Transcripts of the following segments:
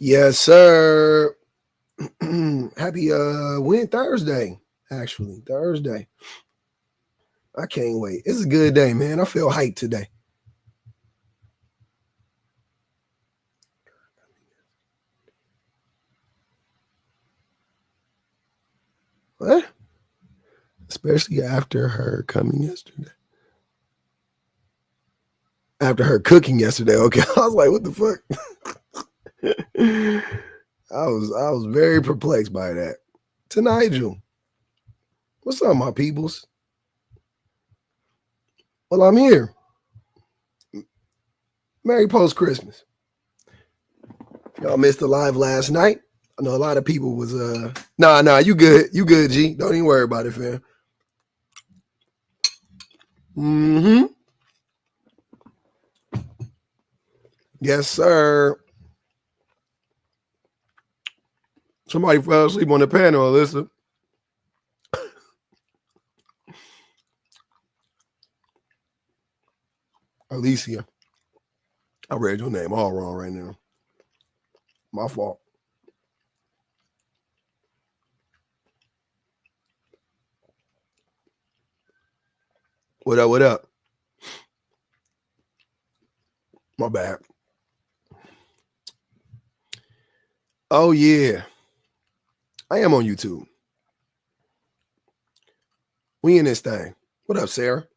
Yes, sir. Happy Thursday. Actually, Thursday. I can't wait. It's a good day, man. I feel hyped today. What? Especially after her coming yesterday. After her cooking yesterday. Okay. I was like, what the fuck? I was very perplexed by that. To Nigel. What's up, my peoples? Well, I'm here. Merry post-Christmas. Y'all missed the live last night. I know a lot of people was nah, you good. You good, G. Don't even worry about it, fam. Mm-hmm. Yes, sir. Somebody fell asleep on the panel, Alyssa. Alicia. I read your name all wrong right now. My fault. What up, what up? My bad. Oh, yeah. I am on YouTube. We in this thing. What up, Sarah?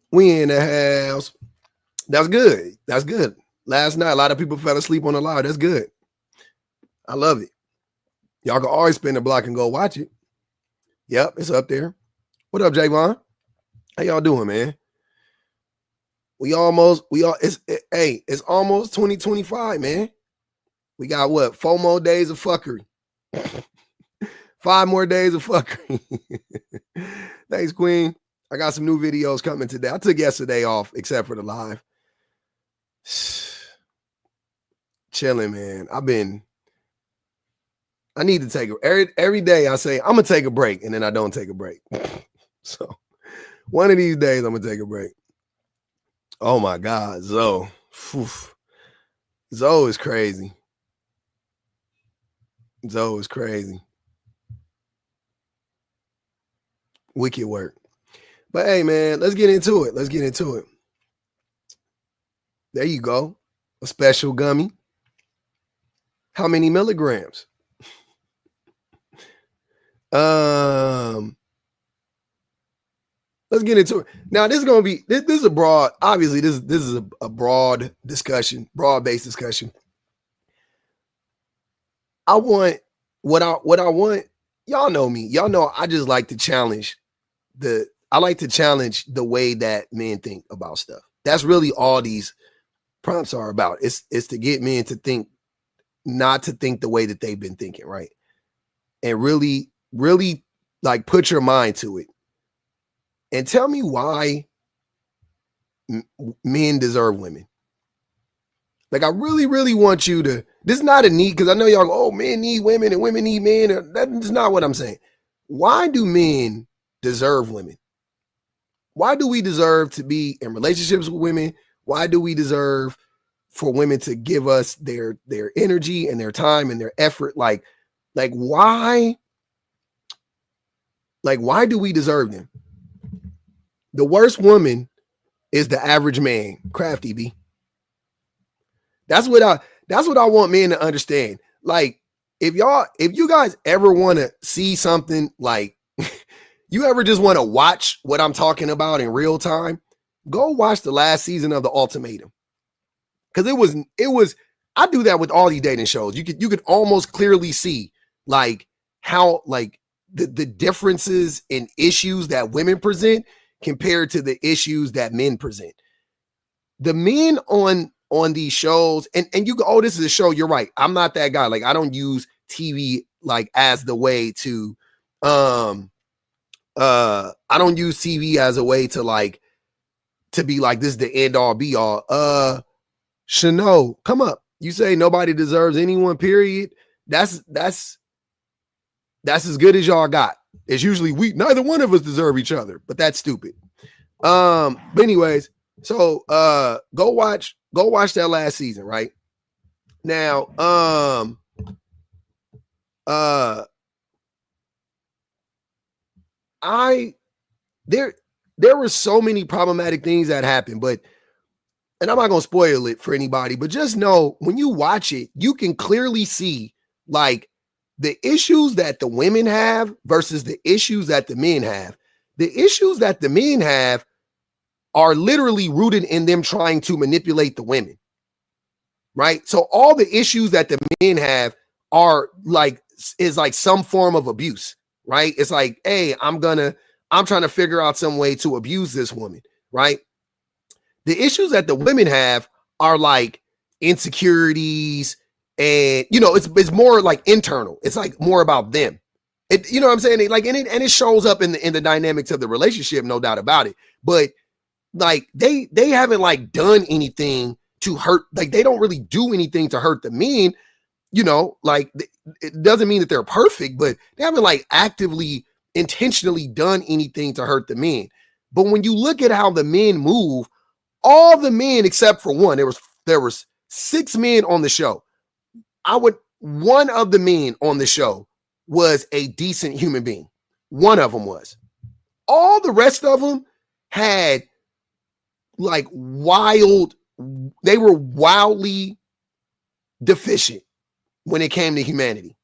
We in the house. That's good. That's good. Last night, a lot of people fell asleep on the live. That's good. I love it. Y'all can always spin the block and go watch it. Yep, it's up there. What up, Javon? How y'all doing, man? It's almost 2025, man. We got what? 4 more days of fuckery. 5 more days of fuckery. Thanks, Queen. I got some new videos coming today. I took yesterday off, except for the live. Chilling, man. I need to take every day I say, I'm going to take a break, and then I don't take a break. So one of these days, I'm going to take a break. Oh, my God. Zoe. Zoe is crazy. Zoe is crazy. Wicked work. But hey, man, let's get into it. There you go. A special gummy. How many milligrams? Let's get into it. Now, this is going to be, this is a broad, obviously, this is a broad discussion, broad-based discussion. I want, what I want, y'all know me. Y'all know I just like to challenge the way that men think about stuff. That's really all these prompts are about. It's to get men to think, not to think the way that they've been thinking, right? And really, really like put your mind to it. And tell me why men deserve women. Like, I really, really want you to, this is not a need, because I know y'all go, oh, men need women and women need men. That's not what I'm saying. Why do men deserve women? Why do we deserve to be in relationships with women? Why do we deserve for women to give us their energy and their time and their effort? Like why do we deserve them? The worst woman is the average man. Crafty B. That's what I want men to understand. Like, if you guys ever want to see something, like you ever just want to watch what I'm talking about in real time, go watch the last season of The Ultimatum. Because it was, I do that with all these dating shows. You could almost clearly see like how like the differences in issues that women present compared to the issues that men present. The men on these shows, and you go, oh, this is a show. You're right. I'm not that guy. Like, I don't use TV like as the way to I don't use TV as a way to be like, this is the end all be all. Chanel, come up. You say nobody deserves anyone, period. That's as good as y'all got. It's usually neither one of us deserve each other, but that's stupid. But anyways, so go watch that last season, right? Now, there were so many problematic things that happened, and I'm not gonna spoil it for anybody, but just know when you watch it, you can clearly see like the issues that the women have versus the issues that the men have. The issues that the men have are literally rooted in them trying to manipulate the women, right? So all the issues that the men have is like some form of abuse, right? It's like, hey, I'm trying to figure out some way to abuse this woman, right? The issues that the women have are like insecurities, and it's more like internal. It's like more about them. You know what I'm saying? It shows up in the dynamics of the relationship, no doubt about it. But like they haven't like done anything to hurt. Like they don't really do anything to hurt the men. Like it doesn't mean that they're perfect, but they haven't like actively, intentionally done anything to hurt the men. But when you look at how the men move, all the men except for one, there was 6 men on the show. One of the men on the show was a decent human being. One of them was. All the rest of them had like they were wildly deficient when it came to humanity.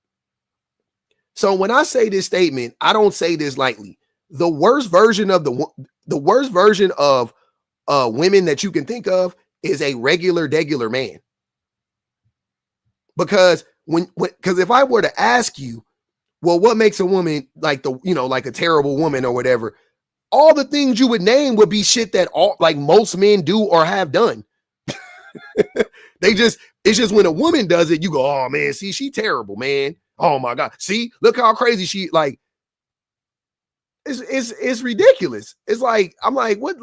So when I say this statement, I don't say this lightly. The worst version of women that you can think of is a regular man. Because because if I were to ask you, well, what makes a woman like like a terrible woman or whatever, all the things you would name would be shit that most men do or have done. It's just when a woman does it, you go, oh man, see, she terrible, man. Oh my God. See, look how crazy she like. It's ridiculous. It's like, I'm like, what,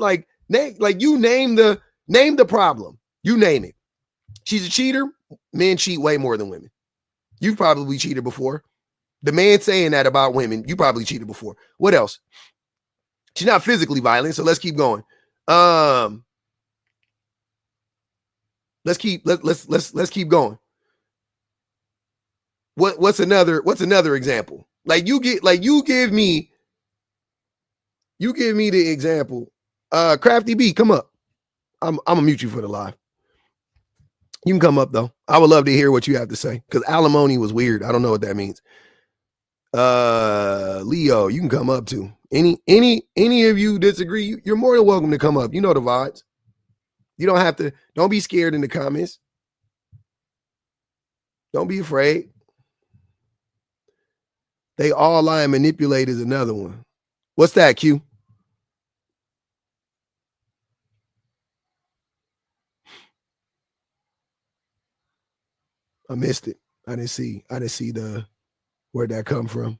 you name the problem. You name it. She's a cheater. Men cheat way more than women. You've probably cheated before. The man saying that about women, you probably cheated before. What else? She's not physically violent, so let's keep going. Let's keep going. What's another example? You give me the example. Crafty B, come up. I'm gonna mute you for the live. You can come up though. I would love to hear what you have to say, because alimony was weird. I don't know what that means. Leo, you can come up too. Any of you disagree, you're more than welcome to come up. You know the vibes. You don't have to. Don't be scared in the comments. Don't be afraid. They all lie and manipulate is another one. What's that, Q? I missed it. I didn't see where'd that come from.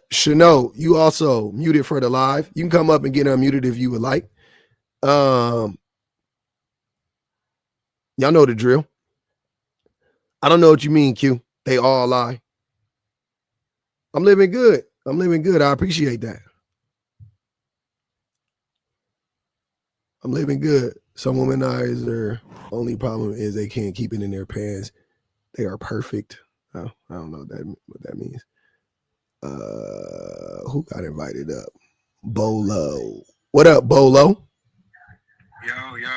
Chanel, you also muted for the live. You can come up and get unmuted if you would like. Y'all know the drill. I don't know what you mean, Q. They all lie. I'm living good. I appreciate that. I'm living good. Some womanizer only problem is they can't keep it in their pants. They are perfect. Oh, I don't know what that means. Who got invited up? Bolo. What up, Bolo? Yo. You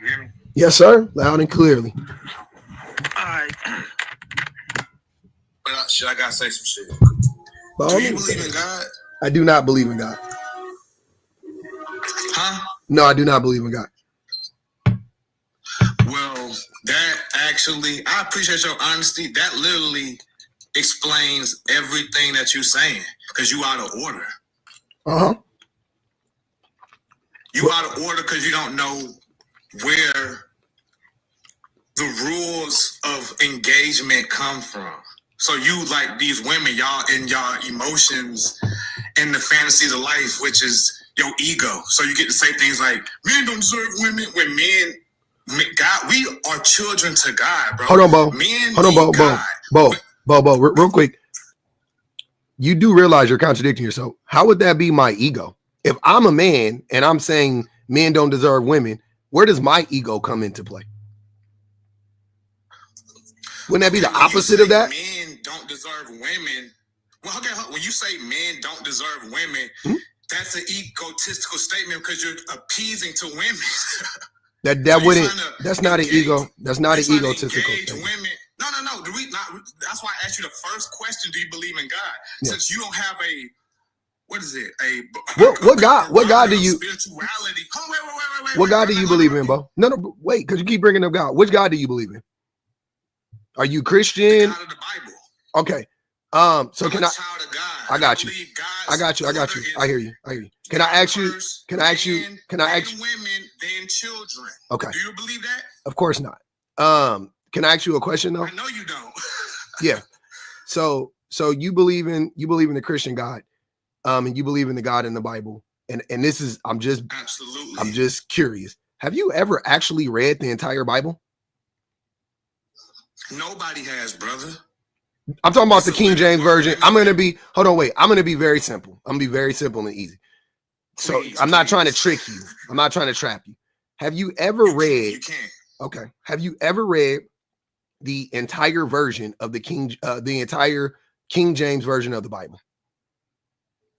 hear me? Yes, sir. Loud and clearly. All right. But shit, I gotta say some shit. Do you believe in God? I do not believe in God. Huh? No, I do not believe in God. Well, that actually, I appreciate your honesty. That literally explains everything that you're saying, because you out of order. You out of order because you don't know where the rules of in engagement come from? So you like these women, y'all in y'all emotions and the fantasies of life, which is your ego. So you get to say things like, men don't deserve women. When God, we are children to God, bro. Hold on, Bo. Men Hold on, Bo. God. Bo, real quick. You do realize you're contradicting yourself. How would that be my ego? If I'm a man and I'm saying men don't deserve women, where does my ego come into play? Wouldn't that be the opposite of that? Men don't deserve women. Well, okay, when you say men don't deserve women, that's an egotistical statement because you're appeasing to women. That wouldn't. That's not an ego. That's not an egotistical statement. Women. No. That's why I asked you the first question: do you believe in God? Yeah. Since you don't have a, what is it? What God do you? Spirituality. What God do you believe in, Bo? No, wait, because you keep bringing up God. Which God do you believe in? Are you Christian? The God of the Bible. Okay. So I'm can a child of God. I got you. I got you. I hear you. Can I ask you? Women, then children. Okay. Do you believe that? Of course not. Can I ask you a question though? I know you don't. Yeah. So you believe in the Christian God, and you believe in the God in the Bible, and this is I'm just curious. Have you ever actually read the entire Bible? Nobody has, brother. I'm talking about the King James Version. I'm going to be very simple. I'm going to be very simple and easy. So I'm not trying to trick you. I'm not trying to trap you. Have you ever read? You can't. Okay. Have you ever read the entire version of the entire King James Version of the Bible?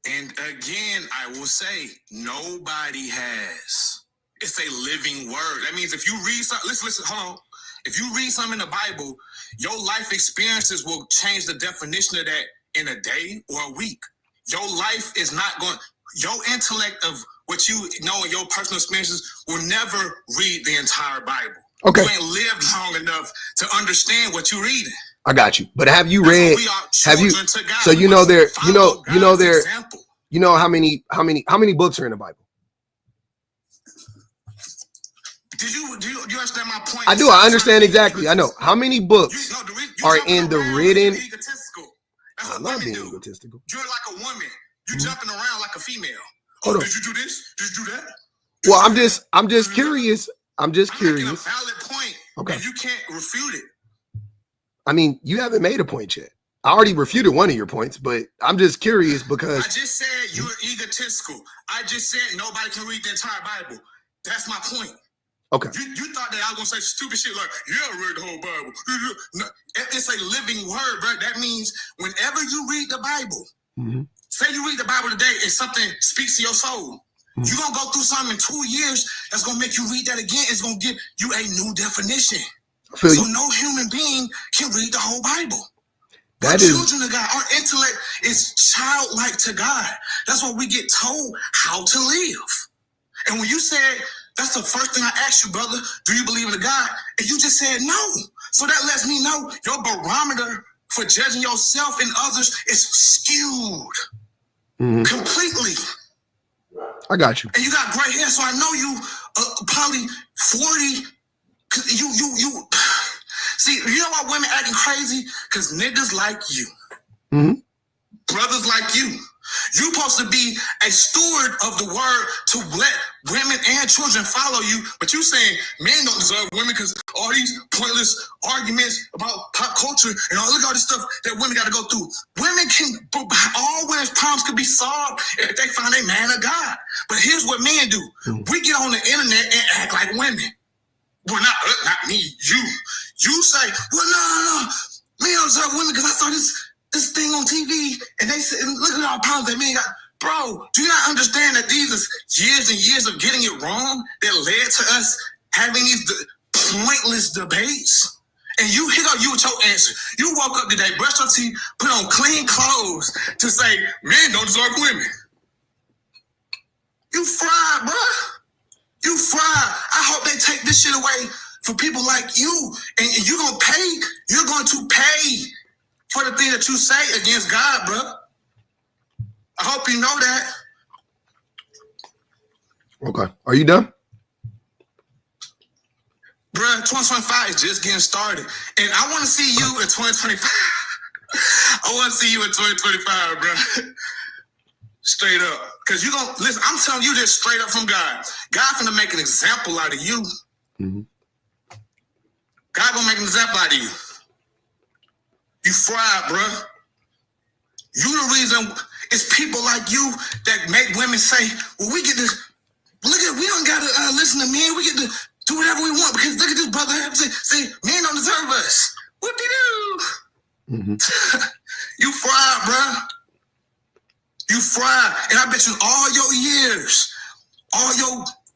And again, I will say nobody has. It's a living word. That means if you read something, listen, hold on. If you read something in the Bible, your life experiences will change the definition of that in a day or a week. Your life is not going, your intellect of what you know in your personal experiences will never read the entire Bible. Okay. You ain't lived long enough to understand what you're reading. I got you. But have you read, so you know how many books are in the Bible? Do you understand my point? I do. I understand exactly. I know. How many books are in the written? I'm not being egotistical. You're like a woman. You jumping around like a female. Hold on. Did you do this? Did you do that? Well, I'm just curious. I'm just curious. Making a valid point. Okay. And you can't refute it. I mean, you haven't made a point yet. I already refuted one of your points, but I'm just curious because I just said you're egotistical. I just said nobody can read the entire Bible. That's my point. Okay. You thought that I was gonna say stupid shit like, yeah, I read the whole Bible. No, it's a living word, bro. That means whenever you read the Bible, say you read the Bible today and something speaks to your soul, you're gonna go through something in 2 years that's gonna make you read that again. It's gonna give you a new definition. So no human being can read the whole Bible. We're children of God. Our intellect is childlike to God. That's why we get told how to live. And when you said, that's the first thing I asked you, brother, do you believe in a God? And you just said no. So that lets me know your barometer for judging yourself and others is skewed completely. I got you. And you got gray hair, so I know you probably 40. You see, you know why women acting crazy? Because niggas like you. Brothers like you. You're supposed to be a steward of the word to let women and children follow you. But you saying men don't deserve women because all these pointless arguments about pop culture and look at all this stuff that women got to go through. All women's problems could be solved if they find a man of God. But here's what men do. We get on the internet and act like women. Well, not me, you. You say, well, no. Men don't deserve women because I saw this thing on TV, and they said, look at all the problems that men got. Bro, do you not understand that these is years and years of getting it wrong that led to us having these pointless debates? And you hit up you with your answer. You woke up today, brushed your teeth, put on clean clothes to say men don't deserve women. You fried, bro. You fried. I hope they take this shit away for people like you. And you're going to pay for the thing that you say against God, bro. I hope you know that. Okay. Are you done? Bro, bro, 2025 is just getting started. And I want to see you in 2025. I want to see you in 2025, bro. Straight up. Because you're going to, listen, I'm telling you this straight up from God. God finna make an example out of you. Mm-hmm. God gonna make an example out of you. You fried, bro. You the reason it's people like you that make women say, well, we get to, we don't gotta listen to men. We get to do whatever we want because look at this brother. Say, men don't deserve us. What they do? Mm-hmm. You fried, bro. You fried. And I bet you all your years,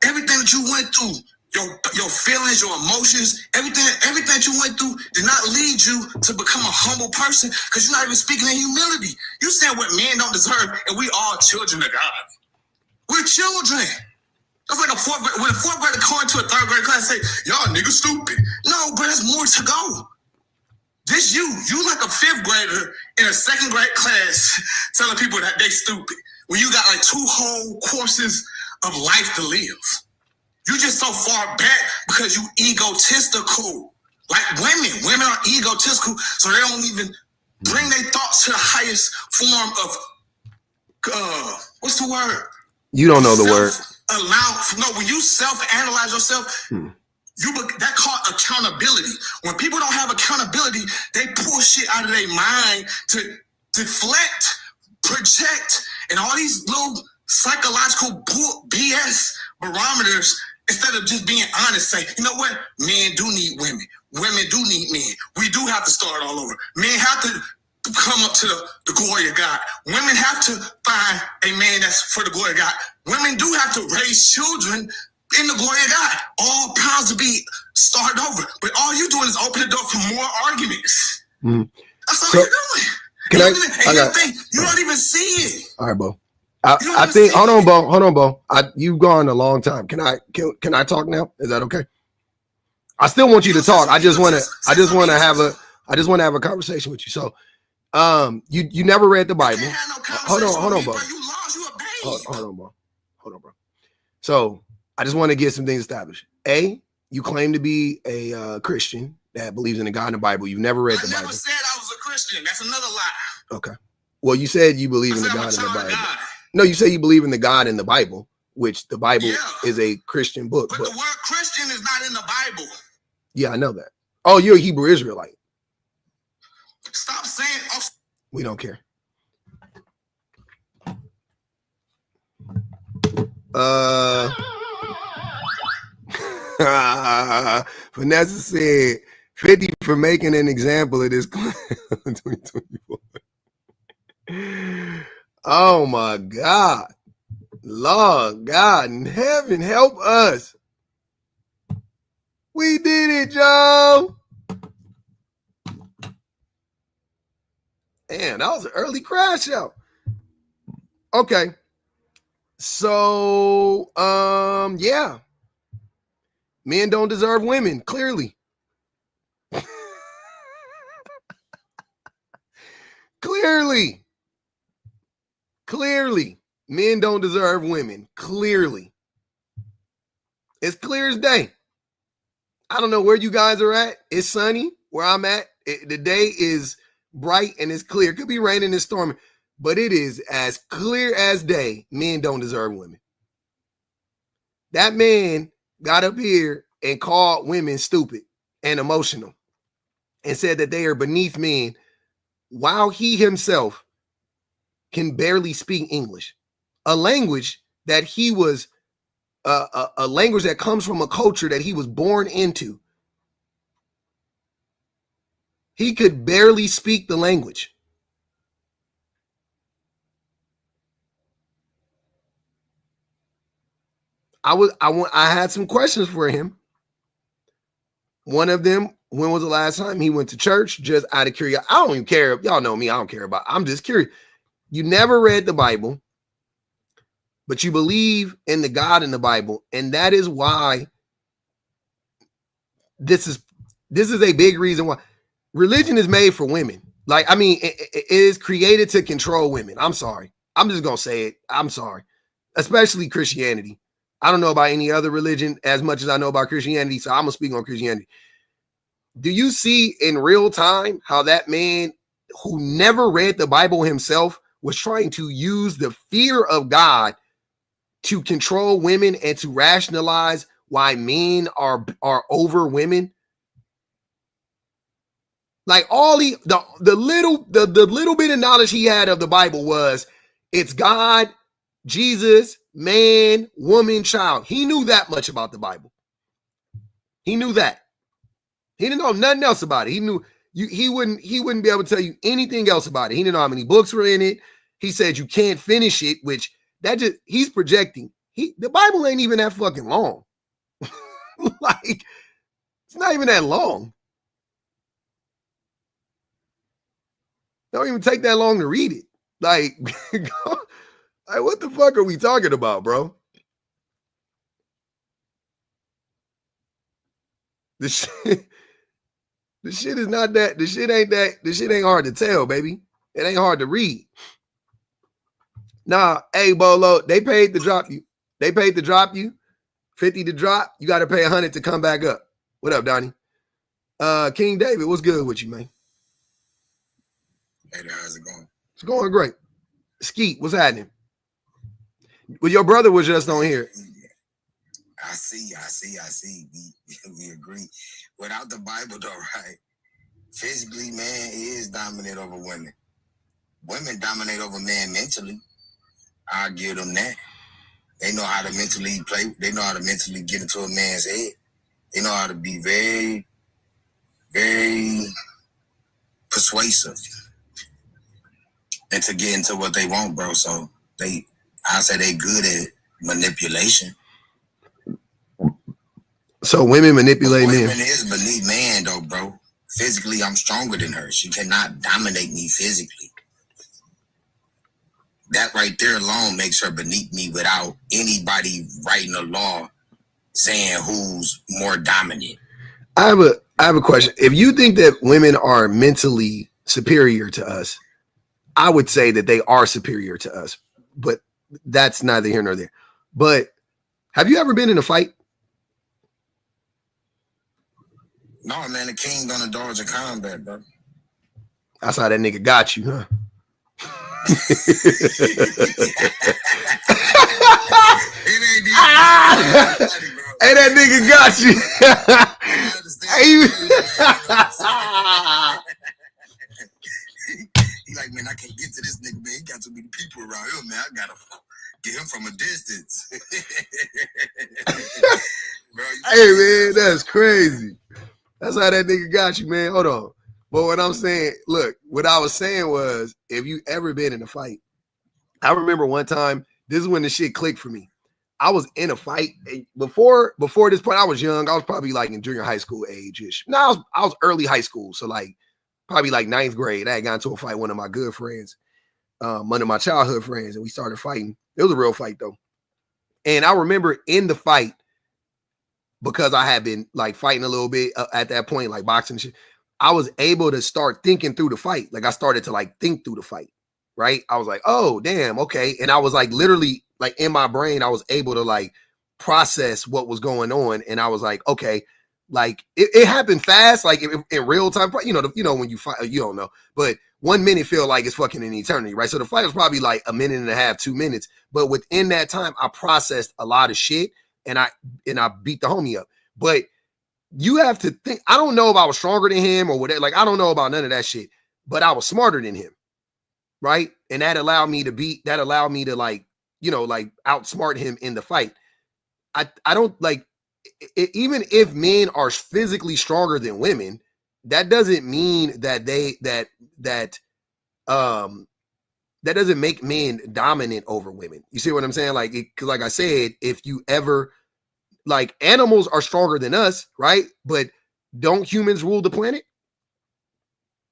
everything that you went through, your feelings, your emotions, everything that you went through did not lead you to become a humble person because you're not even speaking in humility. You saying what men don't deserve, and we all children of God. We're children. That's like when a fourth grader going to a third grade class and say, y'all niggas stupid. No, but there's more to go. This you like a fifth grader in a second grade class telling people that they stupid when you got like 2 whole courses of life to live. You just so far back because you egotistical. Like women are egotistical, so they don't even bring their thoughts to the highest form of what's the word? You don't know the word. When you self-analyze yourself, that called accountability. When people don't have accountability, they pull shit out of their mind to deflect, project, and all these little psychological BS barometers. Instead of just being honest, say, you know what? Men do need women. Women do need men. We do have to start all over. Men have to come up to the glory of God. Women have to find a man that's for the glory of God. Women do have to raise children in the glory of God. All pounds to be started over. But all you're doing is open the door for more arguments. Mm. That's all you're doing. You don't even see it. All right, Bo. I think hold on, Bo. You've gone a long time. Can I talk now? Is that okay? I still want you to talk. I just want to have a conversation with you. So, you never read the Bible. Hold on, Bo. Hold on, bro. So, I just want to get some things established. A, you claim to be a Christian that believes in the God in the Bible. You've never read the Bible. I never said I was a Christian. That's another lie. Okay. Well, you said you believe in the God in the Bible. No, you say you believe in the God in the Bible, which the Bible is a Christian book. But the word Christian is not in the Bible. Yeah, I know that. Oh, you're a Hebrew Israelite. Stop saying. Oh. We don't care. Vanessa said 50 for making an example of this class in 2024. Oh my God. Lord God in heaven, help us. We did it, Joe. Man, that was an early crash out. Okay. So, yeah. Men don't deserve women, clearly. Clearly, men don't deserve women. Clearly. It's clear as day. I don't know where you guys are at. It's sunny where I'm at. The day is bright and it's clear. It could be raining and storming, but it is as clear as day. Men don't deserve women. That man got up here and called women stupid and emotional and said that they are beneath men while he himself can barely speak English, a language that he was a language that comes from a culture that he was born into. He could barely speak the language. I had some questions for him. One of them, when was the last time he went to church? Just out of curiosity. I don't even care. Y'all know me. I don't care about it. I'm just curious. You never read the Bible, but you believe in the God in the Bible. And that is why this is a big reason why religion is made for women. Like, I mean, it is created to control women. I'm sorry. I'm just going to say it. I'm sorry. Especially Christianity. I don't know about any other religion as much as I know about Christianity, so I'm gonna speak on Christianity. Do you see in real time how that man who never read the Bible himself was trying to use the fear of God to control women and to rationalize why men are over women? Like all the little bit of knowledge he had of the Bible was it's God, Jesus, man, woman, child. He knew that much about the Bible. He knew that. He didn't know nothing else about it. He knew he wouldn't be able to tell you anything else about it. He didn't know how many books were in it. He said you can't finish it, which that just he's projecting. The Bible ain't even that fucking long. Like it's not even that long. Don't even take that long to read it. Like, like what the fuck are we talking about, bro? The shit is not that. The shit ain't hard to tell, baby. It ain't hard to read. Nah, hey, Bolo, they paid to drop you. They paid to drop you. 50 to drop. You got to pay 100 to come back up. What up, Donnie? King David, what's good with you, man? Hey, how's it going? It's going great. Skeet, what's happening? Well, your brother was just on here. I see. We agree. Without the Bible, though, right? Physically, man is dominant over women. Women dominate over men mentally. I'll give them that. They know how to mentally play. They know how to mentally get into a man's head. They know how to be very, very persuasive and to get into what they want, bro. So I say they good at manipulation. So women manipulate men. Women is beneath man, though, bro. Physically, I'm stronger than her. She cannot dominate me physically. That right there alone makes her beneath me without anybody writing a law saying who's more dominant. I have a question. If you think that women are mentally superior to us, I would say that they are superior to us, but that's neither here nor there. But have you ever been in a fight? No, man, the king gonna dodge a combat, bro. That's how that nigga got you, huh? Hey, that nigga got you. He like, man, I can't get to this nigga, man. He got too many people around here, man. I gotta get him from a distance. Bro, hey, man, that's crazy. That's how that nigga got you, man. Hold on. But what I'm saying, look, what I was saying was, if you ever been in a fight, I remember one time, this is when the shit clicked for me. I was in a fight before this point. I was young. I was probably like in junior high school age-ish. No, I was early high school. So like probably like 9th grade. I had gotten into a fight with one of my good friends, one of my childhood friends, and we started fighting. It was a real fight though. And I remember in the fight, because I had been like fighting a little bit at that point, like boxing and shit, I was able to start thinking through the fight. Like I started to like think through the fight, right? I was like, oh, damn, okay. And I was like literally like in my brain, I was able to like process what was going on. And I was like, okay, like it happened fast, like in real time. You know, when you fight, you don't know, but 1 minute feel like it's fucking an eternity, right? So the fight was probably like a minute and a half, 2 minutes. But within that time, I processed a lot of shit and I beat the homie up. But you have to think, I don't know if I was stronger than him or whatever. Like, I don't know about none of that shit, but I was smarter than him. Right. And that allowed me to like, you know, like outsmart him in the fight. I don't like even if men are physically stronger than women, that doesn't mean that that doesn't make men dominant over women. You see what I'm saying? Like, because like I said, if you ever, like, animals are stronger than us, right? But don't humans rule the planet?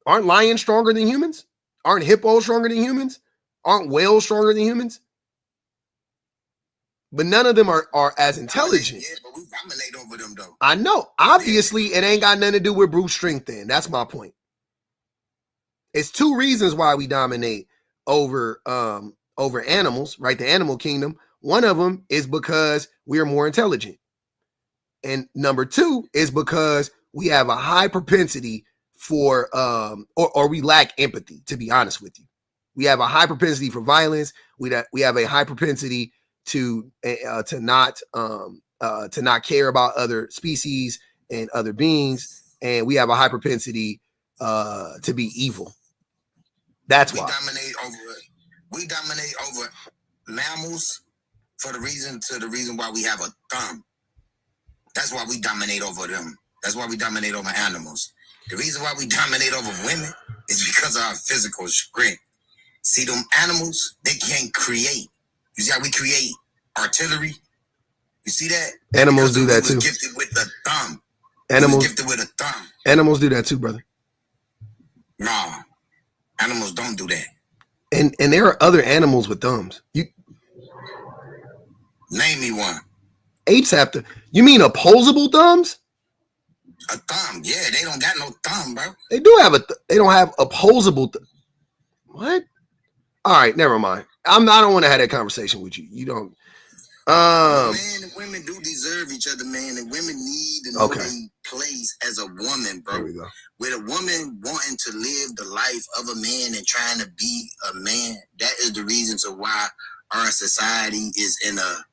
Aren't lions stronger than humans? Aren't hippos stronger than humans? Aren't whales stronger than humans? But none of them are as intelligent. Yeah, but we dominate over them, though. I know. Obviously, it ain't got nothing to do with brute strength then. That's my point. It's two reasons why we dominate over animals, right? The animal kingdom. One of them is because we are more intelligent. And number two is because we have a high propensity for, or we lack empathy, to be honest with you. We have a high propensity for violence. We have a high propensity to not care about other species and other beings. And we have a high propensity to be evil. That's why. We dominate over mammals to the reason why we have a thumb. That's why we dominate over them. That's why we dominate over animals. The reason why we dominate over women is because of our physical strength. See, them animals, they can't create. You see how we create artillery? You see that? Animals do that too. Gifted with the thumb. Animals gifted with a thumb. Animals do that too, brother. No, animals don't do that. And there are other animals with thumbs. You name me one. Apes have to. You mean opposable thumbs? A thumb, yeah. They don't got no thumb, bro. They do have they don't have opposable. What? All right, never mind. I don't want to have that conversation with you. You don't. Man and women do deserve each other, man, and women need to know their place as a woman, bro. There we go. With a woman wanting to live the life of a man and trying to be a man, that is the reason to why our society is in a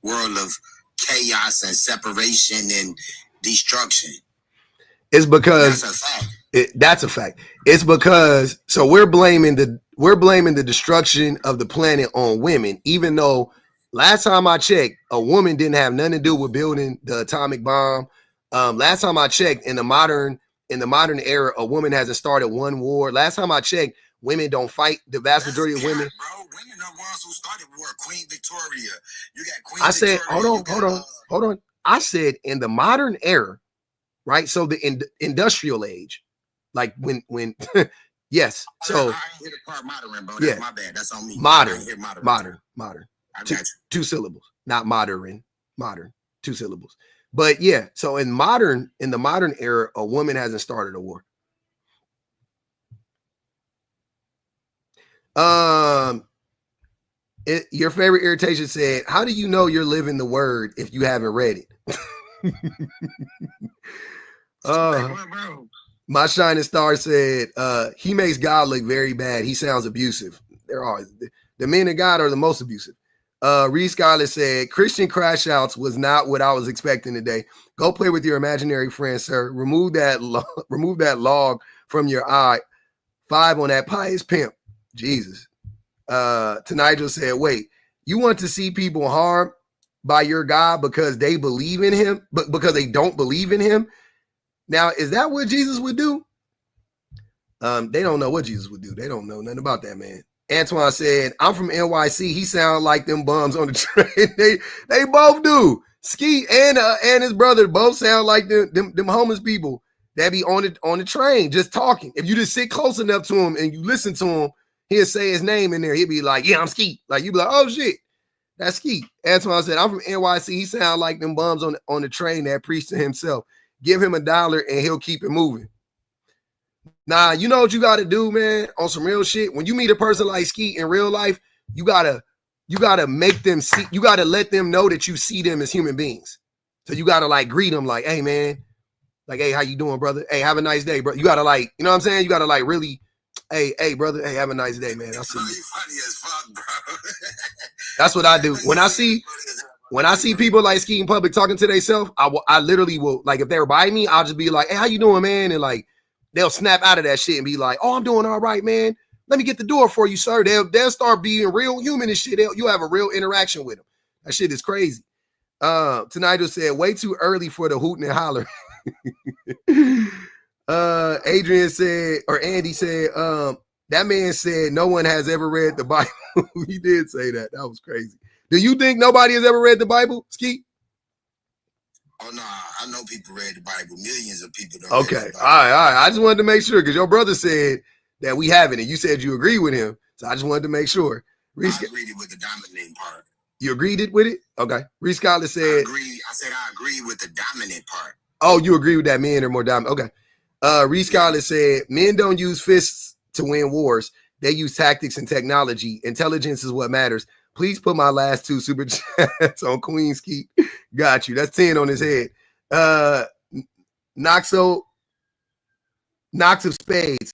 world of chaos and separation and destruction. It's because that's a fact. It's because we're blaming the destruction of the planet on women, even though last time I checked, a woman didn't have nothing to do with building the atomic bomb. Last time I checked, in the modern era, a woman hasn't started one war. Last time I checked, women don't fight. The vast majority of women. Bro, women are ones who started war. Queen Victoria. You got Queen. I said, Victoria, hold on. I said in the modern era, right? So the industrial age, like when yes. So I ain't hear the part modern, bro. That's my bad. That's on me. Modern. I got you. Two syllables, not modern. Two syllables. But yeah, so in the modern era, a woman hasn't started a war. Your favorite irritation said, how do you know you're living the word if you haven't read it? My shining star said, he makes God look very bad. He sounds abusive. The men of God are the most abusive. Reed Scarlett said, Christian crash outs was not what I was expecting today. Go play with your imaginary friend, sir. Remove that log from your eye. 5 on that pious pimp. Jesus. Nigel said, wait, you want to see people harmed by your God because they believe in him, but because they don't believe in him? Now, is that what Jesus would do? They don't know what Jesus would do. They don't know nothing about that, man. Antoine said, I'm from NYC. He sound like them bums on the train. They both do. Ski and his brother both sound like them homeless people that be on the train just talking. If you just sit close enough to him and you listen to him, he'll say his name in there. He'll be like, yeah, I'm Ski. Like, you be like, oh shit, that's Ski. Antoine said, I'm from NYC. He sound like them bums on the train that preach to himself. Give him $1 and he'll keep it moving. Nah, you know what you got to do, man, on some real shit. When you meet a person like Ski in real life, you gotta make them see, you gotta let them know that you see them as human beings. So you gotta like greet them like, hey man, like, hey, how you doing, brother? Hey, have a nice day, bro. You gotta like, you know what I'm saying? You gotta like really, hey, brother, hey, have a nice day, man. I'll see you. Funny as fuck, bro. That's what I do. When I see people like Ski in public talking to themselves, I literally will, like, if they're by me, I'll just be like, hey, how you doing, man? And like, they'll snap out of that shit and be like, oh, I'm doing all right, man. Let me get the door for you, sir. They'll start being real human and shit. You'll have a real interaction with them. That shit is crazy. Tonight said, way too early for the hooting and holler. Adrian said, or Andy said, that man said no one has ever read the Bible. He did say that. That was crazy. Do you think nobody has ever read the Bible, Ski? Oh, no, I know people read the Bible. Millions of people don't. Okay, all right. I just wanted to make sure because your brother said that we haven't, and you said you agree with him. So I just wanted to make sure. I agreed with the dominant part. You agreed with it? Okay. Reese Scotland said. I agree with the dominant part. Oh, you agree with that men are more dominant. Okay. Reese Scotland said, men don't use fists to win wars. They use tactics and technology. Intelligence is what matters. Please put my last 2 super chats on Queen's Keep. Got you. That's 10 on his head. Knox of Spades.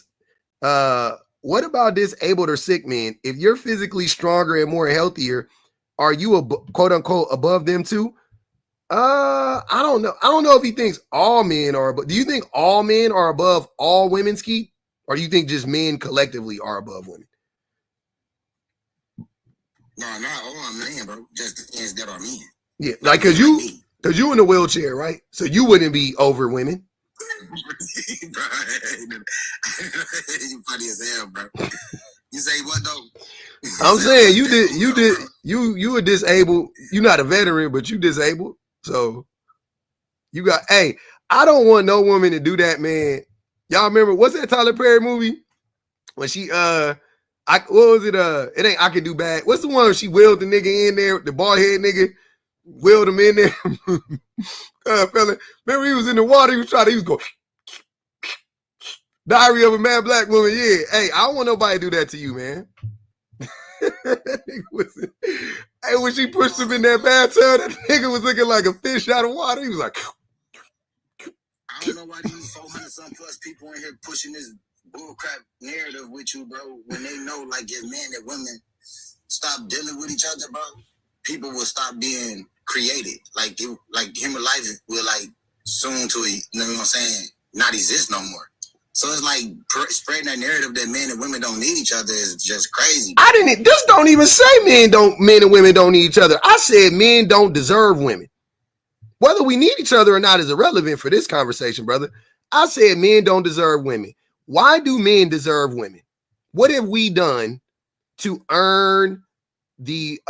What about disabled or sick men? If you're physically stronger and more healthier, are you quote unquote above them too? I don't know. I don't know if he thinks all men are, but do you think all men are above all women, Skeet? Or do you think just men collectively are above women? No, not all men, bro. Just the ends that are men. Yeah, like cause you in a wheelchair, right? So you wouldn't be over women. You funny as hell, bro. You say what though? I'm saying you were disabled. You're not a veteran, but you disabled. So you got, hey, I don't want no woman to do that, man. Y'all remember what's that Tyler Perry movie? When she what was it? It ain't I Can Do Bad. What's the one where she wheeled the nigga in there, the bald head nigga, wheeled him in there? Fella, remember he was in the water, he was going Diary of a Mad Black Woman. Yeah. Hey, I don't want nobody to do that to you, man. Hey, when she pushed him in that bathtub, that nigga was looking like a fish out of water. He was like, I don't know why these 400 some plus people in here pushing this bullcrap narrative with you, bro. When they know, like, if men and women stop dealing with each other, bro, people will stop being created. Like human life will, like, soon to, you know what I'm saying, not exist no more. So it's like spreading that narrative that men and women don't need each other is just crazy. This don't even say men and women don't need each other. I said men don't deserve women. Whether we need each other or not is irrelevant for this conversation, brother. I said men don't deserve women. Why do men deserve women? What have we done to earn the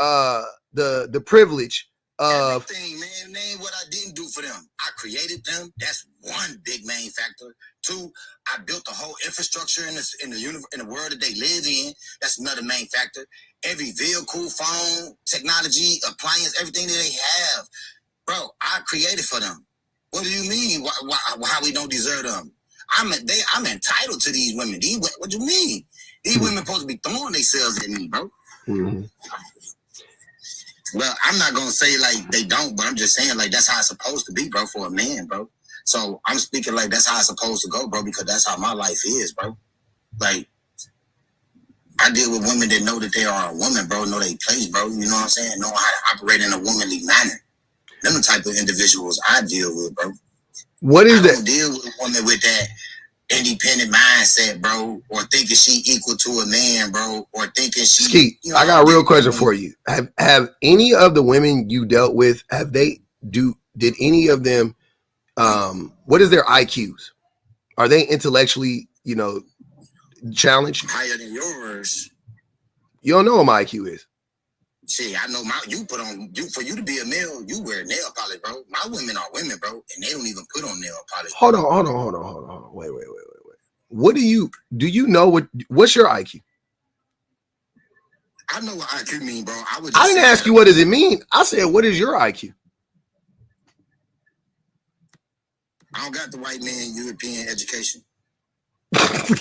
privilege of everything, man? Name what I didn't do for them. I created them. That's one big main factor. 2, I built the whole infrastructure in the world that they live in. That's another main factor. Every vehicle, phone, technology, appliance, everything that they have, bro, I created for them. What do you mean? How we don't deserve them? I'm entitled to these women. What do you mean? These women supposed to be throwing themselves at me, bro. Mm-hmm. Well, I'm not gonna say like they don't, but I'm just saying like that's how it's supposed to be, bro, for a man, bro. So I'm speaking like that's how it's supposed to go, bro, because that's how my life is, bro. Like I deal with women that know that they are a woman, bro, know their place, bro. You know what I'm saying? Know how to operate in a womanly manner. Them the type of individuals I deal with, bro. What is that? I don't deal with a woman with that independent mindset, bro, or thinking she equal to a man, bro, or thinking she. Skeet, you know, I got a real question for you. Have any of the women you dealt with, did any of them, what is their IQs? Are they intellectually, challenged? Higher than yours. You don't know what my IQ is. See, I know for you to be a male, you wear nail polish, bro. My women are women, bro, and they don't even put on nail polish. Hold on. Wait. What do you know what's your IQ? I know what IQ mean, bro. I didn't ask you what does it mean. I said, what is your IQ? I don't got the white man European education. That's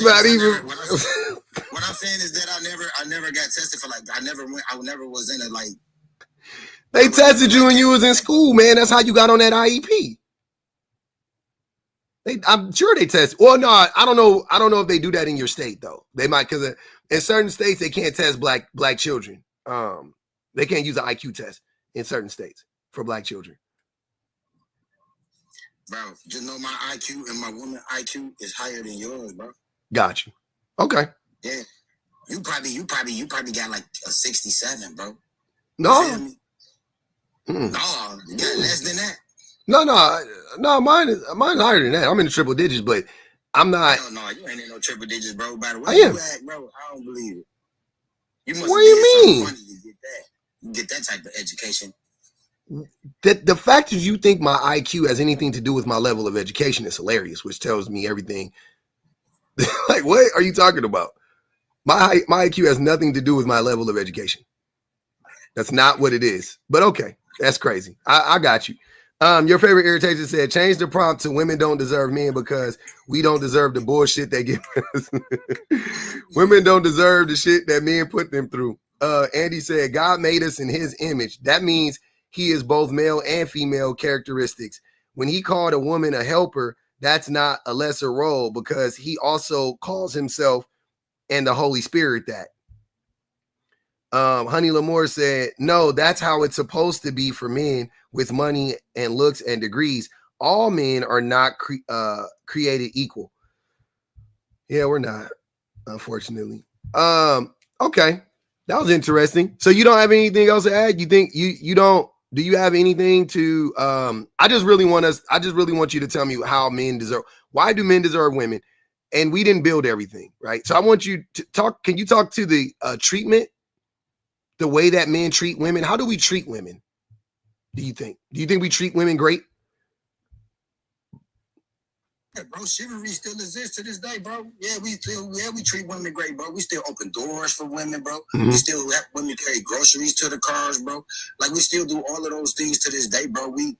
not even. What I'm saying is that I never got tested for like I never was in a like. They tested you when you was in school, man. That's how you got on that IEP. I'm sure they test. Well, no, I don't know. I don't know if they do that in your state though. They might, because in certain states they can't test black children. They can't use an IQ test in certain states for black children. Bro, just know my IQ and my woman IQ is higher than yours, bro. Got you. Okay. Yeah. You probably got like a 67, bro. No. No, you got less than that. No, mine is higher than that. I'm in the triple digits, but I'm not. No, you ain't in no triple digits, bro. By the way, you at, bro, I don't believe it. You must what do you mean? Funny to get that. You get that type of education. The fact that you think my IQ has anything to do with my level of education is hilarious, which tells me everything. Like, what are you talking about? My IQ has nothing to do with my level of education. That's not what it is. But okay, that's crazy. I got you. Your favorite irritation said, change the prompt to women don't deserve men because we don't deserve the bullshit they give us. Women don't deserve the shit that men put them through. Andy said, God made us in his image. That means he is both male and female characteristics. When he called a woman a helper, that's not a lesser role because he also calls himself and the Holy Spirit that. Honey Lamore said, no, that's how it's supposed to be for men with money and looks and degrees. All men are not created equal. Yeah, we're not, unfortunately. Okay. That was interesting. So you don't have anything else to add? You think you don't, do you have anything to, I just really want you to tell me how men deserve, why do men deserve women? And we didn't build everything, right? So I want you to talk, can you talk to the treatment? The way that men treat women? How do we treat women? Do you think we treat women great? Yeah, bro, chivalry still exists to this day, bro. Yeah, we treat women great, bro. We still open doors for women, bro. Mm-hmm. We still let women carry groceries to the cars, bro. Like we still do all of those things to this day, bro. We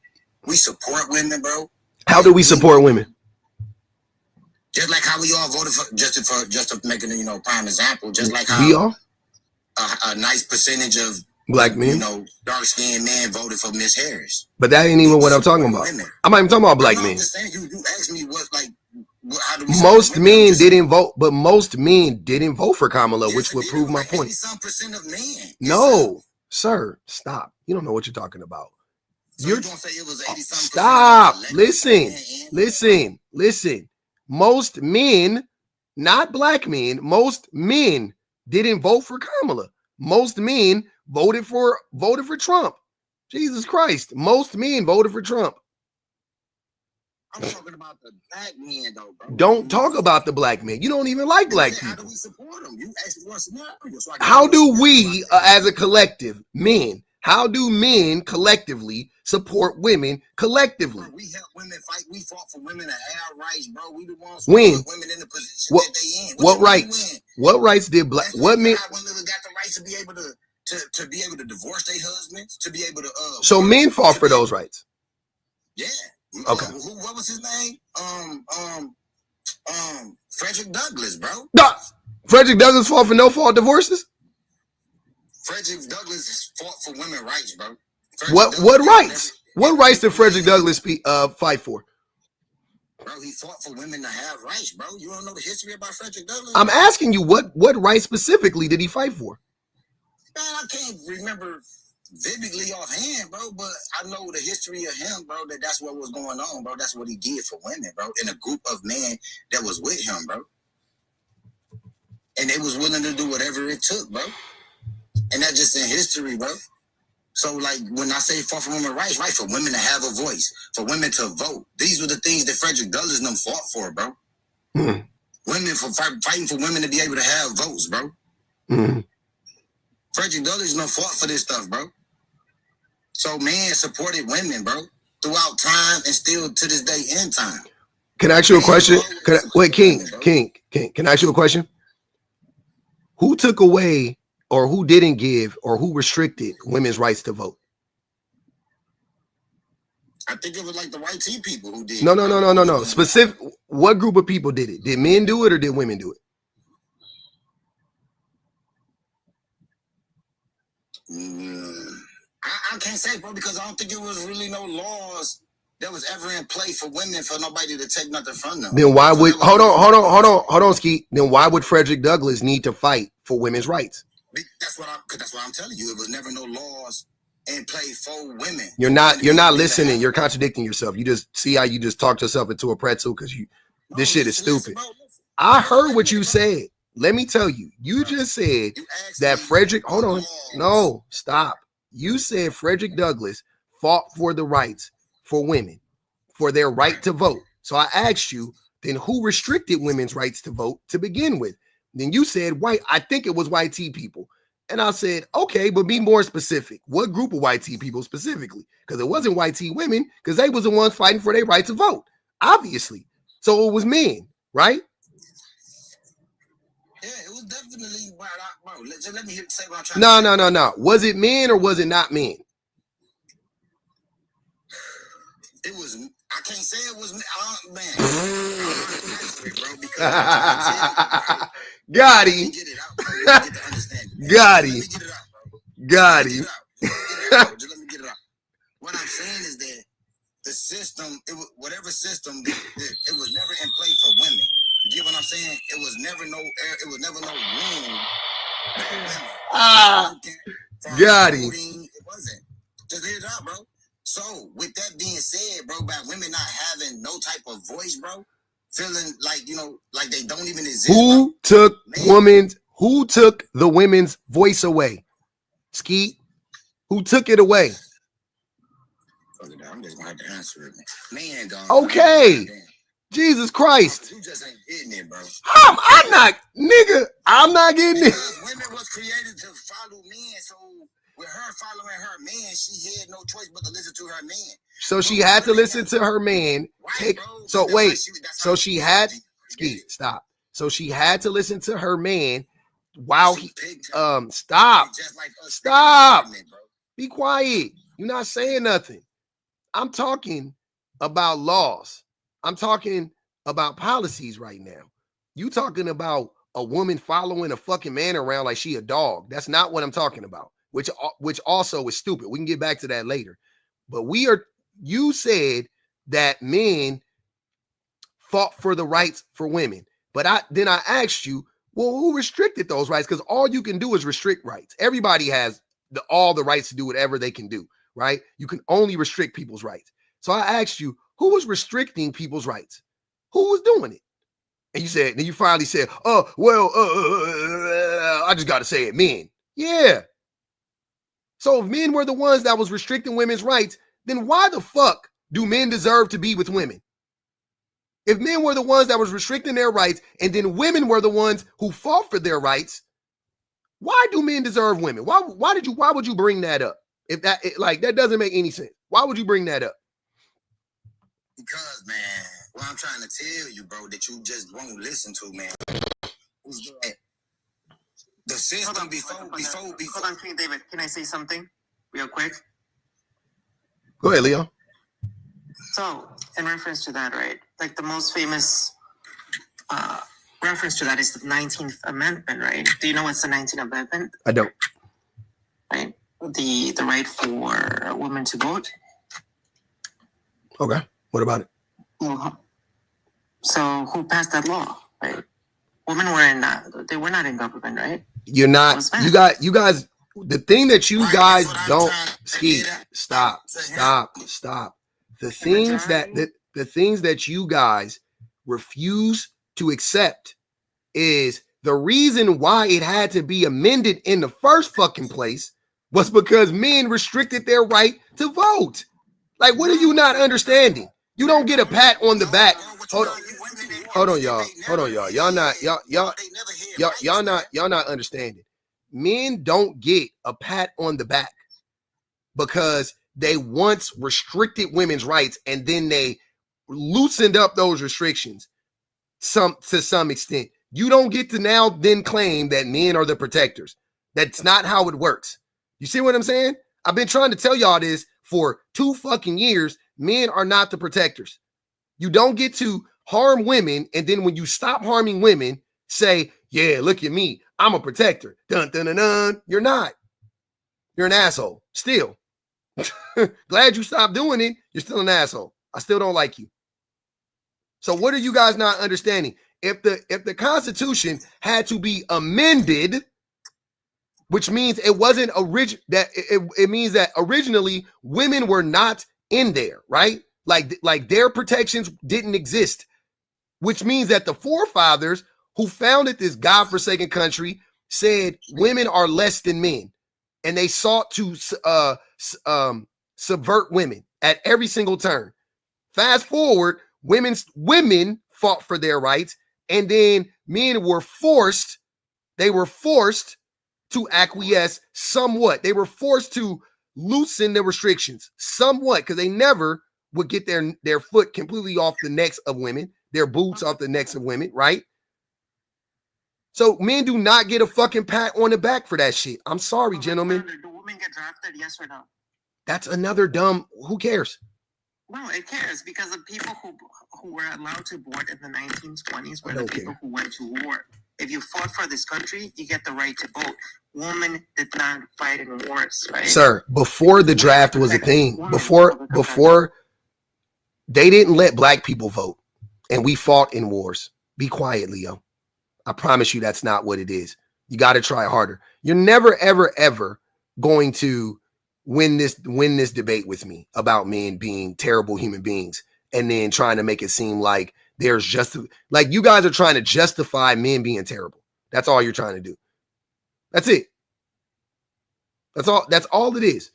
support women, bro. How do we support women? Just like how we all voted for, just to make a prime example. Just like how we all. A nice percentage of black men, dark-skinned men voted for Miss Harris. But that ain't even what I'm talking about. Women. I'm not even talking about black men. You asked me how do most men didn't vote, but most men didn't vote for Kamala, yes, which would prove my point. 80% of men. No, sir, stop. You don't know what you're talking about. So you're gonna say it was 80%. Stop. Listen. Most men, not black men, most men didn't vote for Kamala. Most men voted for Trump. Jesus Christ. Most men voted for Trump. I'm talking about the black men, though, bro. Don't talk about the black men. You don't even like black people. How do we support them? You asked me for a scenario. So how do we, as a collective, men, how do men collectively support women collectively? Bro, we help women fight. We fought for women to have rights, bro. We the ones who put women in the position that they in. What rights? What rights did black? What men? Women got the rights to be able to be able to divorce their husbands, to be able to. So men fought for those rights. Yeah. Okay. What was his name? Frederick Douglass, bro. No, Frederick Douglass fought for no fault divorces. Frederick Douglass fought for women's rights, bro. What rights? What rights did Frederick Douglass fight for? Bro, he fought for women to have rights, bro. You don't know the history about Frederick Douglass? I'm asking you, what rights specifically did he fight for? Man, I can't remember vividly offhand, bro, but I know the history of him, bro, that's what was going on, bro. That's what he did for women, bro, in a group of men that was with him, bro. And they was willing to do whatever it took, bro. And that's just in history, bro. So, like, when I say fought for women's rights, right, for women to have a voice, for women to vote, these were the things that Frederick Douglass and them fought for, bro. Mm-hmm. Women for fighting for women to be able to have votes, bro. Mm-hmm. Frederick Douglass and them fought for this stuff, bro. So, men supported women, bro, throughout time and still to this day in time. Can I ask you a question? King, can I ask you a question? Who took away or who didn't give or who restricted women's rights to vote? I think it was like the white tea people who did. No. Specific. What group of people did it? Did men do it or did women do it? I can't say, bro, because I don't think it was really no laws that was ever in play for women for nobody to take nothing from them. Then why would hold on, Ski? Then why would Frederick Douglass need to fight for women's rights? That's what I'm telling you. It was never no laws in play for women. You're not listening. You're contradicting yourself. You just see how you just talked yourself into a pretzel because this shit is stupid. Listen. I heard what you said. Let me tell you. You just said that Frederick. Hold on. No, stop. You said Frederick Douglass fought for the rights for women, for their right to vote. So I asked you, then who restricted women's rights to vote to begin with? Then you said white. I think it was white tea people. And I said, okay, but be more specific. What group of white tea people specifically? Because it wasn't white tea women, because they was the ones fighting for their right to vote, obviously. So it was men, right? Yeah, it was definitely, bro, let me say what I'm trying to say. No. Was it men or was it not men? It was. I can't say it was. Man, bro. Because got him. get it out, bro. Get the understanding. Got him. Let me get it out, bro. Got him. Just let me get it out. What I'm saying is that the system, whatever system, it was never in place for women. You get what I'm saying? It was never no room for women. Got him. It wasn't. Just hit it out, bro. So, with that being said, bro, about women not having no type of voice, bro, feeling like, like they don't even exist. Who took the women's voice away? Skeet? Who took it away? I'm just gonna have to answer it, man. Okay. Jesus Christ. You just ain't getting it, bro. I'm not, nigga. I'm not getting it. Women was created to follow men, so with her following her man, she had no choice but to listen to her man. So she had to listen to her man. So she had stop. So she had to listen to her man while he stop. Be quiet. You're not saying nothing. I'm talking about laws. I'm talking about policies right now. You talking about a woman following a fucking man around like she a dog. That's not what I'm talking about, which also is stupid. We can get back to that later. But you said that men fought for the rights for women. But I asked you, well, who restricted those rights? Because all you can do is restrict rights. Everybody has all the rights to do whatever they can do, right? You can only restrict people's rights. So I asked you, who was restricting people's rights? Who was doing it? And you finally said, oh, well, I just got to say it, men. Yeah. So if men were the ones that was restricting women's rights, then why the fuck do men deserve to be with women? If men were the ones that was restricting their rights and then women were the ones who fought for their rights, why do men deserve women? Why would you bring that up? If that doesn't make any sense. Why would you bring that up? Because, man, what I'm trying to tell you, bro, that you just won't listen to, man, is that the system before. Hold on, King David. Can I say something real quick? Go ahead, Leo. So, in reference to that, right? Like the most famous reference to that is the 19th Amendment, right? Do you know what's the 19th Amendment? I don't. Right? The right for women to vote. Okay. What about it? So who passed that law, right? Women they were not in government, right? You're not, you guys, the thing that you guys don't stop. The things that you guys refuse to accept is the reason why it had to be amended in the first fucking place was because men restricted their right to vote. Like, what are you not understanding? You don't get a pat on the back. Hold on, y'all. Y'all not understanding. Men don't get a pat on the back because they once restricted women's rights and then they loosened up those restrictions to some extent. You don't get to now then claim that men are the protectors. That's not how it works. You see what I'm saying? I've been trying to tell y'all this for 2 fucking years. Men are not the protectors. You don't get to harm women, and then when you stop harming women, say, yeah, look at me, I'm a protector. Dun, dun, dun, dun. You're not. You're an asshole. Still. Glad you stopped doing it. You're still an asshole. I still don't like you. So what are you guys not understanding? If the Constitution had to be amended, which means it wasn't it means that originally women were not in there, right? Like their protections didn't exist, which means that the forefathers who founded this godforsaken country said women are less than men, and they sought to subvert women at every single turn. Fast forward, women fought for their rights, and then men were forced. They were forced to acquiesce somewhat. They were forced to loosen the restrictions somewhat because they never would get their foot completely off the necks of women, their boots off the necks of women, right? So men do not get a fucking pat on the back for that shit. I'm sorry, gentlemen. Do women get drafted, yes or no? That's another dumb, who cares? No, it cares because the people who were allowed to vote in the 1920s were the people who went to war. If you fought for this country, you get the right to vote. Women did not fight in wars, right? Sir, before the draft was a thing, before they didn't let black people vote and we fought in wars. Be quiet, Leo. I promise you that's not what it is. You got to try harder. You're never, ever, ever going to win this debate with me about men being terrible human beings and then trying to make it seem like there's just like you guys are trying to justify men being terrible. That's all you're trying to do. That's it. That's all it is.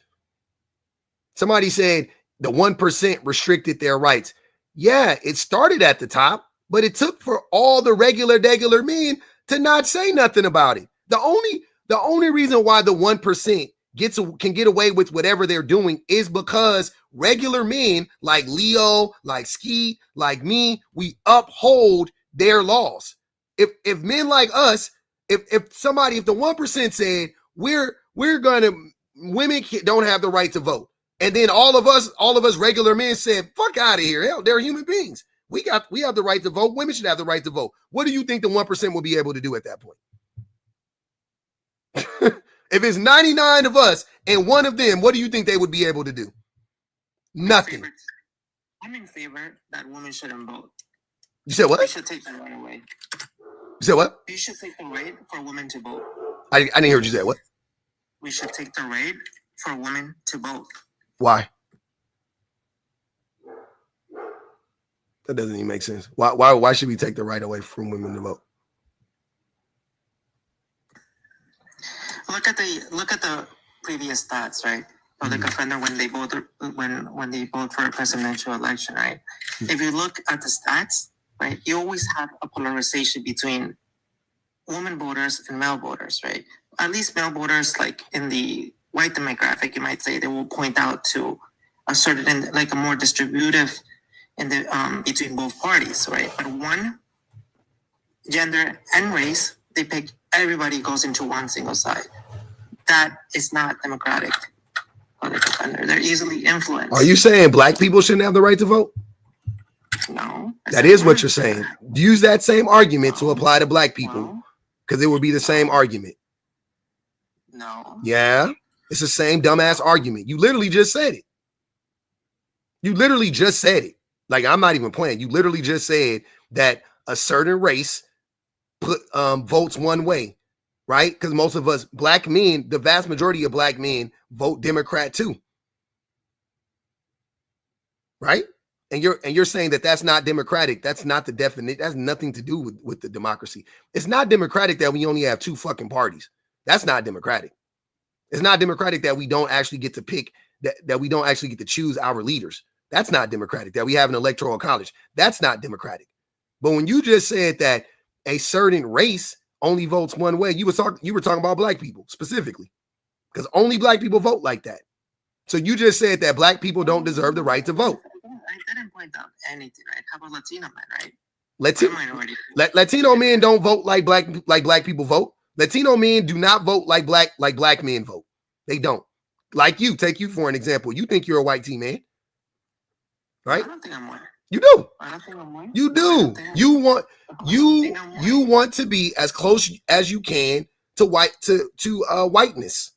Somebody said the 1% restricted their rights. Yeah, it started at the top, but it took for all the regular men to not say nothing about it. The only reason why the 1% can get away with whatever they're doing is because regular men like Leo, like Skeet, like me, we uphold their laws. If men like us, if the 1% said women don't have the right to vote, and then all of us regular men said, fuck out of here. Hell, they're human beings. We have the right to vote. Women should have the right to vote. What do you think the 1% will be able to do at that point? If it's 99 of us and one of them, what do you think they would be able to do? Nothing. I'm in favor that women shouldn't vote. You said what? We should take the right away. You said what? We should take the right for women to vote. I didn't hear what you said. What? We should take the right for women to vote. Why? That doesn't even make sense. Why should we take the right away from women to vote? Look at the previous stats, right? Public offender when they vote for a presidential election, right? If you look at the stats, right, you always have a polarization between women voters and male voters, right? At least male voters, like in the white demographic, you might say, they will point out to a certain, like a more distributive in the between both parties, right? But one gender and race, they pick everybody goes into one single side. That is not democratic. Public offender, they're easily influenced. Are you saying black people shouldn't have the right to vote? No. That is what you're saying. Use that same argument to apply to black people, because it would be the same argument. No. Yeah, it's the same dumbass argument. You literally just said it. You literally just said it. Like, I'm not even playing. You literally just said that a certain race votes one way, right? Because most of us black men, the vast majority of black men vote Democrat too, right? And you're saying that that's not democratic. That's not the definition. That's nothing to do with the democracy. It's not democratic that we only have two fucking parties. That's not democratic. It's not democratic that we don't actually get to pick, that we don't actually get to choose our leaders. That's not democratic. That we have an electoral college. That's not democratic. But when you just said that a certain race only votes one way, you were talking about black people specifically, because only black people vote like that. So you just said that black people don't deserve the right to vote. I didn't point out anything, right? How about Latino men, right? Latino men don't vote like black people vote. Latino men do not vote like black men vote. They don't. Like you, take you for an example. You think you're a white teen man, right? I don't think I'm white. You do. I don't think I'm white. You do. You want to be as close as you can to whiteness,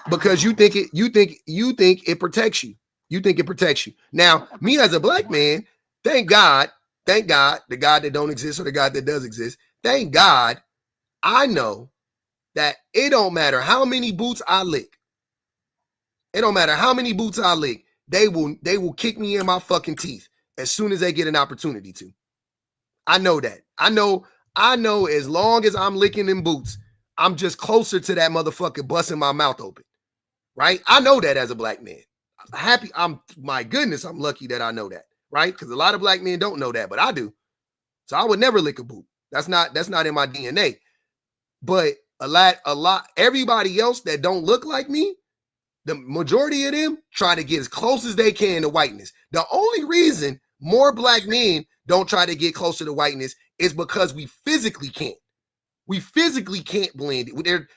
because you think it protects you. You think it protects you. Now, me as a black man, thank God, the God that don't exist or the God that does exist. Thank God, I know that it don't matter how many boots I lick. It don't matter how many boots I lick. They will kick me in my fucking teeth as soon as they get an opportunity to. I know that. I know as long as I'm licking them boots, I'm just closer to that motherfucker busting my mouth open. Right? I know that as a black man. My goodness, I'm lucky that I know that, right? Because a lot of black men don't know that, but I do. So I would never lick a boot. That's not in my DNA. But a lot, everybody else that don't look like me, the majority of them try to get as close as they can to whiteness. The only reason more black men don't try to get closer to whiteness is because we physically can't. We physically can't blend.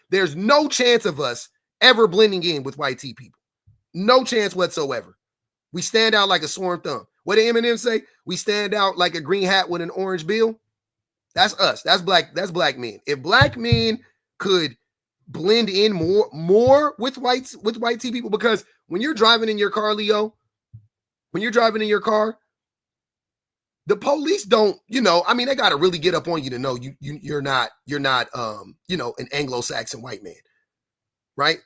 There's no chance of us ever blending in with white tea people. No chance whatsoever, We stand out like a sworn thumb. What did Eminem say? We stand out like a green hat with an orange bill. That's us. That's black men. If black men could blend in more with white tea people, because when you're driving in your car, Leo, the police don't, they got to really get up on you to know you're not an Anglo-Saxon white man, right?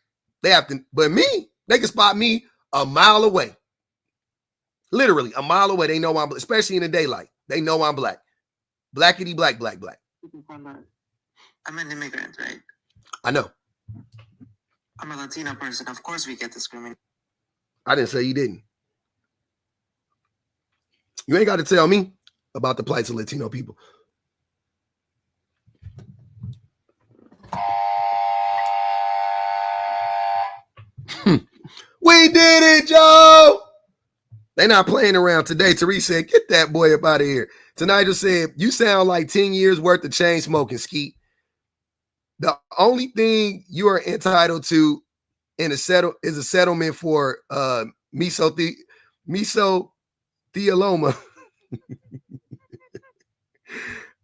They have to, but me, they can spot me a mile away. Literally a mile away. They know I'm, especially in the daylight. They know I'm black. Blackity black. I'm an immigrant, right? I know. I'm a Latino person. Of course we get discriminated. I didn't say you didn't. You ain't got to tell me about the plights of Latino people. We did it, Joe. They not playing around today. Therese said, get that boy up out of here. Nigel said, you sound like 10 years worth of chain smoking, Skeet. The only thing you are entitled to is a settlement for mesothelioma.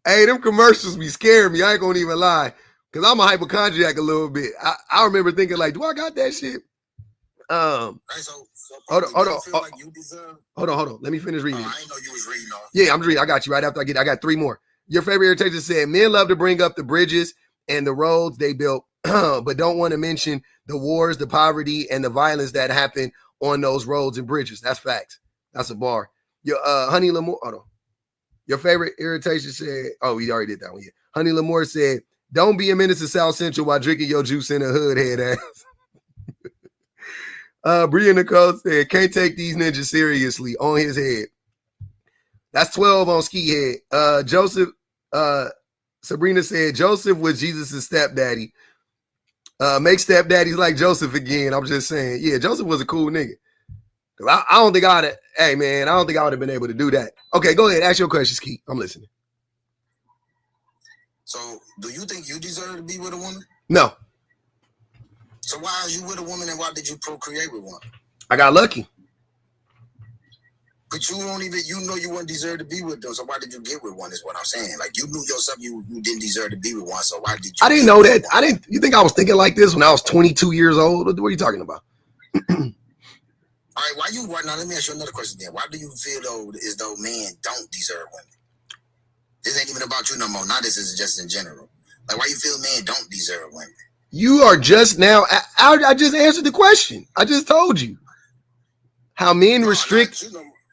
Hey, them commercials be scaring me. I ain't gonna even lie. Because I'm a hypochondriac a little bit. I remember thinking like, do I got that shit? Hold on. Let me finish reading. I didn't know you was reading off. Yeah, I'm reading. I got you right after I got 3 more. Your favorite irritation said, men love to bring up the bridges and the roads they built, but don't want to mention the wars, the poverty, and the violence that happened on those roads and bridges. That's facts. That's a bar. Your Honey Lamore, hold on. Your favorite irritation said, oh, we already did that one. Yeah. Honey Lamore said, don't be a menace to South Central while drinking your juice in a hood head ass. Bria Nicole said, can't take these ninjas seriously on his head. That's 12 on ski head. Joseph, Sabrina said, Joseph was Jesus' stepdaddy. Make stepdaddies like Joseph again. I'm just saying. Yeah, Joseph was a cool nigga. I don't think I would have been able to do that. Okay, go ahead. Ask your questions, Keith. I'm listening. So, do you think you deserve to be with a woman? No. So why are you with a woman and why did you procreate with one? I got lucky. But you know you wouldn't deserve to be with them. So why did you get with one is what I'm saying. Like you knew yourself you didn't deserve to be with one. So why did you? I didn't know that. You think I was thinking like this when I was 22 years old? What are you talking about? All right, now let me ask you another question then. Why do you feel as though men don't deserve women? This ain't even about you no more. Now this is just in general. Like why you feel men don't deserve women? You are just now. I just answered the question. I just told you how men restrict.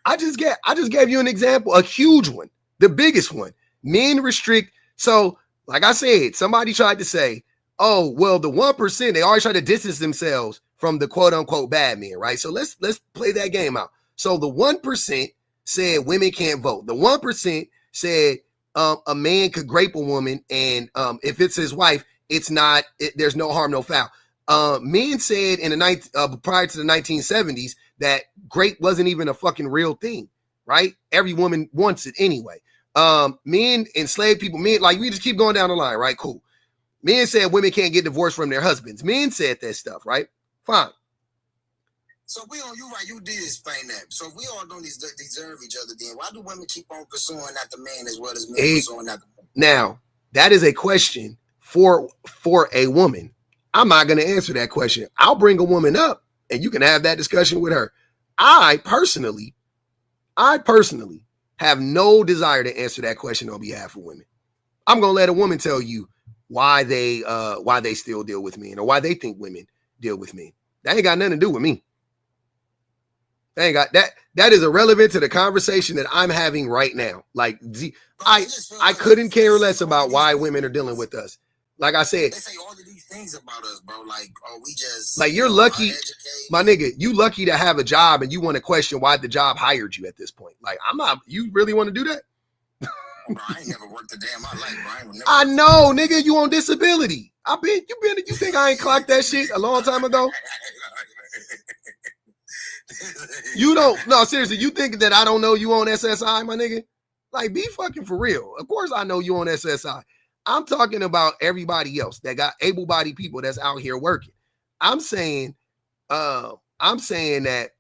I just gave you an example, a huge one, the biggest one. Men restrict. So, like I said, somebody tried to say, "Oh, well, the 1%." They always try to distance themselves from the quote unquote bad men, right? So let's play that game out. So the 1% said women can't vote. The 1% said a man could grape a woman, and if it's his wife. It's not. There's no harm, no foul. Men said in the prior to the 1970s that grape wasn't even a fucking real thing, right? Every woman wants it anyway. Men, enslaved people, men, like we just keep going down the line, right? Cool. Men said women can't get divorced from their husbands. Men said that stuff, right? Fine. So you're right. You did explain that. So if we all don't deserve each other, then why do women keep on pursuing after men as well as men pursuing after men? Now that is a question. For a woman, I'm not going to answer that question. I'll bring a woman up and you can have that discussion with her. I personally have no desire to answer that question on behalf of women. I'm going to let a woman tell you why they still deal with men or why they think women deal with men. That ain't got nothing to do with me. That ain't got that is irrelevant to the conversation that I'm having right now. Like I couldn't care less about why women are dealing with us. Like I said, they say all of these things about us, bro. Like, we just like you're lucky, my nigga. You lucky to have a job, and you want to question why the job hired you at this point. Like, I'm not. You really want to do that? Bro, I ain't never worked a day in my life, bro. I know, nigga. You on disability? You think I ain't clocked that shit a long time ago? You don't. No, seriously. You think that I don't know you on SSI, my nigga? Like, be fucking for real. Of course I know you on SSI. I'm talking about everybody else that got able-bodied people that's out here working. I'm saying that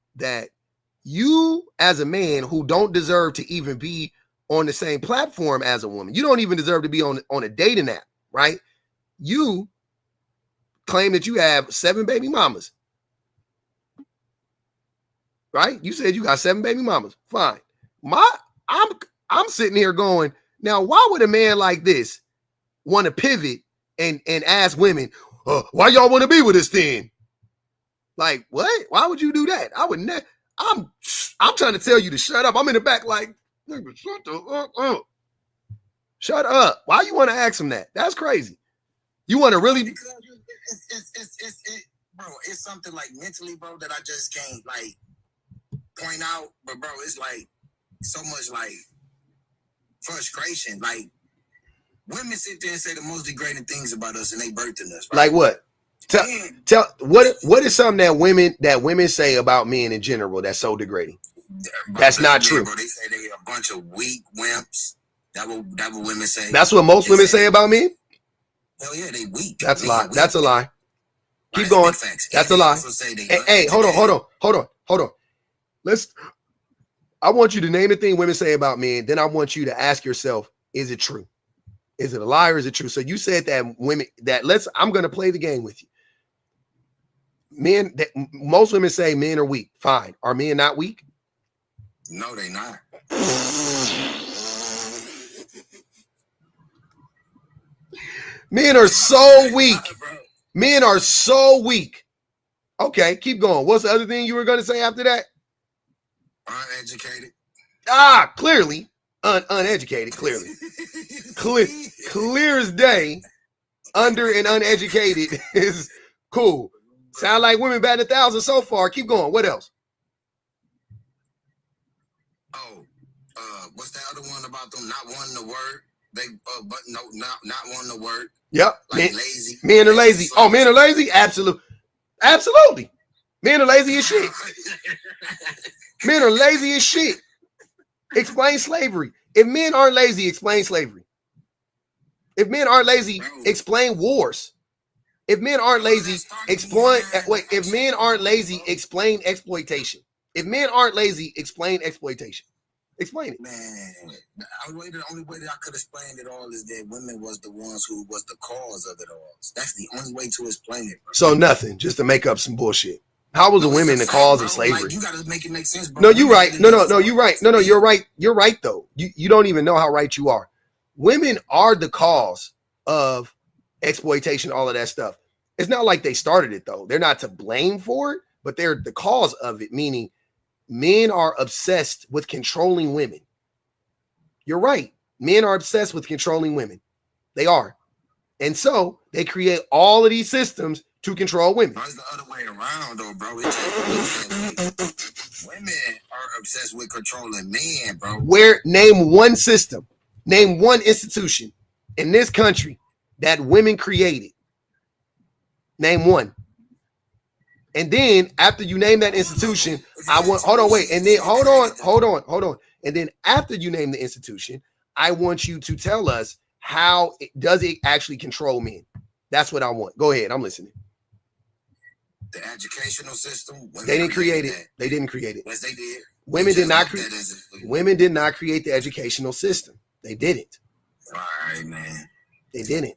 you as a man who don't deserve to even be on the same platform as a woman, you don't even deserve to be on a dating app, right? You claim that you have 7 baby mamas, right? You said you got 7 baby mamas. Fine. I'm sitting here going, now, why would a man like this want to pivot and ask women, why y'all want to be with us then? Like, what? Why would you do that? I would never. I'm trying to tell you to shut up. I'm in the back like, nigga, shut the fuck up. Shut up. Why you want to ask him that? That's crazy. You want to really? Because bro, it's something like mentally, bro, that I just can't like point out. But bro, it's like so much like frustration. Like women sit there and say the most degrading things about us, and they birthing us. Right? Like what? Tell what is something that women say about men in general that's so degrading? That's not true. Bro, they say they a bunch of weak wimps. That what women say. That's what most women say about men. Hell yeah, they weak. That's a lie. That's a lie. Keep going. That's a lie. Hey, hold on. I want you to name the thing women say about men. Then I want you to ask yourself, is it true? Is it a lie or is it true? So you said that I'm going to play the game with you. Most women say men are weak. Fine. Are men not weak? No, they not. Men are so weak. Men are so weak. Okay, keep going. What's the other thing you were going to say after that? Uneducated. Clearly. Uneducated, clearly. Clear as day. Under and uneducated is cool. Sound like women batting 1,000 so far. Keep going. What else? Oh, what's that other one about them not wanting to work? They but no, not wanting to work. Yep. Like lazy. Men are lazy. Oh, men are lazy? Absolutely. Men are lazy as shit. Men are lazy as shit. Explain slavery. If men aren't lazy, explain slavery. If men aren't lazy, explain wars. If men aren't lazy, explain exploitation. If men aren't lazy, explain exploitation. Explain it. Man, the only way that I could explain it all is that women was the ones who was the cause of it all. That's the only way to explain it, bro. So nothing, just to make up some bullshit. How was the women the cause of slavery? Like, you gotta make it make sense, bro. No, you're right. No, you're right. No, you're right. You're right, though. You don't even know how right you are. Women are the cause of exploitation, all of that stuff. It's not like they started it, though. They're not to blame for it, but they're the cause of it, meaning men are obsessed with controlling women. You're right. Men are obsessed with controlling women. They are. And so they create all of these systems to control women. It's the other way around, though, bro. Women are obsessed with controlling men, bro. Name one system, name one institution in this country that women created. Name one. And then after you name that institution, hold on. And then after you name the institution, I want you to tell us how does it actually control men? That's what I want. Go ahead. I'm listening. The educational system. They didn't create it. They didn't create it. Yes, they did. Women did not create. Women did not create the educational system. They didn't. All right, man. They didn't.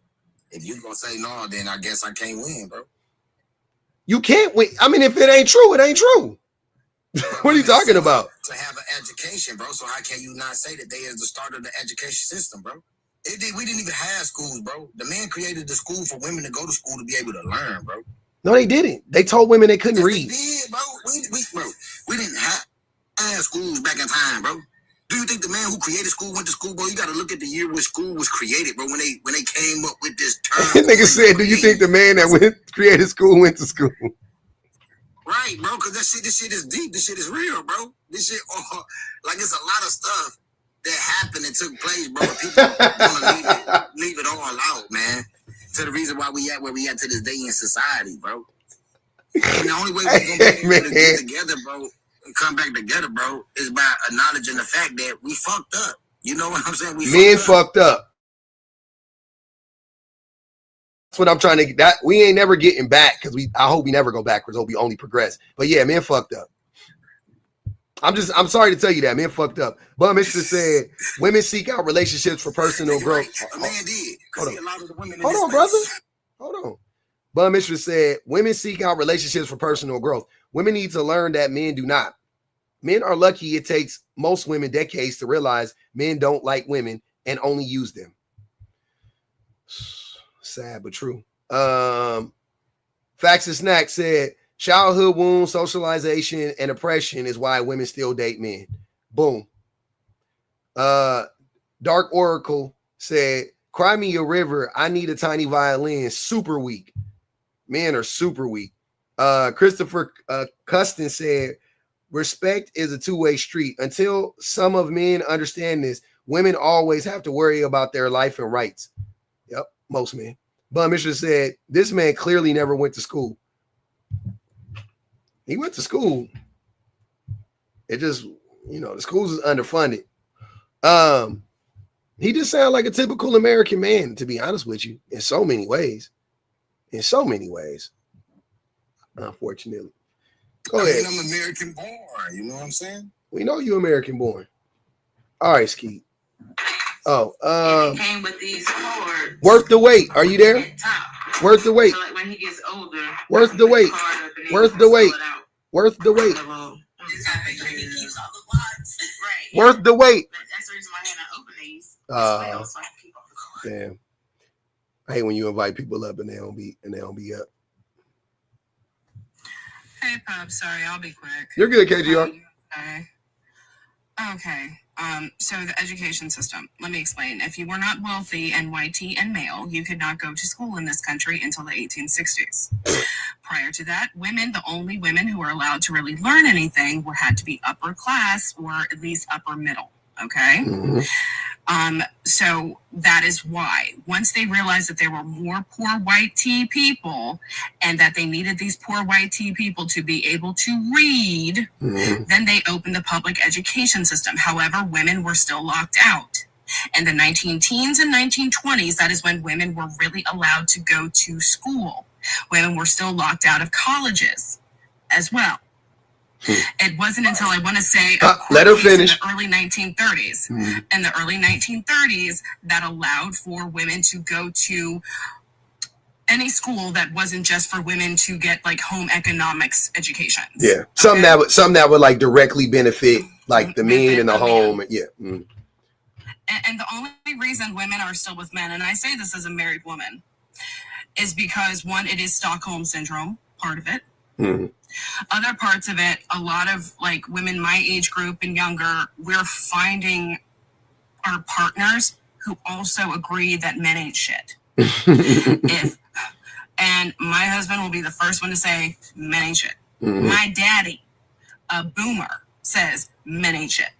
If you gonna say no, then I guess I can't win, bro. You can't win. I mean, if it ain't true, it ain't true. What are you talking about? To have an education, bro. So how can you not say that they is the start of the education system, bro? We didn't even have schools, bro. The man created the school for women to go to school to be able to learn, bro. No, they didn't. They told women they couldn't read. They did, bro. We didn't have schools back in time, bro. Do you think the man who created school went to school, bro? You got to look at the year when school was created, bro. When they came up with this term. Nigga said, "Do you think the man that created school went to school?" Right, bro. Because this shit is deep. This shit is real, bro. This shit, like it's a lot of stuff that happened and took place, bro. People want to leave it all out, man. To the reason why we at where we at to this day in society, bro. And the only way we're gonna be able to get together, bro, and come back together, bro, is by acknowledging the fact that we fucked up. You know what I'm saying? Men fucked up. That's what I'm trying to get. That we ain't never getting back because I hope we never go backwards. I hope we only progress. But yeah, men fucked up. I'm sorry to tell you that, man. Fucked up. Bum Mistress said women seek out relationships for personal growth. A man did. Hold on. A lot of the women Hold on, brother. Hold on. Bum Mistress said women seek out relationships for personal growth. Women need to learn that men do not. Men are lucky it takes most women decades to realize men don't like women and only use them. Sad but true. Facts and Snack said childhood wounds, socialization, and oppression is why women still date men. Boom. Dark Oracle said, cry me a river. I need a tiny violin. Super weak. Men are super weak. Christopher Custon said, respect is a two-way street. Until some of men understand this, women always have to worry about their life and rights. Yep, most men. Bum Mistress said, this man clearly never went to school. He went to school. It just, the schools is underfunded. He just sounded like a typical American man, to be honest with you, in so many ways. In so many ways. Unfortunately. Go ahead. I'm American born. You know what I'm saying? We know you American born. All right, Skeet. Oh, came with these cords. Worth the wait. Are you there? Worth the wait. So like when he gets older. Worth the wait. Worth the wait. Worth the wait. Worth the wait. That's the reason why I had to open these. Damn. I hate when you invite people up and they don't be up. Hey, Pub. Sorry, I'll be quick. You're good, KGR. Okay. So the education system. Let me explain. If you were not wealthy and white and male, you could not go to school in this country until the 1860s. Prior to that, women, the only women who were allowed to really learn anything had to be upper class or at least upper middle. Okay. Mm-hmm. So that is why once they realized that there were more poor white tea people and that they needed these poor white tea people to be able to read, then they opened the public education system. However, women were still locked out. In the 19-teens and 1920s, that is when women were really allowed to go to school. Women were still locked out of colleges as well. It wasn't until I want to say let her finish. In the early 1930s, in the early 1930s, that allowed for women to go to any school that wasn't just for women to get like home economics education. Yeah, something that would like directly benefit like the men in the home. Yeah. And the only reason women are still with men, and I say this as a married woman, is because one, it is Stockholm syndrome, part of it. Other parts of it, a lot of like women my age group and younger, we're finding our partners who also agree that men ain't shit. And my husband will be the first one to say men ain't shit. My daddy, a boomer, says men ain't shit.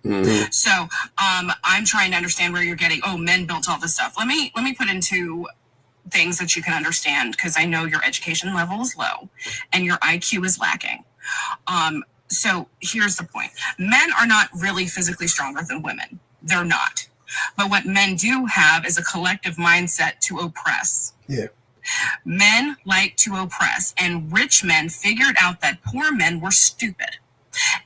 So I'm trying to understand where you're getting, men built all this stuff. Let me put into things that you can understand, because I know your education level is low and your IQ is lacking. So here's the point. Men are not really physically stronger than women. They're not. But what men do have is a collective mindset to oppress. Yeah. Men like to oppress, and rich men figured out that poor men were stupid.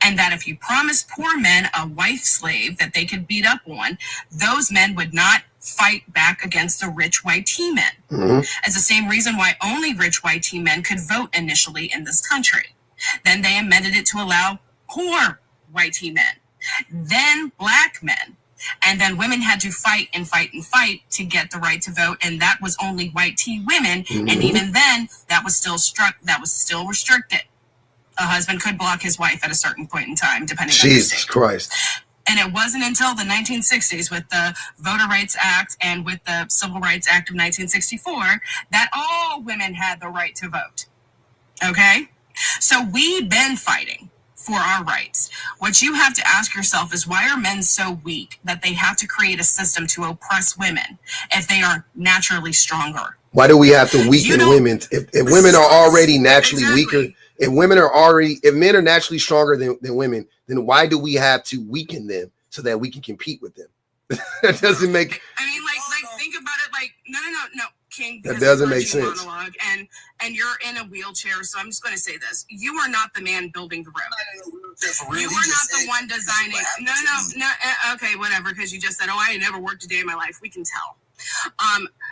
And that if you promised poor men a wife slave that they could beat up on, those men would not fight back against the rich white tea men. It's the same reason why only rich white tea men could vote initially in this country. Then they amended it to allow poor white tea men, then black men. And then women had to fight and fight and fight to get the right to vote. And that was only white tea women. And even then that was still restricted. A husband could block his wife at a certain point in time, depending on the state. Jesus Christ. And it wasn't until the 1960s with the Voter Rights Act and with the Civil Rights Act of 1964 that all women had the right to vote. Okay? So we've been fighting for our rights. What you have to ask yourself is, why are men so weak that they have to create a system to oppress women if they are naturally stronger? Why do we have to weaken women? If women are already naturally weaker, if men are naturally stronger than women, then why do we have to weaken them so that we can compete with them? That doesn't make. I mean, like think about it. Like, no. King, That because doesn't I heard make you sense. monologue, and you're in a wheelchair, so I'm just going to say this: you are not the man building the road. You are not the one designing. No. Okay, whatever. Because you just said, "Oh, I never worked a day in my life." We can tell.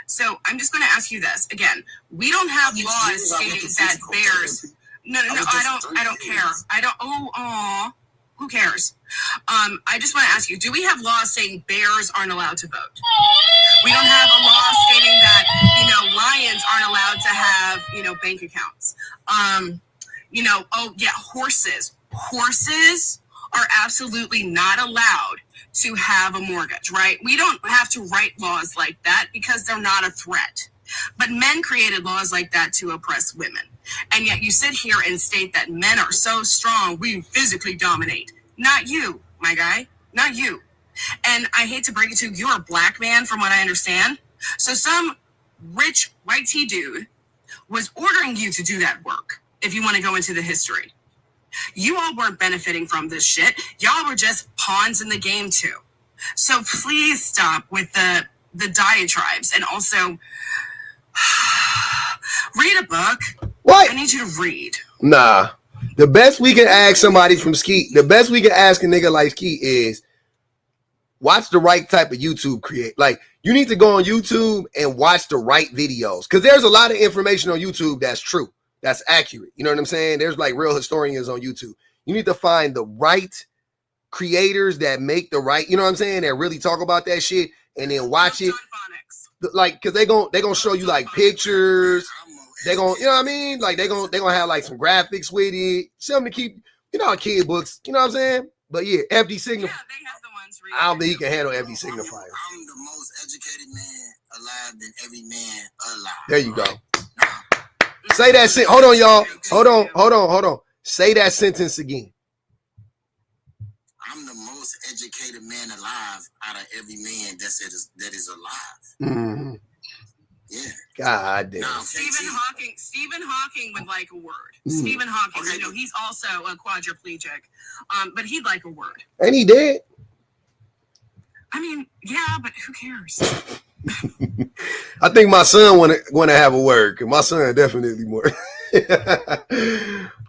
So I'm just going to ask you this again. We don't have laws stating that bears. No. I don't care. I don't. Oh. Who cares? I just want to ask you: do we have laws saying bears aren't allowed to vote? We don't have a law stating that lions aren't allowed to have bank accounts. Horses. Horses are absolutely not allowed to have a mortgage, right? We don't have to write laws like that because they're not a threat. But men created laws like that to oppress women. And yet you sit here and state that men are so strong, we physically dominate. Not you, my guy. Not you. And I hate to break it to you, you're a black man from what I understand. So some rich white tea dude was ordering you to do that work, if you want to go into the history. You all weren't benefiting from this shit. Y'all were just pawns in the game too. So please stop with the diatribes, and also read a book. What? I need you to read. Nah. The best we can ask somebody from Skeet, the best we can ask a nigga like Skeet is watch the right type of YouTube create. Like, you need to go on YouTube and watch the right videos. Because there's a lot of information on YouTube that's true. That's accurate. You know what I'm saying? There's like real historians on YouTube. You need to find the right creators that make the right, you know what I'm saying? That really talk about that shit and then watch it. Like, because they gonna show you like pictures. They gonna, you know what I mean? Like, they gonna have like some graphics with it. Something to keep, kid books. You know what I'm saying? But yeah, FD Signifier. Yeah, they have the ones. I don't think he can handle FD Signifier. I'm the most educated man alive than every man alive. There you go. Say that sentence. Hold on, y'all. Hold on. Say that sentence again. I'm the most educated man alive out of every man that is alive. Mm-hmm. Yeah. God damn. Now, Stephen Hawking would like a word. Mm. Stephen Hawking, he's also a quadriplegic, but he'd like a word. Ain't he dead? I mean, yeah, but who cares? I think my son want to have a word, because my son definitely more.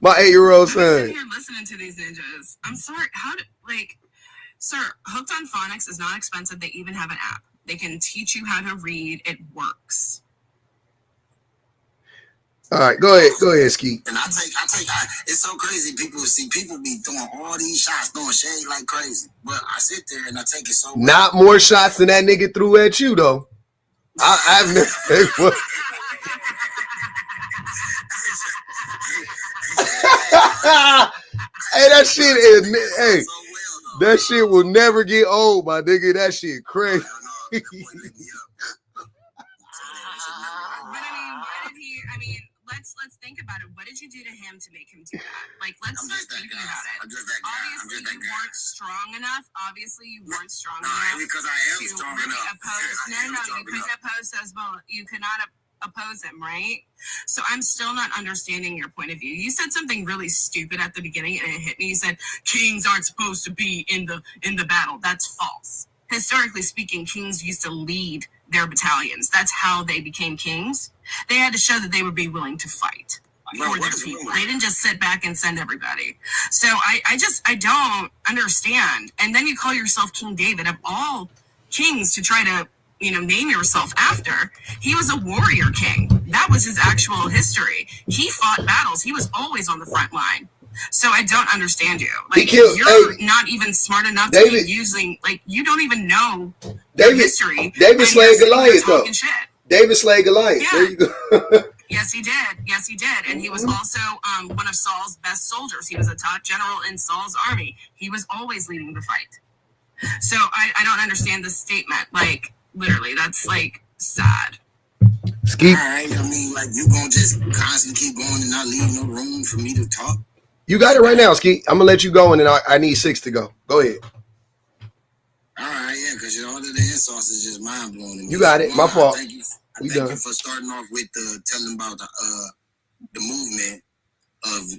My 8-year-old son. I'm sitting here listening to these ninjas. I'm sorry. Sir, Hooked on Phonics is not expensive. They even have an app. They can teach you how to read. It works. All right, go ahead, Skeet. And it's so crazy. People be throwing all these shots, throwing shade like crazy. But I sit there and I take it so Not more shots than that nigga threw at you, though. I've never. Hey, that shit is. Hey, that shit will never get old, my nigga. That shit crazy. But why did he? I mean, let's think about it. What did you do to him to make him do that? Like, let's start thinking about it. Obviously, you weren't strong enough. Because I am strong enough. You couldn't oppose those bullets. You could not oppose him, right? So I'm still not understanding your point of view. You said something really stupid at the beginning, and it hit me. You said kings aren't supposed to be in the battle. That's false. Historically speaking, kings used to lead their battalions. That's how they became kings. They had to show that they would be willing to fight for their people. They didn't just sit back and send everybody. So I don't understand. And then you call yourself King David. Of all kings to try to, name yourself after, he was a warrior king. That was his actual history. He fought battles. He was always on the front line. So I don't understand you. Like, you're not even smart enough to be using, like, you don't even know history. David slayed Goliath, though. David slayed Goliath. Yeah. There you go. Yes, he did. And he was also one of Saul's best soldiers. He was a top general in Saul's army. He was always leading the fight. So I don't understand this statement. Like, literally, that's, like, sad. Skeet. All right, I mean, like, you gonna just constantly keep going and not leave no room for me to talk? You got it right now, Skeet. I'm gonna let you go, and then I need 6 to go. Go ahead. All right, yeah, because all of the insults is just mind blowing. You got it. My fault. Thank you for starting off with telling about the movement of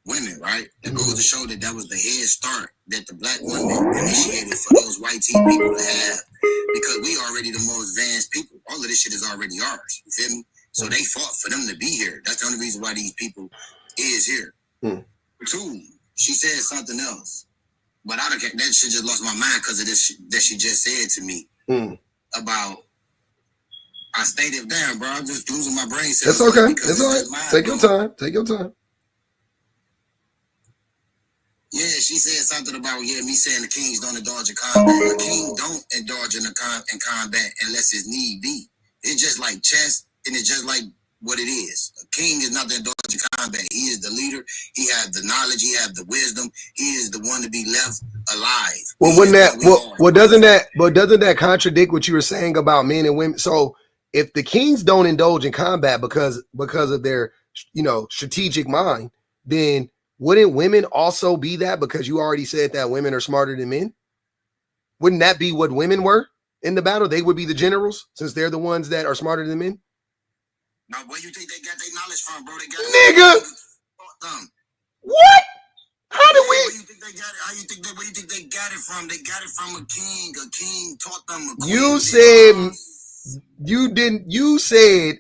women, right? That goes to show that was the head start that the black women initiated for those white teen people to have, because we already the most advanced people. All of this this shit is already ours. You feel me? So they fought for them to be here. That's the only reason why these people is here. 2, she said something else, but I don't care. That shit just lost my mind because of this that she just said to me about. I stated, damn, bro, I'm just losing my brain cells. It's okay. It's all right. Take your time. Take your time. Yeah, she said something about, me saying the kings don't indulge in combat. A king don't indulge in combat unless it's need be. It's just like chess, and it's just like what it is. A king is not the indulge in combat. He is the leader. He has the knowledge. He has the wisdom. He is the one to be left alive. Well, doesn't that contradict what you were saying about men and women? So if the kings don't indulge in combat because of their, strategic mind, then wouldn't women also be that, because you already said that women are smarter than men? Wouldn't that be what women were in the battle? They would be the generals, since they're the ones that are smarter than men? Now, where you think they got their knowledge from, bro? They got Nigga! What? How do we? Where you think they got it? Where you think they got it from? They got it from a king. A king taught them. A queen. You said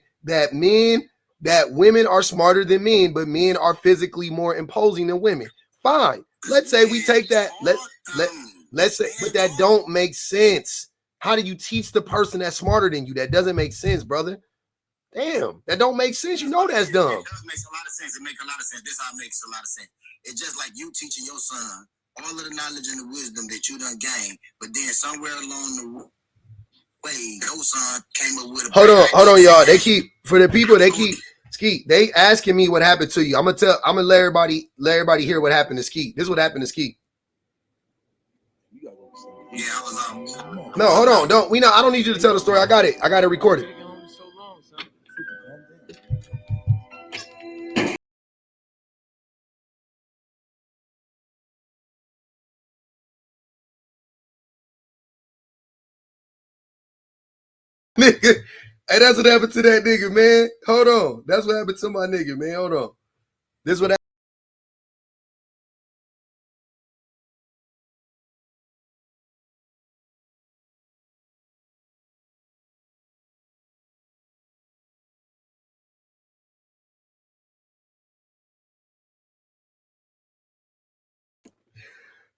that women are smarter than men, but men are physically more imposing than women. Fine. Let's say we take that. Let's say, but that don't make sense. How do you teach the person that's smarter than you? That doesn't make sense, brother. Damn, that don't make sense. You know that's dumb. It does make a lot of sense. It makes a lot of sense. This how it makes a lot of sense. It's just like you teaching your son all of the knowledge and the wisdom that you done gained, but then somewhere along the way, your son came up with a. Hold on, y'all. They keep Skeet. They asking me what happened to you. I'm gonna let everybody hear what happened to Skeet. This is what happened to Skeet. Yeah, I was No, hold on. I don't need you to tell the story. I got it recorded. Nigga, hey, that's what happened to that nigga, man. Hold on. That's what happened to my nigga, man. Hold on. This what happened.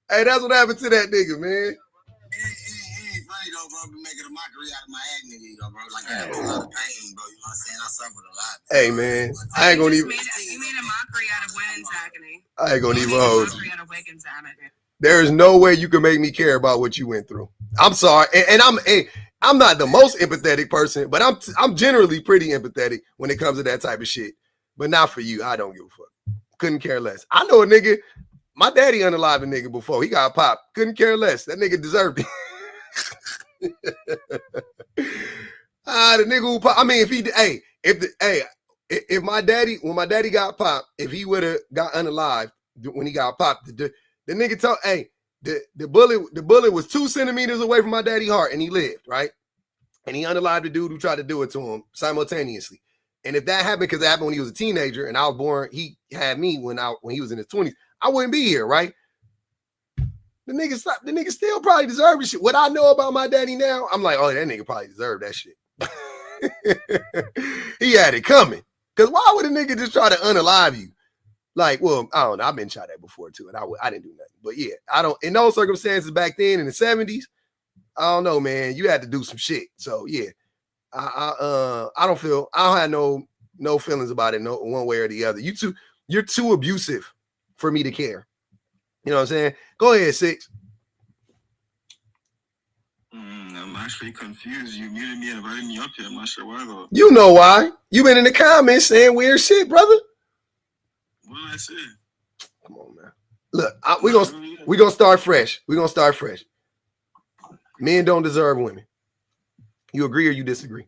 Hey, that's what happened to that nigga, man. Funny though, bro, be making a mockery out of my agony, though, bro. Like, I had a lot of pain, bro. You know what I'm saying? I suffered a lot. Hey, man, I ain't gonna even. You made a mockery out of women's agony. I ain't gonna even hold you. There is no way you can make me care about what you went through. I'm sorry, and I'm not the most empathetic person, but I'm generally pretty empathetic when it comes to that type of shit. But not for you. I don't give a fuck. Couldn't care less. I know a nigga. My daddy unalived a nigga before he got popped. Couldn't care less. That nigga deserved it. The nigga who pop. I mean, if my daddy, when my daddy got popped, if he would have got unalived when he got popped, the nigga told, the bullet was 2 centimeters away from my daddy's heart, and he lived, right? And he unalived the dude who tried to do it to him simultaneously. And if that happened, because it happened when he was a teenager, and I was born, he had me when he was in his 20s, I wouldn't be here, right? The nigga still probably deserved this shit. What I know about my daddy now, I'm like, oh, that nigga probably deserved that shit. He had it coming. Because why would a nigga just try to unalive you? Like, well, I don't know. I've been shot at before too, and I didn't do nothing. But yeah, I don't. In those circumstances back then in the 70s, I don't know, man. You had to do some shit. So yeah, I don't have no feelings about it, no one way or the other. You're too abusive for me to care. You know what I'm saying? Go ahead, 6. I'm actually confused. You muted me and invited me up here. I'm not sure why though. You know why? You been in the comments saying weird shit, brother. What did I say? Come on, man. Look, we gonna start fresh. We're gonna start fresh. Men don't deserve women. You agree or you disagree?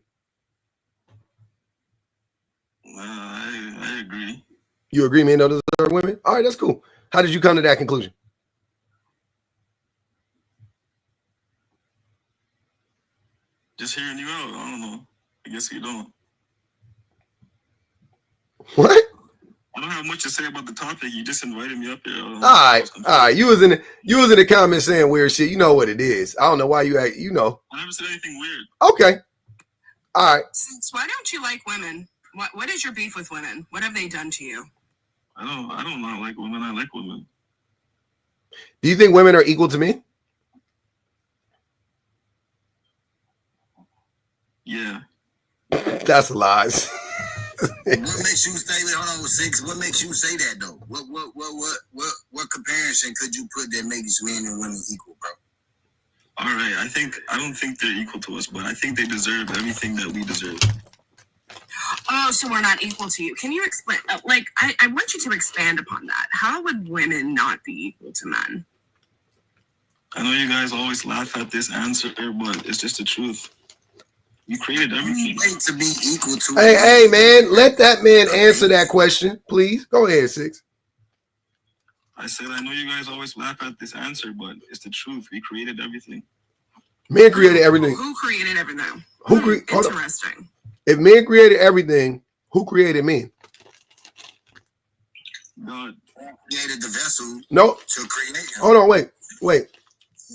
I agree. You agree men don't deserve women? All right, that's cool. How did you come to that conclusion? Just hearing you out. I don't know. I guess you don't. What? I don't have much to say about the topic. You just invited me up here. All right. You was in the comments saying weird shit. You know what it is. I don't know why you act. You know. I never said anything weird. Okay. All right. Since why don't you like women? What is your beef with women? What have they done to you? I don't not like women. I like women. Do you think women are equal to men? Yeah. That's lies. What makes you say that? Hold on, 6. What makes you say that though? What comparison could you put that makes men and women equal, bro? All right. I don't think they're equal to us, but I think they deserve everything that we deserve. Oh, so we're not equal to you. Can you explain? I want you to expand upon that. How would women not be equal to men? I know you guys always laugh at this answer, but it's just the truth. You created everything. To be equal to. Hey, man, let that man answer that question, please. Go ahead, 6. I said I know you guys always laugh at this answer, but it's the truth. We created everything. Men created everything. Who created everything? Interesting. If men created everything, who created men? God created the vessel. No. To create him. Hold on, wait.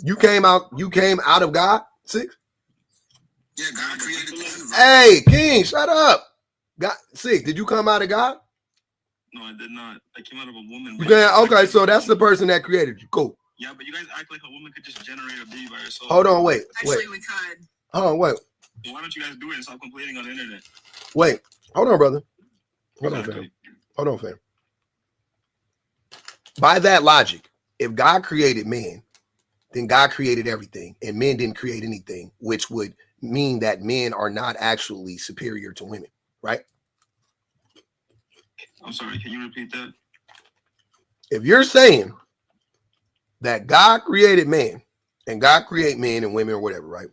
You came out of God, 6? Yeah, God created the universe. Hey, King, shut up. God, 6, did you come out of God? No, I did not. I came out of a woman. Okay, so that's the person that created you. Cool. Yeah, but you guys act like a woman could just generate a baby by herself. Hold on, wait. Actually, we could. Hold on, wait. So why don't you guys do it and stop complaining on the internet? Wait. Hold on, brother. Exactly. Hold on, fam. By that logic, if God created men, then God created everything, and men didn't create anything, which would mean that men are not actually superior to women, right? I'm sorry, can you repeat that? If you're saying that God created man, and God created men and women or whatever, right?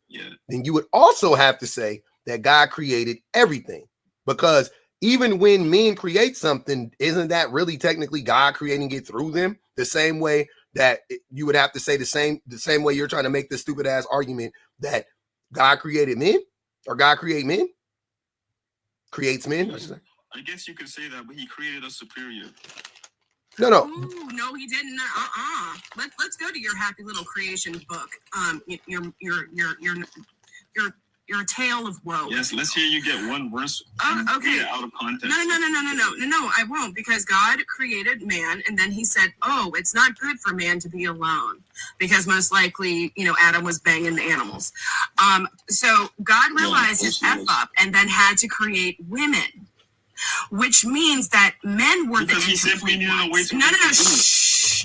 Yeah. Then you would also have to say that God created everything, because even when men create something, isn't that really technically God creating it through them? The same way that you would have to say the same way you're trying to make this stupid ass argument that God created men, or God creates men. I guess you could say that, but he created us superior. No. Ooh, no, he didn't. Let's go to your happy little creation book. Your tale of woe. Yes, let's hear you get one verse. Okay. Out of context. No, I won't, because God created man, and then he said, oh, it's not good for man to be alone, because most likely, Adam was banging the animals. So God realized his F up and then had to create women, which means that men were because the incomplete ones.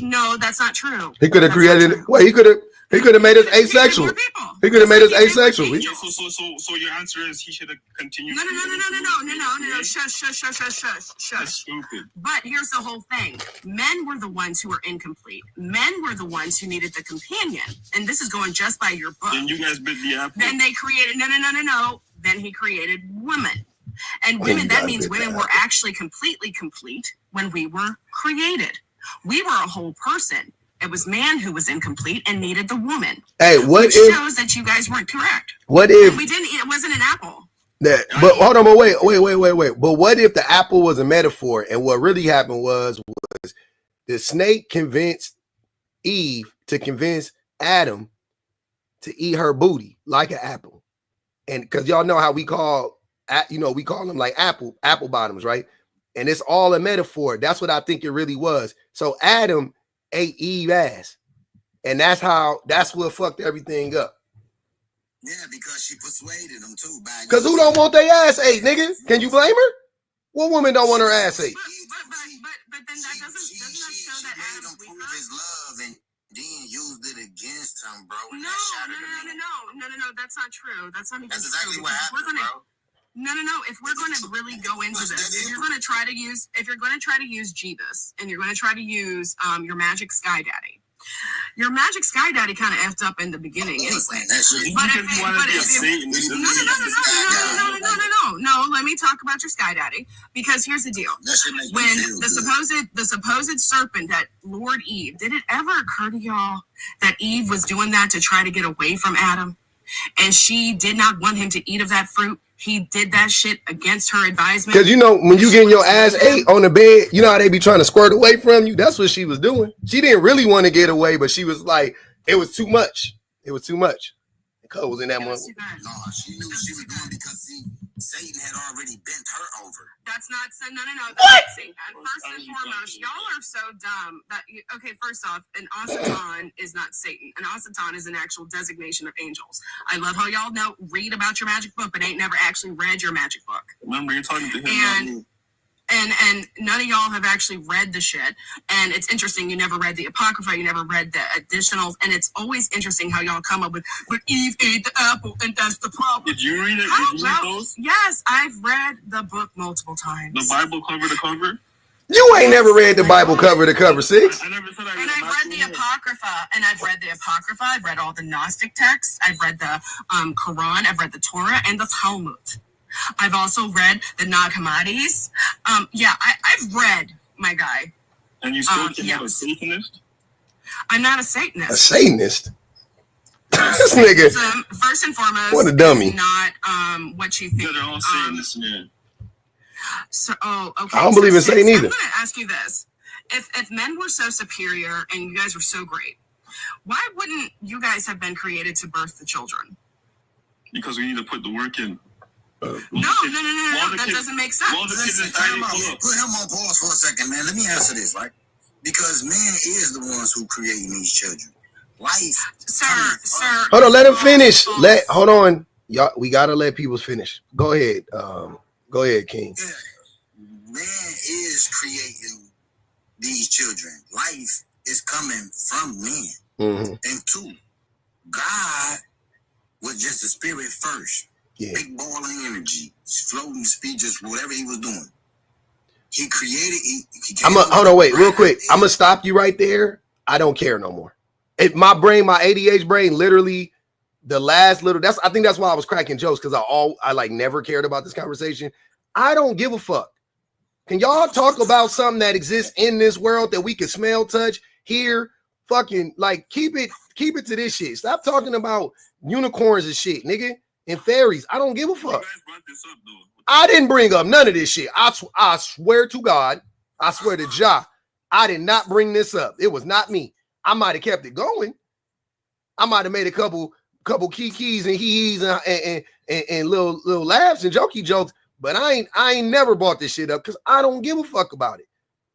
No, that's not true. He could have created. Well, he could have made us asexual. He could have made us asexual. So your answer is he should have continued. No. Shush. That's stupid. But here's the whole thing. Men were the ones who were incomplete. Men were the ones who needed the companion. And this is going just by your book. Then you guys bit the apple. Then they created, no. Then he created women. And women, that means women were actually completely complete when we were created. We were a whole person. It was man who was incomplete and needed the woman. Hey, which shows that you guys weren't correct. What if we didn't? It wasn't an apple. But hold on, but wait. But what if the apple was a metaphor, and what really happened was the snake convinced Eve to convince Adam to eat her booty like an apple, and because y'all know how we call them like apple bottoms, right? And it's all a metaphor. That's what I think it really was. So Adam ate Eve ass, and that's what fucked everything up. Yeah, because she persuaded them too. Because who don't want their ass ate, nigga? Can you blame her? What woman don't want her ass ate? But then that doesn't show that Adam's weak. His love and then used it against him, bro. No. That's not true. That's not even That's exactly what happened, bro. No. If we're going to really go into this, if you're going to try to use Jeebus, and you're going to try to use your magic sky daddy. Your magic sky daddy kind of effed up in the beginning anyway. No, let me talk about your sky daddy, because here's the deal. When the supposed serpent that lured Eve, did it ever occur to y'all that Eve was doing that to try to get away from Adam? And she did not want him to eat of that fruit. He did that shit against her advisement. Because when you getting your ass ate on the bed, you know how they be trying to squirt away from you? That's what she was doing. She didn't really want to get away, but she was like, it was too much. It was too much. Cuz was in that one. No, she knew she was doing because Satan had already bent her over. That's not no. What? That's Satan. First and foremost, y'all are so dumb that okay. First off, an Asatan is not Satan. An Asatan is an actual designation of angels. I love how y'all read about your magic book, but ain't never actually read your magic book. Remember, you're talking to him. And none of y'all have actually read the shit. And it's interesting, you never read the Apocrypha, you never read the additionals, and it's always interesting how y'all come up with, but Eve ate the apple, and that's the problem. Did you read it? Did you read those? Yes, I've read the book multiple times. The Bible cover to cover? You ain't never read the Bible cover to cover, Six. I never said I read. And I've read the Apocrypha, and I've read the Apocrypha, I've read all the Gnostic texts, I've read the Quran, I've read the Torah, and the Talmud. I've also read the Nag Hammadis. I've read, my guy. And you still came out a Satanist? I'm not a Satanist. A Satanist? This nigga. First and foremost, what a dummy. Not what you think. They're all Satanists, man. Okay. I don't believe in Satan either. I'm going to ask you this. If men were so superior and you guys were so great, why wouldn't you guys have been created to birth the children? Because we need to put the work in. No. That doesn't make sense. Listen, put him on pause for a second, man. Let me answer this, right? Because man is the ones who creating these children. Life, sir. Hold on, let him finish. Hold on, y'all. We gotta let people finish. Go ahead, King. Yeah. Man is creating these children. Life is coming from men. Mm-hmm. And two, God was just a spirit first. Yeah. Big balling energy, floating speeches, whatever he was doing. He created. Hold on, wait, real quick. I'm gonna stop you right there. I don't care no more. My brain, my ADH brain, literally the last little. I think that's why I was cracking jokes because I like never cared about this conversation. I don't give a fuck. Can y'all talk about something that exists in this world that we can smell, touch, hear? Fucking like keep it to this shit. Stop talking about unicorns and shit, nigga. And fairies, I don't give a fuck. You guys brought this up, though. I didn't bring up none of this shit. I swear to God, I swear to Jah, I did not bring this up. It was not me. I might have kept it going. I might have made a couple kikis and hee-hees and little laughs and jokey jokes, but I ain't never brought this shit up because I don't give a fuck about it.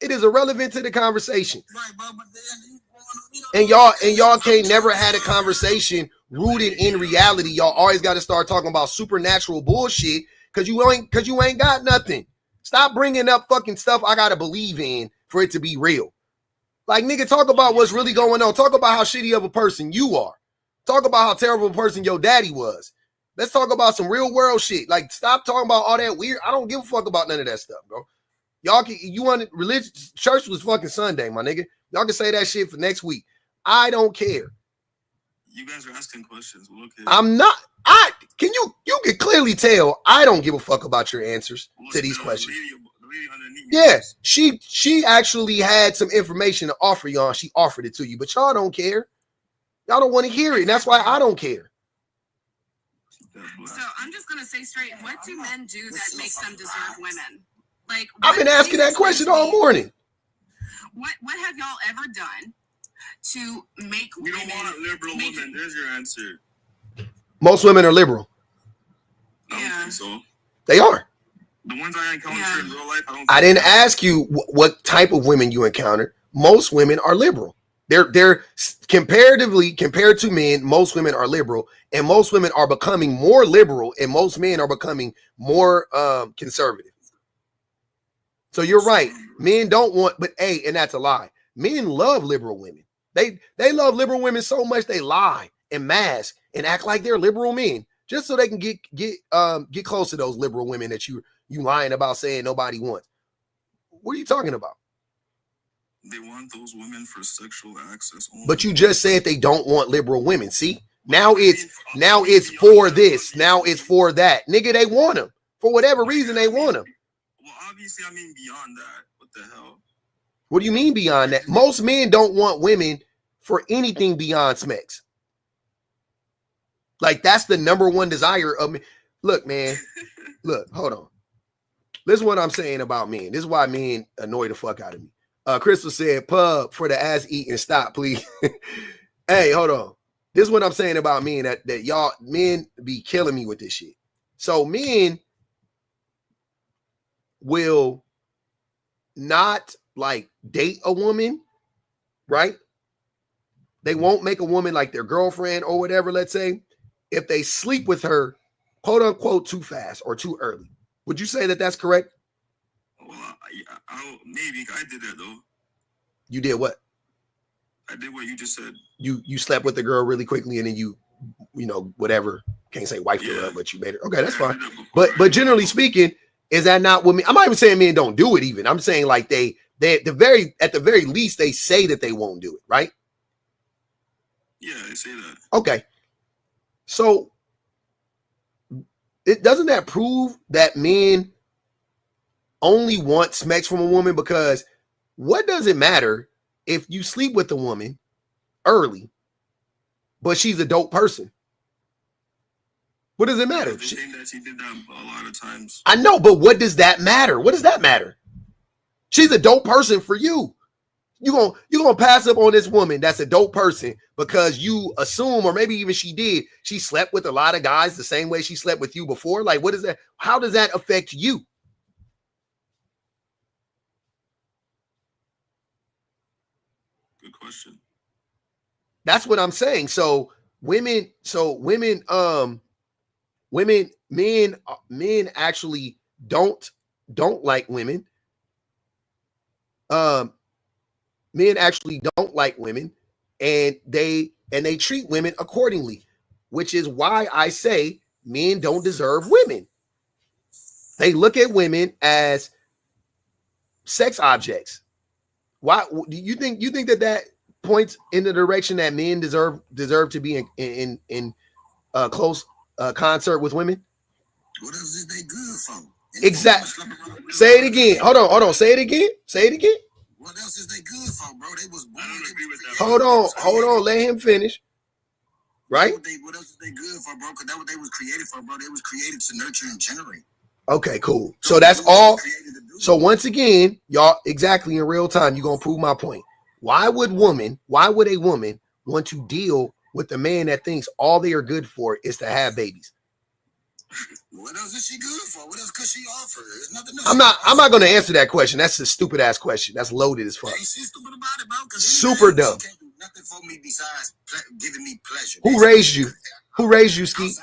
It is irrelevant to the conversation. Right, but then, and y'all can't never had a conversation rooted in reality. Y'all always got to start talking about supernatural bullshit because you ain't got nothing. Stop bringing up fucking stuff I gotta believe in for it to be real. Like, nigga, talk about what's really going on. Talk about how shitty of a person you are. Talk about how terrible a person your daddy was. Let's talk about some real world shit. Like, stop talking about all that weird. I don't give a fuck about none of that stuff, bro. Y'all can, you want religion? Church was fucking Sunday, my nigga. Y'all can say that shit for next week. I don't care. You guys are asking questions. Okay. I'm not. You can clearly tell I don't give a fuck about your answers to these questions. Yeah, she actually had some information to offer y'all. She offered it to you, but y'all don't care. Y'all don't want to hear it, and that's why I don't care. So I'm just gonna say straight, what do men do that makes them deserve women? Like, I've been asking that question all morning. What have y'all ever done to make we women? We don't want liberal women. There's your answer. Most women are liberal. I don't think so. They are. The ones I encountered in real life, I didn't ask you what type of women you encountered. Most women are liberal. They're comparatively compared to men. Most women are liberal, and most women are becoming more liberal, and most men are becoming more conservative. So you're right. Men don't want, but and that's a lie. Men love liberal women. They love liberal women so much they lie and mask and act like they're liberal men just so they can get close to those liberal women that you lying about saying nobody wants. What are you talking about? They want those women for sexual access only. But you just said they don't want liberal women. See, now it's for this. Now it's for that. Nigga, they want them. For whatever reason, they want them. Well, obviously, I mean beyond that. What the hell? What do you mean beyond that? Most men don't want women for anything beyond smecks. Like, that's the number one desire of me. Look, man. Look, hold on. This is what I'm saying about men. This is why men annoy the fuck out of me. Crystal said, pub for the ass eating. Stop, please. Hey, hold on. This is what I'm saying about men, that y'all men be killing me with this shit. So men will not like date a woman, right? They won't make a woman like their girlfriend or whatever, let's say, if they sleep with her, quote unquote, too fast or too early. Would you say that that's correct? Well, maybe I did that though. You did what? I did what you just said. You slept with the girl really quickly and then you know, whatever. Can't say wifed her up, but you made her. Okay, that's fine. But generally speaking, is that not what me? I'm not even saying men don't do it even. I'm saying like they at the very least they say that they won't do it, right? Yeah, they say that. Okay. So it doesn't that prove that men only want sex from a woman? Because what does it matter if you sleep with a woman early, but she's a dope person? What does it matter? They think that she did that a lot of times. I know, but what does that matter? What does that matter? She's a dope person for you. You're gonna pass up on this woman that's a dope person because you assume, or maybe even she slept with a lot of guys the same way she slept with you before. Like, what is that? How does that affect you? Good question. That's what I'm saying. Men actually don't like women. Men actually don't like women, and they treat women accordingly, which is why I say men don't deserve women. They look at women as sex objects. Why do you think that points in the direction that men deserve to be in close concert with women? What else is they good for? Exactly. Say it again. Hold on. Say it again. What else is they good for, bro? They was born. I don't agree with that. Hold on. Let him finish. Right? What else is they good for, bro? Because that's what they was created for, bro. They was created to nurture and generate. Okay, cool. So that's all. So once again, y'all, exactly in real time, you're gonna prove my point. Why would a woman want to deal with the man that thinks all they are good for is to have babies? What else is she good for? What else could she offer? There's nothing else. I'm not gonna answer that question. That's a stupid ass question. That's loaded as fuck. Ain't she stupid about it, bro? Super dumb. She can't do nothing for me besides giving me pleasure. Who raised you? Who raised you, Skeet?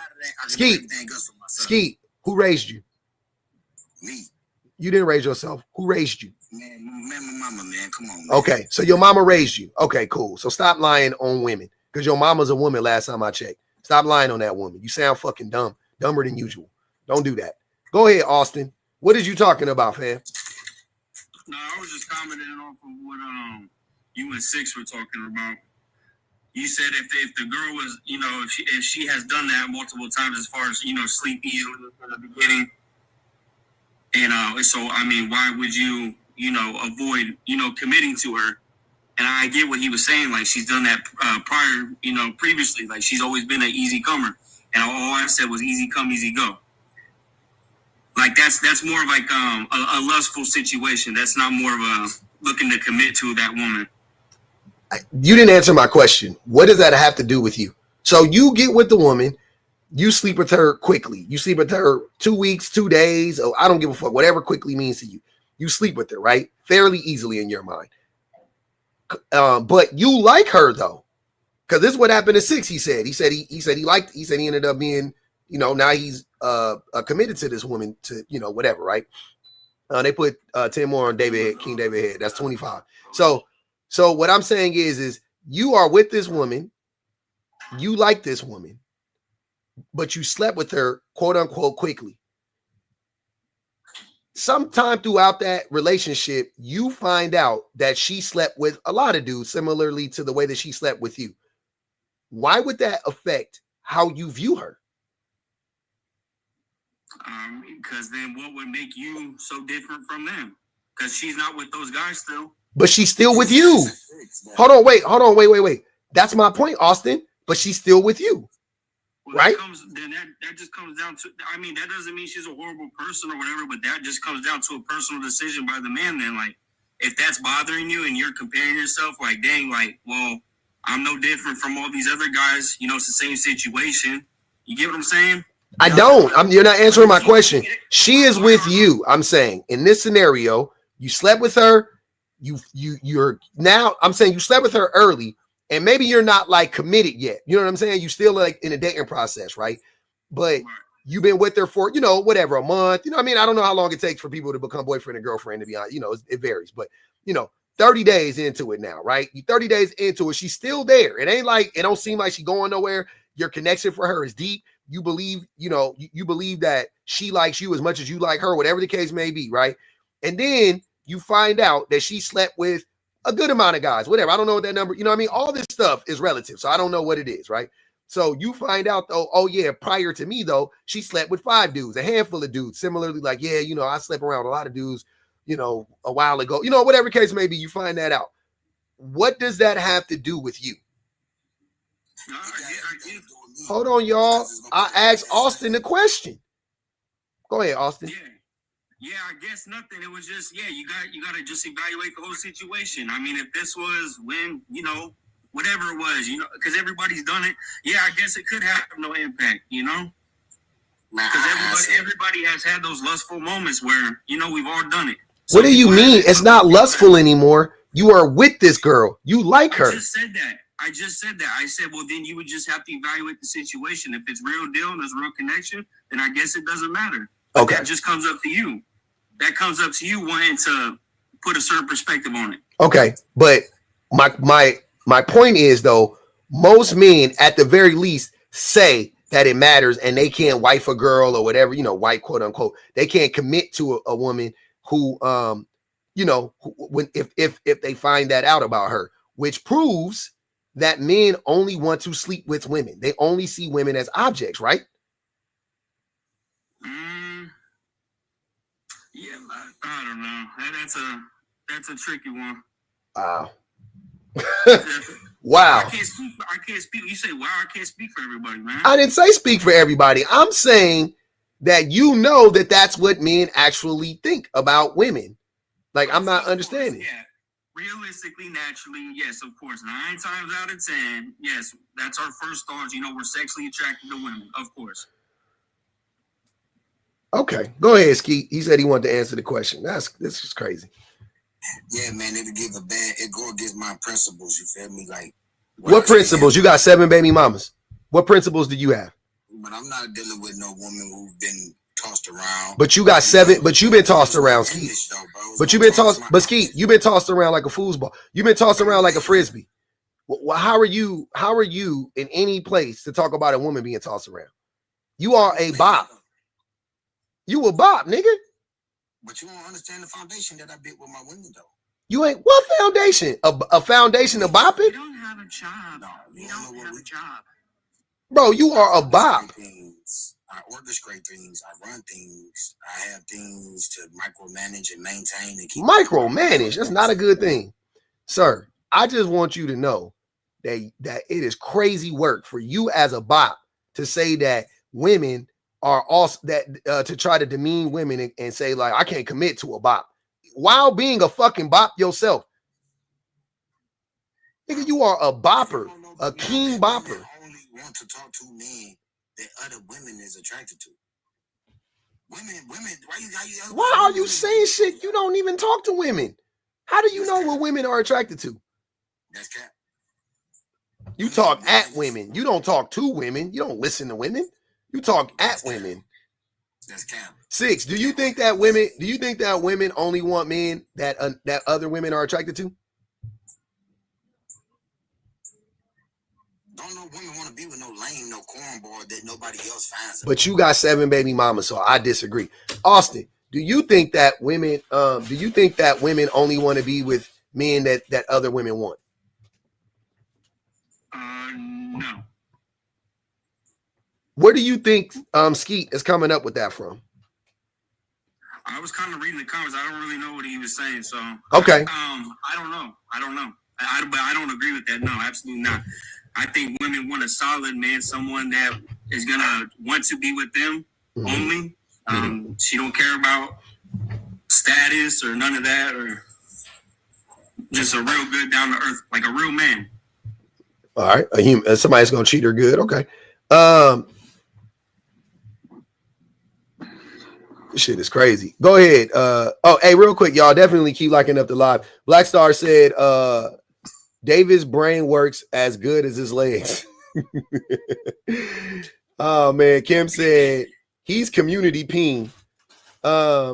Skeet. Who raised you? Me. You didn't raise yourself. Who raised you? Man, my mama, man. Come on, man. Okay, so your mama raised you. Okay, cool. So stop lying on women, because your mama's a woman last time I checked. Stop lying on that woman. You sound fucking dumb. Dumber than usual. Don't do that. Go ahead, Austin. What is you talking about, fam? No, I was just commenting off of what you and Six were talking about. You said if the girl was, you know, if she has done that multiple times as far as, you know, sleeping in the beginning, and so I mean, why would you, you know, avoid, you know, committing to her? And I get what he was saying, like she's done that prior, you know, previously, like she's always been an easy comer, and all I said was easy come, easy go. Like that's more of like a lustful situation. That's not more of a looking to commit to that woman. You didn't answer my question. What does that have to do with you? So you get with the woman, you sleep with her quickly. You sleep with her 2 weeks, 2 days. Oh, I don't give a fuck. Whatever quickly means to you. You sleep with her, right? Fairly easily in your mind. But you like her though, because this is what happened to Six. He said he ended up being, you know, now he's committed to this woman to, you know, whatever, right? They put 10 more on King David Head. That's 25. So what I'm saying is you are with this woman, you like this woman, but you slept with her, quote unquote, quickly. Sometime throughout that relationship, you find out that she slept with a lot of dudes, similarly to the way that she slept with you. Why would that affect how you view her? Because then what would make you so different from them? Because she's not with those guys still. But she's still with you. Hold on, wait. That's my point, Austin. But she's still with you. Well, right? That just comes down to, I mean, that doesn't mean she's a horrible person or whatever, but that just comes down to a personal decision by the man then. Like, if that's bothering you and you're comparing yourself, like, dang, like, well, I'm no different from all these other guys. You know, it's the same situation. You get what I'm saying? I don't. You're not answering my question. She is with you. I'm saying in this scenario, you slept with her. You're now. I'm saying you slept with her early, and maybe you're not like committed yet. You know what I'm saying? You still like in a dating process, right? But you've been with her for, you know, whatever, a month. You know what I mean? I don't know how long it takes for people to become boyfriend and girlfriend, to be honest. You know, it varies. But, you know, 30 days into it now, right? You 30 days into it, she's still there. It ain't like, it don't seem like she's going nowhere. Your connection for her is deep. You believe, you know, you believe that she likes you as much as you like her, whatever the case may be, right? And then you find out that she slept with a good amount of guys, whatever. I don't know what that number, you know what I mean? All this stuff is relative. So I don't know what it is, right? So you find out, though, oh, yeah, prior to me, though, she slept with 5 dudes, a handful of dudes. Similarly, like, yeah, you know, I slept around with a lot of dudes, you know, a while ago. You know, whatever case may be, you find that out. What does that have to do with you? Hold on, y'all. I asked Austin the question. Go ahead, Austin. Yeah, I guess nothing. It was just, yeah, you got to just evaluate the whole situation. I mean, if this was when, you know, whatever it was, you know, because everybody's done it. Yeah, I guess it could have no impact, you know, because everybody has had those lustful moments where, you know, we've all done it. So what do you mean? It's not lustful anymore. You are with this girl. You like her. I just said that. I said, well, then you would just have to evaluate the situation. If it's real deal and there's real connection, then I guess it doesn't matter. Okay. That just comes up to you. That comes up to you wanting to put a certain perspective on it. Okay. But my point is, though, most men at the very least say that it matters and they can't wife a girl or whatever, you know, wife, quote unquote. They can't commit to a woman who, you know, when if they find that out about her, which proves that men only want to sleep with women. They only see women as objects, right? Yeah, I don't know. That's a tricky one. Wow. Wow. I can't speak. You say, wow, I can't speak for everybody, man. I didn't say speak for everybody. I'm saying that you know that that's what men actually think about women. Like, I'm not understanding. Yeah. Realistically, naturally, yes, of course. 9 times out of 10, yes, that's our first thoughts. You know, we're sexually attracted to women, of course. Okay, go ahead, Skeet. He said he wanted to answer the question. This is crazy. Yeah, man, it go against my principles. You feel me? Like, what principles? You got 7 baby mamas. What principles do you have? But I'm not dealing with no woman who's been tossed around. But you got 7. But you've been tossed around, Skeet. But you've been tossed. But Skeet, you've been tossed around like a foosball. You've been tossed around like a frisbee. Well, how are you in any place to talk about a woman being tossed around? You are a bop. You a bop, nigga. But you don't understand the foundation that I built with my women, though. You ain't what foundation? A foundation of bopping? You don't have a job. No, you don't have a job. Bro, you are a bop. I orchestrate things. I run things. I have things to micromanage and maintain and keep. Micromanage? That's not a good thing, sir. I just want you to know that it is crazy work for you as a bop to say that women are also that to try to demean women and say like I can't commit to a bop while being a fucking bop yourself. Nigga, you are a bopper, a king bopper. I only want to talk to men that other women is attracted to. Women. Why are you saying shit? You don't even talk to women. How do you know what women are attracted to? That's cap. You talk at women. You don't talk to women. You don't listen to women. You talk at women. That's cap. 6. Do you think that women only want men that other women are attracted to? Don't no women want to be with no lame, no cornball that nobody else finds. But you got 7 baby mamas, so I disagree. Austin, do you think that women only want to be with men that other women want? No. Where do you think Skeet is coming up with that from? I was kind of reading the comments. I don't really know what he was saying, so okay. I don't know. But I don't agree with that. No, absolutely not. I think women want a solid man, someone that is gonna want to be with them only. She don't care about status or none of that, or just a real good down to earth, like a real man. All right, somebody's gonna cheat her good. Okay. This shit is crazy. Go ahead. Hey, real quick, y'all. Definitely keep liking up the live. Black Star said, David's brain works as good as his legs. Oh man, Kim said he's community peen. Yeah,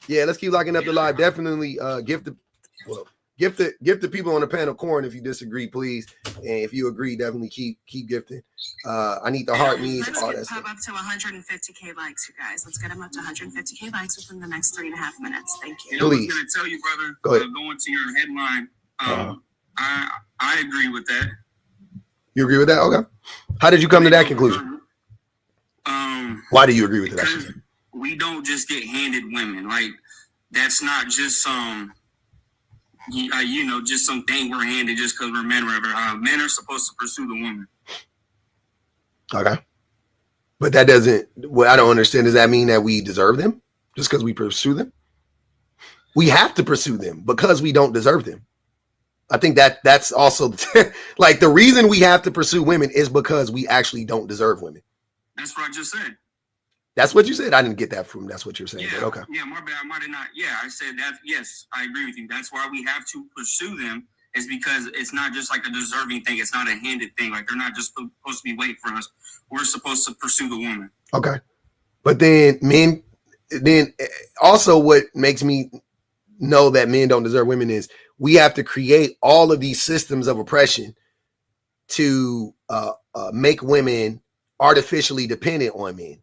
let's keep locking up the live. Definitely gift the people on the panel corn if you disagree, please. And if you agree, definitely keep gifting. I need the heart needs all that stuff. Pop up to 150K likes, you guys. Let's get them up to 150K likes within the next 3.5 minutes. Thank you. You know what's going to tell you, brother? Go ahead. Going to your headline. I agree with that. You agree with that? Okay. How did you come to that conclusion? Why do you agree with that? We don't just get handed women. Like, that's not just some, just something we're handed just because we're men or whatever. Men are supposed to pursue the woman. Okay. But that doesn't, what I don't understand, does that mean that we deserve them just because we pursue them? We have to pursue them because we don't deserve them. I think that's also like the reason we have to pursue women is because we actually don't deserve women. That's what I just said. That's what you said. I didn't get that from. That's what you're saying. Yeah, but okay. Yeah, my bad. I might have not. Yeah, I said that. Yes, I agree with you. That's why we have to pursue them. Is because it's not just like a deserving thing. It's not a handed thing. Like they're not just supposed to be waiting for us. We're supposed to pursue the woman. Okay, but then also what makes me know that men don't deserve women is we have to create all of these systems of oppression to make women artificially dependent on men.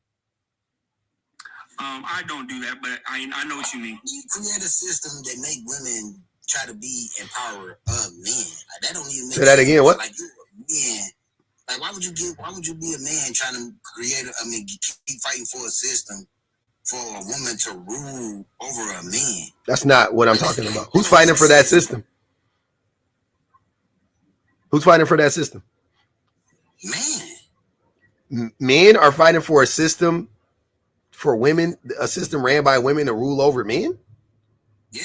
I don't do that, but I know what you mean. You create a system that make women try to be empowered of men. Like, that don't even make Say that again. What? Like you, man. Like why would you be a man trying to keep fighting for a system for a woman to rule over a man? That's not what I'm talking about. Who's fighting for that system? Who's fighting for that system? Man. Men are fighting for a system for women, a system ran by women to rule over men? Yeah.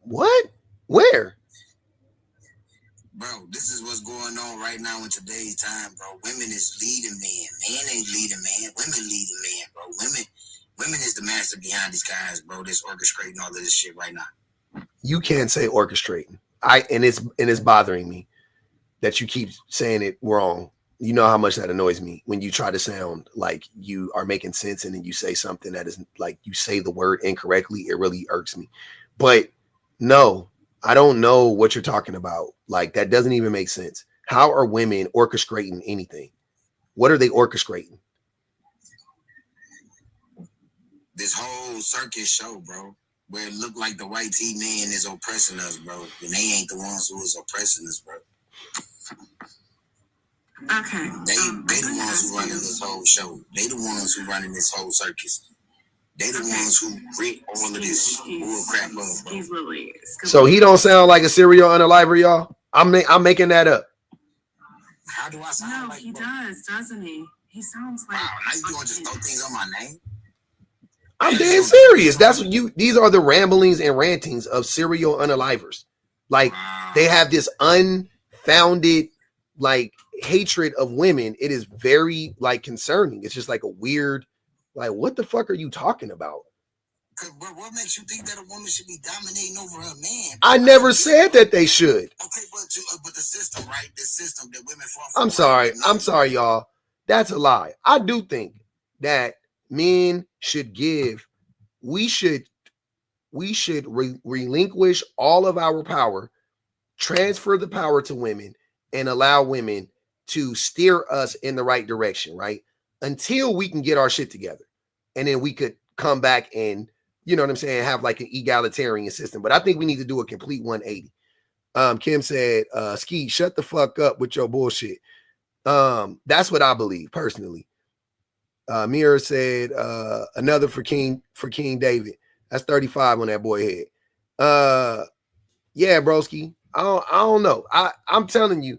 What? Where? Bro, this is what's going on right now in today's time, bro. Women is leading men. Men ain't leading men. Women leading men, bro. Women is the master behind these guys, bro. That's orchestrating all of this shit right now. You can't say orchestrating. And it's bothering me that you keep saying it wrong. You know how much that annoys me when you try to sound like you are making sense and then you say something that is like you say the word incorrectly. It really irks me. But no, I don't know what you're talking about. Like that doesn't even make sense. How are women orchestrating anything? What are they orchestrating? This whole circus show, bro, where it looked like the white tea man is oppressing us, bro. And they ain't the ones who is oppressing us, bro. Okay. They the ones who running this whole show. They the ones who running this whole circus. They the ones who create all of this bull crap up, bro. So he don't sound like a serial unaliver, y'all. I'm making that up. How do I sound? No, like, he bro? does, doesn't he? He sounds like. Wow, now you gonna just throw things on my name? I'm dead serious. That's what these are the ramblings and rantings of serial unalivers. Like they have this unfounded like hatred of women. It is very like concerning. It's just like a weird, like, what the fuck are you talking about? But what makes you think that a woman should be dominating over a man? I never said that they should. Okay, but the system, right? The system that women fall for. I'm sorry, y'all. That's a lie. I do think that men should we should relinquish all of our power, transfer the power to women, and allow women to steer us in the right direction, right? Until we can get our shit together. And then we could come back and, you know what I'm saying, have like an egalitarian system. But I think we need to do a complete 180. Kim said, Ski, shut the fuck up with your bullshit. That's what I believe personally. Mira said, another for King David. That's 35 on that boy head. Yeah, broski. I don't know. I'm telling you,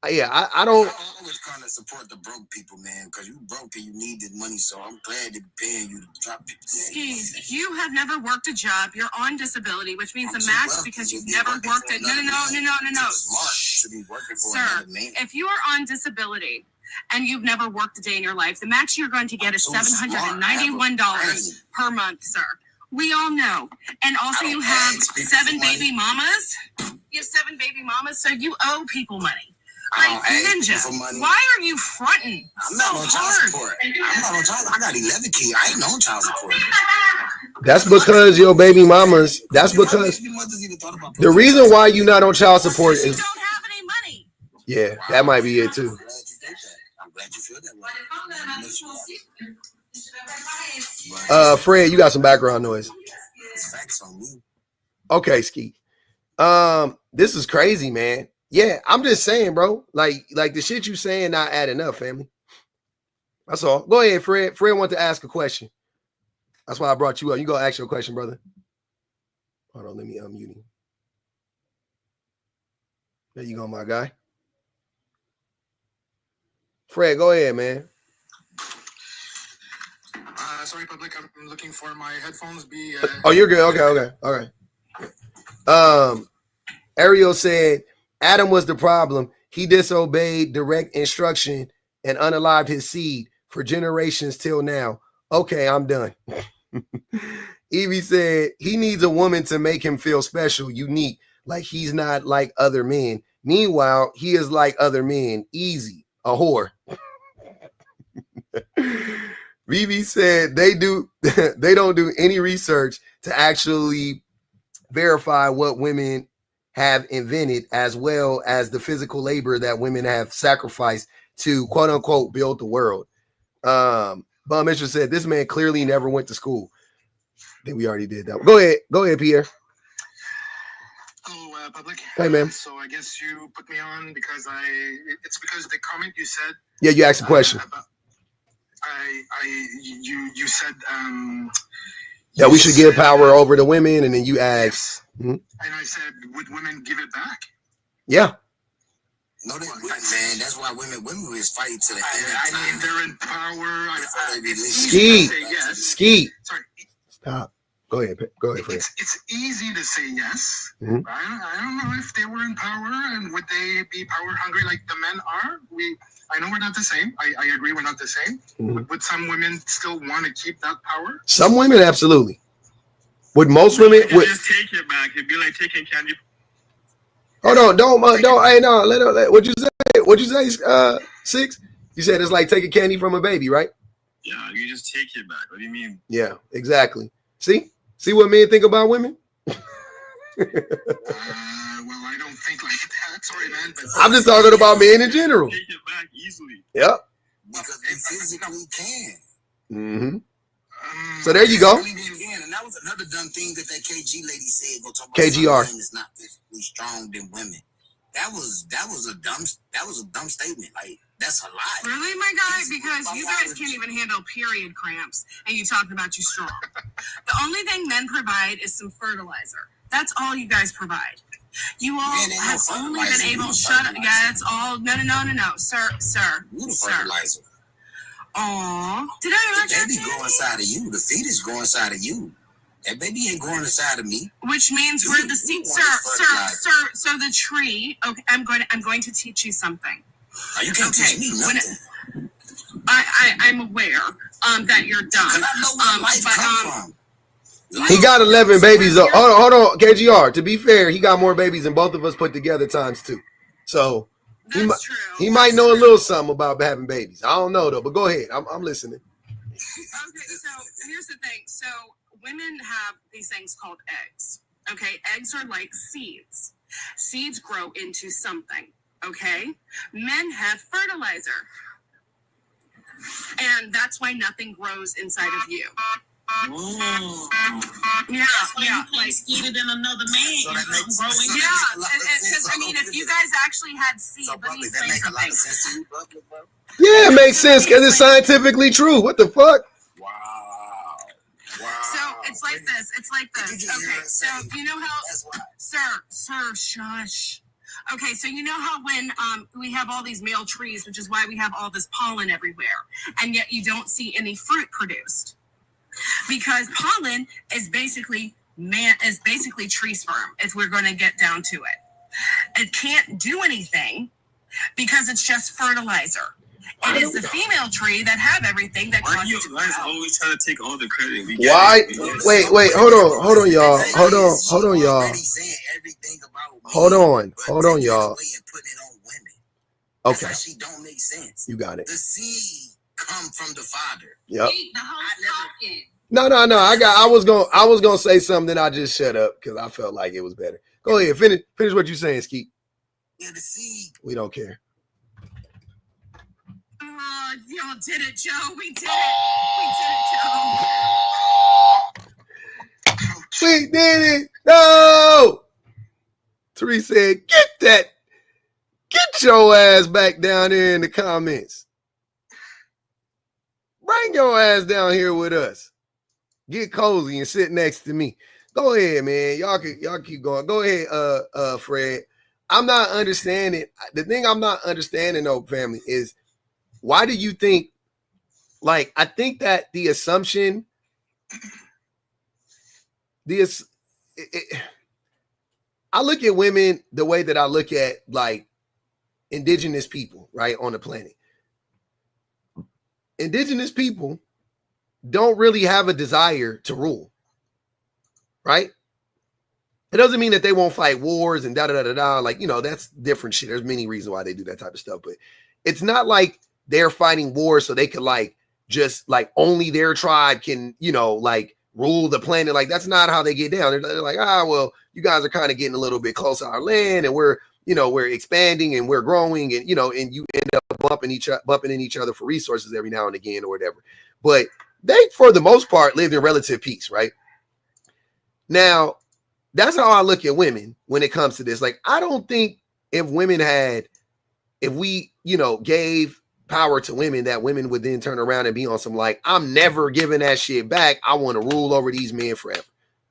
I don't. I always kind of support the broke people, man, because you broke and you need the money, so I'm glad they're paying you to drop it. Skis, you have never worked a job. You're on disability, which means the max because you've never worked it. No. Sir, if you are on disability and you've never worked a day in your life, the max you're going to get is $791 per month, sir. We all know. And also you have 7 baby mamas. You have 7 baby mamas, so you owe people money. Like, Ninja, why are you fronting? I'm not on child support. I'm not on child. I got 11 kids. I ain't on child support. That's because your baby mamas. That's because the reason why you not on child support is you don't have any money. Yeah, that might be it too. I'm glad you feel that way. Fred, you got some background noise. Facts on me. Okay, Ski. This is crazy, man. Yeah, I'm just saying, bro. Like the shit you saying not adding up, family. That's all. Go ahead, Fred. Fred wanted to ask a question. That's why I brought you up. You go ask your question, brother. Hold on, let me unmute him. There you go, my guy. Fred, go ahead, man. Sorry, public. I'm looking for my headphones. Oh, you're good. Okay. All right. Ariel said Adam was the problem. He disobeyed direct instruction and unalived his seed for generations till now. Okay, I'm done. Evie said he needs a woman to make him feel special, unique, like he's not like other men. Meanwhile, he is like other men. Easy, a whore. Vivi said they don't do any research to actually verify what women have invented, as well as the physical labor that women have sacrificed to quote unquote build the world. Bum Mitchell said this man clearly never went to school. I think we already did that. Go ahead, Pierre. Hello, public. Hey, man. So I guess you put me on because it's because of the comment you said. Yeah, you asked a question. You said that we should give power over to women, and then you asked. Yes. And I said, would women give it back? Yeah. No, they wouldn't, man. That's why women is fighting to the end. I mean, they're in power. Ski. Sorry. Stop. Go ahead, Fred. It's easy to say yes. Mm-hmm. I don't know if they were in power and would they be power hungry like the men are. I know we're not the same. I agree we're not the same. Mm-hmm. Would some women still want to keep that power? Some women, absolutely. Would most women? Just take it back. It'd be like taking candy. Hold on, don't. Hey, no. What'd you say? What'd you say? 6. You said it's like taking candy from a baby, right? Yeah, you just take it back. What do you mean? Yeah, exactly. See what men think about women? Well, I don't think like that. Sorry, man. But I'm just talking about men in general. Take it back easily. Yep. Because they physically can. Mm-hmm. So there you go. And that was another dumb thing that KG lady said. Go talk about KGR. Men is not physically strong than women. That was a dumb statement. Like, that's a lie. Really, my guy? Because you guys can't even handle period cramps, and you talking about you strong. The only thing men provide is some fertilizer. That's all you guys provide. You all have only been able to shut up. Yeah, it's all no, sir. You the fertilizer. Aw, did I the baby grow inside of you? The fetus grow inside of you. That baby ain't growing inside of me. Which means we're the seed, sir. So the tree. Okay, I'm going to teach you something. You can't teach me nothing. I'm aware that you're dumb. I know where life come from. He got 11 babies. Hold on, KGR. To be fair, he got more babies than both of us put together times 2. So he might know a little something about having babies. I don't know though, but go ahead. I'm listening. Okay, so here's the thing. So women have these things called eggs. Okay, eggs are like seeds. Seeds grow into something. Okay, men have fertilizer, and that's why nothing grows inside of you. Yeah, like seeded in another man. So that makes sense. Because I mean, if you guys actually had seeds, let me say something. Yeah, it makes sense because it's scientifically true. What the fuck? Wow. So it's like this. Okay, so you know how, sir, shush. Okay, so you know how when we have all these male trees, which is why we have all this pollen everywhere, and yet you don't see any fruit produced, because pollen is basically tree sperm. If we're going to get down to it, it can't do anything because it's just fertilizer. It is the female tree that have everything that causes you guys always try to take all the credit. Why? Wait, hold on, y'all. Hold on, y'all. Hold on, y'all. Okay. She don't make sense. You got it. The seed come from the father. Yep. No. I was gonna say something. I just shut up because I felt like it was better. Go ahead, finish what you're saying, Skeet. Yeah, the seed. We don't care. Y'all did it, Joe. We did it, Joe. We did it. No. Therese said, get your ass back down there in the comments. Bring your ass down here with us. Get cozy and sit next to me. Go ahead, man. Y'all keep going. Go ahead, Fred. I'm not understanding. The thing I'm not understanding, though, family, is why do you think, like, I think that the assumption, I look at women the way that I look at, like, indigenous people, right, on the planet. Indigenous people don't really have a desire to rule, right? It doesn't mean that they won't fight wars and da-da-da-da-da. Like, that's different shit. There's many reasons why they do that type of stuff. But it's not like they're fighting wars so they could, like, just, like, only their tribe can, like, rule the planet. Like, that's not how they get down. They're like, well, you guys are kind of getting a little bit close to our land, and we're expanding and we're growing, and, and you end up bumping in each other for resources every now and again or whatever. But they, for the most part, lived in relative peace, right? Now, that's how I look at women when it comes to this. Like, I don't think if we, gave power to women, that women would then turn around and be on some, like, I'm never giving that shit back. I want to rule over these men forever.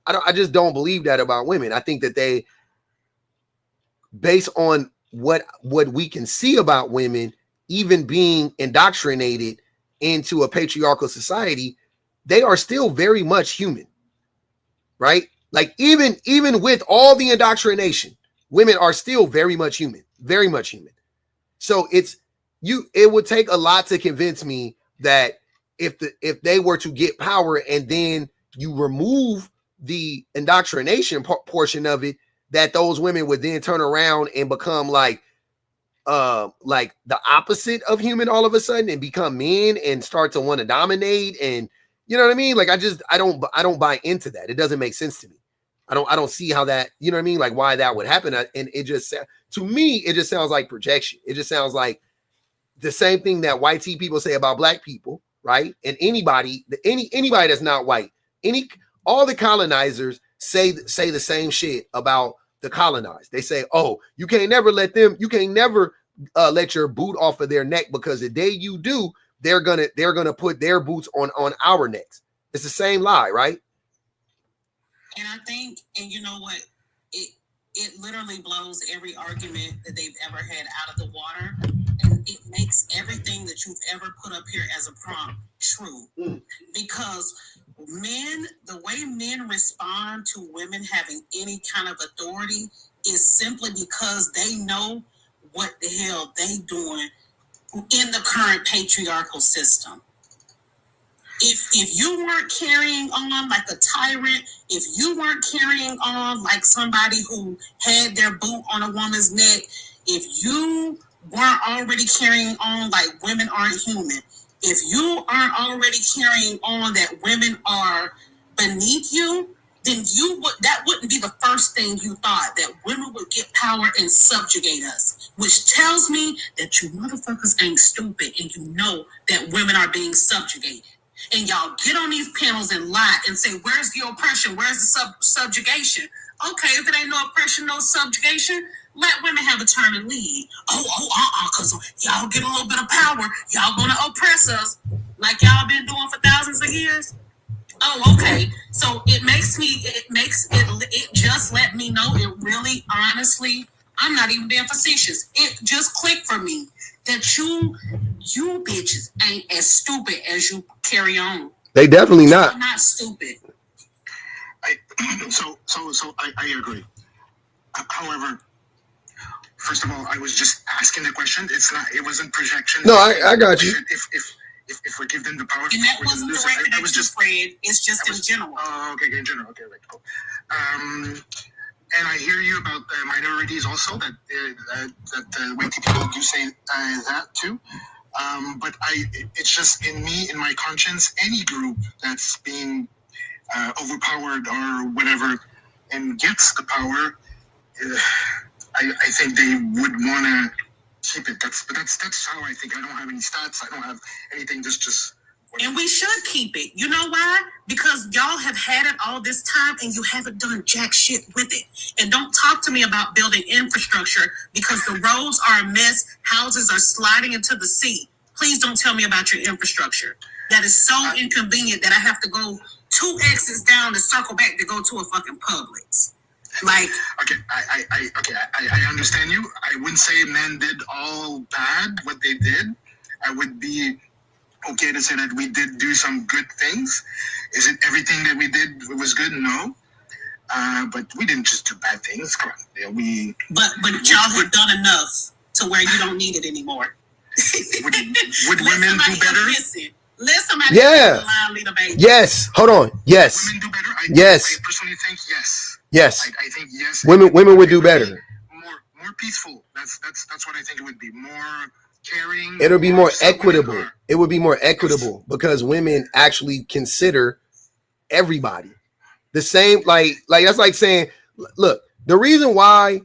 I just don't believe that about women. I think that they, based on what we can see about women, even being indoctrinated into a patriarchal society, they are still very much human, right? Like, even with all the indoctrination, women are still very much human, very much human. So it would take a lot to convince me that if they were to get power and then you remove the indoctrination portion of it, that those women would then turn around and become like the opposite of human all of a sudden and become men and start to want to dominate. And you know what I mean? Like, I don't buy into that. It doesn't make sense to me. I don't see how that, you know what I mean? Like, why that would happen. And it just, to me, it just sounds like projection. It just sounds like the same thing that white people say about black people, right? And anybody that's not white, all the colonizers say the same shit about the colonized. They say, oh, you can't never let your boot off of their neck, because the day you do, they're gonna put their boots on our necks. It's the same lie, right? And I think, and you know what, it literally blows every argument that they've ever had out of the water, and it makes everything that you've ever put up here as a prompt true. Because the way men respond to women having any kind of authority is simply because they know what the hell they doing in the current patriarchal system. If you weren't carrying on like a tyrant, if you weren't carrying on like somebody who had their boot on a woman's neck, if you weren't already carrying on like women aren't human, if you aren't already carrying on that women are beneath you, then that wouldn't be the first thing you thought, that women would get power and subjugate us, which tells me that you motherfuckers ain't stupid and you know that women are being subjugated. And y'all get on these panels and lie and say, where's the oppression? Where's the subjugation? Okay, if it ain't no oppression, no subjugation, let women have a turn and lead. Because y'all get a little bit of power, y'all gonna oppress us like y'all been doing for thousands of years. Oh, okay. So it just let me know, it really honestly I'm not even being facetious. It just clicked for me that you bitches ain't as stupid as you carry on. They definitely not. You're not stupid. So I agree. However, first of all, I was just asking the question. It wasn't projection. No, I got you. If we give them the power, and that wasn't directed at you, Fred. It's just in general. Oh, okay, in general. Okay, right, cool. And I hear you about the minorities also. That when people do say that too. But it's just in my conscience. Any group that's being overpowered or whatever and gets the power, I think they would want to keep it. That's how I think. I don't have any stats. I don't have anything. Just. And we should keep it. You know why? Because y'all have had it all this time and you haven't done jack shit with it. And don't talk to me about building infrastructure because the roads are a mess. Houses are sliding into the sea. Please don't tell me about your infrastructure. That is so inconvenient that I have to go 2 exits down to circle back to go to a fucking Publix. Like, okay, I understand you. I wouldn't say men did all bad what they did. I would be okay to say that we did do some good things. Is it everything that we did was good? No. But we didn't just do bad things. Come on. Yeah, but y'all have done enough to where you don't need it anymore. Would women do better? Let somebody lead a baby. Yes. Hold on. Yes. Women do better? Yes. I personally think yes. Yes. I think yes. Women would do better. More peaceful. That's what I think it would be. More caring. It'll be more equitable. It would be more equitable because women actually consider everybody the same. Like that's like saying, look, a reason why,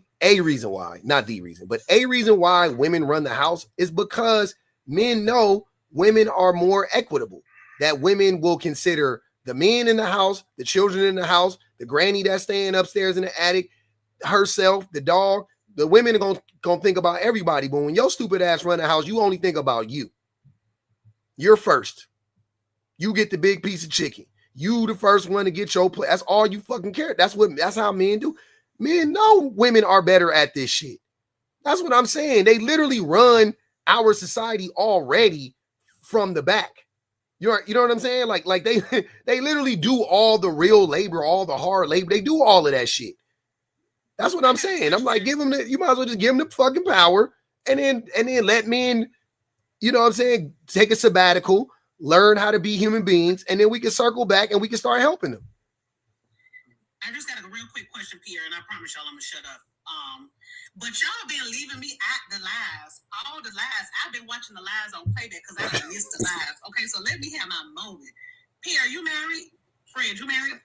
not the reason, but a reason why women run the house is because men know women are more equitable. That women will consider the men in the house, the children in the house, the granny that's staying upstairs in the attic, herself, the dog. The women are gonna think about everybody, but when your stupid ass run the house, you only think about you. You're first. You get the big piece of chicken. You the first one to get your plate. That's all you fucking care. That's how men do. Men know women are better at this shit. That's what I'm saying. They literally run our society already from the back. You know what I'm saying? Like they literally do all the real labor, all the hard labor. They do all of that shit. That's what I'm saying. I'm like, you might as well just give them the fucking power and then let men, you know what I'm saying, take a sabbatical, learn how to be human beings, and then we can circle back and we can start helping them. I just got a real quick question, Pierre, and I promise y'all I'm gonna shut up. But y'all been leaving me at the lives, all the lives. I've been watching the lives on playback because I missed the lives. Okay, so let me have my moment. Pierre, you married? Fred, you married?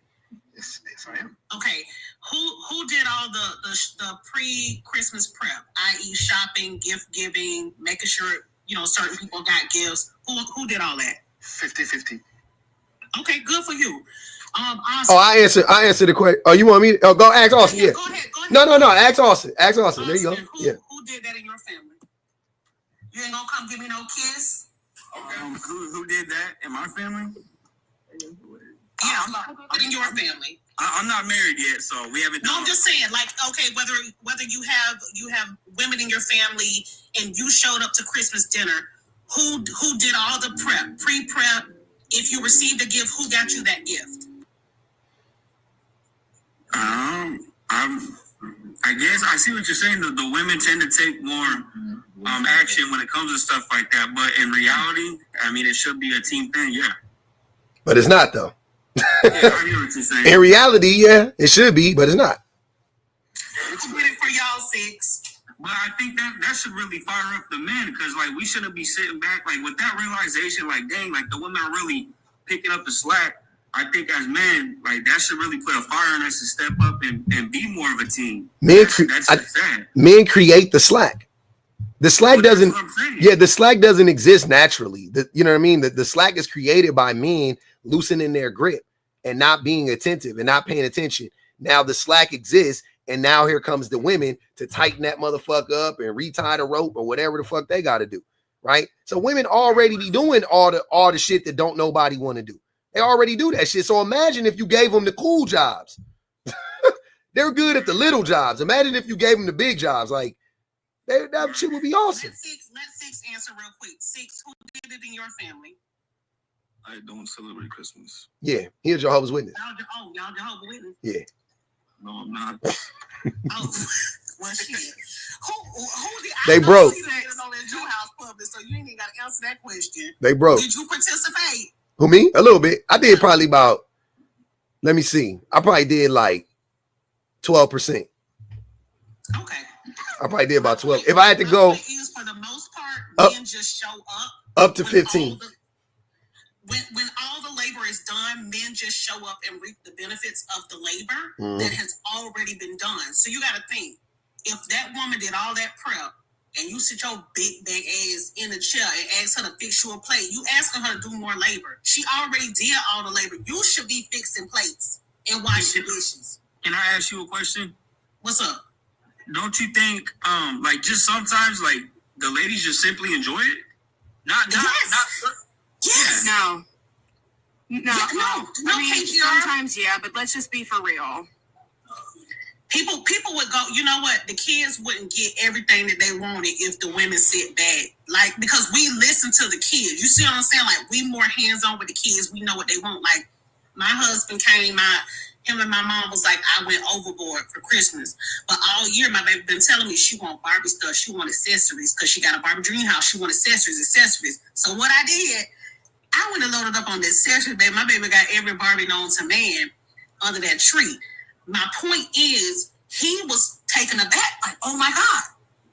Yes, I am. Okay, who did all the pre-Christmas prep, i.e. shopping, gift giving, making sure, certain people got gifts? Who did all that? 50-50. Okay, good for you. Austin. Oh, I answered the question. Oh, you want me? Oh, go ask Austin. Yeah. Go ahead. No. Ask Austin. Austin. There you go. Who did that in your family? You ain't gonna come give me no kiss? Okay. Who did that in my family? Yeah, in your family. I'm not married yet, so we haven't done. No, I'm just saying, like, okay, whether you have women in your family and you showed up to Christmas dinner, who did all the prep, pre-prep? If you received a gift, who got you that gift? I guess I see what you're saying. The women tend to take more action when it comes to stuff like that, but in reality, I mean, it should be a team thing, yeah. But it's not though. Yeah, I hear what you're saying. In reality, yeah, it should be, but it's not. I did it for y'all six. But I think that should really fire up the men because, like, we shouldn't be sitting back, like, with that realization, like, dang, like, the women are really picking up the slack. I think as men, like, that should really put a fire in us to step up and be more of a team. That's sad. Men create the slack. The slack doesn't, the slack doesn't exist naturally. You know what I mean? The slack is created by men loosening their grip and not being attentive and not paying attention. Now the slack exists, and now here comes the women to tighten that motherfucker up and retie the rope or whatever the fuck they got to do, right? So women already be doing all the shit that don't nobody want to do. They already do that shit. So imagine if you gave them the cool jobs. They're good at the little jobs. Imagine if you gave them the big jobs. Like, that shit would be awesome. Let Six answer real quick. Six, who did it in your family? I don't celebrate Christmas. Yeah, here's Jehovah's Witness. Y'all Jehovah's Witness? Yeah. No, I'm not. Oh, well, shit. Who did They broke. You didn't on that Jew house public, so you ain't even got to answer that question. They broke. Did you participate? Who, me? A little bit. I did probably about, let me see. I probably did like 12%. Okay. I probably did about 12. If I had to go, is for the most part, men just show up to 15. When all the labor is done, men just show up and reap the benefits of the labor that has already been done. So you got to think, if that woman did all that prep and you sit your big bag ass in the chair and ask her to fix you a plate, you asking her to do more labor. She already did all the labor. You should be fixing plates and washing dishes. Can I ask you a question? What's up? Don't you think, like, just sometimes, like, the ladies just simply enjoy it? Not. Yes. No. I mean, sometimes, yeah, but let's just be for real. People would go, you know what? The kids wouldn't get everything that they wanted if the women sit back. Like, because we listen to the kids. You see what I'm saying? Like, we more hands-on with the kids. We know what they want. Like, my husband came out, him and my mom was like, I went overboard for Christmas. But all year, my baby been telling me she want Barbie stuff. She want accessories because she got a Barbie dream house. She want accessories. So what I did, I went and loaded up on the accessories, baby. My baby got every Barbie known to man under that tree. My point is, he was taken aback, like, oh my God,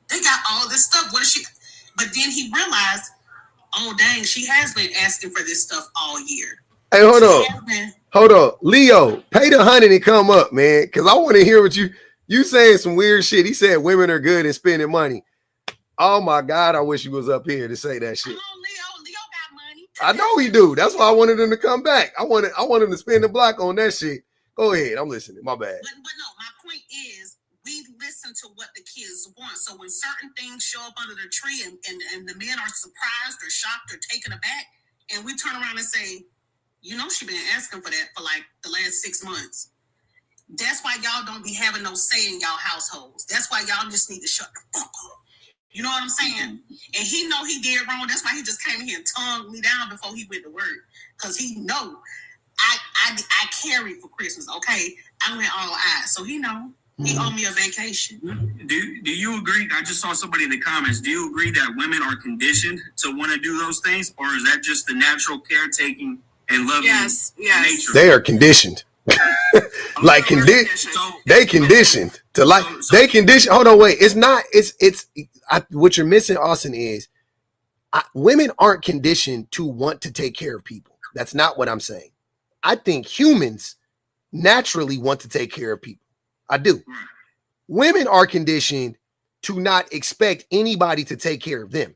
they got all this stuff. What is she? But then he realized, oh dang, she has been asking for this stuff all year. Hey, hold on. Leo, pay the $100 and come up, man. Cause I want to hear what you saying some weird shit. He said women are good at spending money. Oh my God, I wish he was up here to say that shit. Come on, Leo got money. I know he do. That's why I wanted him to come back. I want him to spend the block on that shit. Go ahead. I'm listening. My bad. But no, my point is, we listen to what the kids want. So when certain things show up under the tree and the men are surprised or shocked or taken aback, and we turn around and say, you know, she been asking for that for like the last 6 months. That's why y'all don't be having no say in y'all households. That's why y'all just need to shut the fuck up. You know what I'm saying? And he know he did wrong. That's why he just came in here and tongued me down before he went to work. Because he know I carry for Christmas, okay? I went all out. So he know. He owed me a vacation. Do you agree? I just saw somebody in the comments. Do you agree that women are conditioned to want to do those things? Or is that just the natural caretaking and loving nature? They are conditioned. Like they conditioned to like they condition. Hold on, wait. It's not. What you're missing, Austin, is women aren't conditioned to want to take care of people. That's not what I'm saying. I think humans naturally want to take care of people. I do. Right. Women are conditioned to not expect anybody to take care of them.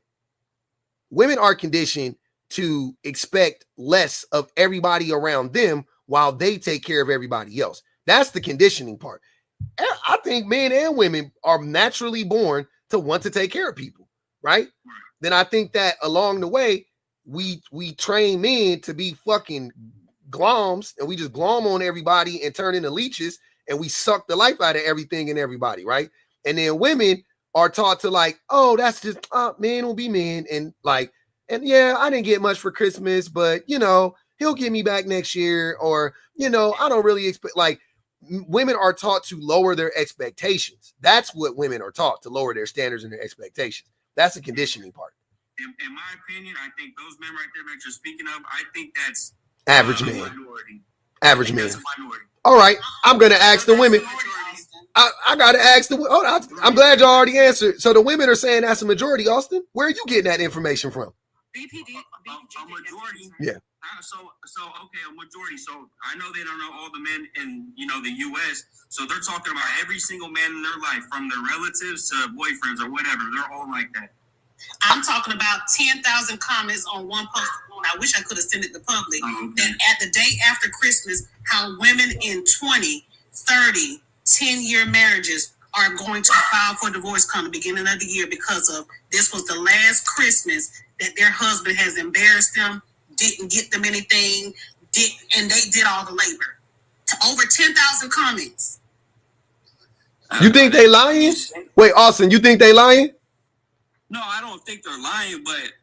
Women are conditioned to expect less of everybody around them while they take care of everybody else. That's the conditioning part. I think men and women are naturally born to want to take care of people, right? Then I think that along the way, we train men to be fucking gloms, and we just glom on everybody and turn into leeches, and we suck the life out of everything and everybody, right? And then women are taught to like, oh, that's just men will be men, and like, and yeah, I didn't get much for Christmas, but you know, he'll get me back next year, or you know, I don't really expect. Like, women are taught to lower their expectations. That's what women are taught, to lower their standards and their expectations. That's the conditioning part. In my opinion, I think those men right there that you're speaking of, I think that's average man. Minority. Average man. That's a minority. All right, I'm gonna ask the women. I gotta ask the. Oh, I'm glad y'all already answered. So the women are saying that's a majority. Austin, where are you getting that information from? BPD. A majority. Yeah. So okay, a majority. So I know they don't know all the men in the U.S. So they're talking about every single man in their life, from their relatives to boyfriends or whatever. They're all like that. I'm talking about 10,000 comments on one post. I wish I could have sent it to public. That at the day after Christmas, how women in 20, 30, 10-year marriages are going to file for divorce come the beginning of the year because of this was the last Christmas that their husband has embarrassed them, didn't get them anything, and they did all the labor. To over 10,000 comments. You think they lying? Wait, Austin, you think they lying? No, I don't think they're lying, but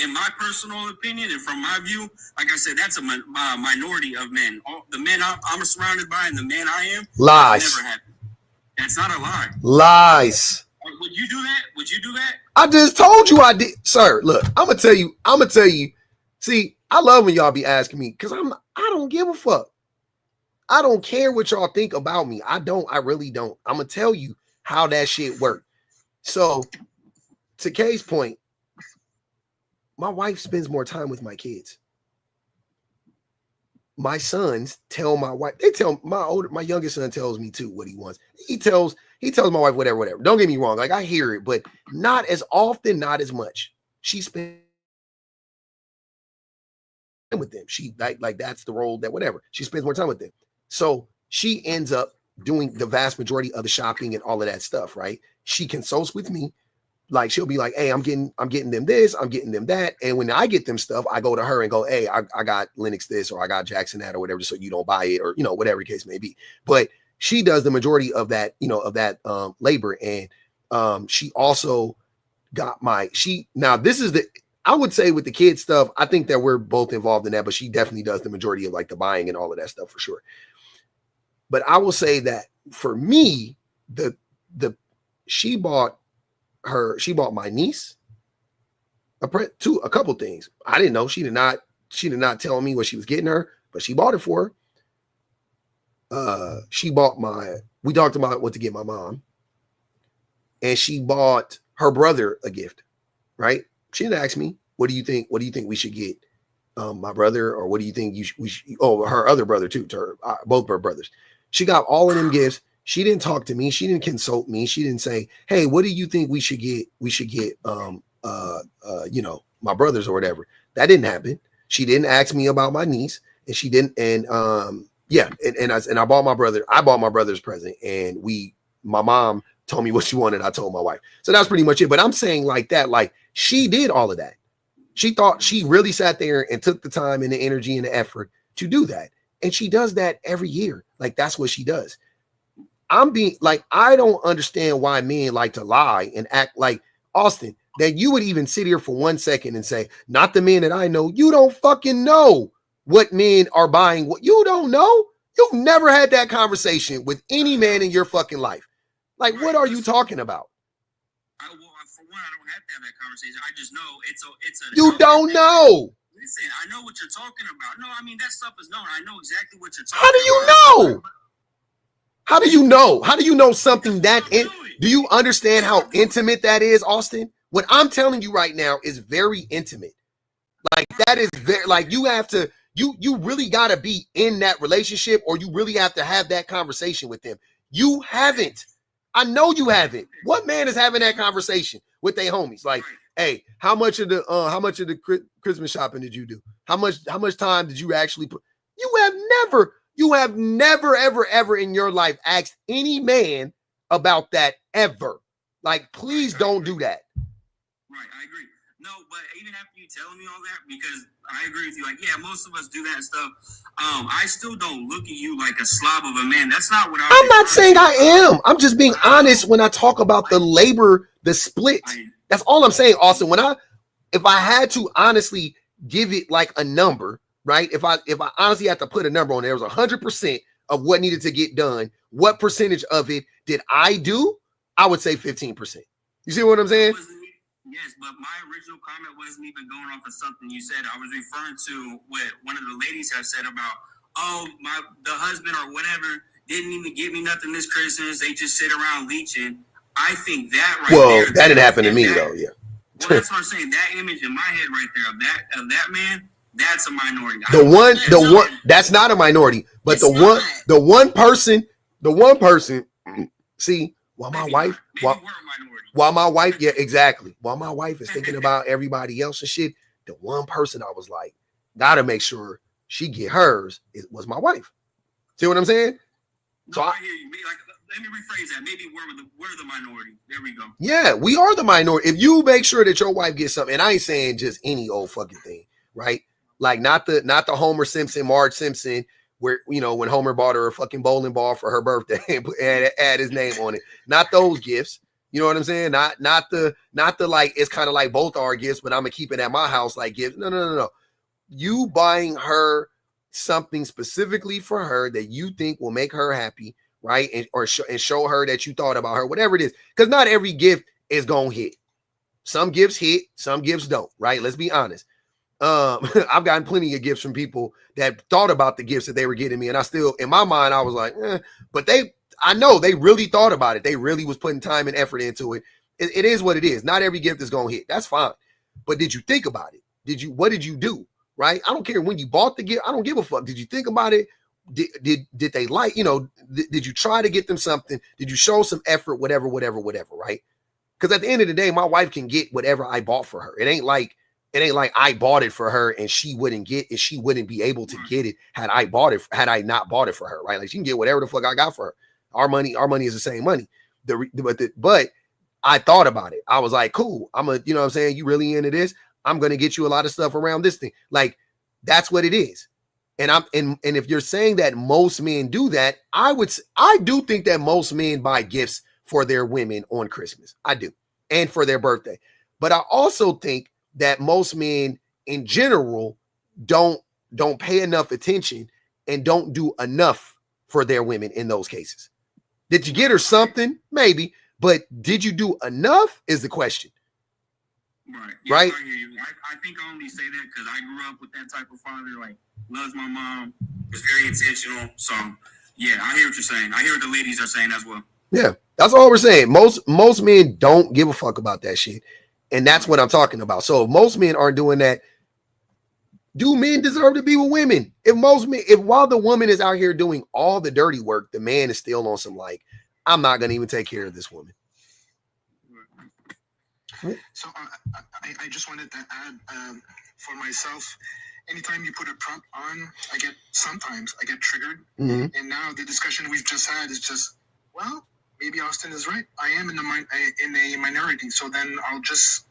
in my personal opinion and from my view, like I said, that's a minority of men. The men I'm surrounded by and the men I am, lies. Never happened. That's not a lie. Lies. Would you do that? Would you do that? I just told you I did, sir. Look, I'm gonna tell you. See, I love when y'all be asking me because I don't give a fuck. I don't care what y'all think about me. I really don't. I'm gonna tell you how that shit worked. So, to Kay's point, my wife spends more time with my kids. My sons tell my wife, my youngest son tells me too what he wants. He tells my wife whatever. Don't get me wrong. Like I hear it, but not as often, not as much. She spends with them. She like that's the role that whatever. She spends more time with them. So she ends up doing the vast majority of the shopping and all of that stuff, right? She consults with me. Like she'll be like, hey, I'm getting them this, I'm getting them that. And when I get them stuff, I go to her and go, hey, I got Linux this, or I got Jackson that, or whatever, so you don't buy it, or whatever the case may be. But she does the majority of that, labor. And she also got now this is I would say with the kids stuff, I think that we're both involved in that, but she definitely does the majority of like the buying and all of that stuff for sure. But I will say that for me, she bought my niece a couple things. I didn't know. She did not tell me what she was getting her, but she bought it for her. We talked about what to get my mom, and she bought her brother a gift, right? She didn't ask me, what do you think we should get my brother, or what do you think her other brother too, to her, both her brothers. She got all of them gifts. She didn't talk to me. She didn't consult me. She didn't say, hey, what do you think we should get? We should get, my brothers or whatever. That didn't happen. She didn't ask me about my niece, and she didn't. And I bought my brother's present, and my mom told me what she wanted. I told my wife. So that's pretty much it. But I'm saying like that, like she did all of that. She thought she really sat there and took the time and the energy and the effort to do that. And she does that every year. Like that's what she does. I'm being like, I don't understand why men like to lie and act like Austin, that you would even sit here for 1 second and say, not the men that I know. You don't fucking know what men are buying. What you don't know. You've never had that conversation with any man in your fucking life. Like, what are you talking about? For one, I don't have to have that conversation. I just know it's a. You don't know. Listen, I know what you're talking about. No, I mean that stuff is known. I know exactly what you're talking about. How do you know? How do you know? How do you know something that do you understand how intimate that is, Austin? What I'm telling you right now is very intimate. Like that is very like you have to you really got to be in that relationship, or you really have to have that conversation with them. You haven't. I know you haven't. What man is having that conversation with their homies? Like, hey, how much of the Christmas shopping did you do? How much time did you actually put? You have never, ever in your life asked any man about that ever. Like, please don't do that. Right, I agree. No, but even after you telling me all that, because I agree with you, like, yeah, most of us do that stuff. I still don't look at you like a slob of a man. That's not what I'm not saying I am. I'm just being honest when I talk about the labor, the split. That's all I'm saying, Austin. If I had to honestly give it like a number, right? If I honestly had to put a number on it, there was 100% of what needed to get done. What percentage of it did I do? I would say 15%. You see what I'm saying? Yes, but my original comment wasn't even going off of something you said. I was referring to what one of the ladies have said about, the husband or whatever didn't even give me nothing this Christmas. They just sit around leeching. I think that that didn't happen to me though. Yeah. Well, that's what I'm saying. That image in my head right there of that man, that's a minority. That's not a minority, but the one person. See, while my wife, yeah, exactly. While my wife is thinking about everybody else and shit, the one person I was like, gotta make sure she get hers was my wife. See what I'm saying? No, I hear you. Let me rephrase that. Maybe we're the minority. There we go. Yeah, we are the minority. If you make sure that your wife gets something, and I ain't saying just any old fucking thing, right? Like not the Homer Simpson, Marge Simpson, where, you know, when Homer bought her a fucking bowling ball for her birthday and add his name on it. Not those gifts. You know what I'm saying? Not the like, it's kind of like both our gifts, but I'm gonna keep it at my house like gifts. No. You buying her something specifically for her that you think will make her happy, right? And show her that you thought about her, whatever it is. Because not every gift is gonna hit. Some gifts hit, some gifts don't, right? Let's be honest. I've gotten plenty of gifts from people that thought about the gifts that they were getting me, and I still, in my mind, I was like, but I know they really thought about it. They really was putting time and effort into it. It is what it is. Not every gift is gonna hit. That's fine. But did you think about it? What did you do? Right? I don't care when you bought the gift. I don't give a fuck. Did you think about it? Did they like, you know, did you try to get them something? Did you show some effort? Whatever, right? Because at the end of the day, my wife can get whatever I bought for her. It ain't like I bought it for her and she wouldn't be able to get it had I not bought it for her, right? Like she can get whatever the fuck I got for her. Our money is the same money. But I thought about it. I was like, cool. You know what I'm saying? You really into this? I'm going to get you a lot of stuff around this thing. Like, that's what it is. And if you're saying that most men do that, I do think that most men buy gifts for their women on Christmas. I do. And for their birthday. But I also think that most men in general don't pay enough attention and don't do enough for their women in those cases. Did you get her something? Maybe. But did you do enough is the question. Right. Yeah, right? I hear you. I think I only say that because I grew up with that type of father, like, loves my mom, was very intentional. So, yeah, I hear what you're saying. I hear what the ladies are saying as well. Yeah, that's all we're saying. Most men don't give a fuck about that shit. And that's what I'm talking about. So if most men aren't doing that, do men deserve to be with women? If while the woman is out here doing all the dirty work, the man is still on some like, I'm not going to even take care of this woman. So I just wanted to add for myself, anytime you put a prop on, sometimes I get triggered. Mm-hmm. And now the discussion we've just had is just, well, maybe Austin is right. I am in a minority, so then I'll just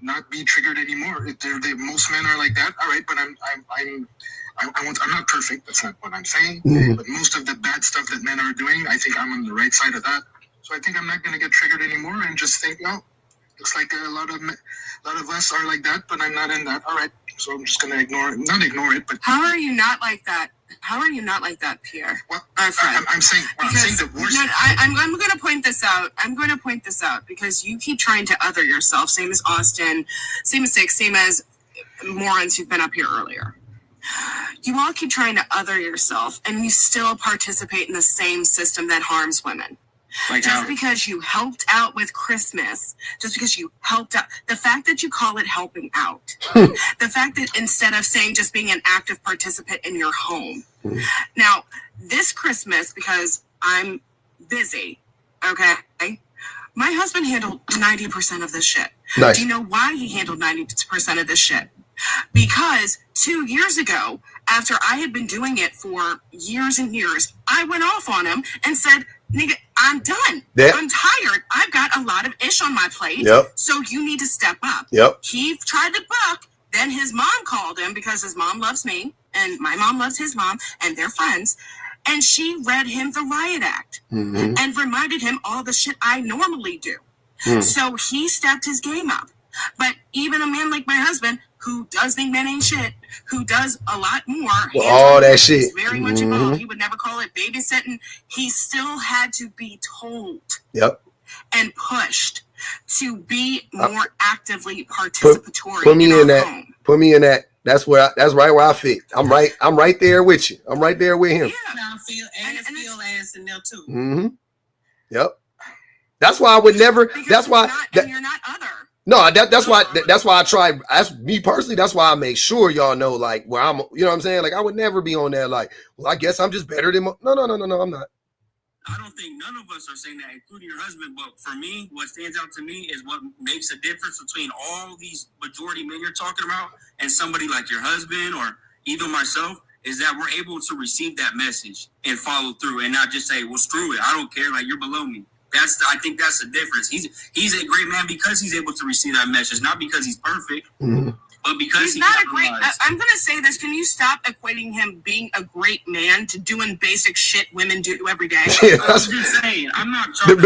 not be triggered anymore. Most men are like that, all right. But I'm not perfect. That's not what I'm saying. Mm-hmm. But most of the bad stuff that men are doing, I think I'm on the right side of that. So I think I'm not going to get triggered anymore and just think, no, looks like a lot of us are like that, but I'm not in that. All right, so I'm just going to not ignore it. But how are you not like that? How are you not like that, Pierre? Well, I'm saying the worst. I'm going to point this out. I'm going to point this out because you keep trying to other yourself, same as Austin, same as Six, same as morons who've been up here earlier. You all keep trying to other yourself, and you still participate in the same system that harms women. Like just because you helped out with Christmas, just because you helped out, the fact that you call it helping out, the fact that instead of saying just being an active participant in your home. Now, this Christmas, because I'm busy, okay, my husband handled 90% of this shit. Nice. Do you know why he handled 90% of this shit? Because 2 years ago, after I had been doing it for years and years, I went off on him and said, nigga, I'm done. Yep. I'm tired. I've got a lot of ish on my plate. Yep. So you need to step up. Yep. He tried to buck. Then his mom called him because his mom loves me and my mom loves his mom and they're friends. And she read him the riot act and reminded him all the shit I normally do. So he stepped his game up. But even a man like my husband, who does think men ain't shit, who does a lot more, all that shit, very much involved. He would never call it babysitting. He still had to be told, and pushed to be more actively participatory. Put me in that. Home. Put me in that. That's right where I fit. I'm right there with you. I'm right there with him. Yeah, I feel ass in there too. Mm-hmm. Yep. That's why I would never. That's why. You're not other. No, that's why I try. As me personally, that's why I make sure y'all know, like, where I'm, you know what I'm saying? Like, I would never be on that, like, well, I guess I'm just better than, no, I'm not. I don't think none of us are saying that, including your husband, but for me, what stands out to me is what makes a difference between all these majority men you're talking about and somebody like your husband or even myself is that we're able to receive that message and follow through and not just say, well, screw it, I don't care, like, you're below me. I think that's the difference. He's a great man because he's able to receive that message, not because he's perfect. Mm-hmm. But because he's not a great. I'm gonna say this. Can you stop equating him being a great man to doing basic shit women do every day? I'm just saying. I'm not trying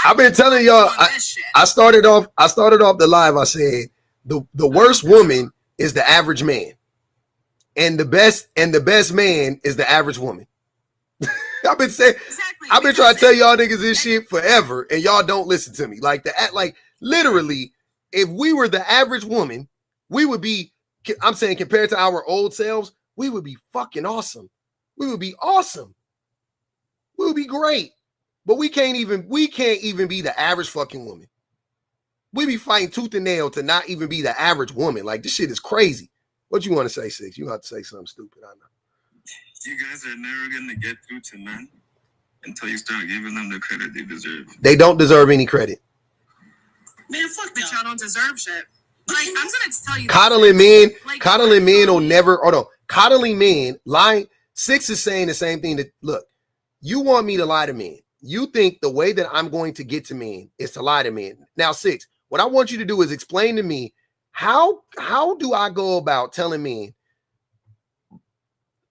I've been telling y'all. I started off the live. I said the worst woman is the average man, and the best man is the average woman. I've been saying. Exactly. I've been trying to tell y'all niggas this shit forever, and y'all don't listen to me. Like literally, if we were the average woman, we would be. I'm saying compared to our old selves, we would be fucking awesome. We would be awesome. We would be great. But we can't even be the average fucking woman. We be fighting tooth and nail to not even be the average woman. Like, this shit is crazy. What you want to say, Six? You have to say something stupid, I know. You guys are never gonna get through to men until you start giving them the credit they deserve. They don't deserve any credit. Man, fuck Bitch, y'all don't deserve shit. Like, I'm gonna tell you, Coddling men will never. Hold on, coddling men, lying. Six is saying the same thing. That look, you want me to lie to men. You think the way that I'm going to get to men is to lie to men. Now, Six, what I want you to do is explain to me how do I go about telling men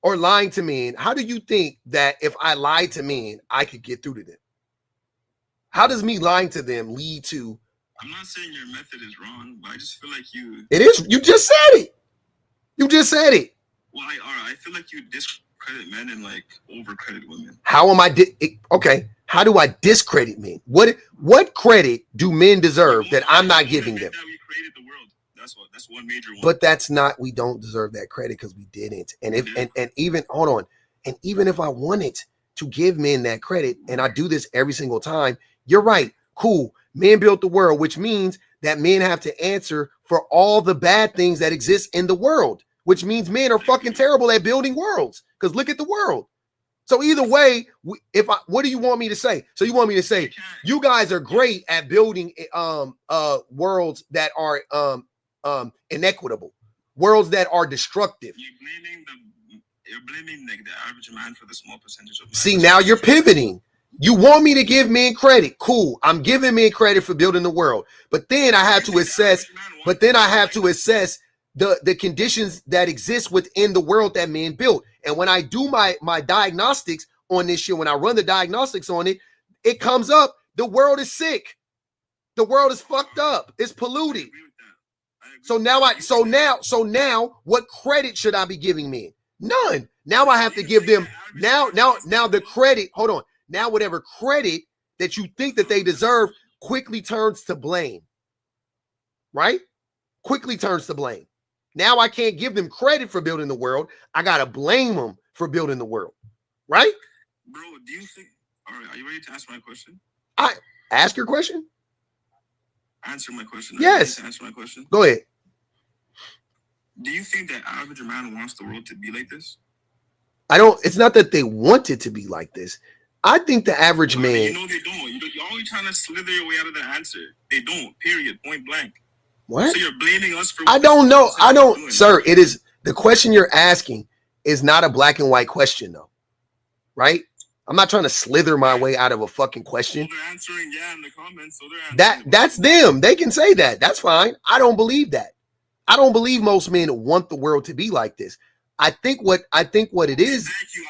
or lying to men? How do you think that if I lie to men, I could get through to them? How does me lying to them lead to? I'm not saying your method is wrong, but I just feel like you. It is. You just said it. You just said it. Well, I feel like you discredit men and like overcredit women. How am I? Okay. How do I discredit men? What credit do men deserve that I'm not giving them? That we created the world. That's one major one. But that's not. We don't deserve that credit because we didn't. And if and even hold on. And even if I wanted to give men that credit, and I do this every single time, you're right. Cool. Men built the world, which means that men have to answer for all the bad things that exist in the world, which means men are fucking terrible at building worlds. Because look at the world. So either way, what do you want me to say? So you want me to say you guys are great at building worlds that are inequitable, worlds that are destructive. You're blaming like the average man for the small percentage of. See, now you're pivoting. You want me to give men credit. Cool. I'm giving men credit for building the world. But then I have to assess, the conditions that exist within the world that men built. And when I do my diagnostics on this shit, when I run the diagnostics on it, it comes up. The world is sick. The world is fucked up. It's polluted. So now what credit should I be giving men? None. Now I have to give them now the credit. Hold on. Now, whatever credit that you think that they deserve quickly turns to blame, right? Quickly turns to blame. Now I can't give them credit for building the world. I got to blame them for building the world, right? Bro, do you think, all right, are you ready to ask my question? Ask your question? Answer my question. Yes. Answer my question. Go ahead. Do you think that average man wants the world to be like this? It's not that they want it to be like this. I think the average man. You know they don't. You're always trying to slither your way out of the answer. They don't. Period. Point blank. What? So you're blaming us for. I don't know. Sir. It is the question you're asking is not a black and white question, though, right? I'm not trying to slither my way out of a fucking question. Well, they're answering in the comments. So they're answering. That's them. They can say that. That's fine. I don't believe that. I don't believe most men want the world to be like this. I think what it is. Thank you.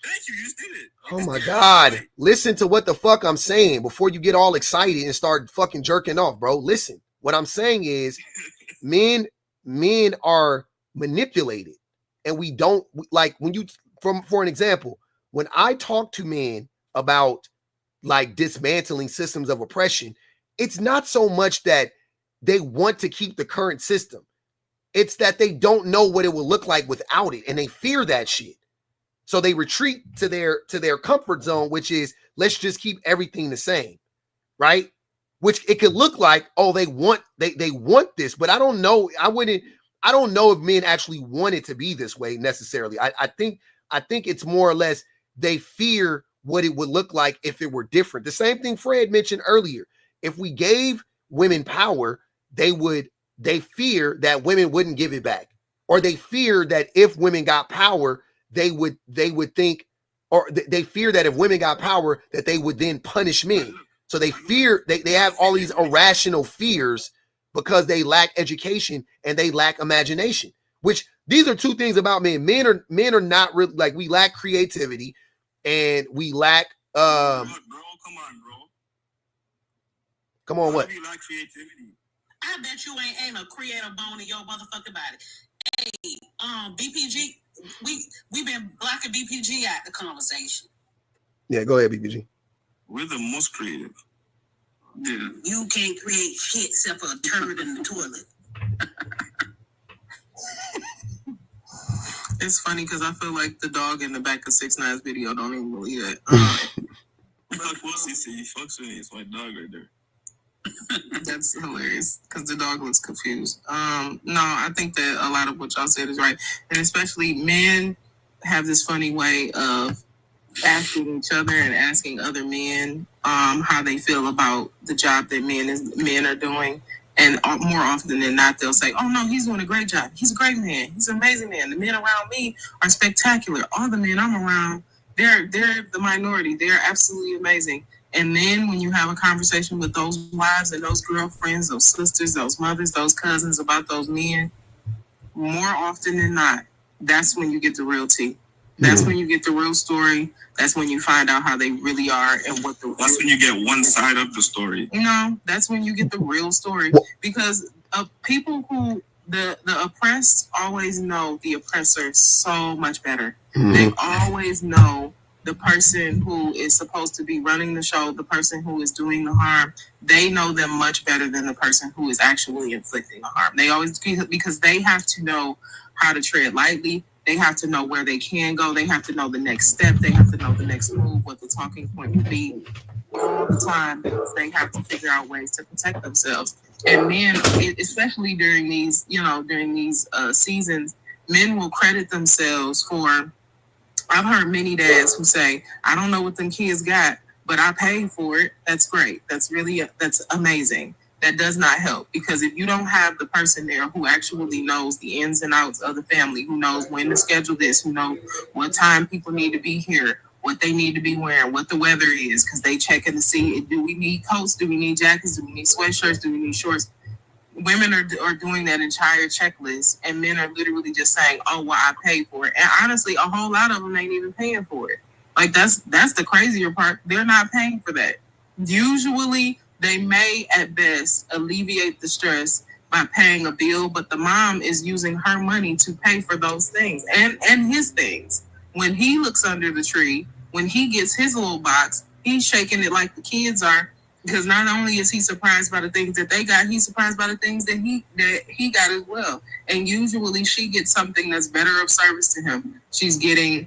Thank you. You just did it. Oh my God. Listen to what the fuck I'm saying before you get all excited and start fucking jerking off, bro. Listen, what I'm saying is men are manipulated, and we don't like when you for an example, when I talk to men about like dismantling systems of oppression, it's not so much that they want to keep the current system. It's that they don't know what it will look like without it, and they fear that shit. So they retreat to their comfort zone, which is let's just keep everything the same, right? Which it could look like, oh, they want this, but I don't know. I don't know if men actually want it to be this way necessarily. I think it's more or less they fear what it would look like if it were different. The same thing Fred mentioned earlier. If we gave women power, they fear that women wouldn't give it back, or they fear that if women got power, they would think, or they fear that if women got power, that they would then punish men. So they fear, they have all these irrational fears because they lack education and they lack imagination, which these are two things about men. Men are not really, like, we lack creativity and we lack bro, come on, bro. Come on, what? You lack creativity. I bet you ain't a creative bone in your motherfucking body. Hey, BPG, we been blocking BPG out the conversation. Yeah, go ahead, BPG. We're the most creative. Yeah. You can't create shit except for a turd in the toilet. It's funny because I feel like the dog in the back of 6ix9ine's video don't even believe it. Once he said he fucks with me, it's my dog right there. That's hilarious because the dog looks confused. No, I think that a lot of what y'all said is right, and especially men have this funny way of asking each other and asking other men how they feel about the job that men are doing, and more often than not they'll say, "Oh no, he's doing a great job. He's a great man. He's an amazing man. The men around me are spectacular. All the men I'm around, they're the minority. They're absolutely amazing." And then when you have a conversation with those wives and those girlfriends, those sisters, those mothers, those cousins about those men, more often than not, that's when you get the real tea. That's when you get the real story. That's when you find out how they really are and what the. That's when you get one side of the story. That's when you get the real story, because people who the oppressed always know the oppressor so much better. They always know the person who is supposed to be running the show, the person who is doing the harm. They know them much better than the person who is actually inflicting the harm. They always, because they have to know how to tread lightly. They have to know where they can go. They have to know the next step. They have to know the next move, what the talking point would be all the time, because they have to figure out ways to protect themselves. And men, especially during these seasons, men will credit themselves for. I've heard many dads who say, "I don't know what them kids got, but I paid for it." That's great. That's amazing. That does not help, because if you don't have the person there who actually knows the ins and outs of the family, who knows when to schedule this, who knows what time people need to be here, what they need to be wearing, what the weather is, because they checking to see, do we need coats, do we need jackets, do we need sweatshirts, do we need shorts? Women are doing that entire checklist, and men are literally just saying, "Oh, well, I paid for it." And honestly, a whole lot of them ain't even paying for it. Like, that's the crazier part. They're not paying for that. Usually, they may at best alleviate the stress by paying a bill, but the mom is using her money to pay for those things and his things. When he looks under the tree, when he gets his little box, he's shaking it like the kids are. Because not only is he surprised by the things that they got, he's surprised by the things that he got as well. And usually she gets something that's better of service to him. She's getting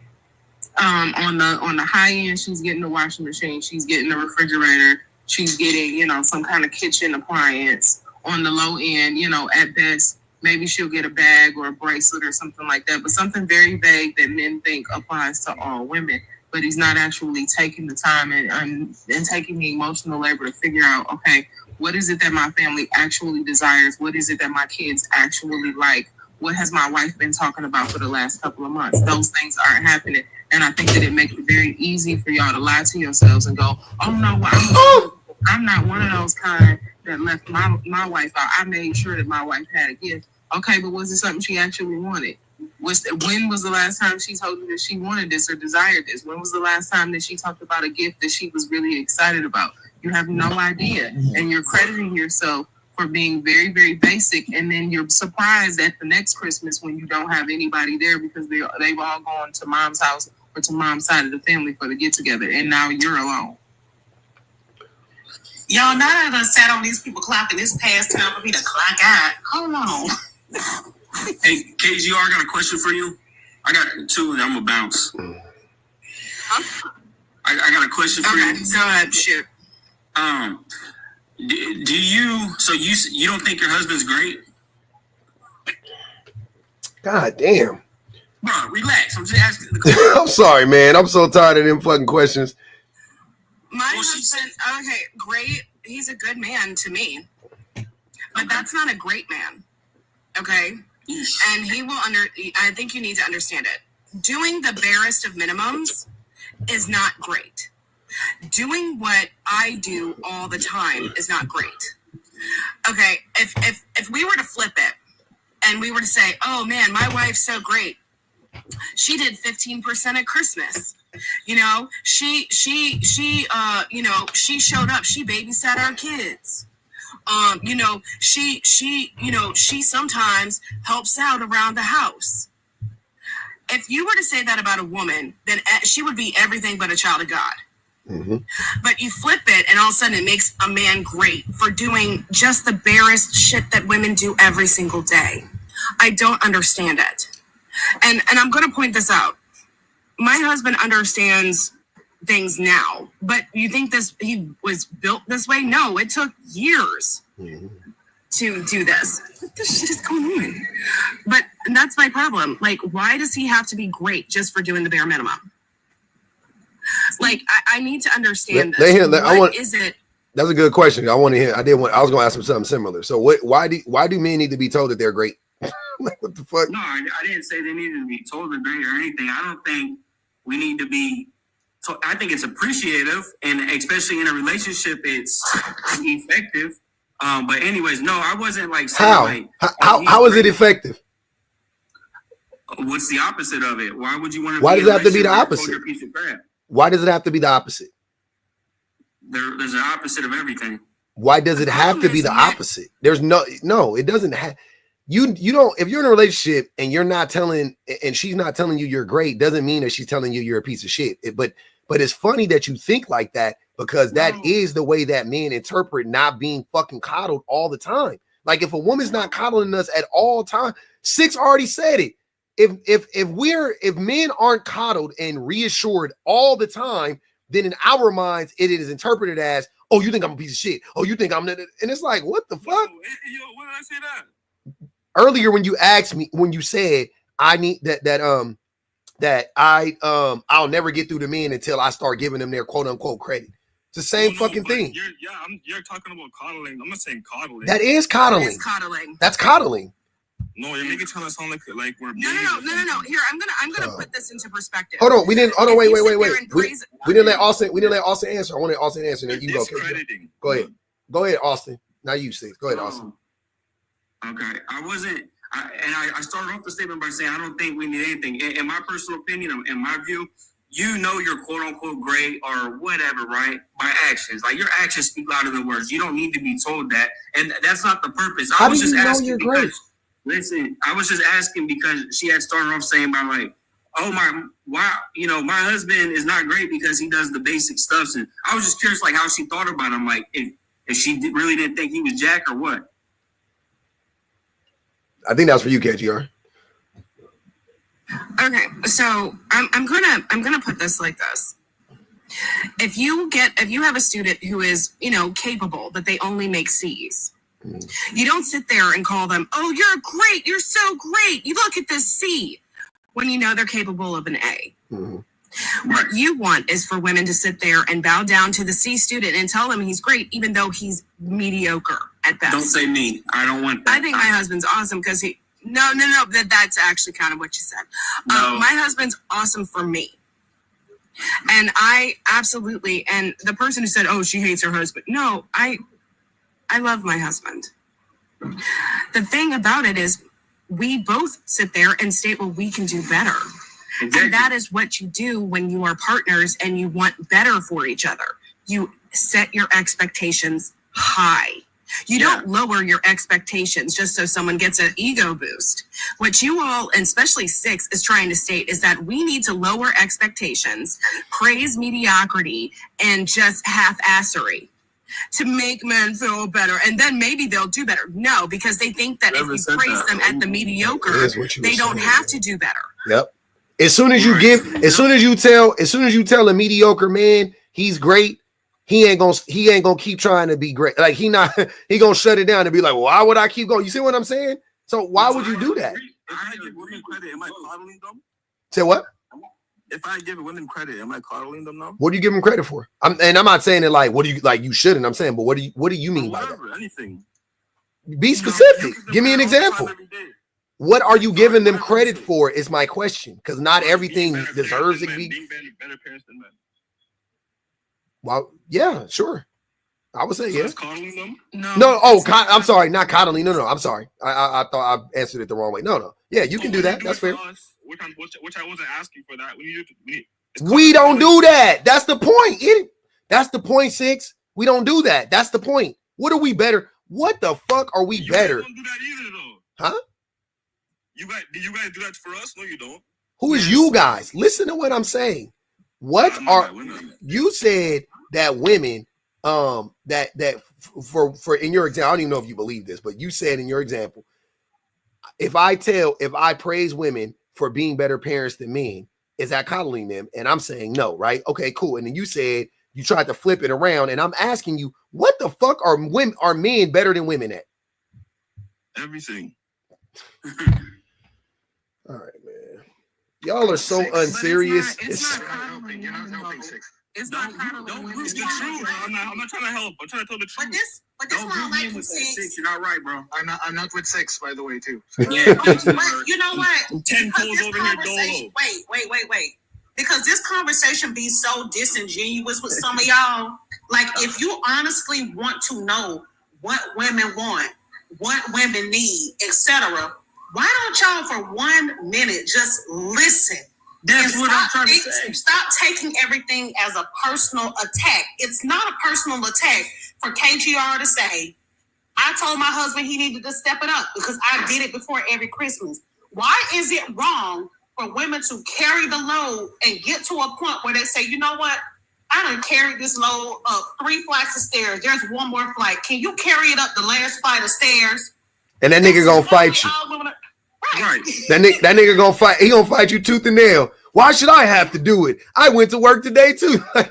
on the high end, she's getting the washing machine, she's getting the refrigerator, she's getting, some kind of kitchen appliance. On the low end, at best, maybe she'll get a bag or a bracelet or something like that, but something very vague that men think applies to all women. But he's not actually taking the time and taking the emotional labor to figure out, okay, what is it that my family actually desires? What is it that my kids actually like? What has my wife been talking about for the last couple of months? Those things aren't happening. And I think that it makes it very easy for y'all to lie to yourselves and go, "Oh no, well, I'm not one of those kind that left my wife out. I made sure that my wife had a gift." Okay, but was it something she actually wanted? When was the last time she told you that she wanted this or desired this? When was the last time that she talked about a gift that she was really excited about? You have no idea. And you're crediting yourself for being very, very basic. And then you're surprised at the next Christmas when you don't have anybody there because they've all gone to mom's house or to mom's side of the family for the get together. And now you're alone. Y'all, now that I done sat on these people clocking, it's past time for me to clock out. Hold on. Hey, KGR, I got a question for you. I got two, and I'm gonna bounce. Huh? I got a question for you. Go ahead, shoot. Do you don't think your husband's great? God damn. Bro, relax. I'm just asking the question. I'm sorry, man. I'm so tired of them fucking questions. My husband, okay, great. He's a good man to me, but that's not a great man. Okay. And he will I think you need to understand it. Doing the barest of minimums is not great. Doing what I do all the time is not great. Okay, if we were to flip it and we were to say, oh man, my wife's so great. She did 15% at Christmas. You know, she you know, she showed up, she babysat our kids. You know, she sometimes helps out around the house. If you were to say that about a woman, then she would be everything but a child of God. Mm-hmm. But you flip it, and all of a sudden it makes a man great for doing just the barest shit that women do every single day. I don't understand it. And I'm going to point this out. My husband understands things now, but you think he was built this way? No, it took years to do this. What the shit is going on? But that's my problem. Like, why does he have to be great just for doing the bare minimum? Like, I need to understand this. What is it? That's a good question. I want to hear. I was going to ask him something similar. So why do men need to be told that they're great? Like, what the fuck? No, I didn't say they needed to be told they're great or anything. I don't think we need to be. So I think it's appreciative, and especially in a relationship, it's effective. But anyways, no, I wasn't like saying how is it effective? What's the opposite of it? Why would you want to? Why does it have to be the opposite? Piece of crap? Why does it have to be the opposite? There's an opposite of everything. Why does it have to be the opposite? There's no, it doesn't have. You don't, if you're in a relationship and you're not telling, and she's not telling you you're great, doesn't mean that she's telling you you're a piece of shit. But it's funny that you think like that, because that is the way that men interpret not being fucking coddled all the time. Like, if a woman's not coddling us at all time, Six already said it. If men aren't coddled and reassured all the time, then in our minds it is interpreted as, oh, you think I'm a piece of shit. Oh, you think I'm, and it's like, what the fuck? Yo, when did I say that? Earlier, when you asked me, when you said I need I'll never get through the men until I start giving them their quote unquote credit. It's the same fucking thing. You're talking about coddling. I'm not saying coddling. That is coddling. It is coddling. That's coddling. No, you're making it sound like we're No. Here, I'm gonna put this into perspective. Hold on. Wait. We didn't let Austin answer. I wanted Austin to answer. Then you go ahead. Go ahead, Austin. Now you say. Go ahead, Austin. Okay, I started off the statement by saying I don't think we need anything. In my personal opinion, in my view, you know you're quote unquote great or whatever, right? By actions. Like, your actions speak louder than words. You don't need to be told that, and that's not the purpose. How do you know you're great? Listen, I was just asking because she had started off saying by like, oh my husband is not great because he does the basic stuff, and I was just curious like how she thought about him, like if she really didn't think he was Jack or what. I think that's for you, KGR. Okay, so I'm gonna put this like this. If you have a student who is, capable, but they only make C's, you don't sit there and call them, oh, you're great, you're so great, you look at this C, when you know they're capable of an A. Mm-hmm. What you want is for women to sit there and bow down to the C student and tell him he's great, even though he's mediocre at best. Don't say me. I don't want that. I think my husband's awesome because no, that's actually kind of what you said. No. My husband's awesome for me. And I absolutely, and the person who said, oh, she hates her husband. No, I love my husband. The thing about it is we both sit there and state what we can do better. Exactly. And that is what you do when you are partners and you want better for each other. You set your expectations high. You don't lower your expectations just so someone gets an ego boost. What you all, and especially Six, is trying to state is that we need to lower expectations, praise mediocrity, and just half-assery to make men feel better. And then maybe they'll do better. No, because they think that if you praise them at the mediocre, they don't have to do better. Yep. As soon as you tell a mediocre man he's great, he ain't gonna keep trying to be great. Like, he gonna shut it down and be like, well, why would I keep going? You see what I'm saying? So why would you do that? If I give women credit, am I coddling them? Say what? If I give women credit, am I coddling them now? What do you give them credit for? I'm not saying it like, what do you like? You shouldn't. I'm saying, but what do you mean by that? Anything. Be specific. Give me an example. What are you giving them credit for is my question, because not everything deserves to be. Being better parents than men. Well, yeah, sure. I would say, So yeah. it's coddling them? No, I'm sorry, not coddling. No, I'm sorry. I thought I answered it the wrong way. No. Yeah, you can do that. That's fair. Which I wasn't asking for that. We don't do that. That's the point. That's the point, 6. We don't do that. That's the point. What are we better? What the fuck are we better? You don't do that either, though. Huh? Do you guys do that for us? No, you don't. Who is you guys? Listen to what I'm saying. What are you said that women that for in your example, I don't even know if you believe this, but you said in your example, if I praise women for being better parents than men, is that coddling them? And I'm saying no, right? Okay, cool. And then you said you tried to flip it around, and I'm asking you, what the fuck are men better than women at? Everything. All right, man. Y'all are so unserious. It's not helping. You're not helping, 6. It's not Don't it's the truth. I'm not trying to help. I'm trying to tell the truth. But this one I like with 6. You're not right, bro. I'm not with 6, by the way, too. Yeah. But you know what? 10 toes over here, dolo. Wait. Because this conversation be so disingenuous with some of y'all. Like, if you honestly want to know what women want, what women need, etc., why don't y'all for 1 minute just listen? That's what I'm trying to say. Stop taking everything as a personal attack. It's not a personal attack for KGR to say, I told my husband he needed to step it up because I did it before every Christmas. Why is it wrong for women to carry the load and get to a point where they say, you know what? I done carried this load up 3 flights of stairs. There's 1 more flight. Can you carry it up the last flight of stairs? And that nigga gonna fight you. Right. That nigga gonna fight. He gonna fight you tooth and nail. Why should I have to do it? I went to work today too. I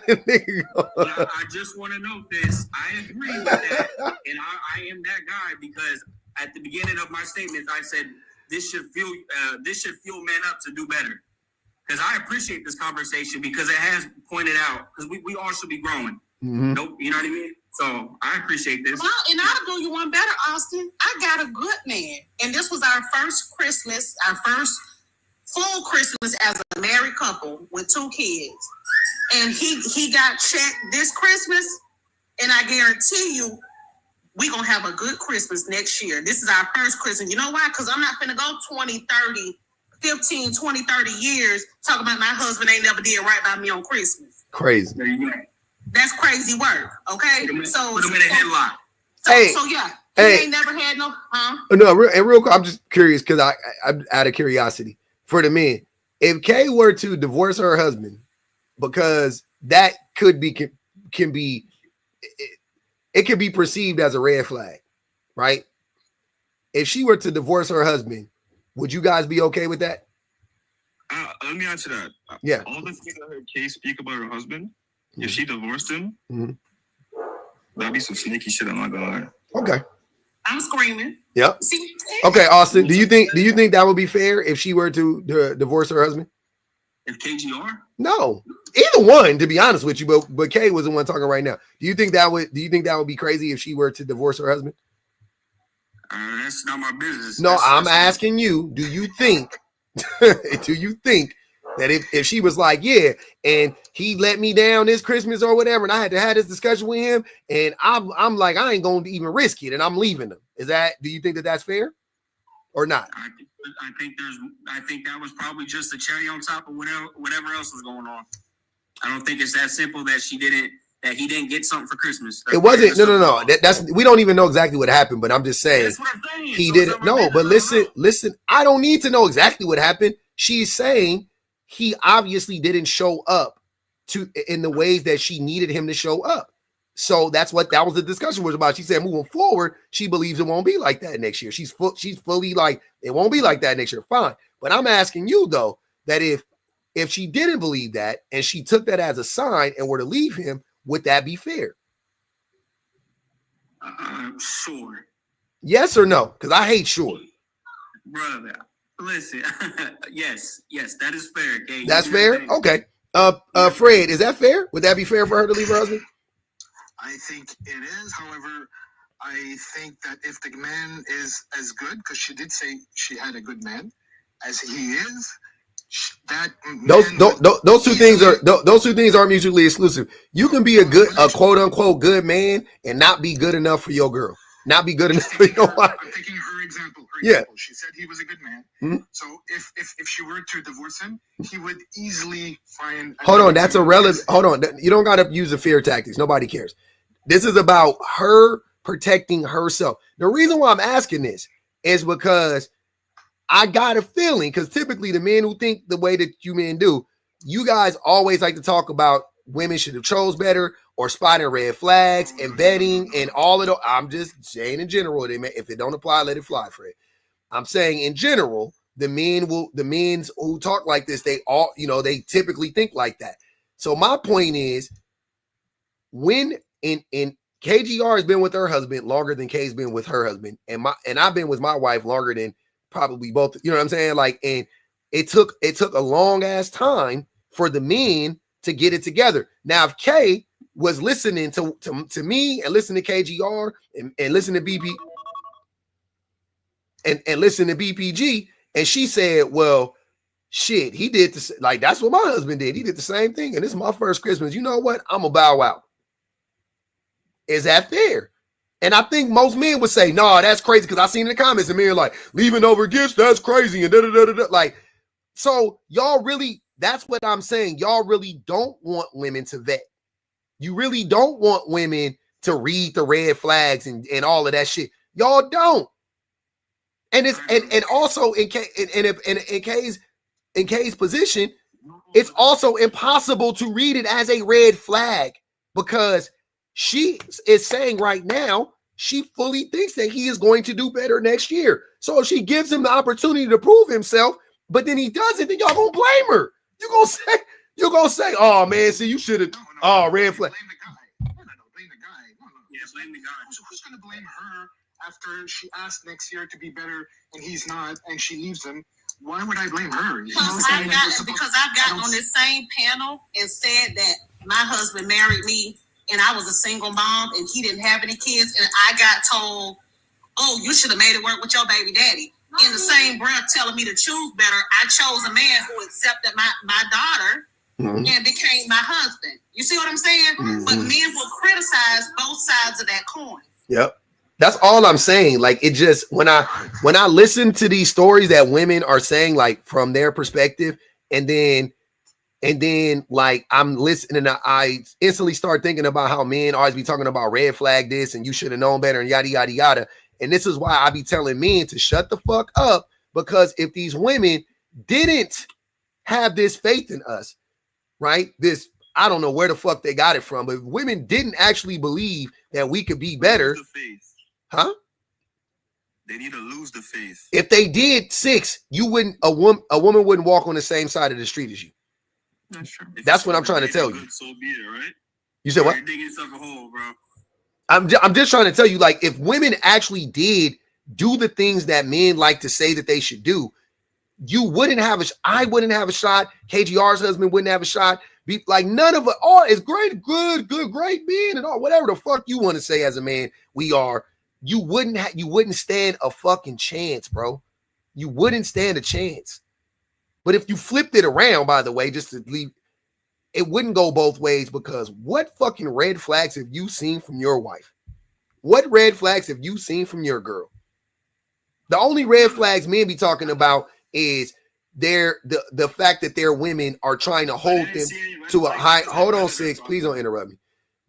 just want to note this. I agree with that, and I am that guy because at the beginning of my statements, I said this should fuel men up to do better. Because I appreciate this conversation because it has pointed out because we all should be growing. Mm-hmm. Nope, you know what I mean? So I appreciate this. Well, and I'll do you one better, Austin. I got a good man. And this was our first Christmas, our first full Christmas as a married couple with 2 kids. And he got checked this Christmas. And I guarantee you, we're going to have a good Christmas next year. This is our first Christmas. You know why? Because I'm not going to go 20, 30, 15, 20, 30 years talking about my husband ain't never did right by me on Christmas. Crazy. There you go. That's crazy work, okay? Put him in a headlock. So yeah, he ain't never had no, No, real quick, I'm just curious because I'm out of curiosity for the men. If Kay were to divorce her husband, because that could be can be perceived as a red flag, right? If she were to divorce her husband, would you guys be okay with that? Let me answer that. Yeah. All the things I heard Kay speak about her husband, if she divorced him, that'd be some sneaky shit. I'm not gonna lie. Okay. I'm screaming. Yep. See, okay, Austin. Do you think that would be fair if she were to divorce her husband? If KGR? No, either one. To be honest with you, but Kay was the one talking right now. Do you think that would be crazy if she were to divorce her husband? That's not my business. No, I'm asking you. Do you think? Do you think that if she was like, yeah, and he let me down this Christmas or whatever, and I had to have this discussion with him, and I'm like, I ain't going to even risk it, and I'm leaving him. Do you think that that's fair or not? I think that was probably just the cherry on top of whatever else was going on. I don't think it's that simple that he didn't get something for Christmas. It wasn't. No. That's we don't even know exactly what happened, but I'm just saying. That's what I'm saying. He didn't. No, but listen. I don't need to know exactly what happened. She's saying he obviously didn't show up in the ways that she needed him to show up. So that was the discussion was about. She said moving forward, she believes it won't be like that next year. She's fully like it won't be like that next year. Fine, but I'm asking you though that if she didn't believe that and she took that as a sign and were to leave him, would that be fair? Sure. Yes or no? Because I hate sure. Brother, listen. yes, that is fair. Okay? That's fair. Okay. Fred, is that fair? Would that be fair for her to leave her husband? I think it is. However, I think that if the man is as good, because she did say she had a good man, as he is, those two things are mutually exclusive. You can be a quote unquote good man and not be good enough for your girl, not be good enough for your wife. I'm taking her example. She said he was a good man. Mm-hmm. So if she were to divorce him, he would easily find. Hold on, that's irrelevant. Hold on, you don't got to use the fear tactics. Nobody cares. This is about her protecting herself. The reason why I'm asking this is because I got a feeling, because typically the men who think the way that you men do, you guys always like to talk about women should have chose better or spotting red flags and vetting and all of the. I'm just saying in general, if it don't apply, let it fly, Fred. I'm saying in general, the men who talk like this, they all, they typically think like that. So my point is, when in KGR has been with her husband longer than K's been with her husband, and I've been with my wife longer than probably both, you know what I'm saying? Like, and it took a long ass time for the men to get it together. Now, if K was listening to me and listening to KGR and listen to BP and listen to BPG, and she said, well, shit, he did this, like, that's what my husband did. He did the same thing, and this is my first Christmas. You know what? I'm gonna bow out. Is that fair? And I think most men would say, no, that's crazy, because I seen in the comments and men like, leaving over gifts, that's crazy, and da-da-da-da-da. Like, so y'all really, that's what I'm saying. Y'all really don't want women to vet. You really don't want women to read the red flags and all of that shit. Y'all don't. And it's and also in K's position, it's also impossible to read it as a red flag, because she is saying right now she fully thinks that he is going to do better next year. So if she gives him the opportunity to prove himself, but then he doesn't, then y'all gonna blame her. You're gonna say, oh man, see, you should have red flag. Blame the guy. Yeah, blame the guy. Who's gonna blame her after she asked next year to be better and he's not, and she leaves him? Why would I blame her? Because I've gotten on this same panel and said that my husband married me and I was a single mom and he didn't have any kids, and I got told, oh, you should have made it work with your baby daddy. In the same breath telling me to choose better, I chose a man who accepted my daughter and became my husband. You see what I'm saying? But men will criticize both sides of that coin. Yep. That's all I'm saying. Like, it just, when I listen to these stories that women are saying, like, from their perspective, and then like, I'm listening, I instantly start thinking about how men always be talking about red flag this and you should have known better and yada yada yada. And this is why I be telling men to shut the fuck up, because if these women didn't have this faith in us, right? This, I don't know where the fuck they got it from, but women didn't actually believe that we could be better. Huh? They need to lose the faith. If they did, a woman wouldn't walk on the same side of the street as you. That's true. That's what I'm trying to tell you. So be it, right? You said what? You're digging yourself a hole, bro. I'm just trying to tell you, like, if women actually did do the things that men like to say that they should do, I wouldn't have a shot. KGR's husband wouldn't have a shot. Like, none of it. All is great, good, great men and all, whatever the fuck you want to say as a man, we are. You wouldn't stand a fucking chance, bro. You wouldn't stand a chance. But if you flipped it around, by the way, just to leave, it wouldn't go both ways, because what fucking red flags have you seen from your wife? What red flags have you seen from your girl? The only red flags men be talking about is the fact that their women are trying to hold them to a high. Hold on, Six, please don't interrupt me.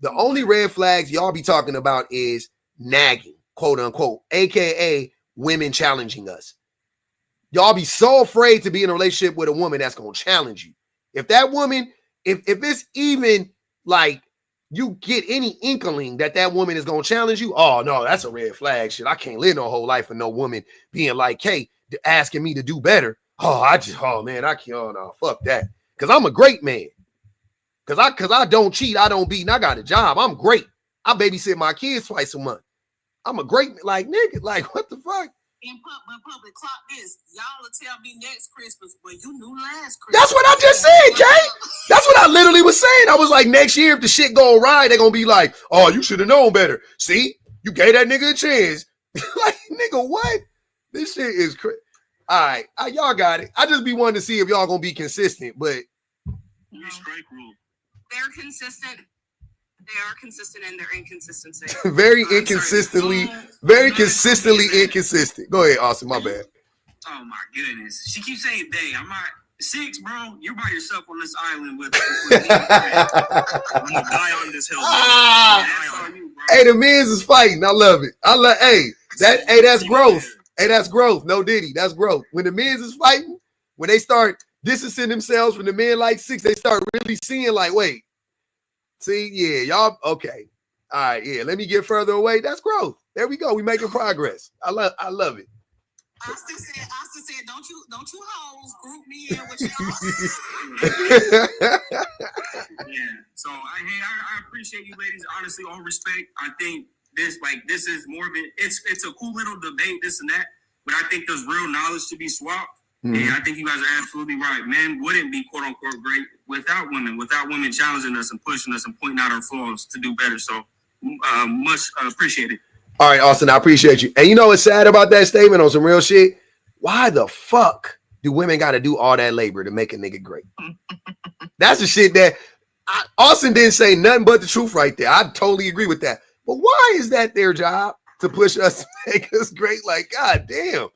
The only red flags y'all be talking about is nagging, quote unquote, aka women challenging us. Y'all be so afraid to be in a relationship with a woman that's gonna challenge you. If that woman, if it's even like you get any inkling that woman is gonna challenge you, oh no, that's a red flag. Shit, I can't live no whole life with no woman being like, hey, asking me to do better. Oh man, I can't. Oh no, fuck that. Cause I'm a great man. Cause I don't cheat, I don't beat, and I got a job. I'm great. I babysit my kids twice a month. I'm a great, like, nigga, like, what the fuck? In public, clock this. Y'all will tell me next Christmas, well, you knew last Christmas. That's what I just said, Kay. That's what I literally was saying. I was like, next year, if the shit go right, they're gonna be like, oh, you should have known better. See, you gave that nigga a chance. Like, nigga, what? This shit is crazy. All right, y'all got it. I just be wanting to see if y'all gonna be consistent, but strike rule. They're consistent. They are consistent in their inconsistency. very inconsistently inconsistent. Go ahead, Austin. My bad. Oh my goodness. She keeps saying they. I'm not 6, bro. You're by yourself on this island with me. I'm gonna die on this hill. That's on you, bro. Hey, the men's is fighting. I love it. That's growth. Hey, that's growth. No Diddy. That's growth. When the men's is fighting, when they start distancing themselves from the men like 6, they start really seeing like, wait. See, yeah, y'all okay. All right, yeah. Let me get further away. That's growth. There we go. We making progress. I love it. Austin said, don't you hoes group me in with y'all. Yeah. So I appreciate you ladies. Honestly, all respect. I think this is more of it. It's a cool little debate, this and that, but I think there's real knowledge to be swapped. Mm-hmm. And I think you guys are absolutely right. Men wouldn't be quote unquote great without women challenging us and pushing us and pointing out our flaws to do better. So much appreciated. All right, Austin, I appreciate you. And you know what's sad about that statement on some real shit? Why the fuck do women got to do all that labor to make a nigga great? That's the shit that Austin didn't say nothing but the truth right there. I totally agree with that. But why is that their job to push us to make us great? Like, God damn.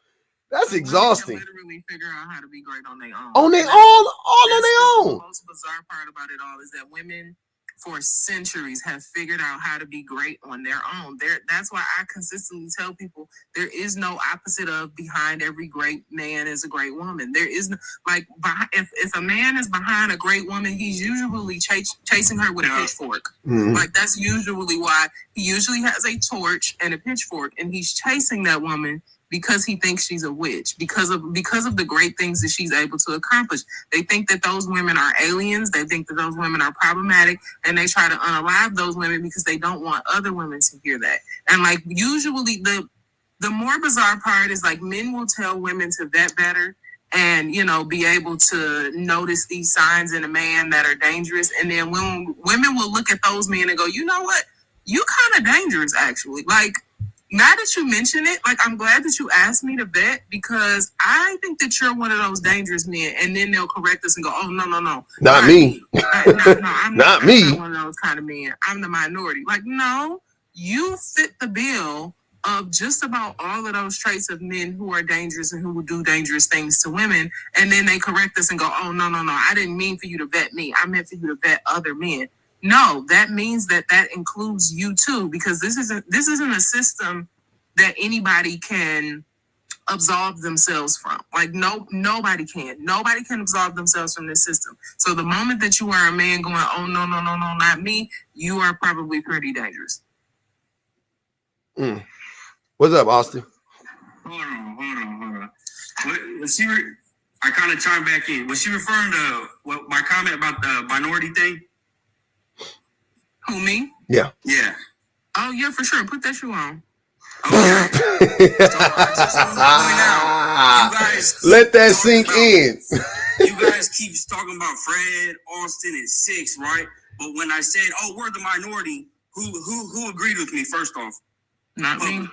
That's exhausting. They can literally figure out how to be great on their own. On their own, all on their own. The most bizarre part about it all is that women for centuries have figured out how to be great on their own. That's why I consistently tell people there is no opposite of behind every great man is a great woman. There is no, like, if a man is behind a great woman, he's usually chasing her with a pitchfork. Mm-hmm. Like, that's usually why he usually has a torch and a pitchfork, and he's chasing that woman because he thinks she's a witch, because of the great things that she's able to accomplish. They think that those women are aliens. They think that those women are problematic, and they try to unalive those women because they don't want other women to hear that. And like, usually the more bizarre part is like, men will tell women to vet better and, you know, be able to notice these signs in a man that are dangerous. And then when women will look at those men and go, you know what? You kind of dangerous, actually. Like, now that you mention it, like, I'm glad that you asked me to vet, because I think that you're one of those dangerous men. And then they'll correct us and go, oh, no. Not me. I'm not me. I'm not one of those kind of men. I'm the minority. Like, no, you fit the bill of just about all of those traits of men who are dangerous and who will do dangerous things to women. And then they correct us and go, oh, no. I didn't mean for you to vet me. I meant for you to vet other men. No, that means that includes you too, because this isn't a system that anybody can absolve themselves from. Like, nobody can. Nobody can absolve themselves from this system. So the moment that you are a man going, oh, no, not me, you are probably pretty dangerous. What's up, Austin? Hold on. I kind of chimed back in. Was she referring to my comment about the minority thing? Who, me? Yeah. Oh, yeah, for sure. Put that shoe on. Okay. So I just want to point out, you guys let that sink in. You guys keep talking about Fred, Austin, and 6, right? But when I said, "Oh, we're the minority," who agreed with me? First off, not me.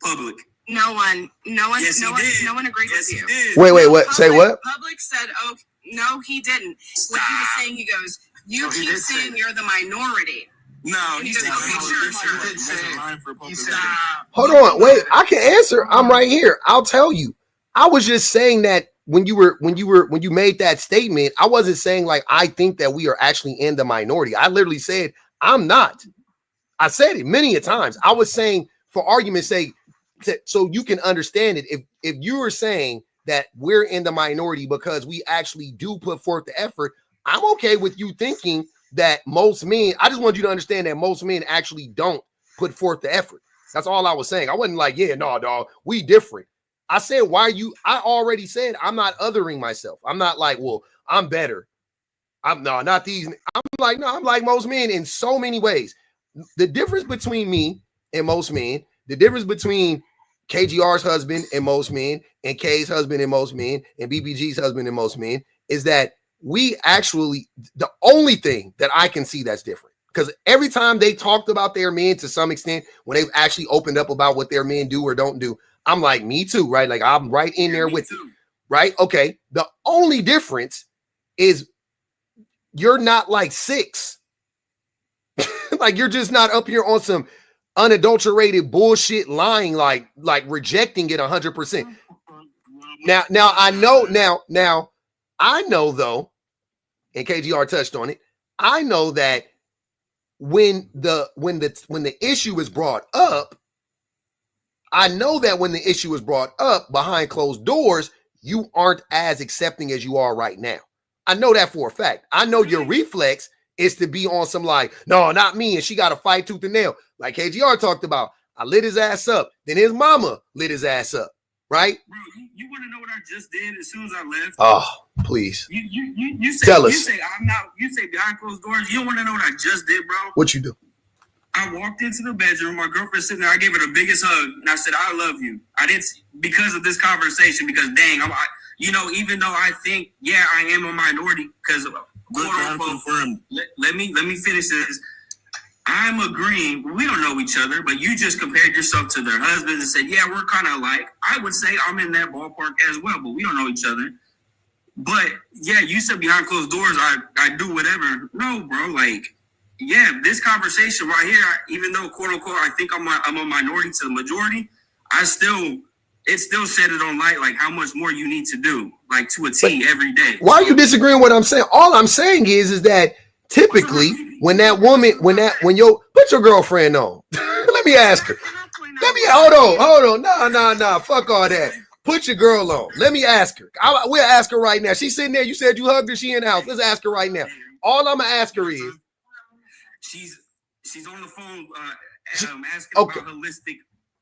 Public. No one. Yes, no one agreed with you. Did. Wait. What? Public, Say what? Public said, "Oh, no, he didn't." Stop. What he was saying, he goes, "You keep saying you're the minority." No, he said, hold on, wait. I can answer. I'm right here. I'll tell you. I was just saying that when you made that statement, I wasn't saying like I think that we are actually in the minority. I literally said I'm not. I said it many a times. I was saying, for argument's sake, so you can understand it. If you are saying that we're in the minority because we actually do put forth the effort, I'm okay with you thinking that most men, I just want you to understand that most men actually don't put forth the effort. That's all I was saying. I wasn't like, yeah, no, dog, we different. I said, I already said I'm not othering myself. I'm not like, well, I'm better. Not these. I'm like most men in so many ways. The difference between me and most men, the difference between KGR's husband and most men, and K's husband and most men, and BBG's husband and most men, is that we actually, the only thing that I can see that's different, because every time they talked about their men to some extent, when they've actually opened up about what their men do or don't do, I'm like, me too, right? Like, I'm right in there with you. right? Okay. The only difference is you're not like 6. Like you're just not up here on some unadulterated bullshit lying, like rejecting it 100%. Now I know though, and KGR touched on it. I know that when the issue is brought up, behind closed doors, you aren't as accepting as you are right now. I know that for a fact. I know your reflex is to be on some like, no, not me, and she got to fight tooth and nail. Like KGR talked about, I lit his ass up. Then his mama lit his ass up, right? Bro, you want to know what I just did as soon as I left? Oh, please. You say, tell us. You say behind closed doors. You don't want to know what I just did, bro? What you do? I walked into the bedroom. My girlfriend sitting there. I gave her the biggest hug, and I said, "I love you." I didn't, because of this conversation. Because dang, even though I think, yeah, I am a minority. Because let me finish this. I'm agreeing. We don't know each other, but you just compared yourself to their husbands and said, "Yeah, we're kind of alike." I would say I'm in that ballpark as well, but we don't know each other. But yeah, you said behind closed doors, I do whatever. No, bro, like. Yeah, this conversation right here, even though quote unquote I think I'm a minority to the majority, it still shed it on light like how much more you need to do, like to a T every day. Why are you disagreeing with what I'm saying? All I'm saying is that typically when you put your girlfriend on, let me ask her. Hold on. Nah. Fuck all that. Put your girl on. Let me ask her. We'll ask her right now. She's sitting there. You said you hugged her. She in the house. Let's ask her right now. All I'm gonna ask her is. She's on the phone asking okay. about holistic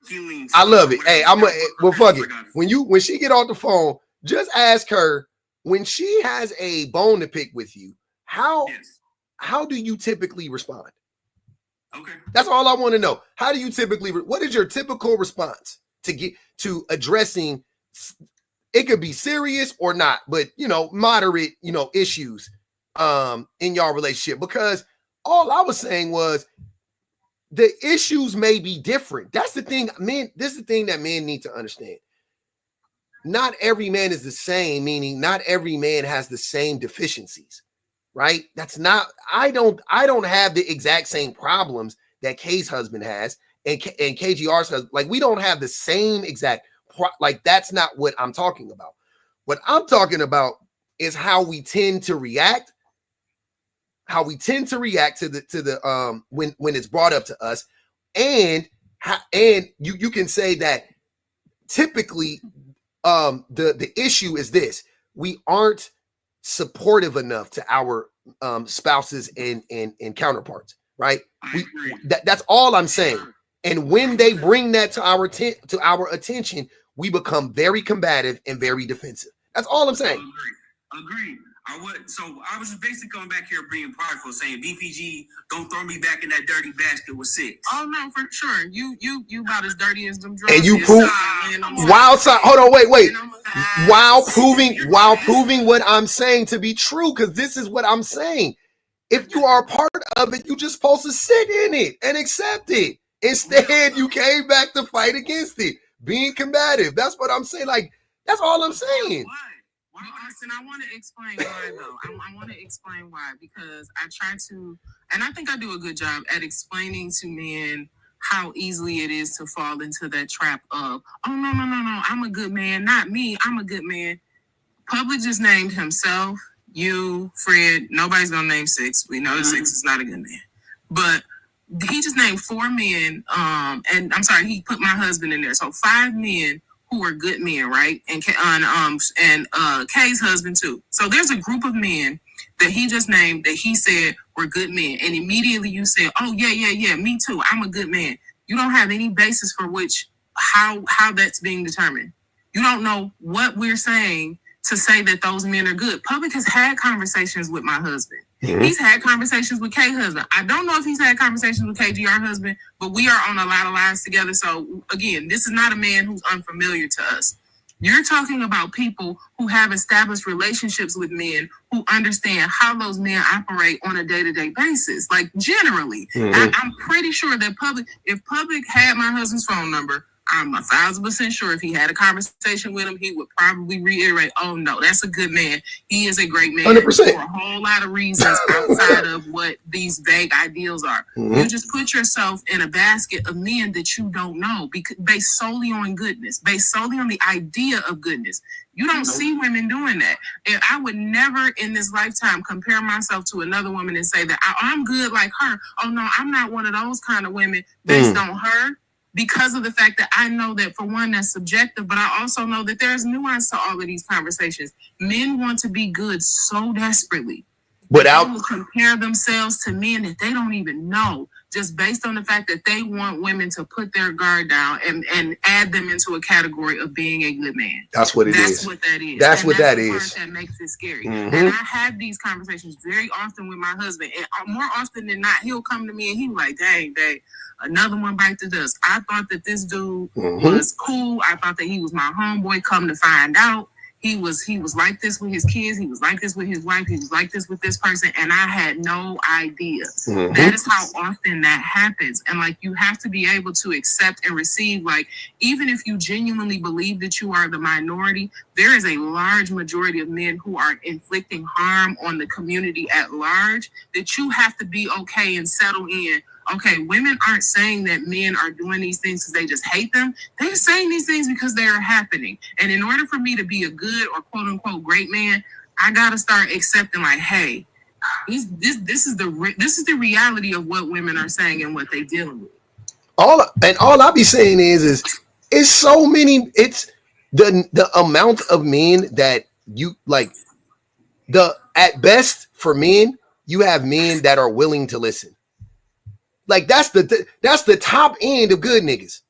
healing. I love it. Hey, fuck it. When she get off the phone, just ask her when she has a bone to pick with you, how do you typically respond? Okay. That's all I want to know. How do you typically what is your typical response to addressing, it could be serious or not, but moderate, issues in your relationship? Because all I was saying was the issues may be different. That's the thing, men. This is the thing that men need to understand. Not every man is the same, meaning not every man has the same deficiencies, right? That's not, I don't have the exact same problems that Kay's husband has and KGR's husband. Like, we don't have the same exact, like, that's not what I'm talking about. What I'm talking about is how we tend to react to the when it's brought up to us, and you can say that typically the issue is this: we aren't supportive enough to our spouses and counterparts, right? That's all I'm saying. And when they bring that to our attention, we become very combative and very defensive. That's all I'm saying. Agreed. I was just basically coming back here being prideful, saying BPG, don't throw me back in that dirty basket with 6. Oh no, for sure. You about as dirty as them drugs. And you prove hold on, wait. While proving what I'm saying to be true, because this is what I'm saying. If you are a part of it, you're just supposed to sit in it and accept it. Instead, you came back to fight against it, being combative. That's what I'm saying. Like, that's all I'm saying. Well, Austin, I want to explain why, though. I want to explain why, because I try to, and I think I do a good job at explaining to men how easily it is to fall into that trap of, oh, no, I'm a good man. Not me. I'm a good man. Public just named himself, you, Fred. Nobody's going to name 6. We know that 6 is not a good man. But he just named 4 men, and I'm sorry, he put my husband in there. So 5 men who are good men, right? And Kay's husband too. So there's a group of men that he just named that he said were good men. And immediately you said, oh yeah, me too. I'm a good man. You don't have any basis for how that's being determined. You don't know what we're saying to say that those men are good. Public has had conversations with my husband. Mm-hmm. He's had conversations with Kay's husband. I don't know if he's had conversations with KGR husband, but we are on a lot of lives together. So again, this is not a man who's unfamiliar to us. You're talking about people who have established relationships with men who understand how those men operate on a day-to-day basis. Like, generally, I'm pretty sure that if public had my husband's phone number, I'm 1,000% sure if he had a conversation with him, he would probably reiterate, oh no, that's a good man. He is a great man 100%. for a whole lot of reasons outside of what these vague ideals are. You just put yourself in a basket of men that you don't know, based solely on goodness, based solely on the idea of goodness. You don't see women doing that. And I would never in this lifetime compare myself to another woman and say that I'm good like her. Oh no, I'm not one of those kind of women based on her. Because of the fact that I know that, for one, that's subjective, but I also know that there's nuance to all of these conversations. Men want to be good so desperately. They will compare themselves to men that they don't even know, just based on the fact that they want women to put their guard down and add them into a category of being a good man. That's what it is. That's what that is. That's and what that's that the is. part that makes it scary. And I have these conversations very often with my husband, and more often than not, he'll come to me and he's like, dang, another one bite the dust. I thought that this dude was cool. I thought that he was my homeboy. Come to find out, he was like this with his kids. He was like this with his wife. He was like this with this person. And I had no idea. That is how often that happens. And like, you have to be able to accept and receive, like, even if you genuinely believe that you are the minority, there is a large majority of men who are inflicting harm on the community at large, that you have to be okay and settle in. Okay, women aren't saying that men are doing these things because they just hate them. They're saying these things because they are happening. And in order for me to be a good or quote unquote great man, I gotta start accepting, like, hey, this is the reality of what women are saying and what they're dealing with. All I be saying is it's so many. It's the amount of men that you like. At best for men, you have men that are willing to listen. Like that's the top end of good niggas.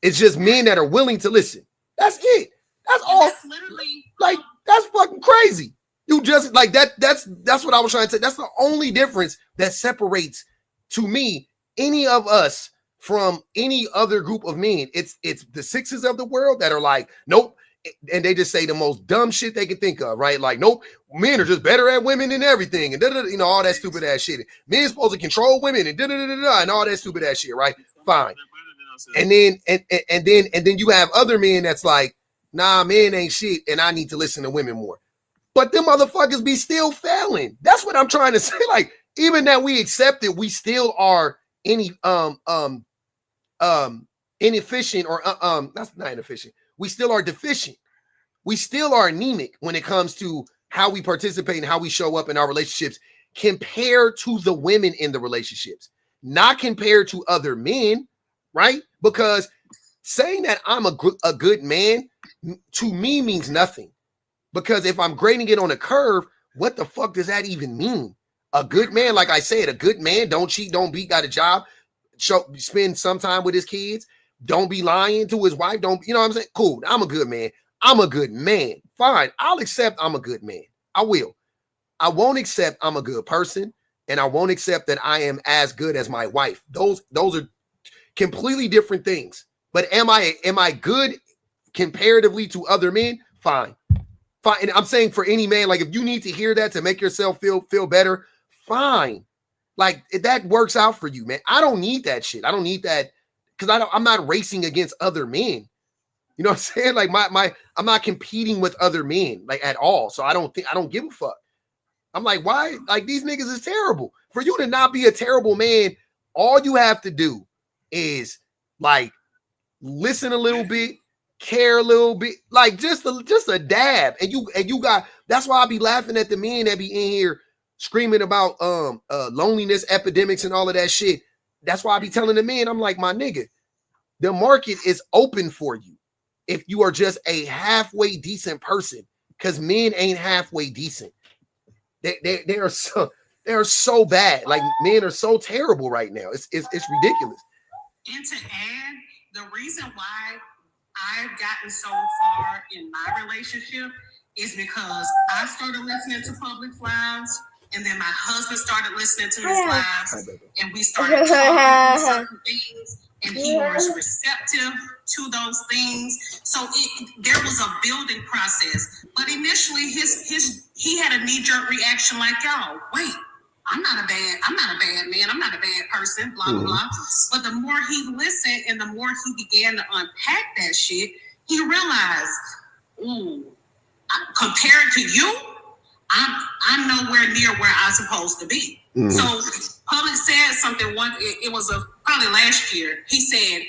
It's just men that are willing to listen. That's it. That's all. That's literally like that's fucking crazy. You just like that. That's what I was trying to say. That's the only difference that separates, to me, any of us from any other group of men. It's the sixes of the world that are like, nope. And they just say the most dumb shit they can think of, right? Like, nope, men are just better at women than everything, and you know, all that stupid ass shit. Men supposed to control women and and all that stupid ass shit, right? Fine. And then you have other men that's like, nah, men ain't shit, and I need to listen to women more. But them motherfuckers be still failing. That's what I'm trying to say. Like, even that we accept it, we still are inefficient, or that's not inefficient. We still are deficient. We still are anemic when it comes to how we participate and how we show up in our relationships compared to the women in the relationships, not compared to other men, right? Because saying that I'm a good man to me means nothing. Because if I'm grading it on a curve, what the fuck does that even mean? A good man, like I said, a good man, don't cheat, don't beat, got a job, spend some time with his kids, don't be lying to his wife, don't, you know what I'm saying? Cool, I'm a good man. I'm a good man. Fine, I'll accept I'm a good man. I will. I won't accept I'm a good person, and I won't accept that I am as good as my wife. Those are completely different things. But am I good comparatively to other men? Fine. And I'm saying for any man, like if you need to hear that to make yourself feel better, fine. Like if that works out for you, man. I don't need that shit. I don't need that because I'm not racing against other men. You know what I'm saying? Like I'm not competing with other men like at all. So I don't give a fuck. I'm like, why? Like these niggas is terrible. For you to not be a terrible man, all you have to do is like listen a little bit, care a little bit, like just a dab. And you got, that's why I be laughing at the men that be in here screaming about loneliness epidemics and all of that shit. That's why I be telling the men, I'm like, my nigga, the market is open for you if you are just a halfway decent person, because men ain't halfway decent. They are so bad. Like men are so terrible right now. It's ridiculous. And to add, the reason why I've gotten so far in my relationship is because I started listening to public lives, and then my husband started listening to his lives, and we started talking about certain things, and he was receptive to those things. So there was a building process. But initially, he had a knee-jerk reaction like, y'all, wait, I'm not a bad man. I'm not a bad person, blah, blah, blah. But the more he listened and the more he began to unpack that shit, he realized, compared to you, I'm nowhere near where I'm supposed to be. So Public said something it was probably last year. He said,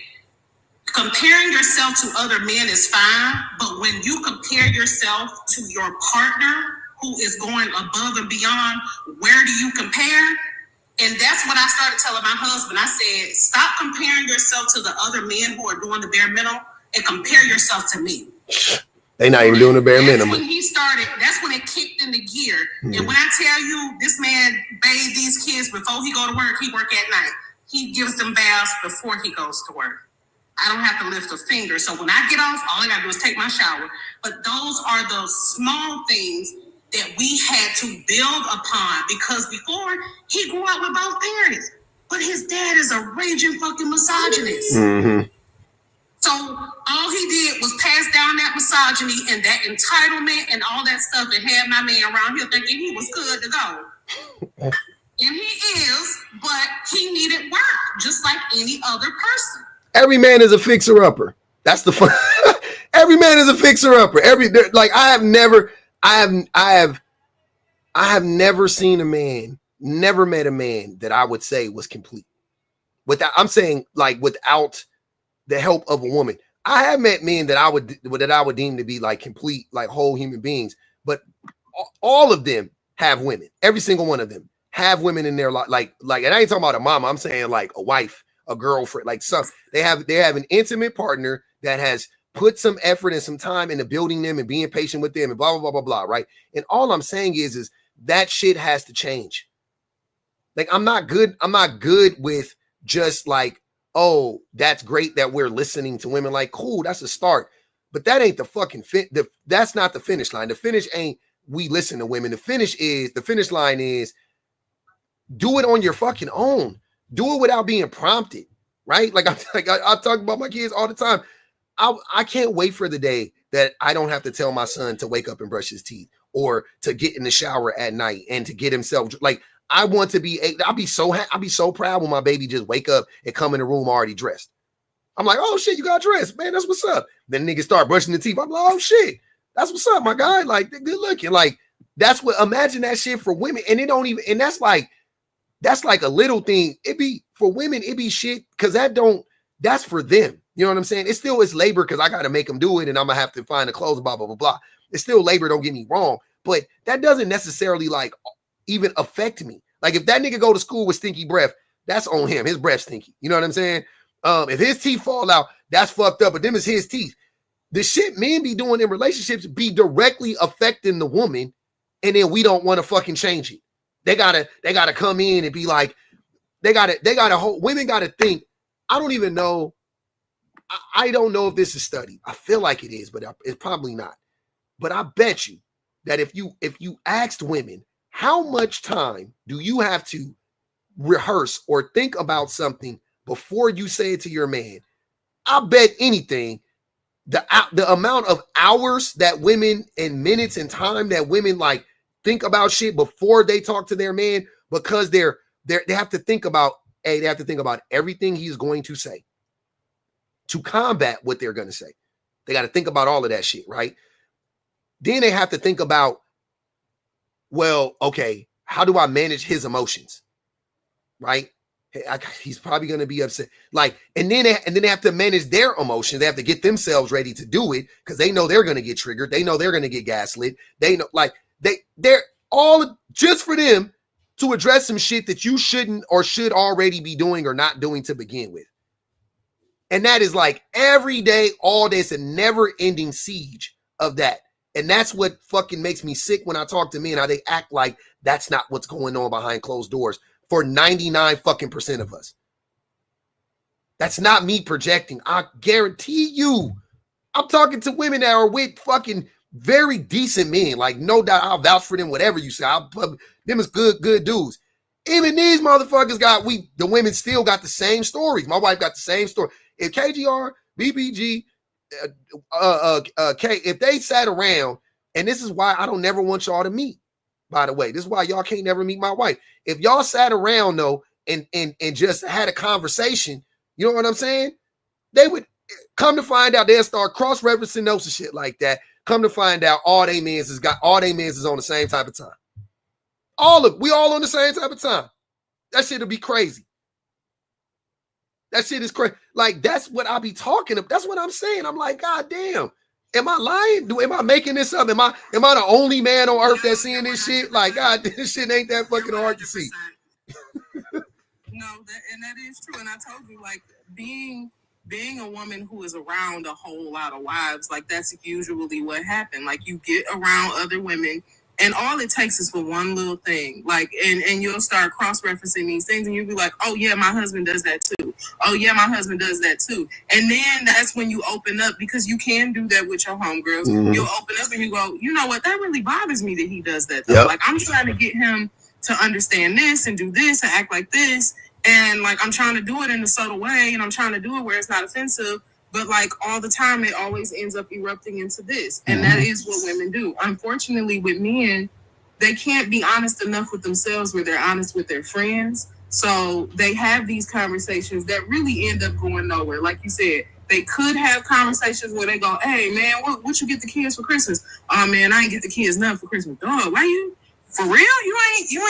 comparing yourself to other men is fine, but when you compare yourself to your partner who is going above and beyond, where do you compare? And that's what I started telling my husband. I said, stop comparing yourself to the other men who are doing the bare minimum and compare yourself to me. They not even doing the bare minimum. That's when he started. That's when it kicked into gear. And when I tell you, this man bathed these kids before he go to work. He work at night. He gives them baths before he goes to work. I don't have to lift a finger. So when I get off, all I got to do is take my shower. But those are the small things that we had to build upon, because before he grew up with both parents, but his dad is a raging fucking misogynist. So all he did was pass down that misogyny and that entitlement and all that stuff and had my man around here thinking he was good to go. And he is, but he needed work just like any other person. Every man is a fixer-upper. That's the fun. Every man is a fixer-upper. I have never seen a man, never met a man that I would say was complete. I'm saying like without the help of a woman. I have met men that I would deem to be like complete, like whole human beings, but all of them have women. Every single one of them have women in their life. Like, and I ain't talking about a mama. I'm saying like a wife, a girlfriend, like they have an intimate partner that has put some effort and some time into building them and being patient with them and blah, blah, blah, blah, blah. Right. And all I'm saying is that shit has to change. Like, I'm not good with just like, oh, that's great that we're listening to women. Like, cool, that's a start. But that ain't the fucking that's not the finish line. The finish ain't we listen to women. The finish line is do it on your fucking own. Do it without being prompted, right? Like I talk about my kids all the time. I can't wait for the day that I don't have to tell my son to wake up and brush his teeth or to get in the shower at night and to get himself like. I want to be. I'll be so proud when my baby just wake up and come in the room already dressed. I'm like, oh shit, you got dressed, man. That's what's up. Then niggas start brushing the teeth. I'm like, oh shit, that's what's up, my guy. Like, they're good looking. Like, that's what. Imagine that shit for women, and it don't even. And that's like a little thing. It be for women. It be shit because that's for them. You know what I'm saying? It's still labor because I got to make them do it, and I'm gonna have to find the clothes. Blah blah blah blah. It's still labor. Don't get me wrong, but that doesn't necessarily like even affect me. Like if that nigga go to school with stinky breath, that's on him. His breath stinky. You know what I'm saying? If his teeth fall out, that's fucked up. But them is his teeth. The shit men be doing in relationships be directly affecting the woman, and then we don't want to fucking change it. They gotta come in and be like, women gotta think. I don't even know. I don't know if this is studied. I feel like it is, but it's probably not. But I bet you that if you asked women, how much time do you have to rehearse or think about something before you say it to your man? I bet anything, the amount of hours that women and minutes and time that women like think about shit before they talk to their man, because they have to think about everything he's going to say to combat what they're going to say. They got to think about all of that shit, right? Then they have to think about, well, okay, how do I manage his emotions? Right? He's probably going to be upset. Like, and then they have to manage their emotions. They have to get themselves ready to do it because they know they're going to get triggered. They know they're going to get gaslit. They know, like, they're all just for them to address some shit that you shouldn't or should already be doing or not doing to begin with. And that is like every day, all day. It's a never-ending siege of that. And that's what fucking makes me sick when I talk to men, how they act like that's not what's going on behind closed doors for 99% of us. That's not me projecting. I guarantee you, I'm talking to women that are with fucking very decent men. Like, no doubt, I'll vouch for them, whatever you say. Them is good dudes. Even these motherfuckers the women still got the same stories. My wife got the same story. If KGR, BBG, if they sat around, and this is why I don't never want y'all to meet. by the way. This is why y'all can't never meet my wife. If y'all sat around though and just had a conversation, you know what I'm saying? They would come to find out, they'll start cross-referencing notes and shit like that. Come to find out all they mans is on the same type of time. We all on the same type of time. That shit'll be crazy. That shit is crazy. Like, that's what I be talking about. That's what I'm saying. I'm like, God damn. Am I lying? Am I making this up? Am I the only man on earth that's seeing this shit? Like, God, this shit ain't that fucking hard to see. No, that is true. And I told you, like, being a woman who is around a whole lot of wives, like, that's usually what happened. Like, you get around other women, and all it takes is for one little thing. Like, and you'll start cross-referencing these things, and you'll be like, oh, yeah, my husband does that too. Oh, yeah, my husband does that too. And then that's when you open up, because you can do that with your homegirls. Mm-hmm. You'll open up and you go, you know what, that really bothers me that he does that, though. Yep. Like, I'm trying to get him to understand this and do this and act like this. And, like, I'm trying to do it in a subtle way, and I'm trying to do it where it's not offensive. But, like, all the time, it always ends up erupting into this. And that is what women do. Unfortunately, with men, they can't be honest enough with themselves where they're honest with their friends. So they have these conversations that really end up going nowhere. Like you said, they could have conversations where they go, hey, man, what you get the kids for Christmas? Oh, man, I ain't get the kids nothing for Christmas. Dog, why you? For real? You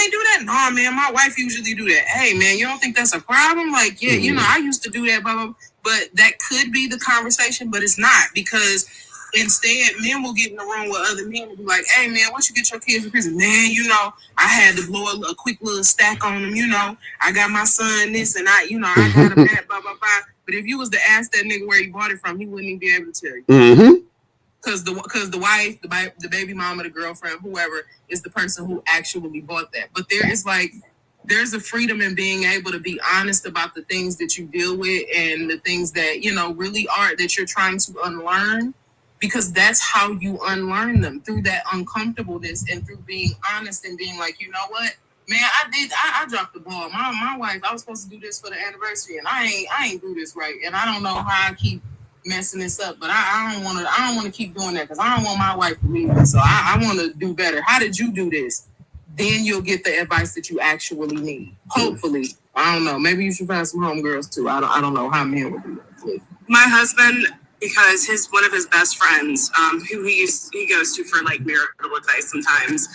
ain't do that? No, man, my wife usually do that. Hey, man, you don't think that's a problem? Like, yeah, you know, I used to do that, blah, blah, blah. But that could be the conversation, but it's not, because instead, men will get in the room with other men and be like, hey, man, what you get your kids for Christmas? Man, you know, I had to blow a quick little stack on them, you know. I got my son this, and I got a bad, blah, blah, blah. But if you was to ask that nigga where he bought it from, he wouldn't even be able to tell you. Mm-hmm. Because the wife, the baby mama, the girlfriend, whoever, is the person who actually bought that. But there's a freedom in being able to be honest about the things that you deal with and the things that, you know, really are that you're trying to unlearn, because that's how you unlearn them, through that uncomfortableness and through being honest and being like, you know what, man, I dropped the ball. My wife, I was supposed to do this for the anniversary, and I ain't do this right, and I don't know how I keep messing this up, but I don't want to keep doing that, because I don't want my wife to leave me. So I want to do better. How did you do this? Then you'll get the advice that you actually need. Hopefully. I don't know. Maybe you should find some homegirls too. I don't know how men would do that. My husband, because one of his best friends, who he goes to for like marital advice sometimes,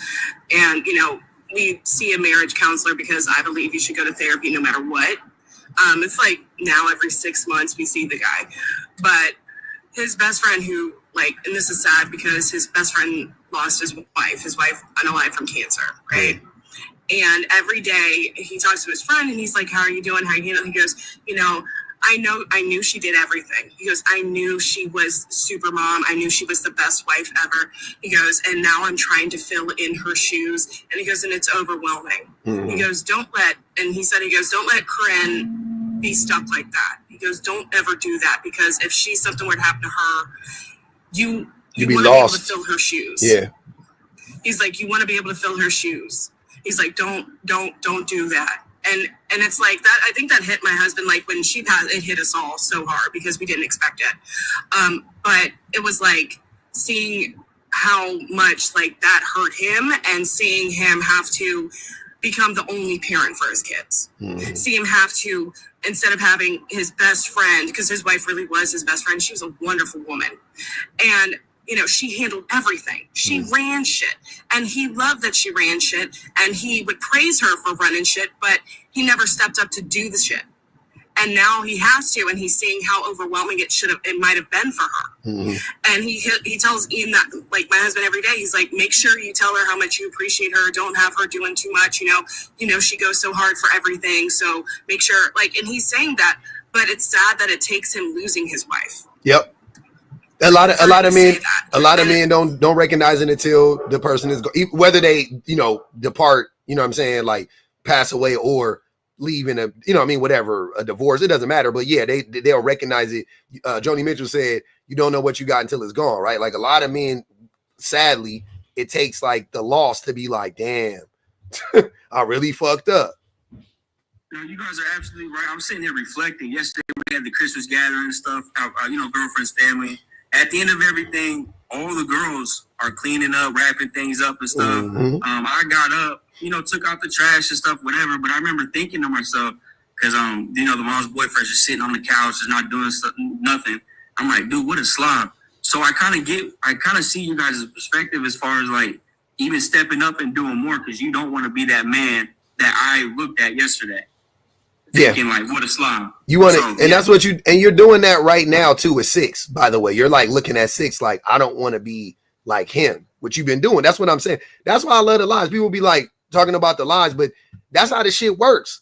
and you know, we see a marriage counselor because I believe you should go to therapy no matter what. It's like now every 6 months we see the guy, but his best friend who, like, and this is sad because his best friend lost his wife unalive from cancer, right? And every day he talks to his friend and he's like, how are you doing? How are you? He goes, you know, I knew she did everything. He goes, I knew she was super mom. I knew she was the best wife ever. He goes, and now I'm trying to fill in her shoes. And he goes, and it's overwhelming. He goes, don't let Corinne be stuck like that. He goes, don't ever do that, because if something were to happen to her, you want to be able to fill her shoes. Yeah. He's like, you want to be able to fill her shoes. He's like, don't do that. And it's like that. I think that hit my husband, like when she passed, it hit us all so hard because we didn't expect it. But it was like seeing how much like that hurt him, and seeing him have to become the only parent for his kids. See him have to, instead of having his best friend, because his wife really was his best friend. She was a wonderful woman. And, you know, she handled everything. She ran shit. And he loved that she ran shit. And he would praise her for running shit, but he never stepped up to do the shit. And now he has to, and he's seeing how overwhelming it might have been for her. And he tells Ian that, like, my husband every day, he's like, make sure you tell her how much you appreciate her. Don't have her doing too much. You know, she goes so hard for everything. So make sure, like, and he's saying that, but it's sad that it takes him losing his wife. Yep. A lot of men don't recognize it until the person is whether they, you know, depart, you know what I'm saying, like pass away or leave in a, you know what I mean, whatever, a divorce, it doesn't matter. But yeah, they'll recognize it. Joni Mitchell said, you don't know what you got until it's gone, right? Like a lot of men, sadly, it takes like the loss to be like, damn, I really fucked up. No, you guys are absolutely right. I'm sitting here reflecting. Yesterday we had the Christmas gathering and stuff. You know, girlfriend's family. at the end of everything, all the girls are cleaning up, wrapping things up and stuff. I got up, took out the trash and stuff, whatever. But I remember thinking to myself, because the mom's boyfriend's just sitting on the couch, just not doing nothing. I'm like, dude, what a slob. So I kind of see you guys' perspective as far as like even stepping up and doing more, because you don't want to be that man that I looked at yesterday. Thinking like, what a slob. You want to, and that's what you're doing that right now too with 6, by the way. You're like looking at 6 like, I don't want to be like him, what you've been doing. That's what I'm saying. That's why I love the lies. People be like talking about the lies, but that's how the shit works.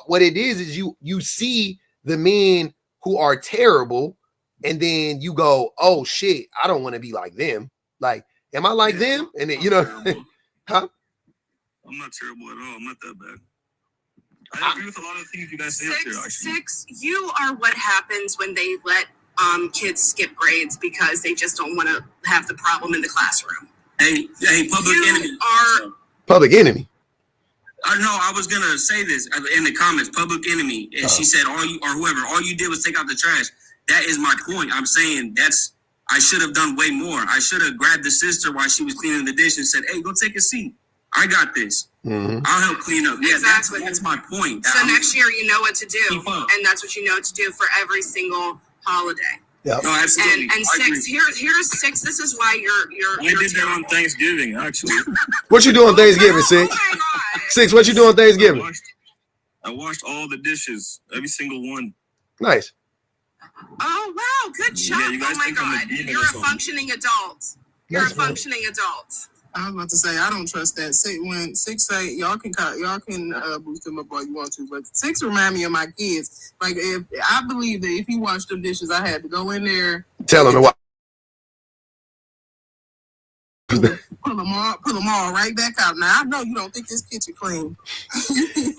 What it is you see the men who are terrible, and then you go, oh shit, I don't want to be like them. Like, am I like them? And then, huh? I'm not terrible at all. I'm not that bad. I agree with a lot of things you guys say up there, actually. 6, you are what happens when they let kids skip grades because they just don't want to have the problem in the classroom. Hey, public enemy. Public enemy. I was gonna say this in the comments. Public enemy, and she said, all you did was take out the trash. That is my point. I'm saying I should have done way more. I should have grabbed the sister while she was cleaning the dish and said, hey, go take a seat. I got this. I'll help clean up. Yeah, exactly. That's my point. So next year, you know what to do, and that's what you know what to do for every single holiday. Yeah. No, absolutely. And 6, here's 6. This is why you're. I did that on Thanksgiving, actually. What you doing on Thanksgiving, 6? Oh my God. 6, what you doing on Thanksgiving? I washed all the dishes, every single one. Nice. Oh wow, good job! Yeah, you guys oh my think I'm a God, demon you're or a something. functioning adult. You're a functioning adult. I was about to say I don't trust that. When 6 say y'all can boost them up all you want to, but 6 remind me of my kids. Like if I believe that if he washed them dishes, I had to go in there, Tell him to watch. pull them all right back out. Now I know you don't think this kitchen clean.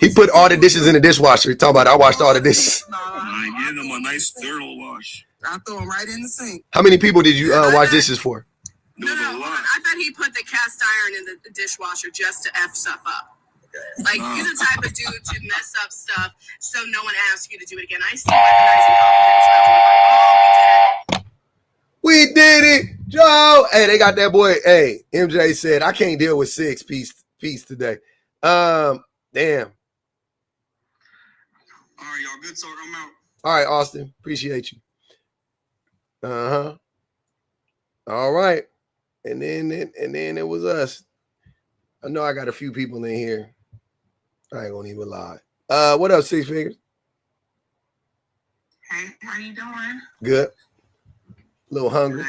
He put all the dishes in the dishwasher. He talking about I washed all the dishes. I give them a nice thorough wash. I throw them right in the sink. How many people did you wash dishes for? No, hold on. I bet he put the cast iron in the dishwasher just to F stuff up. Like, you're the type of dude to mess up stuff so no one asks you to do it again. I still recognize incompetence. We did it, Joe. Hey, they got that boy. Hey, MJ said, I can't deal with 6 piece today. Damn. All right, y'all good, so I'm out. All right, Austin. Appreciate you. Uh-huh. All right. And then it was us. I know I got a few people in here. I ain't gonna even lie. What up, 6 Figures? Hey, how you doing? Good. A little hungry.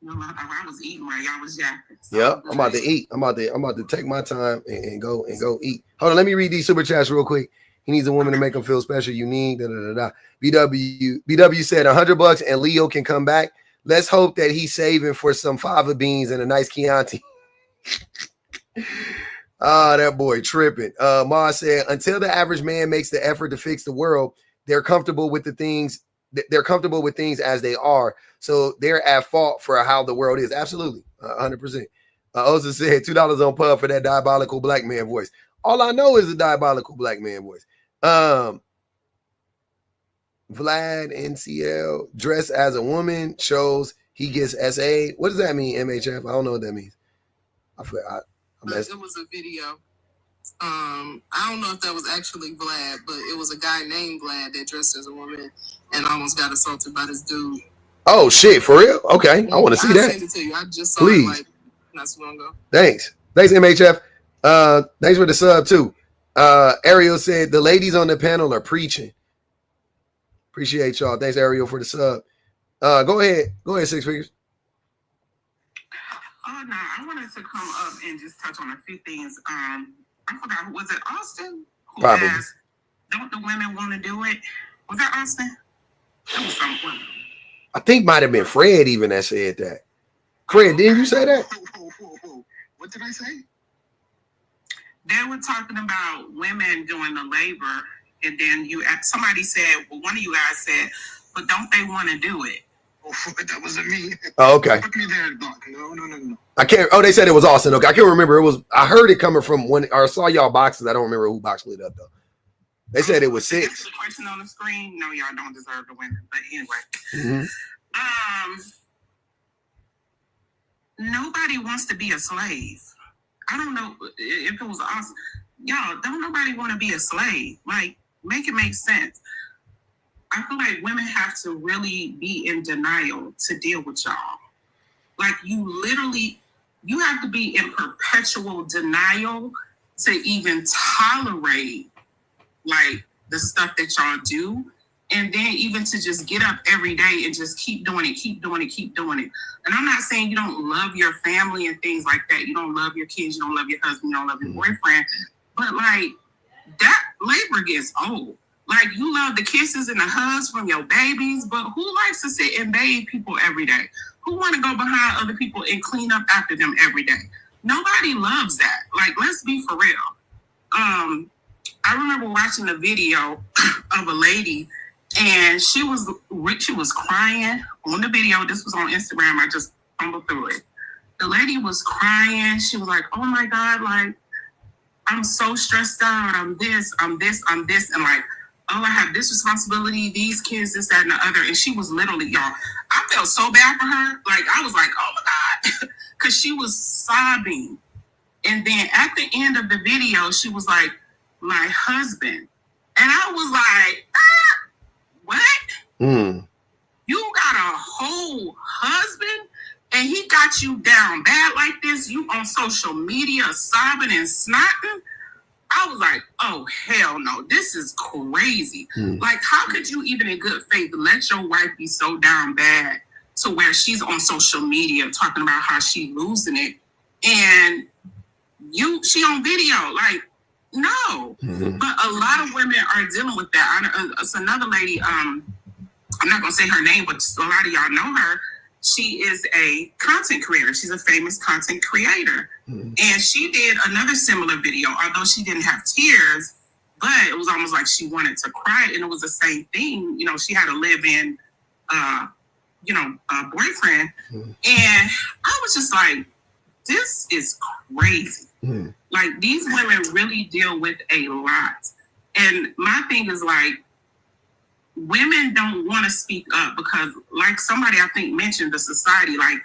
No, I was eating while y'all was yapping. So Yep, I'm about to eat. I'm about to take my time and go eat. Hold on, let me read these super chats real quick. He needs a woman to make him feel special, unique. BW said $100 and Leo can come back. Let's hope that he's saving for some fava beans and a nice Chianti. That boy tripping. Ma said, until the average man makes the effort to fix the world, they're comfortable with things as they are. So they're at fault for how the world is. Absolutely. 100%. Oza said $2 on pub for that diabolical black man voice. All I know is the diabolical black man voice. Vlad NCL, dress as a woman shows he gets SA. What does that mean, MHF? I don't know what that means. It was a video. I don't know if that was actually Vlad, but it was a guy named Vlad that dressed as a woman and almost got assaulted by this dude. Oh shit, for real? Okay, I want to see that. I'll send it to you. I just saw it like not so long ago. Thanks, MHF. Thanks for the sub too. Ariel said the ladies on the panel are preaching. Appreciate y'all. Thanks, Ariel, for the sub. Go ahead, 6 Figures. Oh no, I wanted to come up and just touch on a few things. I forgot, was it Austin who Probably. asked, don't the women want to do it? Was that Austin? That was someone. I think might have been Fred even that said that. Fred, didn't you say that? Whoa. What did I say? They were talking about women doing the labor, and then somebody said, well, one of you guys said, but don't they want to do it? Oh, that wasn't me. Oh, okay. Put me there, Doc. No. I can't. Oh, they said it was Austin. Okay, I can't remember. It was. I heard it coming from when I saw y'all boxes. I don't remember who boxed it up though. They said it was 6. The question on the screen. No, y'all don't deserve to win. But anyway, Nobody wants to be a slave. I don't know if it was awesome. Y'all, don't nobody want to be a slave. Like, make it make sense. I feel like women have to really be in denial to deal with y'all. Like, you have to be in perpetual denial to even tolerate, like, the stuff that y'all do. And then even to just get up every day and just keep doing it. And I'm not saying you don't love your family and things like that. You don't love your kids. You don't love your husband. You don't love your boyfriend. But, like, that labor gets old. Like, you love the kisses and the hugs from your babies, but who likes to sit and bathe people every day? Who want to go behind other people and clean up after them every day? Nobody loves that. Like, let's be for real. I remember watching a video of a lady, and she was crying on the video. This was on Instagram. I just fumbled through it. The lady was crying. She was like, oh my God, like, I'm so stressed out. I'm this. And like, oh, I have this responsibility, these kids, this, that, and the other. And she was literally, y'all, I felt so bad for her. Like, I was like, oh my God, because she was sobbing. And then at the end of the video, she was like, my husband. And I was like, what? You got a whole husband and he got you down bad like this? You on social media sobbing and snotting? I was like, oh, hell no, this is crazy. Like, how could you even in good faith let your wife be so down bad to where she's on social media talking about how she losing it and she on video? Like, no. But a lot of women are dealing with that. It's another lady, I'm not going to say her name, but a lot of y'all know her. She is a content creator. She's a famous content creator. And she did another similar video, although she didn't have tears, but it was almost like she wanted to cry. And it was the same thing. You know, she had a live-in, boyfriend. And I was just like, this is crazy. Like, these women really deal with a lot. And my thing is, like, women don't want to speak up because, like somebody I think mentioned, the society, like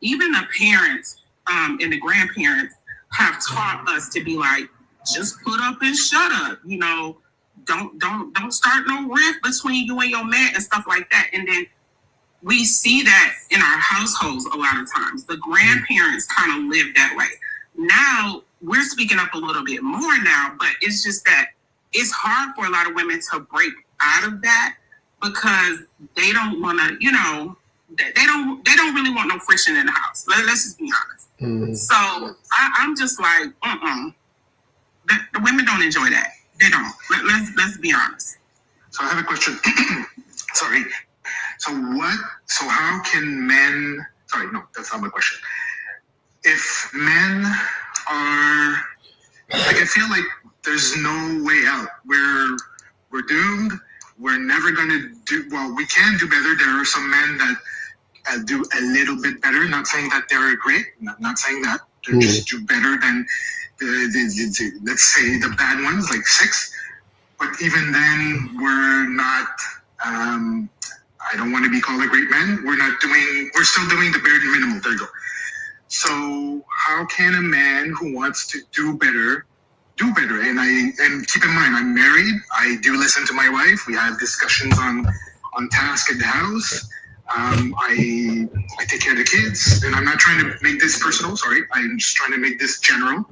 even the parents and the grandparents have taught us to be like, just put up and shut up, you know, don't start no rift between you and your man and stuff like that. And then we see that in our households a lot of times. The grandparents kind of live that way. Now we're speaking up a little bit more now, but it's just that it's hard for a lot of women to break out of that because they don't want to, you know, they don't really want no friction in the house. Let's just be honest. So I'm just like, the women don't enjoy that. They don't. Let's be honest. So I have a question. Sorry. So how can men? Sorry, no, that's not my question. If men are, like, I feel like there's no way out. We're doomed. We're never gonna do well. We can do better. There are some men that do a little bit better. Not saying that they're great. Not saying that they just do better than the let's say the bad ones, like 6. But even then, we're not. I don't want to be called a great man. We're still doing the bare minimum. There you go. So how can a man who wants to do better? And keep in mind, I'm married. I do listen to my wife. We have discussions on task at the house. I take care of the kids, and I'm not trying to make this personal. Sorry, I'm just trying to make this general.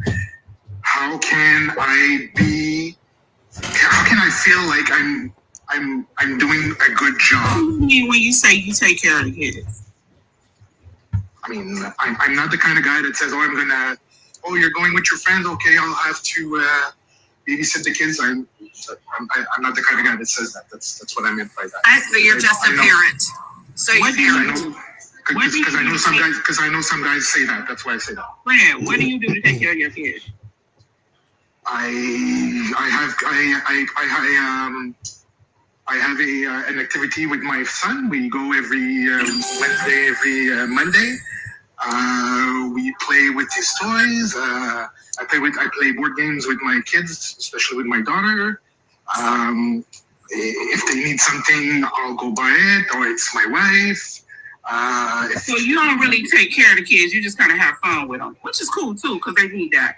How can I feel like I'm doing a good job? What do you mean when you say you take care of the kids? I mean, I'm not the kind of guy that says, you're going with your friends, okay, I'll have to babysit the kids. I'm not the kind of guy that says that. That's what I meant by that. So you're just a parent. So you're parent. Because I know some guys say that. That's why I say that. Fran, what do you do to take care of your kids? I have an activity with my son. We go every Wednesday, every Monday. We play with his toys. I play board games with my kids, especially with my daughter. If they need something, I'll go buy it, or it's my wife. So you don't really take care of the kids. You just kind of have fun with them, which is cool too, because they need that.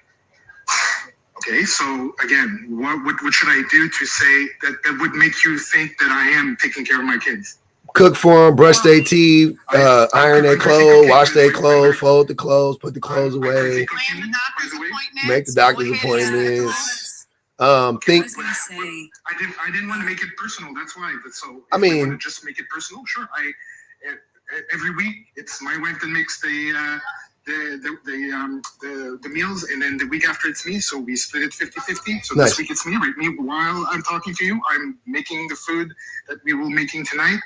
Okay, so again, what should I do to say that would make you think that I am taking care of my kids? Cook for them, brush their teeth, iron their clothes, wash their clothes, fold the clothes, put the clothes away, make the doctor's appointments. I didn't want to make it personal. That's why. So I mean, want to just make it personal. Sure. Every week it's my wife that makes the meals, and then the week after it's me, so we split it 50-50. So this week it's me. Right, while I'm talking to you, I'm making the food that we were making tonight.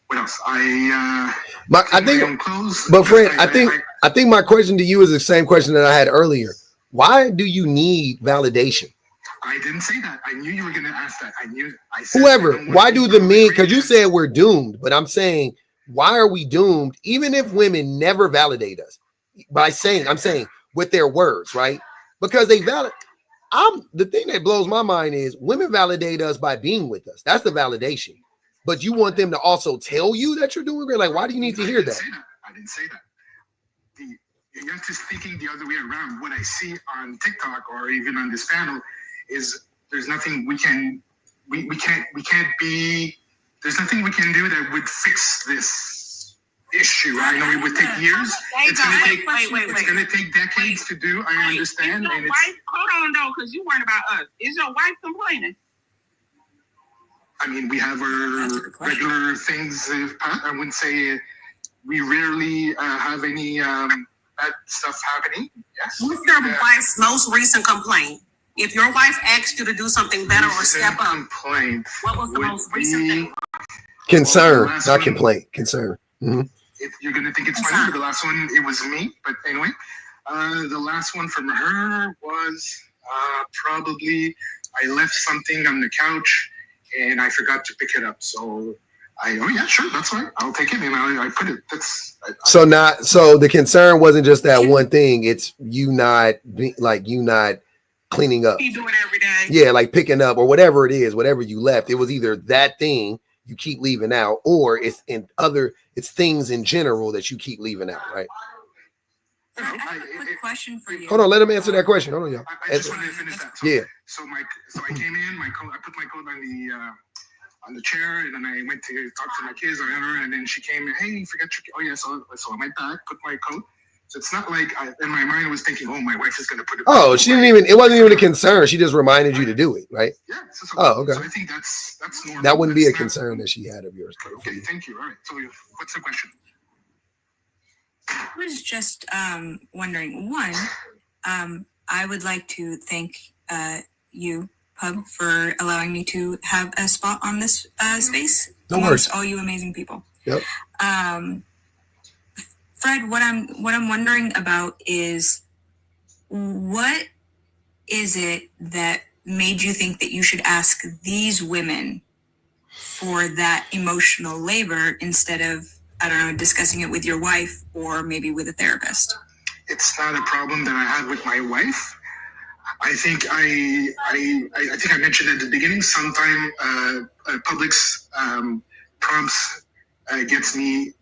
What else? I think clothes, but Fred, I think my question to you is the same question that I had earlier. Why do you need validation? I didn't say that. I knew you were going to ask that. I said whoever. Why do the men? Because you said we're doomed, but I'm saying, why are we doomed? Even if women never validate us I'm saying with their words, right? Because they validate. The thing that blows my mind is women validate us by being with us. That's the validation. But you want them to also tell you that you're doing great. Like, why do you need to hear that? I didn't say that. You're just thinking the other way around. What I see on TikTok or even on this panel is there's nothing we can't be. There's nothing we can do that would fix this issue. I know it would take years. It's going to take decades to do. I understand. Is your wife, hold on though, because you weren't about us. Is your wife complaining? I mean, we have our regular things. I wouldn't say we rarely have any bad stuff happening. Yes. What's your wife's most recent complaint? If your wife asked you to do something better or step up, what was the most recent thing? Concern, not complaint. Concern. Mm-hmm. If you're gonna think it's funny, the last one it was me. But anyway, the last one from her was probably I left something on the couch and I forgot to pick it up. So sure, that's fine. I'll take it and I put it. So the concern wasn't just that one thing. It's you not cleaning up. You do it every day. Yeah, like picking up or whatever it is, whatever you left. It was either that thing you keep leaving out, or it's things in general that you keep leaving out, right? I have a quick question for you. Hold on, let him answer that question. Hold on, y'all. I just wanted to finish that. So I came in, I put my coat on the chair, and then I went to talk to my kids, and then she came and, hey, you forgot your so I went back, put my coat. So it's not like in my mind I was thinking, oh, my wife is going to put it. Oh, she didn't even. It wasn't even a concern. She just reminded you to do it, right? Yeah. Okay. So I think that's normal. That wouldn't be a concern that she had of yours. Okay, thank you. All right. So what's the question? I was just wondering. One, I would like to thank you, Pub, for allowing me to have a spot on this space amongst all you amazing people. Yep. Fred, what I'm wondering about is what is it that made you think that you should ask these women for that emotional labor instead of, I don't know, discussing it with your wife or maybe with a therapist? It's not a problem that I have with my wife. I think I think I mentioned at the beginning. Sometimes Public's prompts gets me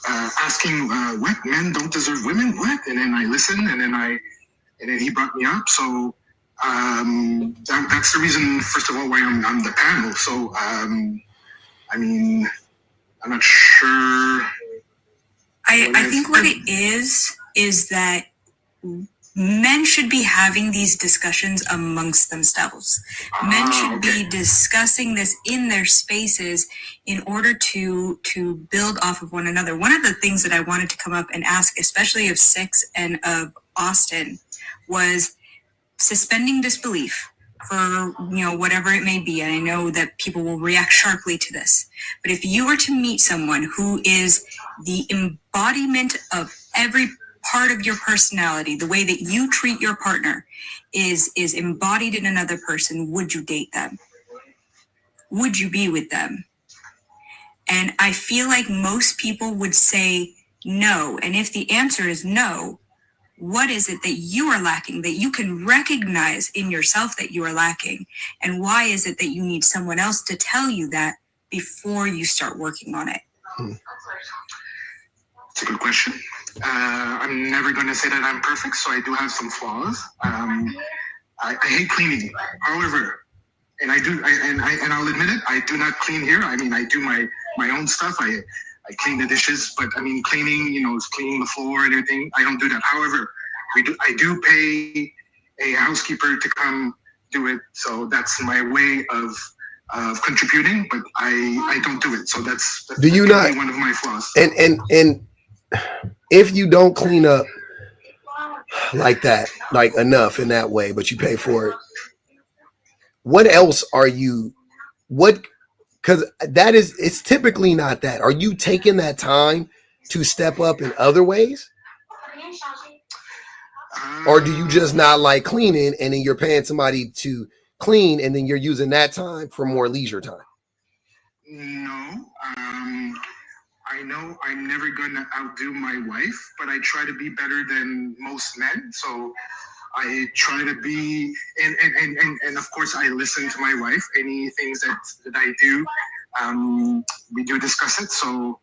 asking what men don't deserve women, what? And then I listen, and then he brought me up. So that's the reason, first of all, why I'm on the panel. So I mean, I'm not sure. I think what it is that men should be having these discussions amongst themselves. Men should be discussing this in their spaces in order to build off of one another. One of the things that I wanted to come up and ask, especially of Six and of Austin, was suspending disbelief for, whatever it may be. And I know that people will react sharply to this. But if you were to meet someone who is the embodiment of every part of your personality, the way that you treat your partner is embodied in another person, would you date them? Would you be with them? And I feel like most people would say no. And if the answer is no, what is it that you are lacking, that you can recognize in yourself that you are lacking? And why is it that you need someone else to tell you that before you start working on it? It's a good question. I'm never going to say that I'm perfect, so I do have some flaws. I hate cleaning. However, and I'll admit it, I do not clean here. I mean, I do my own stuff. I clean the dishes, but I mean, cleaning, cleaning the floor and everything. I don't do that. However, I do pay a housekeeper to come do it. So that's my way of contributing, but I don't do it. So that's do you not one of my flaws. And if you don't clean up like that, like enough in that way, but you pay for it, what else are you? Because it's typically not that. Are you taking that time to step up in other ways? Or do you just not like cleaning and then you're paying somebody to clean and then you're using that time for more leisure time? No. I know I'm never going to outdo my wife, but I try to be better than most men. So I try to be, and of course I listen to my wife. Any things that I do, we do discuss it. So,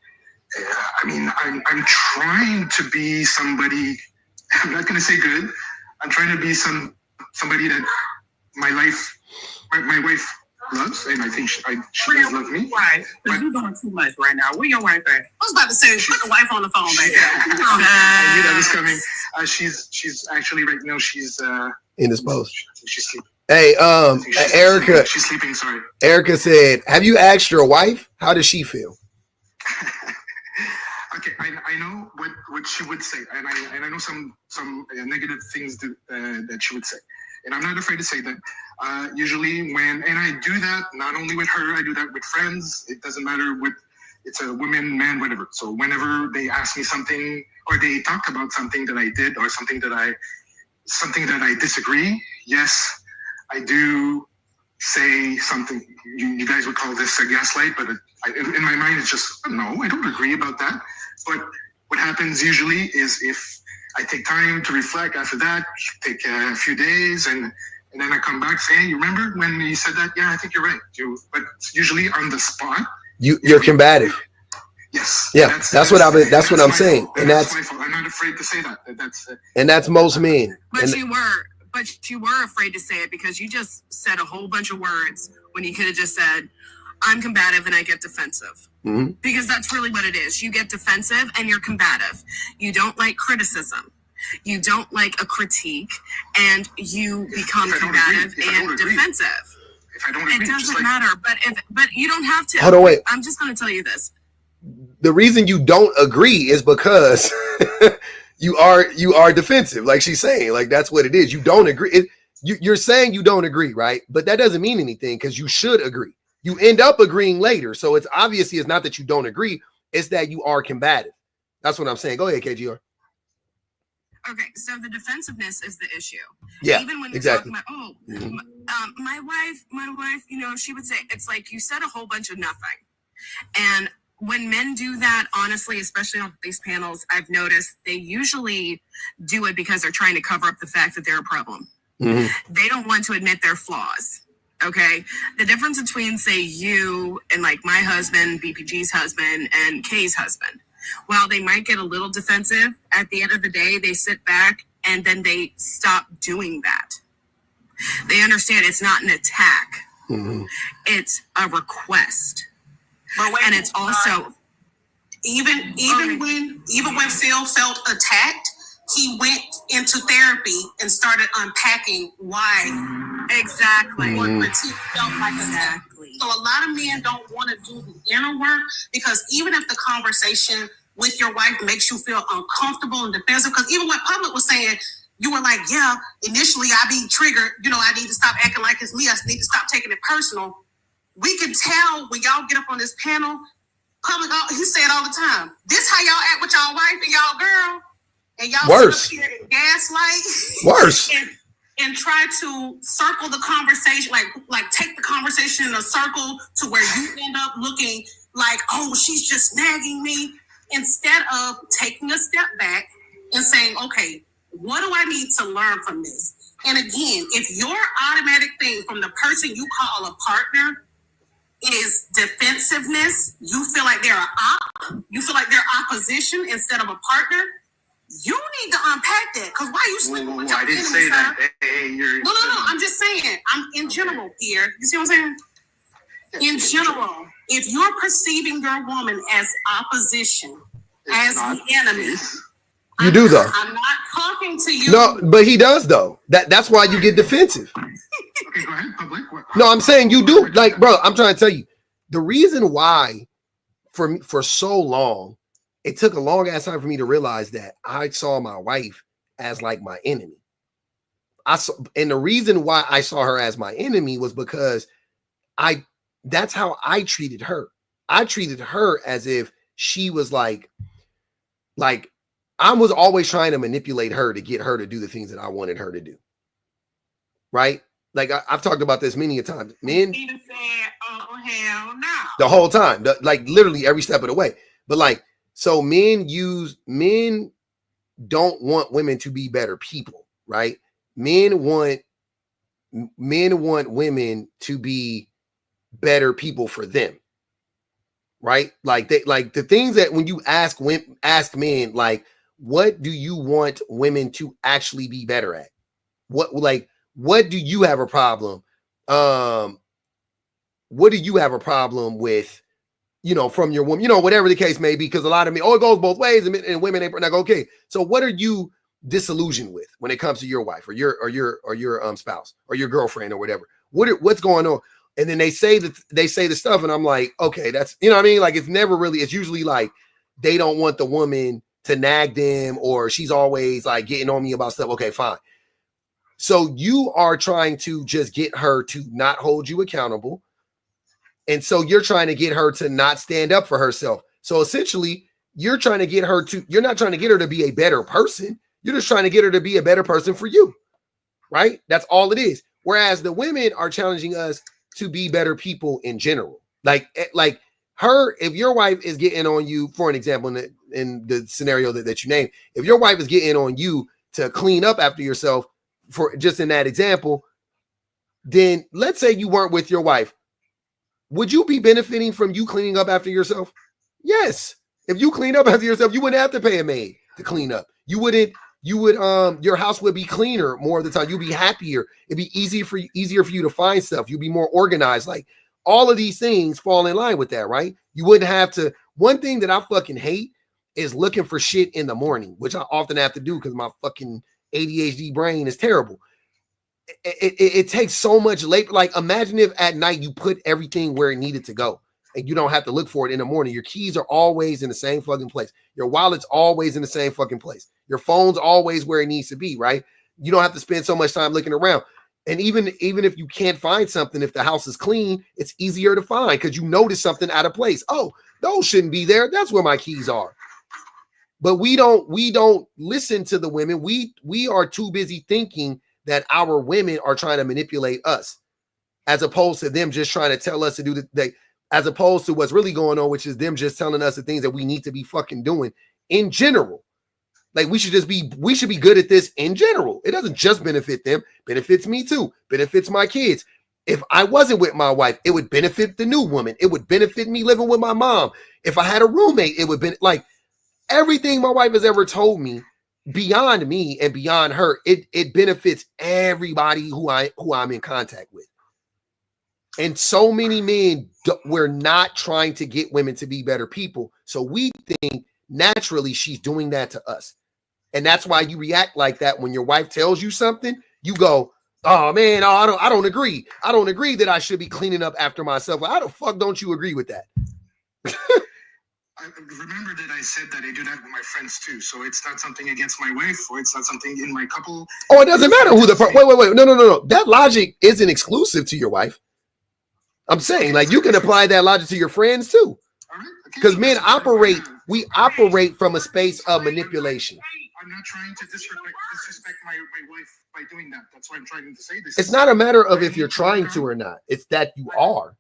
I mean, I'm trying to be somebody. I'm not going to say good. I'm trying to be somebody that my wife loves, and I think she does love me. Right, because you're doing too much right now. Where your wife at? I was about to say, put the wife on the phone, baby. I knew that was coming. She's actually right now. She's indisposed. She's sleeping. Hey, Erica. She's sleeping. Sorry. Erica said, "Have you asked your wife? How does she feel?" Okay, I know what she would say, and I know some negative things that she would say, and I'm not afraid to say that. Usually and I do that not only with her, I do that with friends. It doesn't matter it's a woman, man, whatever. So whenever they ask me something or they talk about something that I did or something that I disagree, yes, I do say something. You guys would call this a gaslight, but in my mind it's just, no, I don't agree about that. But what happens usually is if I take time to reflect after that, take a few days, and then I come back saying, hey, you remember when you said that? Yeah, I think you're right. But usually on the spot. You're combative. Yes. Yeah, that's what I'm saying. And that's my fault. I'm not afraid to say that. And that's most men. But you were afraid to say it because you just said a whole bunch of words when you could have just said, I'm combative and I get defensive. Mm-hmm. Because that's really what it is. You get defensive and you're combative. You don't like criticism. You don't like a critique, and you become combative and defensive. If I don't agree, it doesn't matter. But you don't have to. Hold on, wait. I'm just going to tell you this. The reason you don't agree is because you are defensive, like she's saying. Like that's what it is. You don't agree. You're saying you don't agree, right? But that doesn't mean anything because you should agree. You end up agreeing later. So it's obviously it's not that you don't agree. It's that you are combative. That's what I'm saying. Go ahead, KGR. Okay, so the defensiveness is the issue. Yeah, even when you're exactly. talking about, my wife, she would say, it's like you said a whole bunch of nothing. And when men do that, honestly, especially on these panels, I've noticed they usually do it because they're trying to cover up the fact that they're a problem. Mm-hmm. They don't want to admit their flaws. Okay, the difference between, say, you and like my husband, BPG's husband, and Kay's husband. While they might get a little defensive, at the end of the day, they sit back and then they stop doing that. They understand it's not an attack. Mm-hmm. It's a request. And it's also even when Phil felt attacked, he went into therapy and started unpacking why exactly what critique felt like exactly. So a lot of men don't want to do the inner work because even if the conversation with your wife makes you feel uncomfortable and defensive, because even what Public was saying, you were like, yeah, initially I be triggered, I need to stop acting like it's me. I need to stop taking it personal. We can tell when y'all get up on this panel, Public, he say it all the time. This how y'all act with y'all wife and y'all girl. And y'all worse. Sit up here and gaslight. Worse. And try to circle the conversation, like take the conversation in a circle to where you end up looking like, oh, she's just nagging me, instead of taking a step back and saying, okay, what do I need to learn from this? And again, if your automatic thing from the person you call a partner is defensiveness. You feel like you feel like they're opposition instead of a partner. You need to unpack that, because why are you sleeping with your I didn't enemy, say that. sir? Hey, you're No. I'm just saying. I'm in general here. You see what I'm saying? In general, if you're perceiving your woman as opposition, as the enemy, You do though. I'm not talking to you. No, but he does though. That's why you get defensive. Okay, go ahead, public. No, I'm saying you do. Like, bro, I'm trying to tell you the reason why for so long it took a long ass time for me to realize that I saw my wife as like my enemy. And the reason why I saw her as my enemy was because that's how I treated her. I treated her as if she was like I was always trying to manipulate her to get her to do the things that I wanted her to do. Right? Like I've talked about this many a times. Men Even said, "Oh hell no!" the whole time, like literally every step of the way. But like, so men don't want women to be better people, right? Men want women to be better people for them, right? Like the things that when you ask men, like, what do you want women to actually be better at? What do you have a problem? What do you have a problem with, from your woman, whatever the case may be, because a lot of men, it goes both ways, and women ain't like, okay, so what are you disillusioned with when it comes to your wife or your spouse or your girlfriend or whatever? What's going on? And then they say the stuff, and I'm like, okay, that's, what I mean? Like, it's usually like they don't want the woman to nag them, or she's always like getting on me about stuff. Okay, fine. So you are trying to just get her to not hold you accountable. And so you're trying to get her to not stand up for herself. So essentially, you're not trying to get her to be a better person. You're just trying to get her to be a better person for you. Right? That's all it is. Whereas the women are challenging us to be better people in general. Like her, if your wife is getting on you, for an example, in the scenario that you named, if your wife is getting on you to clean up after yourself, for just in that example, then let's say you weren't with your wife. Would you be benefiting from you cleaning up after yourself? Yes. If you clean up after yourself, you wouldn't have to pay a maid to clean up. Your house would be cleaner more of the time. You'd be happier. It'd be easier for you to find stuff. You'd be more organized. Like, all of these things fall in line with that, right? You wouldn't have to. One thing that I fucking hate is looking for shit in the morning, which I often have to do because my fucking ADHD brain is terrible. It takes so much labor. Like, imagine if at night you put everything where it needed to go and you don't have to look for it in the morning. Your keys are always in the same fucking place. Your wallet's always in the same fucking place. Your phone's always where it needs to be, right? You don't have to spend so much time looking around. And even if you can't find something, if the house is clean, it's easier to find because you notice something out of place. Oh, those shouldn't be there. That's where my keys are. But we don't listen to the women. We are too busy thinking that our women are trying to manipulate us, as opposed to them just trying to tell us to do as opposed to what's really going on, which is them just telling us the things that we need to be fucking doing in general. Like, we should be good at this in general. It doesn't just benefit them, benefits me too, benefits my kids. If I wasn't with my wife, it would benefit the new woman. It would benefit me living with my mom. If I had a roommate, it would be like everything my wife has ever told me, beyond me and beyond her, it benefits everybody who I'm in contact with. And so many men, we're not trying to get women to be better people. So we think naturally she's doing that to us. And that's why you react like that when your wife tells you something. You go, oh man, I don't agree. I don't agree that I should be cleaning up after myself. How the fuck don't you agree with that? I remember that I said that I do that with my friends too. So it's not something against my wife, or it's not something in my couple. Oh, it doesn't matter who wait. No. That logic isn't exclusive to your wife. I'm saying, like, you can apply that logic to your friends too. Because men operate from a space of manipulation. I'm not trying to disrespect my wife by doing that. That's why I'm trying to say this. It's not a matter of if you're trying to or not. It's that you are.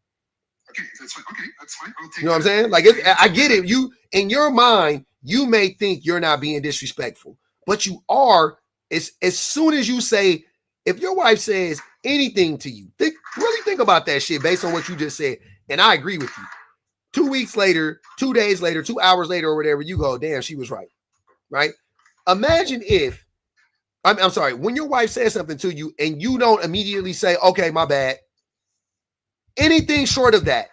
Okay, that's fine. Okay, that's fine. I'll take. You know what I'm saying? Like, I get it. You, in your mind, you may think you're not being disrespectful, but you are. It's as soon as you say, if your wife says anything to you, really think about that shit based on what you just said. and I agree with you. 2 weeks later, 2 days later, 2 hours later, or whatever, you go, damn, she was right. Right? Imagine if, I'm sorry, when your wife says something to you and you don't immediately say, okay, my bad. Anything short of that,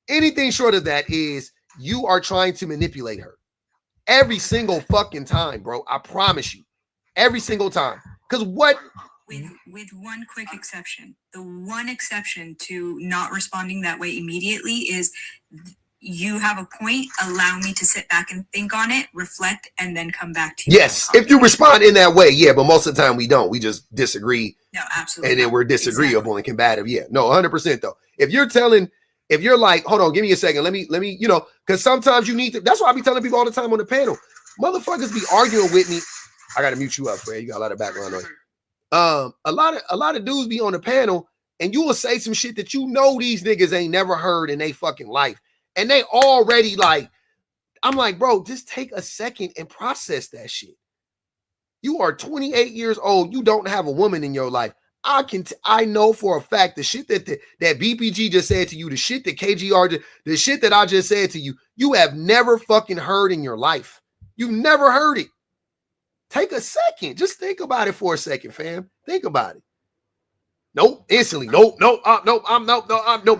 anything short of that is you are trying to manipulate her. Every single fucking time, bro. I promise you. Every single time. Because what? With one quick exception. The one exception to not responding that way immediately is you have a point, allow me to sit back and think on it, reflect, and then come back to you. Yes, if you respond in that way, yeah, but most of the time we don't. We just disagree. No, absolutely. And then we're disagreeable and combative. Yeah, no, 100% though. If you're like, hold on, give me a second. Let me, because sometimes you need to, that's why I be telling people all the time on the panel. Motherfuckers be arguing with me. I gotta mute you up, Fred. You got a lot of background noise. A lot of dudes be on the panel and you will say some shit that you know these niggas ain't never heard in their fucking life. And they already like, I'm like, bro, just take a second and process that shit. You are 28 years old. You don't have a woman in your life. I know for a fact the shit that BPG just said to you, the shit that KGR, the shit that I just said to you, you have never fucking heard in your life. You've never heard it. Take a second. Just think about it for a second, fam. Think about it. Nope. Instantly. Nope.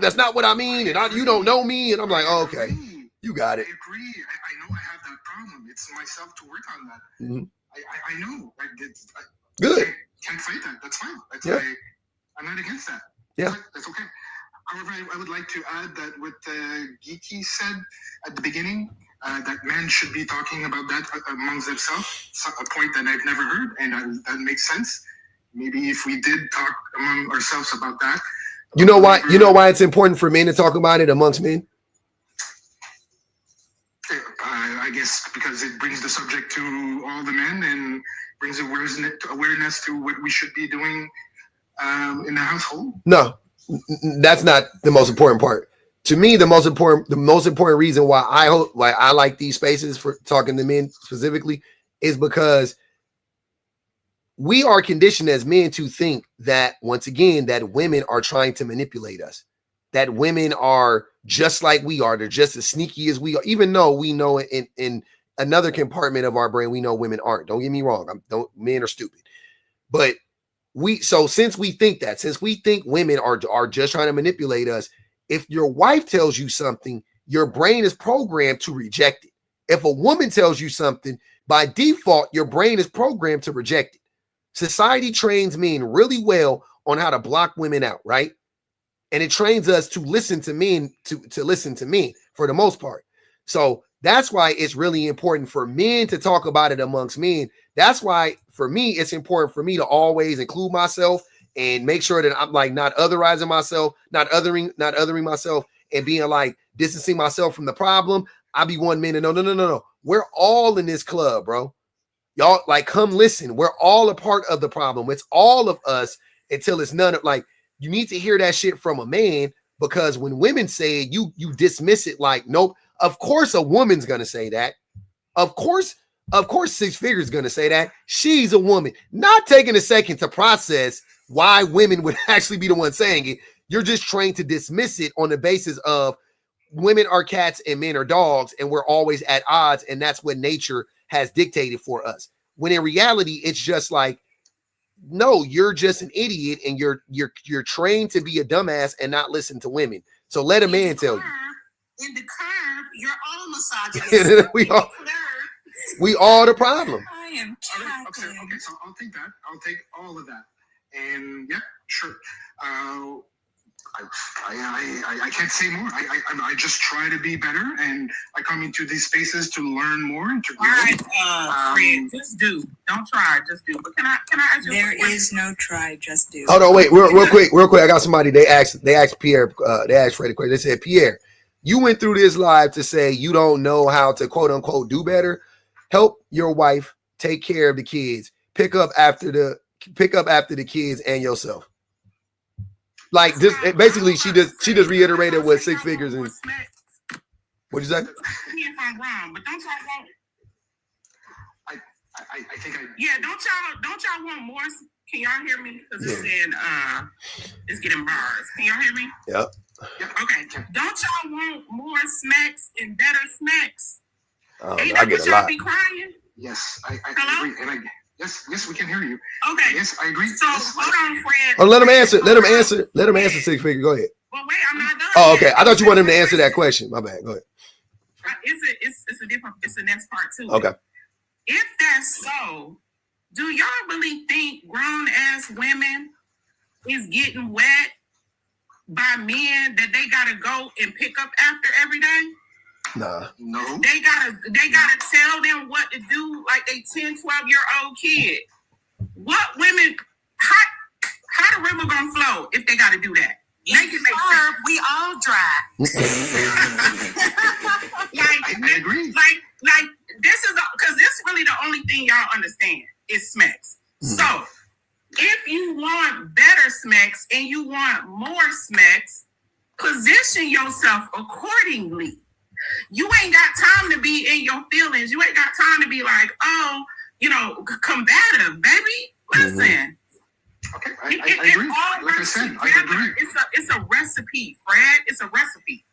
That's not what I mean. And you don't know me. And I'm like, oh, okay. You got it. I agree. I know I have that problem. It's myself to work on that. Mm-hmm. I know. Good. I can't fight that. That's fine. I'm not against that. Yeah. That's okay. However, I would like to add that what Geeky said at the beginning, that men should be talking about that amongst themselves, a point that I've never heard, and that makes sense. Maybe if we did talk among ourselves about that. You know why it's important for men to talk about it amongst men? I guess because it brings the subject to all the men and brings awareness to what we should be doing in the household. No, that's not the most important part. To me, the most important reason why I like these spaces for talking to men specifically is because we are conditioned as men to think that, once again, that women are trying to manipulate us, that women are just like we are. They're just as sneaky as we are, even though we know in another compartment of our brain, we know women aren't. Don't get me wrong. Men are stupid. But since we think women are just trying to manipulate us, if your wife tells you something, your brain is programmed to reject it. If a woman tells you something, by default, your brain is programmed to reject it. Society trains men really well on how to block women out, right? And it trains us to listen to men, to listen to men for the most part. So that's why it's really important for men to talk about it amongst men. That's why, for me, it's important for me to always include myself and make sure that I'm like not otherizing myself, not othering myself, and being like distancing myself from the problem. I be one man and no. We're all in this club, bro. Y'all, like, come listen. We're all a part of the problem. It's all of us until it's none of, like, you need to hear that shit from a man, because when women say it, you dismiss it like, nope. Of course a woman's gonna say that. Of course Six Figure's gonna say that. She's a woman. Not taking a second to process why women would actually be the one saying it. You're just trained to dismiss it on the basis of women are cats and men are dogs, and we're always at odds, and that's what nature has dictated for us. When in reality, it's just like, no, you're just an idiot, and you're trained to be a dumbass and not listen to women. So let a man tell you. In the curve, you're all misogynist. we all the problem. I am cackling. Okay, so I'll take that. I'll take all of that. And yeah, sure. I can't say more. I just try to be better, and I come into these spaces to learn more and to grow. All right, Fred, just do. Don't try, just do. But can I ask you? There is no try, just do. Hold on, wait, real quick. I got somebody. They asked Pierre. They asked Fred a question. They said, Pierre, you went through this live to say you don't know how to quote unquote do better. Help your wife take care of the kids. Pick up after the kids and yourself. Like, just basically, she just reiterated what Six Figures and what'd you say? If I'm wrong, but don't y'all want? I think I. Yeah, don't y'all want more? Can y'all hear me? Because it's saying it's getting bars. Can y'all hear me? Yep. Okay. Don't y'all want more smacks and better smacks? Ain't I that get what a y'all lot. be crying? Yes, I Hello? agree. And yes, we can hear you. Okay. Yes, I agree. So Yes, hold on, Fred. Oh, let him answer. Let him answer. Let him answer, Six Figure. Go ahead. Well, wait, I'm not done. Oh, okay. yet. I thought you wanted him to answer that question. My bad. Go ahead. It's the next part too. Okay. If that's so, do y'all really think grown ass women is getting wet by men that they gotta go and pick up after every day? Nah. No. They gotta tell them what to do like they 10, 12-year-old kid. What women, how the river gonna flow if they gotta do that? Make it make sense. We all dry. I agree. Like this is because this is really the only thing y'all understand is smacks. So if you want better smacks and you want more smacks, position yourself accordingly. You ain't got time to be in your feelings. You ain't got time to be like, oh, combative, baby. Listen. Okay, I agree. Like I said, I agree. It's a recipe, Fred. It's a recipe.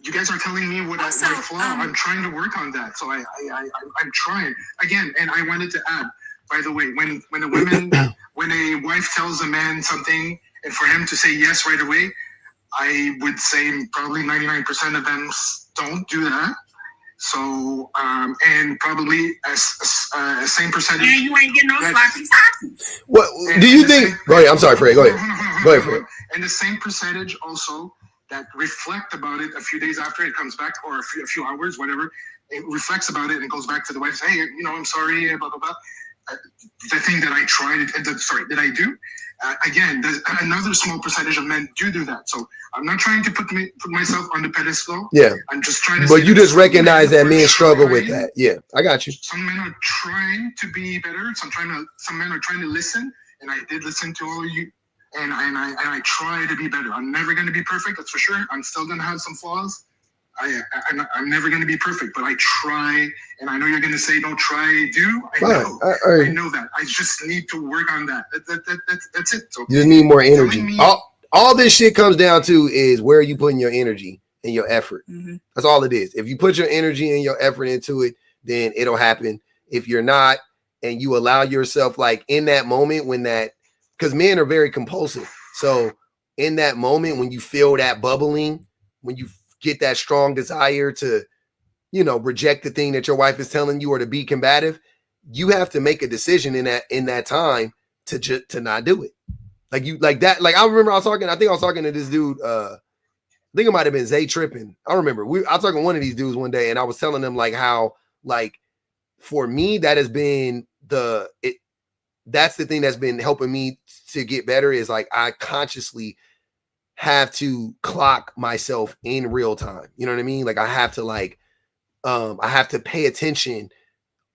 You guys are telling me what I flaw. I'm trying to work on that. So I'm trying again. And I wanted to add, by the way, when a wife tells a man something, and for him to say yes right away, I would say probably 99% of them don't do that. So and probably same percentage. And you ain't getting no sloppy toppy. What do you think? Go ahead. I'm sorry, Fred. Go ahead. Go ahead, Fred. And the same percentage also that reflect about it a few days after it comes back, or a few hours, whatever. It reflects about it and goes back to the wife. Hey, I'm sorry, blah blah blah. The thing that I tried, that I do. Again, there's another small percentage of men do that. So I'm not trying to put myself on the pedestal. Yeah. I'm just trying to. But you just recognize that men struggle with that. Yeah, I got you. Some men are trying to be better. Some men are trying to listen, and I did listen to all of you, and I try to be better. I'm never going to be perfect, that's for sure. I'm still going to have some flaws. I'm never going to be perfect, but I try, and I know you're going to say don't try, do. I know that. I just need to work on that. That's it. So you just need more energy. All this shit comes down to is where are you putting your energy and your effort. Mm-hmm. That's all it is. If you put your energy and your effort into it, then it'll happen. If you're not, and you allow yourself like in that moment because men are very compulsive. So in that moment, when you feel that bubbling, when you get that strong desire to, reject the thing that your wife is telling you or to be combative, you have to make a decision in that time to not do it. Like that. Like I remember I think I was talking to this dude. I think it might have been Zay Trippin. I remember I was talking to one of these dudes one day, and I was telling them like how like for me that has been that's the thing that's been helping me to get better is like I consciously have to clock myself in real time. You know what I mean? Like I have to I have to pay attention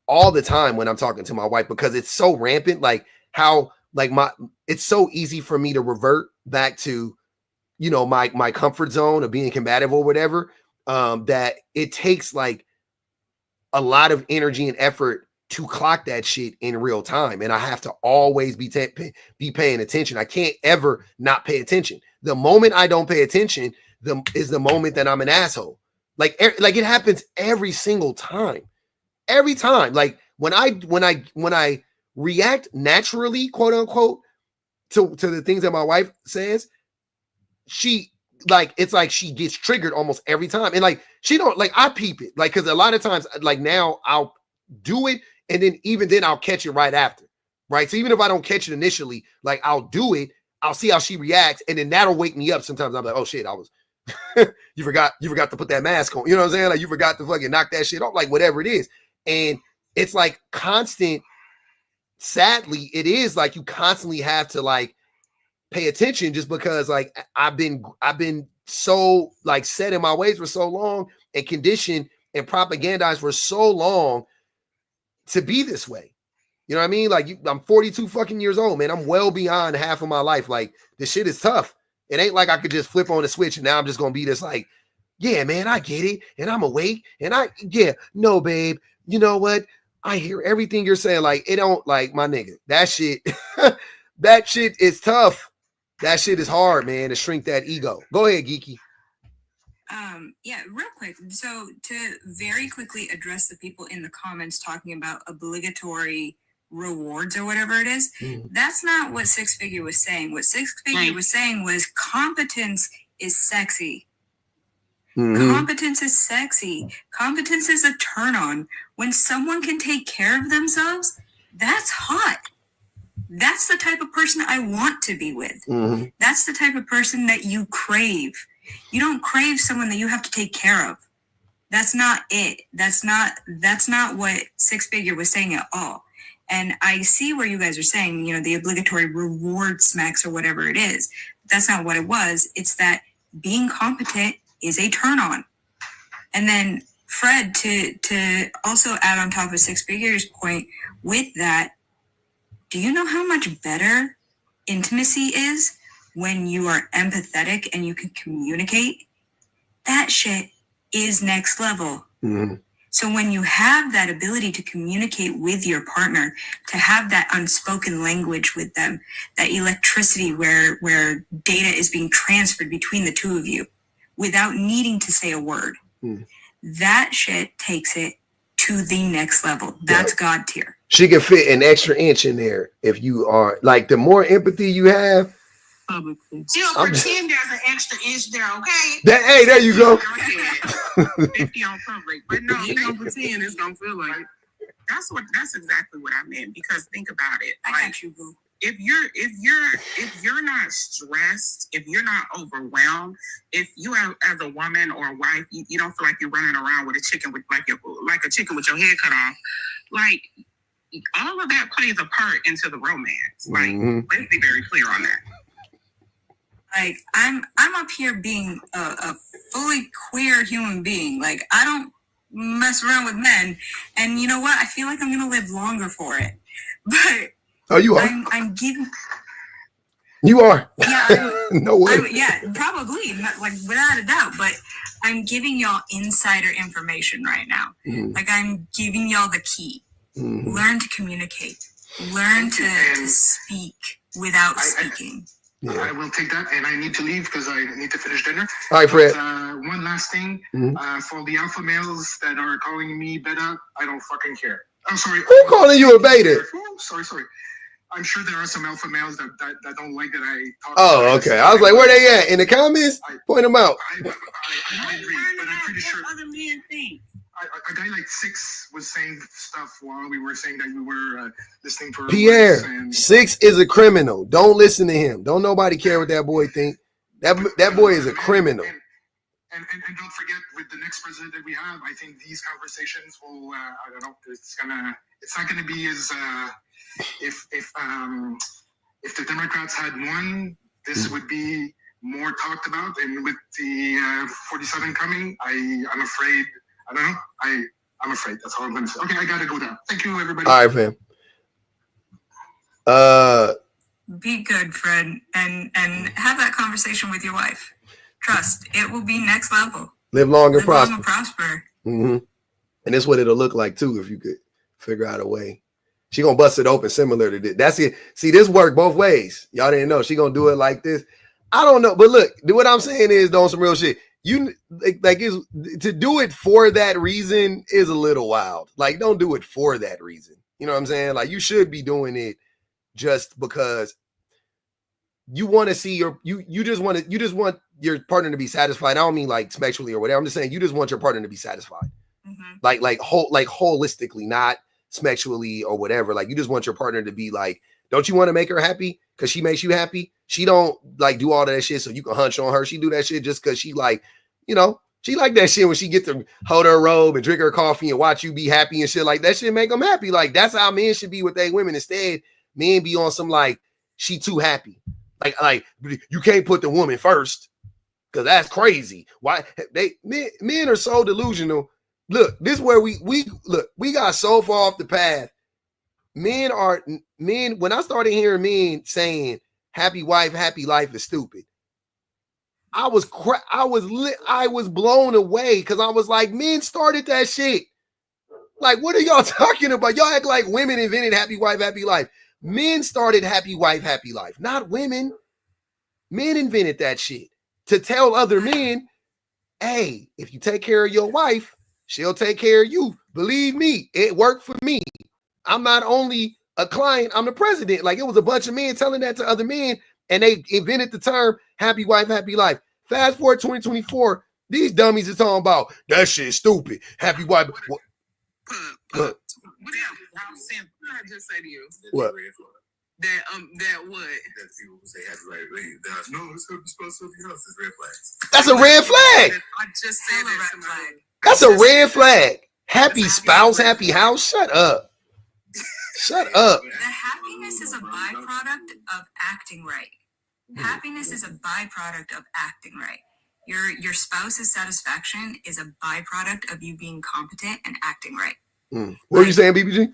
all the time when I'm talking to my wife because it's so rampant. Like how it's so easy for me to revert back to, my comfort zone of being combative or whatever, that it takes like a lot of energy and effort to clock that shit in real time. And I have to always be paying attention. I can't ever not pay attention. The moment I don't pay attention is the moment that I'm an asshole. Like it happens every single time. Every time. Like when I react naturally, quote unquote, to the things that my wife says, it's like she gets triggered almost every time. And like she don't like I peep it. Like because a lot of times like now I'll do it and then even then I'll catch it right after. Right. So even if I don't catch it initially, like I'll do it, I'll see how she reacts, and then that'll wake me up. Sometimes I'm like, oh shit, I was you forgot to put that mask on. You know what I'm saying? Like you forgot to fucking knock that shit off, like whatever it is. And it's like constant, sadly, it is like you constantly have to like pay attention just because like I've been so like set in my ways for so long and conditioned and propagandized for so long to be this way. You know what I mean? Like I'm 42 fucking years old, man. I'm well beyond half of my life. Like this shit is tough. It ain't like I could just flip on the switch and now I'm just going to be this like, yeah, man, I get it. And I'm awake. And no, babe, you know what? I hear everything you're saying. Like, it don't like my nigga, that shit, that shit is tough. that shit is hard, man, to shrink that ego. Go ahead, Geeky. Yeah, real quick. So to very quickly address the people in the comments talking about obligatory rewards or whatever it is, that's not what Six Figure was saying. What Six Figure was saying was competence is sexy. Competence is sexy. Competence is a turn on. When someone can take care of themselves, that's hot. That's the type of person I want to be with. That's the type of person that you crave. You don't crave someone that you have to take care of. That's not it. That's not what Six Figure was saying at all. And I see where you guys are saying, you know, the obligatory reward smacks or whatever it is. That's not what it was. It's that being competent is a turn on. And then Fred, to also add on top of Six Figure's point with that, do you know how much better intimacy is when you are empathetic and you can communicate? That shit is next level. So when you have that ability to communicate with your partner, to have that unspoken language with them, that electricity where data is being transferred between the two of you without needing to say a word, that shit takes it to the next level. That's God tier. She can fit an extra inch in there if you are like, the more empathy you have. You don't pretend there's an extra inch there, okay? Hey, there you go. 50 on public, but no, they don't pretend it's gonna feel like it. That's exactly what I meant. Because think about it. I got you, boo. If you're not stressed, if you're not overwhelmed, if you have, as a woman or a wife, you don't feel like you're running around with a chicken with like a chicken with your head cut off, like all of that plays a part into the romance. Like, let's be very clear on that. Like I'm up here being a fully queer human being. Like I don't mess around with men, and you know what? I feel like I'm gonna live longer for it. But you are. I'm giving. You are. Yeah. No way. Yeah, probably not, like without a doubt. But I'm giving y'all insider information right now. Like I'm giving y'all the key. Learn to communicate. Learn to speak without speaking. I will take that, and I need to leave because I need to finish dinner. All right, Fred. One last thing. For the alpha males that are calling me beta, I don't fucking care. I'm sorry. Who calling you a beta? Sorry. I'm sure there are some alpha males that don't like that I talk. Oh, okay. I was like, where they at? In the comments? Point them out. I agree, but I'm pretty sure other men think. A guy like Six was saying stuff while we were saying that we were listening to Pierre. Six is a criminal. Don't listen to him. Don't nobody care what that boy think. That boy is a criminal. And don't forget, with the next president that we have, I think these conversations will. I don't know. It's not gonna be as if the Democrats had won, this would be more talked about. And with the 47 coming, I'm afraid. I don't know. I'm afraid. That's all I'm going to say. Okay, I got to go down. Thank you, everybody. All right, fam. Be good, Fred, and have that conversation with your wife. Trust, it will be next level. Live long and prosper. Long and prosper. And that's what it'll look like, too, if you could figure out a way. She going to bust it open similar to this. That's it. See, this worked both ways. Y'all didn't know. She going to do it like this. I don't know. But look, what I'm saying is, doing some real shit. You like is to do it for that reason is a little wild. Like, don't do it for that reason. You know what I'm saying? Like, you should be doing it just because you want to see you just want your partner to be satisfied. I don't mean like sexually or whatever. I'm just saying you just want your partner to be satisfied. Like holistically, not sexually or whatever. Like, you just want your partner to be like, don't you want to make her happy because she makes you happy? She don't like do all that shit so you can hunch on her. She do that shit just because she like, you know, she like that shit when she get to hold her robe and drink her coffee and watch you be happy and shit like that shit make them happy. Like, that's how men should be with their women. Instead, men be on some like, she too happy. Like you can't put the woman first because that's crazy. Why men are so delusional. Look, this is where we got so far off the path. Men, when I started hearing men saying happy wife, happy life is stupid, I was blown away because I was like, men started that shit. Like, what are y'all talking about? Y'all act like women invented happy wife, happy life. Men started happy wife, happy life, not women. Men invented that shit to tell other men, hey, if you take care of your wife, she'll take care of you. Believe me, it worked for me. I'm not only a client, I'm the president. Like, it was a bunch of men telling that to other men, and they invented the term happy wife, happy life. Fast forward 2024, these dummies are talking about that shit stupid. Happy wife. What did I just say to you? What? That what? That people say happy wife. No, it's going to be supposed to be house. It's red flags. That's a red flag. I just said that to my. That's a red flag. Happy spouse, happy house. Shut up. Shut up. The happiness is a byproduct of acting right. Happiness is a byproduct of acting right. Your spouse's satisfaction is a byproduct of you being competent and acting right. What are you saying, BBG?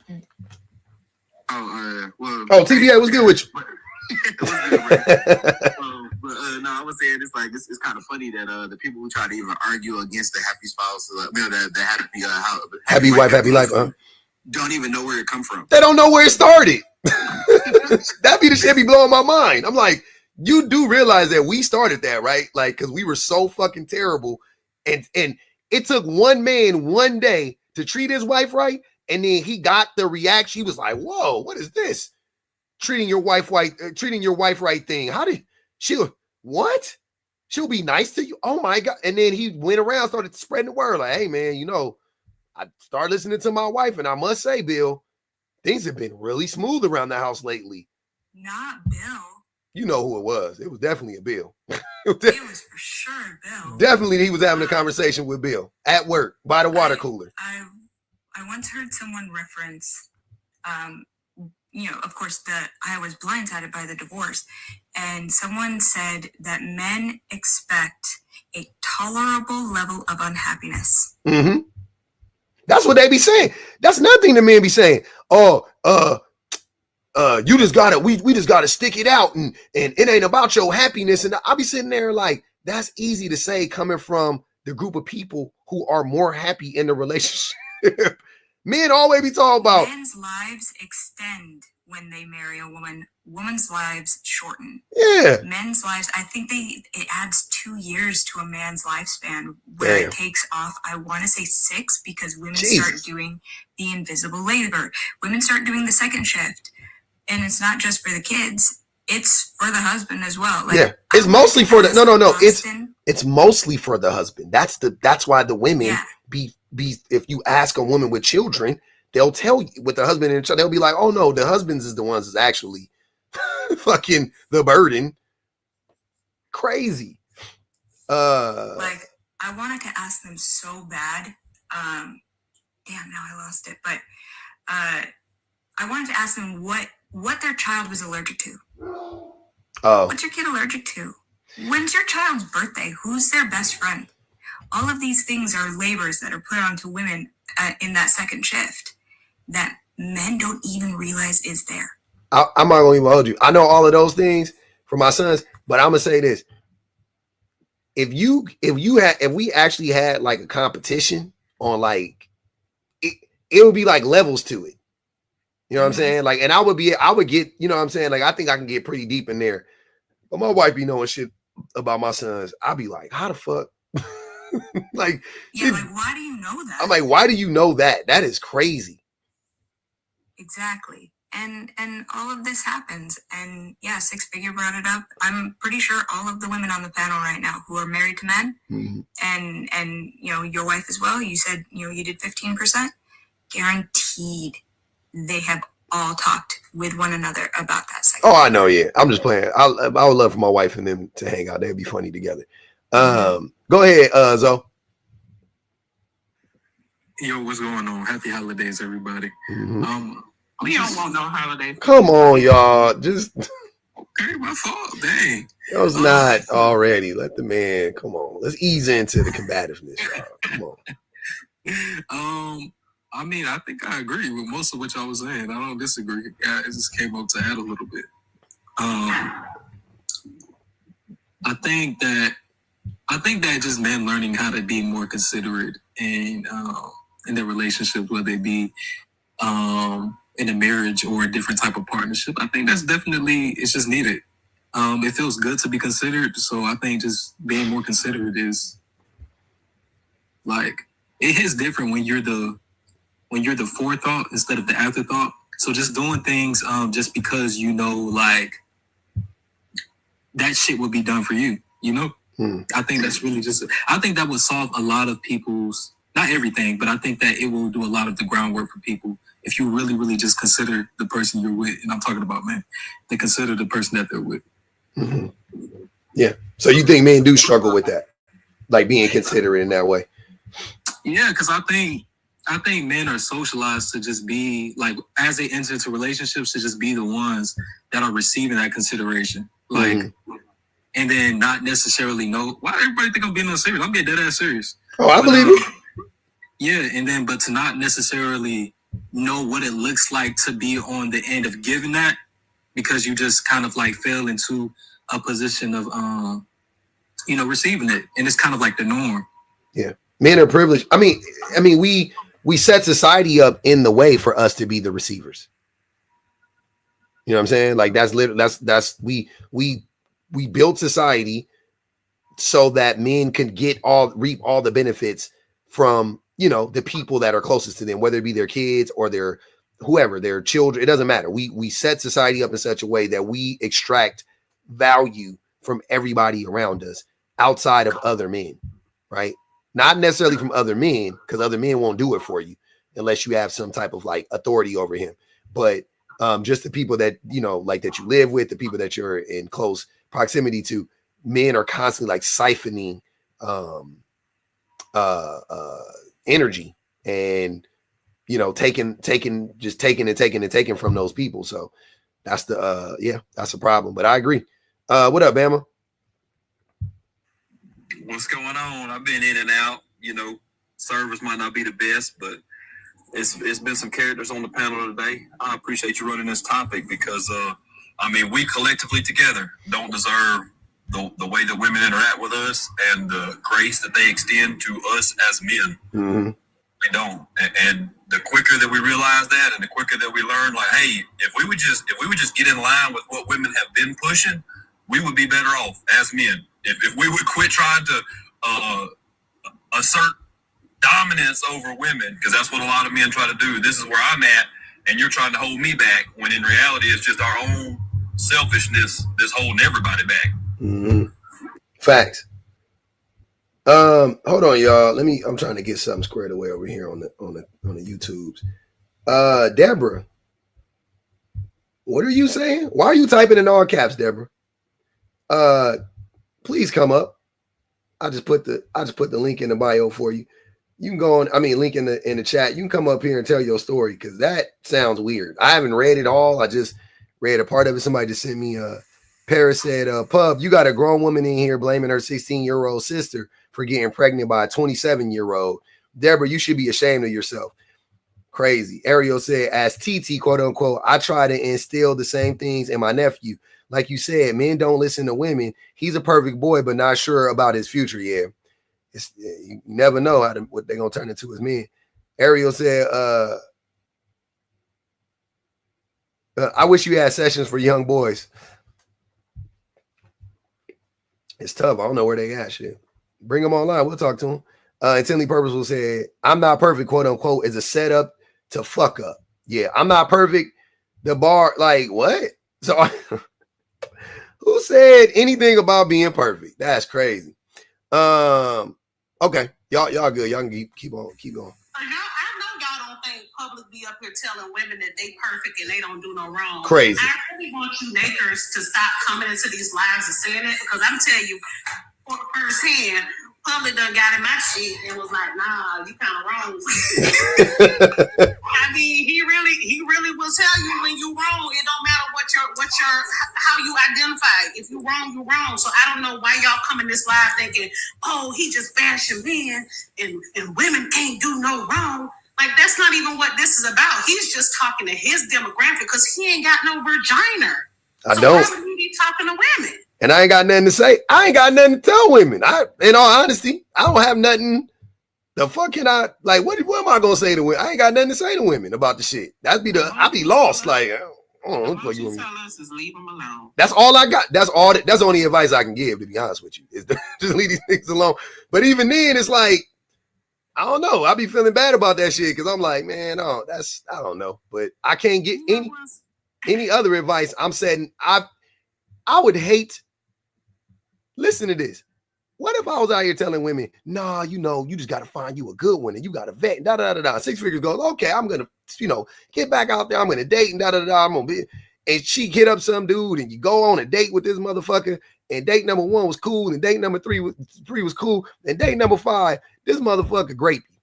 Well, TBA, what's good with you? No, I was saying it's like it's kind of funny that the people who try to even argue against the happy spouse, the Happy wife, happy life, don't even know where it come from. They don't know where it started. That be the shit be blowing my mind. I'm like, you do realize that we started that, right? Like, because we were so fucking terrible, and it took one man one day to treat his wife right, and then he got the reaction. He was like, "Whoa, what is this? Treating your wife right thing? How did she'll be nice to you? Oh my god!" And then he went around, started spreading the word, like, "Hey man, you know, I started listening to my wife, and I must say, Bill, things have been really smooth around the house lately." Not Bill. You know who it was. It was definitely a Bill. It was for sure Bill. Definitely he was having a conversation with Bill at work by the water cooler. I once heard someone reference, of course, I was blindsided by the divorce. And someone said that men expect a tolerable level of unhappiness. Mm-hmm. That's what they be saying. That's nothing the men be saying. Oh, you just gotta, we just gotta stick it out, and it ain't about your happiness. And I'll be sitting there like, that's easy to say coming from the group of people who are more happy in the relationship. Men always be talking about men's lives extend when they marry a woman. Women's lives shorten. Yeah. Men's lives, I think it adds 2 years to a man's lifespan, where Damn. It takes off, I want to say 6, because women Jesus. start doing the invisible labor. Women start doing the second shift. And it's not just for the kids, it's for the husband as well. Like, yeah, it's mostly for the no. It's mostly for the husband. That's why the women be if you ask a woman with children, they'll tell you with the husband and they'll be like, oh no, the husbands is the ones that's actually fucking the burden. Crazy. Like, I wanted to ask them so bad. Damn, now I lost it. But I wanted to ask them what their child was allergic to. Oh. What's your kid allergic to? When's your child's birthday? Who's their best friend? All of these things are labors that are put onto women in that second shift that men don't even realize is there. I'm not gonna even hold you. I know all of those things for my sons, but I'm gonna say this: if we actually had like a competition on like it would be like levels to it. You know what I'm saying? Like, and I would get, you know what I'm saying? Like, I think I can get pretty deep in there. But my wife be knowing shit about my sons. I'll be like, how the fuck? Like, why do you know that? I'm like, why do you know that? That is crazy. Exactly. And all of this happens. And yeah, Six Figure brought it up. I'm pretty sure all of the women on the panel right now who are married to men, and your wife as well, you said, you did 15%, guaranteed they have all talked with one another about that second. Oh, I know, yeah. I'm just playing. I would love for my wife and them to hang out. They'd be funny together. Go ahead, Zoe. Yo, what's going on? Happy holidays, everybody. We don't want no holidays. Come on, y'all. Just okay, my fault. Dang. It was not already. Let the man come on. Let's ease into the combativeness, y'all. Come on. I mean, I think I agree with most of what y'all was saying. I don't disagree. It just came up to add a little bit. I think that just men learning how to be more considerate in their relationships, whether it be in a marriage or a different type of partnership. I think that's definitely, it's just needed. It feels good to be considered. So I think just being more considerate is like, it hits different when you're the forethought instead of the afterthought. So just doing things just because like that shit would be done for you, I think that's really I think that would solve a lot of people's, not everything, but I think that it will do a lot of the groundwork for people if you really, really just consider the person you're with. And I'm talking about men. They consider the person that they're with. Mm-hmm. Yeah. So you think men do struggle with that, like being considerate in that way? Yeah, because I think men are socialized to just be like, as they enter into relationships, to just be the ones that are receiving that consideration. Like, and then not necessarily know why everybody think I'm being unserious. I'm being dead ass serious. Oh, I believe it. Yeah, and then but to not necessarily know what it looks like to be on the end of giving that, because you just kind of like fell into a position of receiving it, and it's kind of like the norm. Yeah, men are privileged. I mean, we set society up in the way for us to be the receivers. You know what I'm saying? Like that's we built society so that men can reap all the benefits from, the people that are closest to them, whether it be their kids or their children. It doesn't matter. We set society up in such a way that we extract value from everybody around us outside of other men, right? Not necessarily from other men, because other men won't do it for you unless you have some type of like authority over him. But just the people that, like that you live with, the people that you're in close proximity to, men are constantly like siphoning energy and, taking from those people. So that's that's a problem. But I agree. What up, Bama? What's going on? I've been in and out. Service might not be the best, but it's been some characters on the panel today. I appreciate you running this topic because we collectively together don't deserve the way that women interact with us and the grace that they extend to us as men. Mm-hmm. We don't. And the quicker that we realize that, and the quicker that we learn, like, hey, if we would just get in line with what women have been pushing, we would be better off as men. If we would quit trying to assert dominance over women, because that's what a lot of men try to do. This is where I'm at, and you're trying to hold me back, when in reality it's just our own selfishness that's holding everybody back. Mm-hmm. Facts. Hold on, y'all. I'm trying to get something squared away over here on the YouTubes. Deborah, what are you saying? Why are you typing in all caps, Deborah? Please come up. I just put the link in the bio for you. You can go on, link in the chat. You can come up here and tell your story, because that sounds weird. I haven't read it all. I just read a part of it. Somebody just sent me Paris said, Pub, you got a grown woman in here blaming her 16-year-old sister for getting pregnant by a 27-year-old. Deborah, you should be ashamed of yourself. Crazy. Ariel said, as TT, quote unquote, I try to instill the same things in my nephew. Like you said, men don't listen to women. He's a perfect boy, but not sure about his future. Yeah. You never know what they're going to turn into as men. Ariel said, I wish you had sessions for young boys. It's tough. I don't know where they at. Shit. Bring them online. We'll talk to them. Intently Purposeful said, I'm not perfect, quote unquote, is a setup to fuck up. Yeah, I'm not perfect. The bar, like, what? So who said anything about being perfect? That's crazy. Okay. Y'all good. Y'all can keep going. I know y'all don't think public be up here telling women that they perfect and they don't do no wrong. Crazy. I really want you nakers to stop coming into these lives and saying it, because I'm telling you, firsthand, public done got in my shit and was like, nah, you kind of wrong. He really will tell you when you wrong. It don't matter what your how you identify. If you wrong, you wrong. So I don't know why y'all come in this live thinking, oh, he just bashing men and women can't do no wrong. Like, that's not even what this is about. He's just talking to his demographic because he ain't got no vagina. I don't. Why would he be talking to women? And I ain't got nothing to say. I ain't got nothing to tell women. In all honesty, I don't have nothing. The fuck can I, like, what am I going to say to women? I ain't got nothing to say to women about the shit. I'd be lost. Like, All you tell us is leave them alone. That's all I got. That's all. That's the only advice I can give, to be honest with you, is to just leave these niggas alone. But even then, it's like, I don't know. I be feeling bad about that shit because I'm like, man, I don't know. But I can't get any other advice. I'm saying I would hate. Listen to this. What if I was out here telling women, nah, you just got to find you a good one and you got to vet, and da-da-da-da. Six Figures goes, okay, I'm going to, get back out there. I'm going to date and da-da-da-da. I'm going to be, and she hit up some dude and you go on a date with this motherfucker, and date number 1 was cool and date number 3 was cool, and date number 5, this motherfucker grape you.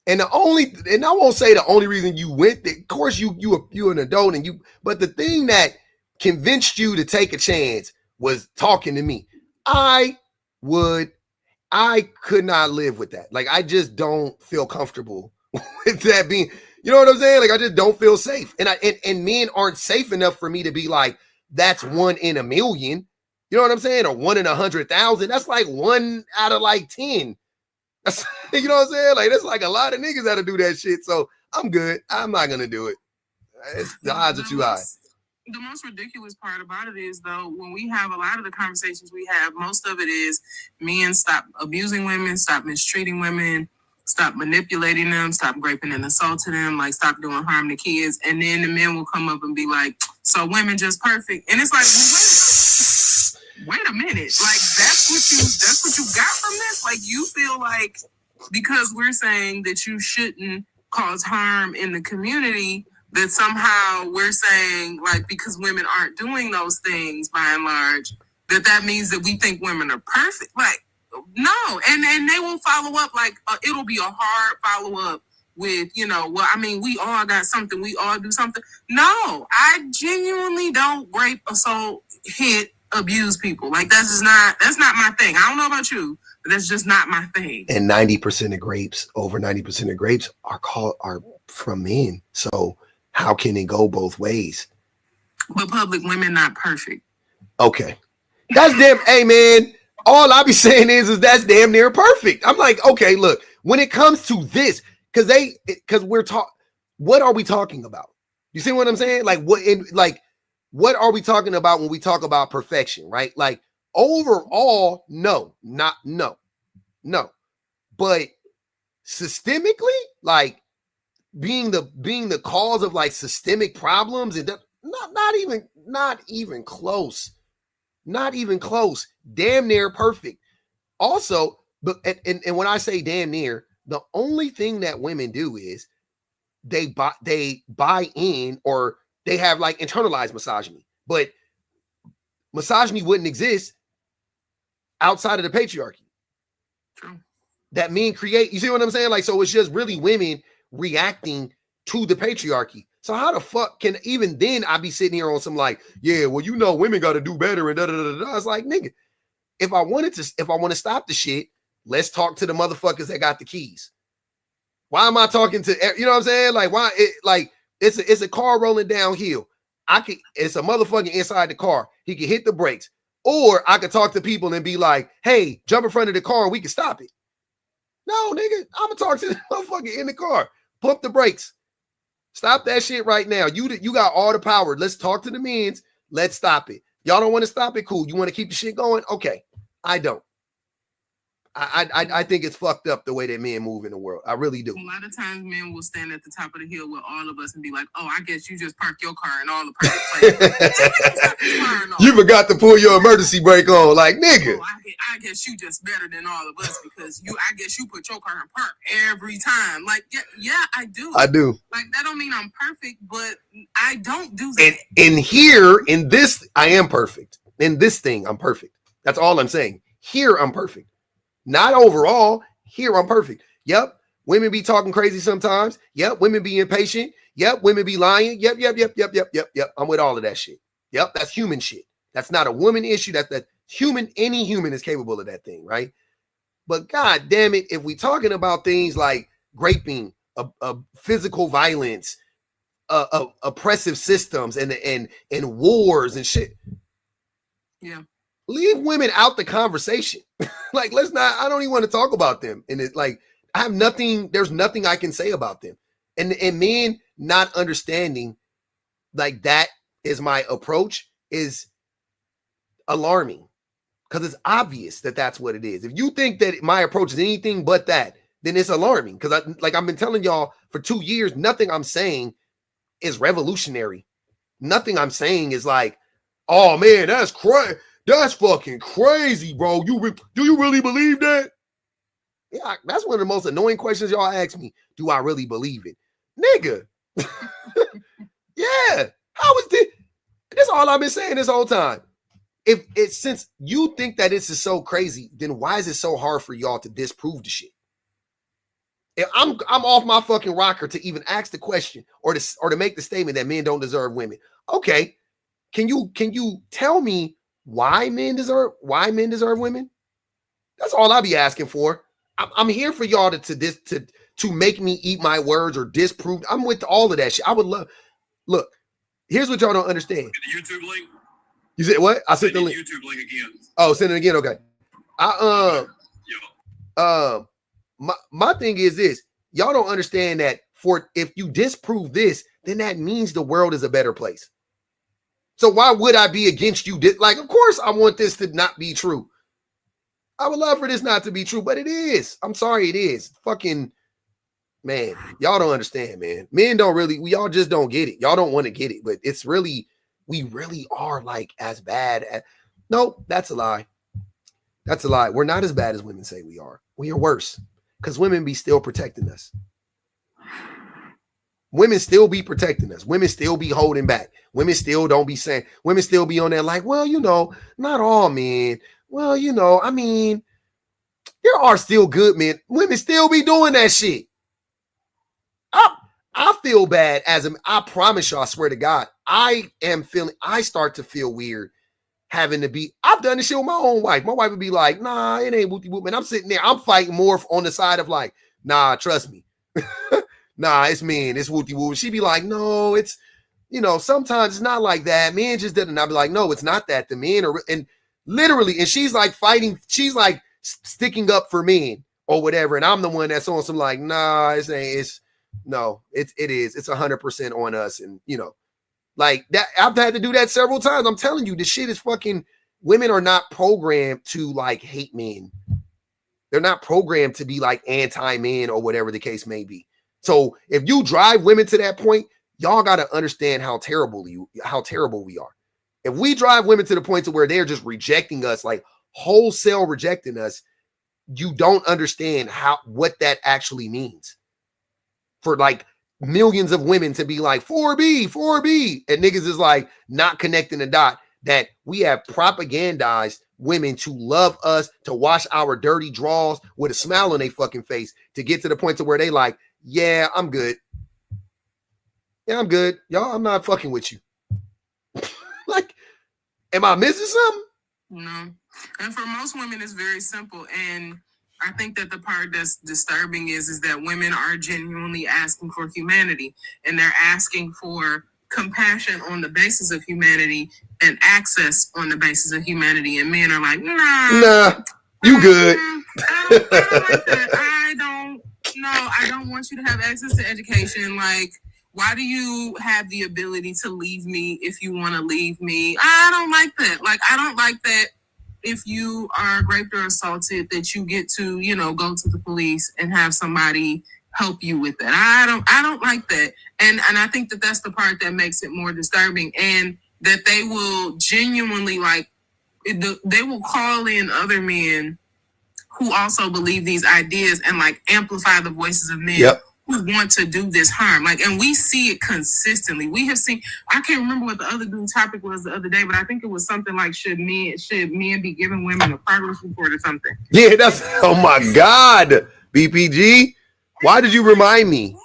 And I won't say the only reason you went, of course you're an adult but the thing that convinced you to take a chance was talking to me. I could not live with that. Like, I just don't feel comfortable with that being, you know what I'm saying? Like, I just don't feel safe. And men aren't safe enough for me to be like, that's 1 in a million. You know what I'm saying? Or 1 in 100,000. That's like 1 out of like 10. That's, you know what I'm saying? Like, that's like a lot of niggas that do that shit. So I'm good. I'm not going to do it. The odds are too high. The most ridiculous part about it is, though, when we have a lot of the conversations we have, most of it is men stop abusing women, stop mistreating women, stop manipulating them, stop raping and assaulting them, like stop doing harm to kids. And then the men will come up and be like, so women just perfect. And it's like, well, wait a minute. Like, that's what you got from this? Like, you feel like because we're saying that you shouldn't cause harm in the community, that somehow we're saying, like, because women aren't doing those things by and large, that means that we think women are perfect. Like, no. And they will follow up, like, it'll be a hard follow-up with, well, I mean, we all got something. We all do something. No, I genuinely don't rape, assault, hit, abuse people. Like, that's not my thing. I don't know about you, but that's just not my thing. And 90% of grapes, over 90% of grapes are from men. So how can it go both ways? But public women not perfect. Okay. That's damn, hey man, all I be saying is that's damn near perfect. I'm like, okay, look, when it comes to this, because we're what are we talking about? You see what I'm saying? Like, what are we talking about when we talk about perfection, right? Like, overall, no. But systemically, like, being the cause of like systemic problems, and not even close. Damn near perfect. Also, but and when I say damn near, the only thing that women do is they buy in, or they have like internalized misogyny. But misogyny wouldn't exist outside of the patriarchy. True. That men create. You see what I'm saying? Like, so it's just really women reacting to the patriarchy. So how the fuck can, even then, I be sitting here on some like, yeah, well, women got to do better and da da da da. It's like, nigga, if I want to stop the shit, let's talk to the motherfuckers that got the keys. Why am I talking to, you know what I'm saying? Like, why it's a car rolling downhill. It's a motherfucker inside the car. He can hit the brakes, or I could talk to people and be like, hey, jump in front of the car and we can stop it. No, nigga, I'm gonna talk to the motherfucker in the car. Pump the brakes. Stop that shit right now. You got all the power. Let's talk to the men. Let's stop it. Y'all don't want to stop it? Cool. You want to keep the shit going? Okay. I don't. I think it's fucked up the way that men move in the world. I really do. A lot of times men will stand at the top of the hill with all of us and be like, oh, I guess you just parked your car in all the perfect places. You forgot to pull your emergency brake on. Like, nigga. Oh, I guess you just better than all of us because I guess you put your car in park every time. Like, yeah, I do. I do. Like, that don't mean I'm perfect, but I don't do that. And here, in this, I am perfect. In this thing, I'm perfect. That's all I'm saying. Here, I'm perfect. Not overall. Here, I'm perfect. Yep. Women be talking crazy sometimes. Yep. Women be impatient. Yep. Women be lying. Yep. I'm with all of that shit. Yep. That's human shit. That's not a woman issue. That's human. Any human is capable of that thing, right? But god damn it, if we talking about things like raping, physical violence, oppressive systems, and wars and shit. Yeah. Leave women out the conversation. Like, let's not, I don't even want to talk about them. And it's like, I have nothing, there's nothing I can say about them. And men, not understanding like that is my approach is alarming, because it's obvious that that's what it is. If you think that my approach is anything but that, then it's alarming, because I've been telling y'all for 2 years, nothing I'm saying is revolutionary. Nothing I'm saying is like, oh man, that's crazy. That's fucking crazy, bro. Do you really believe that? Yeah, that's one of the most annoying questions y'all ask me. Do I really believe it? Nigga. Yeah. How is this? That's all I've been saying this whole time. If it's, since you think that this is so crazy, then why is it so hard for y'all to disprove the shit? If I'm off my fucking rocker to even ask the question or to make the statement that men don't deserve women. Okay. Can you tell me why men deserve women? That's all I'll be asking for. I'm here for y'all to make me eat my words or disprove. I'm with all of that shit. I would love. Look, here's what y'all don't understand. The YouTube link. You said what? I sent the link. YouTube link again. Oh, send it again. Okay. My thing is this. Y'all don't understand that if you disprove this, then that means the world is a better place. So why would I be against you? Like, of course I want this to not be true. I would love for this not to be true, but it is. I'm sorry, it is. Fucking, man, y'all don't understand, man. Men don't really, y'all just don't get it. Y'all don't want to get it, but it's really, we really are like as bad as, nope, that's a lie. That's a lie. We're not as bad as women say we are. We are worse because women be still protecting us. Women still be protecting us. Women still be holding back. Women still don't be saying, women still be on there like, well, you know, not all men. Well, you know, I mean, there are still good men. Women still be doing that shit. I feel bad I promise you, I swear to God, I start to feel weird having to be, I've done this shit with my own wife. My wife would be like, nah, it ain't whoopty whoop. And I'm sitting there, I'm fighting more on the side of like, nah, trust me. Nah, it's men, it's whoopty whoop. She'd be like, no, it's, you know, sometimes it's not like that. Men just didn't. I'd be like, no, it's not that. The men are, and literally, and she's like fighting, she's like sticking up for men or whatever. And I'm the one that's on some like, nah, it is. It's 100% on us. And you know, like that, I've had to do that several times. I'm telling you, this shit is fucking, women are not programmed to like hate men. They're not programmed to be like anti-men or whatever the case may be. So if you drive women to that point, y'all got to understand how terrible we are. If we drive women to the point to where they're just rejecting us, like wholesale rejecting us, you don't understand what that actually means. For like millions of women to be like 4B, and niggas is like not connecting the dot that we have propagandized women to love us, to wash our dirty drawers with a smile on their fucking face, to get to the point to where they like, yeah, I'm good. Yeah, I'm good. Y'all, I'm not fucking with you. Like, am I missing something? No. And for most women, it's very simple. And I think that the part that's disturbing is that women are genuinely asking for humanity, and they're asking for compassion on the basis of humanity and access on the basis of humanity. And men are like, nah, you good. I don't like that. I don't want you to have access to education. Like, why do you have the ability to leave me if you want to leave me? I don't like that. Like, I don't like that if you are raped or assaulted, that you get to, you know, go to the police and have somebody help you with that. I don't like that. And I think that that's the part that makes it more disturbing, and that they will genuinely they will call in other men who also believe these ideas and like amplify the voices of men who want to do this harm. Like, and we see it consistently. We have seen, I can't remember what the other topic was the other day, but I think it was something like, should men be giving women a progress report or something? Yeah, that's, oh my God, BPG. Why did you remind me?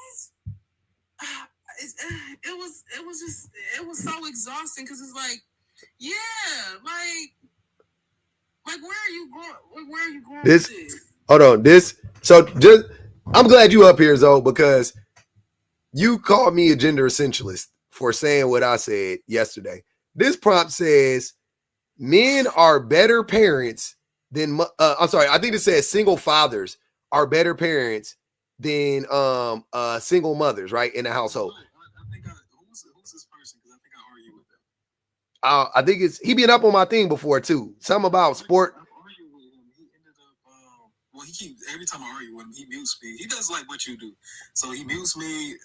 It was so exhausting, because it's like, yeah, like where are you going this, with this? Hold on, so just, I'm glad you up here, Zoe, because you called me a gender essentialist for saying what I said yesterday. This prompt says men are better parents than, I'm sorry, I think it says single fathers are better parents than single mothers, right, in the household. person because I think I argue with him. I think he been up on my thing before too. Something about sport. I argued with him. He ended up. Well, every time I argue with him, he mutes me. He does like what you do, so he mutes me.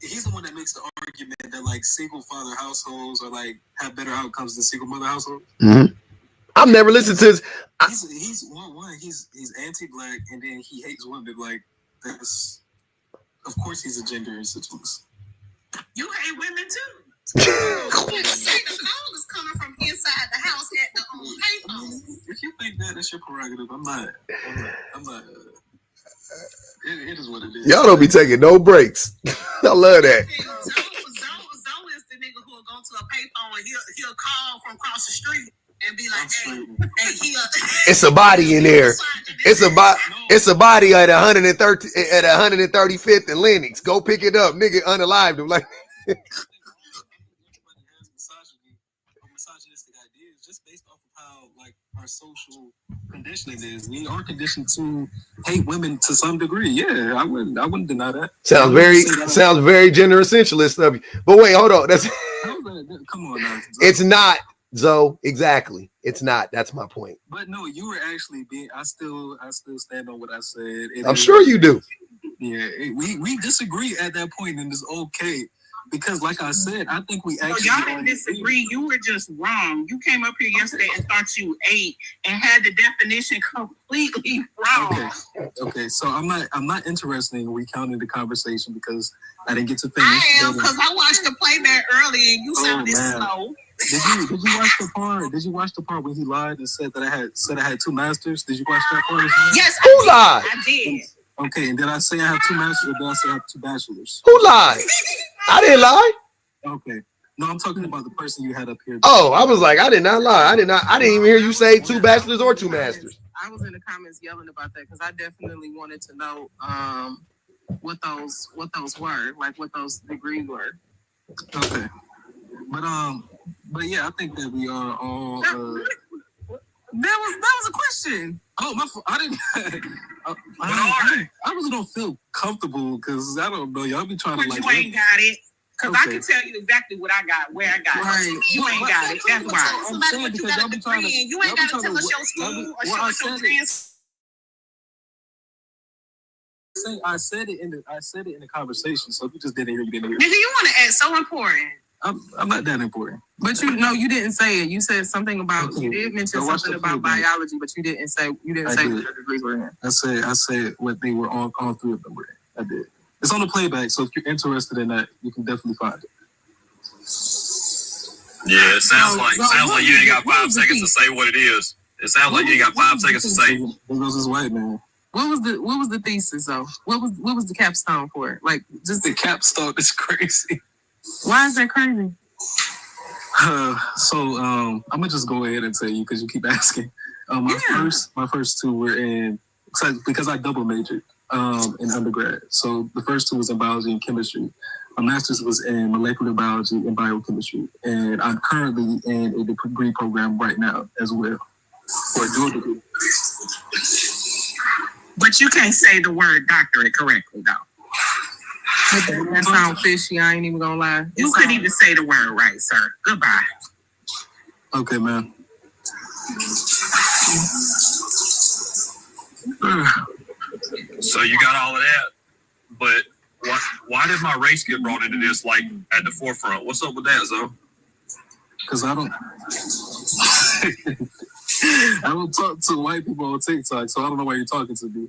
He's the one that makes the argument that like single father households are like have better outcomes than single mother households. Mm-hmm. I've never listened to his. He's anti-black, and then he hates women. Like that's, of course, he's a gender essentialist. You hate women too. The call is coming from inside the house at the payphone. If you think that, that's your prerogative. I'm not. It is what it is. Y'all don't be taking no breaks. I love that. Zoe is the nigga who'll go to a payphone and he'll call from across the street and be like, hey, it's a body in there. It's a body at 135th and Lennox. Go pick it up, nigga. Unalived him like. Misogynistic ideas just based off of how like our social conditioning is. We are conditioned to hate women to some degree. Yeah, I wouldn't deny that. Sounds very gender essentialist of you. But wait, hold on. Come on now. It's not, Zoe. Exactly. It's not. That's my point. But no, you were actually being. I still stand on what I said. I'm sure you do. Yeah, we disagree at that point, and it's okay. Because, like I said, I think we actually. So y'all didn't disagree. You were just wrong. You came up here yesterday and thought you ate and had the definition completely wrong. Okay. So I'm not interested in recounting the conversation because I didn't get to finish. I am because I watched the playback early and you sounded slow. Did you watch the part? Did you watch the part when he lied and said that I had two masters? Did you watch that part? Yes, who lied? I did. Okay, and did I say I have two masters or did I say I have two bachelors? Who lied? I didn't lie. Okay. No, I'm talking about the person you had up here. Oh, I was like, I did not lie. I didn't even hear you say two bachelors or two masters. I was in the comments yelling about that because I definitely wanted to know what those were, like what those degrees were. Okay. But yeah, I think that we are all That was a question. Oh, I didn't. I really don't feel comfortable because I don't know. Y'all be trying to like. You ain't got it. Because I can tell you exactly what I got, where I got it. Right. You ain't got it. That's why. I'm saying because y'all be trying to. You ain't got to tell us your school or show us your transcript. I said it in the conversation. So if you just didn't hear, you didn't hear. Nigga, you want to add so important. I'm not that important. But you didn't say it. You said something about you did mention something about biology, but you didn't say what your degrees were in. I said what they were all three of them were in. I did. It's on the playback, so if you're interested in that, you can definitely find it. Yeah, it sounds like you ain't got 5 seconds to say what it is. It sounds like you ain't got 5 seconds to say. There goes this white man. What was the thesis though? What was the capstone for it? Like just the capstone is crazy. Why is that crazy? So I'm gonna just go ahead and tell you because you keep asking. My first two were in because I double majored in undergrad. So the first two was in biology and chemistry. My master's was in molecular biology and biochemistry, and I'm currently in a degree program right now as well for a dual degree. But you can't say the word doctorate correctly though. That sounds fishy. I ain't even gonna lie. You couldn't even say the word right, sir. Goodbye. Okay, man. So you got all of that, but why did my race get brought into this like at the forefront? What's up with that, Zoe? Because I don't talk to white people on TikTok, so I don't know why you're talking to me.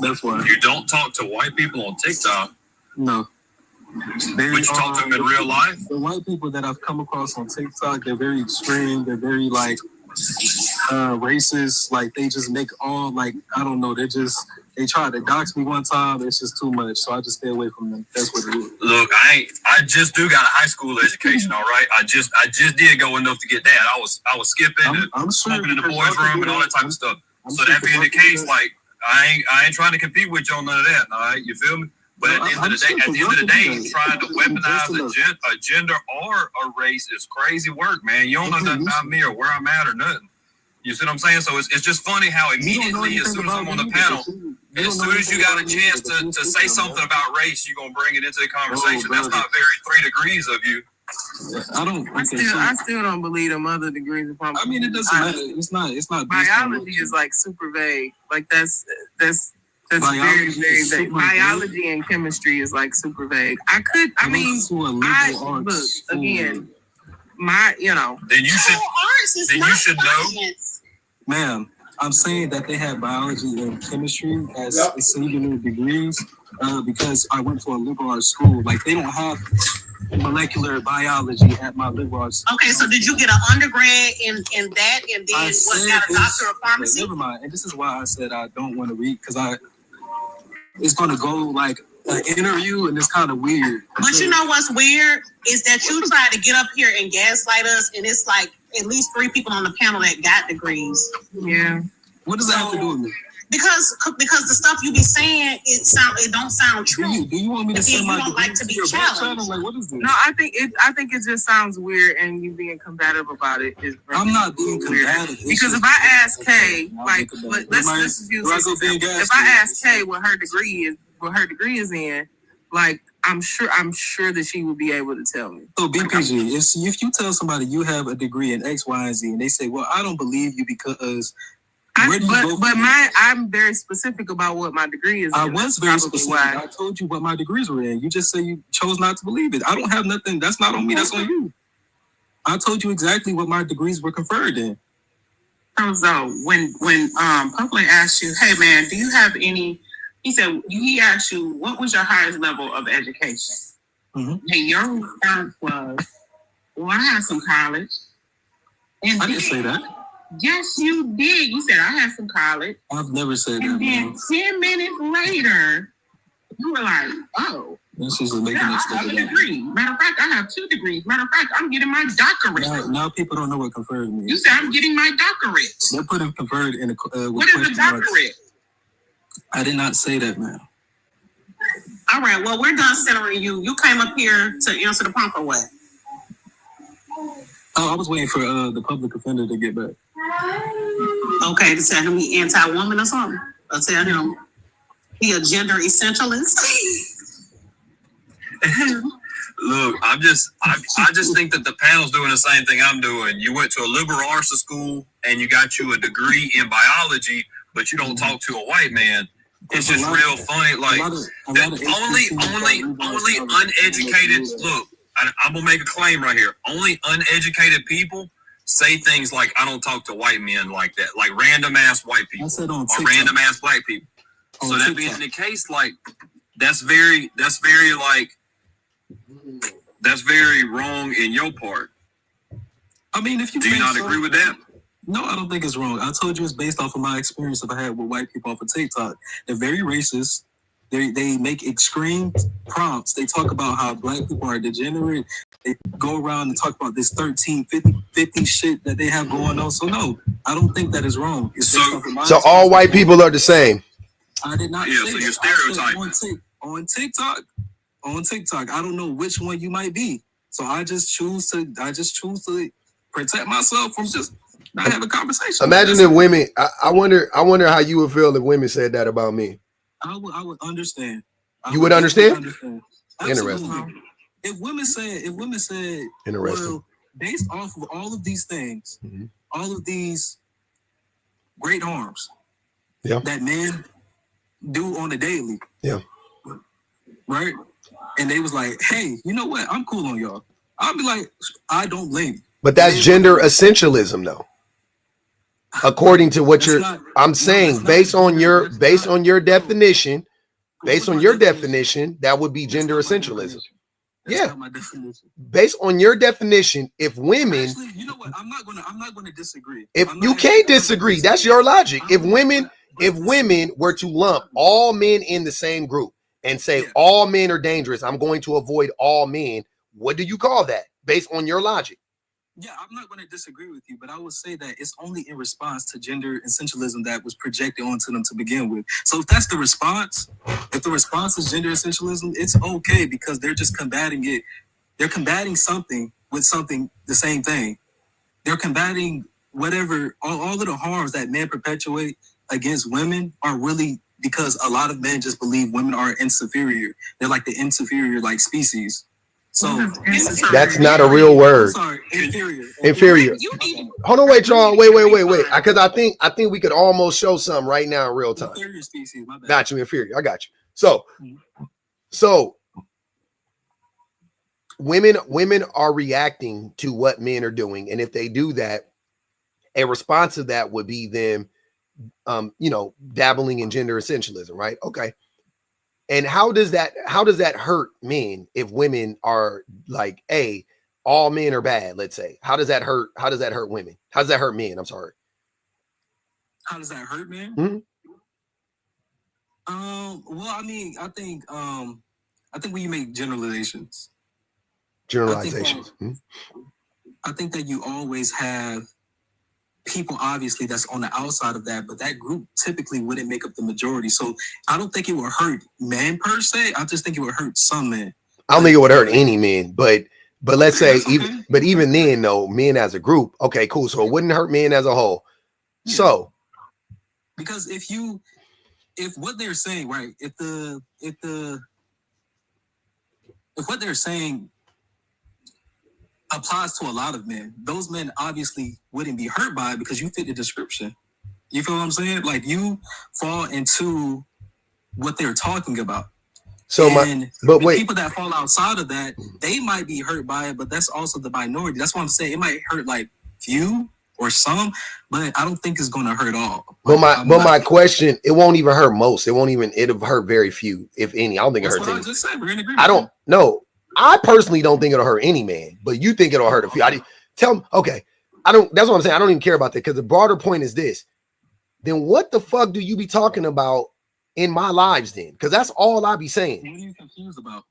That's why. You don't talk to white people on TikTok? No. But you talk to them in real life? The white people that I've come across on TikTok, they're very extreme. They're very like racist. Like they just make all like I don't know. They tried to dox me one time. It's just too much, so I just stay away from them. That's what it is. Look, I just do got a high school education. All right, I just did go enough to get that. I was skipping and smoking in the boys' room and all that type of stuff. So that being the case, like I ain't trying to compete with you on none of that. All right, you feel me? But at the end of the day, trying to weaponize a gender or a race is crazy work, man. You don't know nothing about me or where I'm at or nothing. You see what I'm saying? So it's just funny how immediately, as soon as I'm on the panel, as soon as you got a chance to say something about race, you're going to bring it into the conversation. That's not very 3 degrees of you. I still don't believe them other degrees. I mean, it doesn't matter. It's not. Biology is like super vague. Like that's very vague. Biology and chemistry is like super vague. Look again. Then you should know. Ma'am, I'm saying that they have biology and chemistry as singular degrees because I went to a liberal arts school. Like, they don't have molecular biology at my liberal arts school. Okay, so did you get an undergrad in that and then got a doctor of pharmacy? Never mind. And this is why I said I don't want to read, because it's going to go like an interview and it's kind of weird. But you know what's weird is that you try to get up here and gaslight us, and it's like at least 3 people on the panel that got degrees. Yeah. What does that have to do with me? Because the stuff you be saying, it don't sound true. Do you want me to say you don't like to be challenged? Like, what is this? No, I think it just sounds weird, and you being combative about it is. I'm not being combative. Because if I ask Kay, like, let's use this example. If I ask Kay what her degree is in, like, I'm sure that she would be able to tell me. So BPG, if you tell somebody you have a degree in X, Y, and Z, and they say, "Well, I don't believe you because," I'm very specific about what my degree is. I was very specific. I told you what my degrees were in. You just say you chose not to believe it. I don't have nothing. That's not on me. That's on you. I told you exactly what my degrees were conferred in. So when Public asked you, "Hey man, do you have any?" He asked you, "What was your highest level of education?" Mm-hmm. And your response was, "Well, I had some college." And I didn't say that. Yes, you did. You said, "I had some college." I've never said that. And then 10 minutes later, you were like, "Oh, this is making I have a degree. Matter of fact, I have 2 degrees. Matter of fact, I'm getting my doctorate." Now people don't know what conferred means. You said, "I'm getting my doctorate." They're putting conferred in a what is a doctorate? I did not say that, man. All right, well, we're done centering you. You came up here to answer the prompt or what? Oh, I was waiting for the public offender to get back. Okay, to tell him he anti-woman or something? Or tell him he a gender essentialist? Look, I just think that the panel's doing the same thing I'm doing. You went to a liberal arts school and you got you a degree in biology, but you don't talk to a white man. It's just real funny. Like, only uneducated. Look, I'm gonna make a claim right here. Only uneducated people say things like, "I don't talk to white men like that," like random ass white people or random ass black people. So that being the case, like, that's very wrong in your part. I mean, if you do you not agree with that? No, I don't think it's wrong. I told you it's based off of my experience that I had with white people off of TikTok. They're very racist. They make extreme prompts. They talk about how black people are degenerate. They go around and talk about this 13, 50 shit that they have going on. So no, I don't think that is wrong. So all white people are the same. I did not say so you're stereotyping. On TikTok, I don't know which one you might be. So I just choose to protect myself from just not having a conversation. Imagine if women. I wonder how you would feel if women said that about me. I would understand. You would understand? Interesting. If women said, interesting. Well, based off of all of these things, all of these great harms that men do on the daily, right? And they was like, "Hey, you know what? I'm cool on y'all." I'll be like, "I don't blame you." But that's gender essentialism, though. According to what I'm saying, based on your definition, that would be gender essentialism. That's not my definition. Based on your definition, if women, actually, you know what? I'm not gonna disagree. If you can't disagree, that's your logic. If women were to lump all men in the same group and say all men are dangerous, I'm going to avoid all men. What do you call that? Based on your logic. Yeah, I'm not going to disagree with you, but I would say that it's only in response to gender essentialism that was projected onto them to begin with. So if that's the response, if the response is gender essentialism, it's okay because they're just combating it. They're combating something with something, the same thing. They're combating whatever, all of the harms that men perpetuate against women are really because a lot of men just believe women are inferior. They're like the inferior like species. So that's not a real word. I'm sorry, inferior. Inferior. Hold on, wait, Charles. Wait. Because I think we could almost show something right now in real time. Inferior species. My bad. Got you, inferior. I got you. So women are reacting to what men are doing, and if they do that, a response to that would be them, dabbling in gender essentialism, right? Okay. And how does that hurt men if women are like, hey, all men are bad, let's say? How does that hurt women? How does that hurt men? I'm sorry. How does that hurt men? Mm-hmm. Well, I mean, I think when you make generalizations. I think that you always have people, obviously, that's on the outside of that, but that group typically wouldn't make up the majority. So I don't think it would hurt men per se. I just think it would hurt some men. I don't think it would hurt any men, but let's say even then, though, men as a group, okay, cool. So it wouldn't hurt men as a whole. Yeah. So because if what they're saying, right, if what they're saying applies to a lot of men, those men obviously wouldn't be hurt by it because you fit the description. You feel what I'm saying? Like you fall into what they're talking about. So people that fall outside of that, they might be hurt by it, but that's also the minority. That's what I'm saying. It might hurt like few or some, but I don't think it's going to hurt all. My question, it won't even hurt most. It'll hurt very few, if any. I don't think it hurts any. I just said. We're in agreement. I don't know. I personally don't think it'll hurt any man, but you think it'll hurt a few. Okay. That's what I'm saying. I don't even care about that because the broader point is this. Then what the fuck do you be talking about in my lives then? Because that's all I be saying. What are you confused about?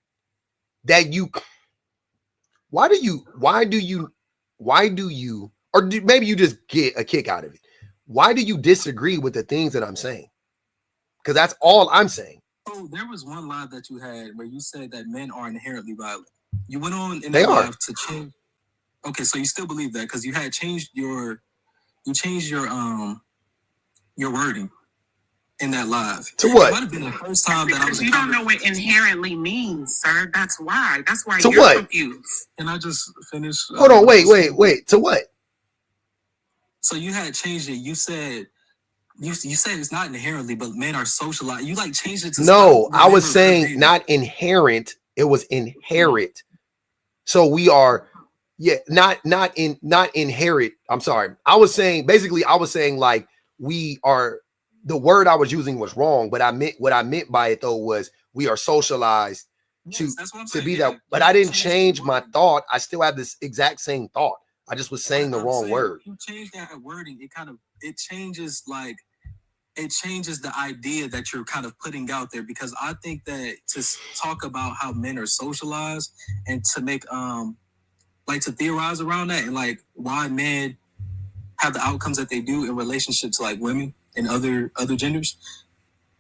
Maybe you just get a kick out of it. Why do you disagree with the things that I'm saying? Because that's all I'm saying. Oh, there was one live that you had where you said that men are inherently violent. You went on in that live to change. Okay, so you still believe that because you had changed your wording in that live. To what? It might have been the first time that I was. You don't know what inherently means, sir. That's why. That's why you're confused. Can I just finish? Hold on. Wait. To what? So you had changed it. You said it's not inherently, but men are socialized. You like changed it to. No, I was saying not inherent. It was inherit. So we are, not inherit. I'm sorry. I was saying like we are. The word I was using was wrong, but what I meant by it though was we are socialized to be that. But I didn't change my thought. I still have this exact same thought. I just was saying the wrong word. If you change that wording, it changes the idea that you're kind of putting out there, because I think that to talk about how men are socialized and to make to theorize around that and like why men have the outcomes that they do in relationships like women and other genders,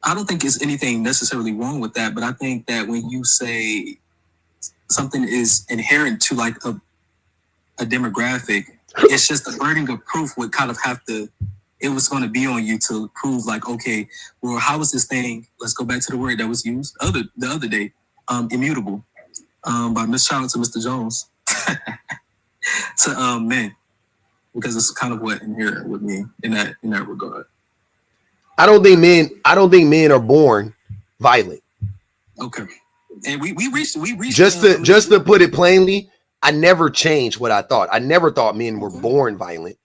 I don't think there's anything necessarily wrong with that. But I think that when you say something is inherent to like a demographic, it's just the burden of proof would kind of have to. It was going to be on you to prove like, okay, well, how is this thing? Let's go back to the word that was used the other day, immutable, by shout out to Mr. Jones to men, because it's kind of what inherent with me in that regard. I don't think men are born violent. Okay, and we reached just to put it plainly. I never changed what I thought. I never thought men were born violent.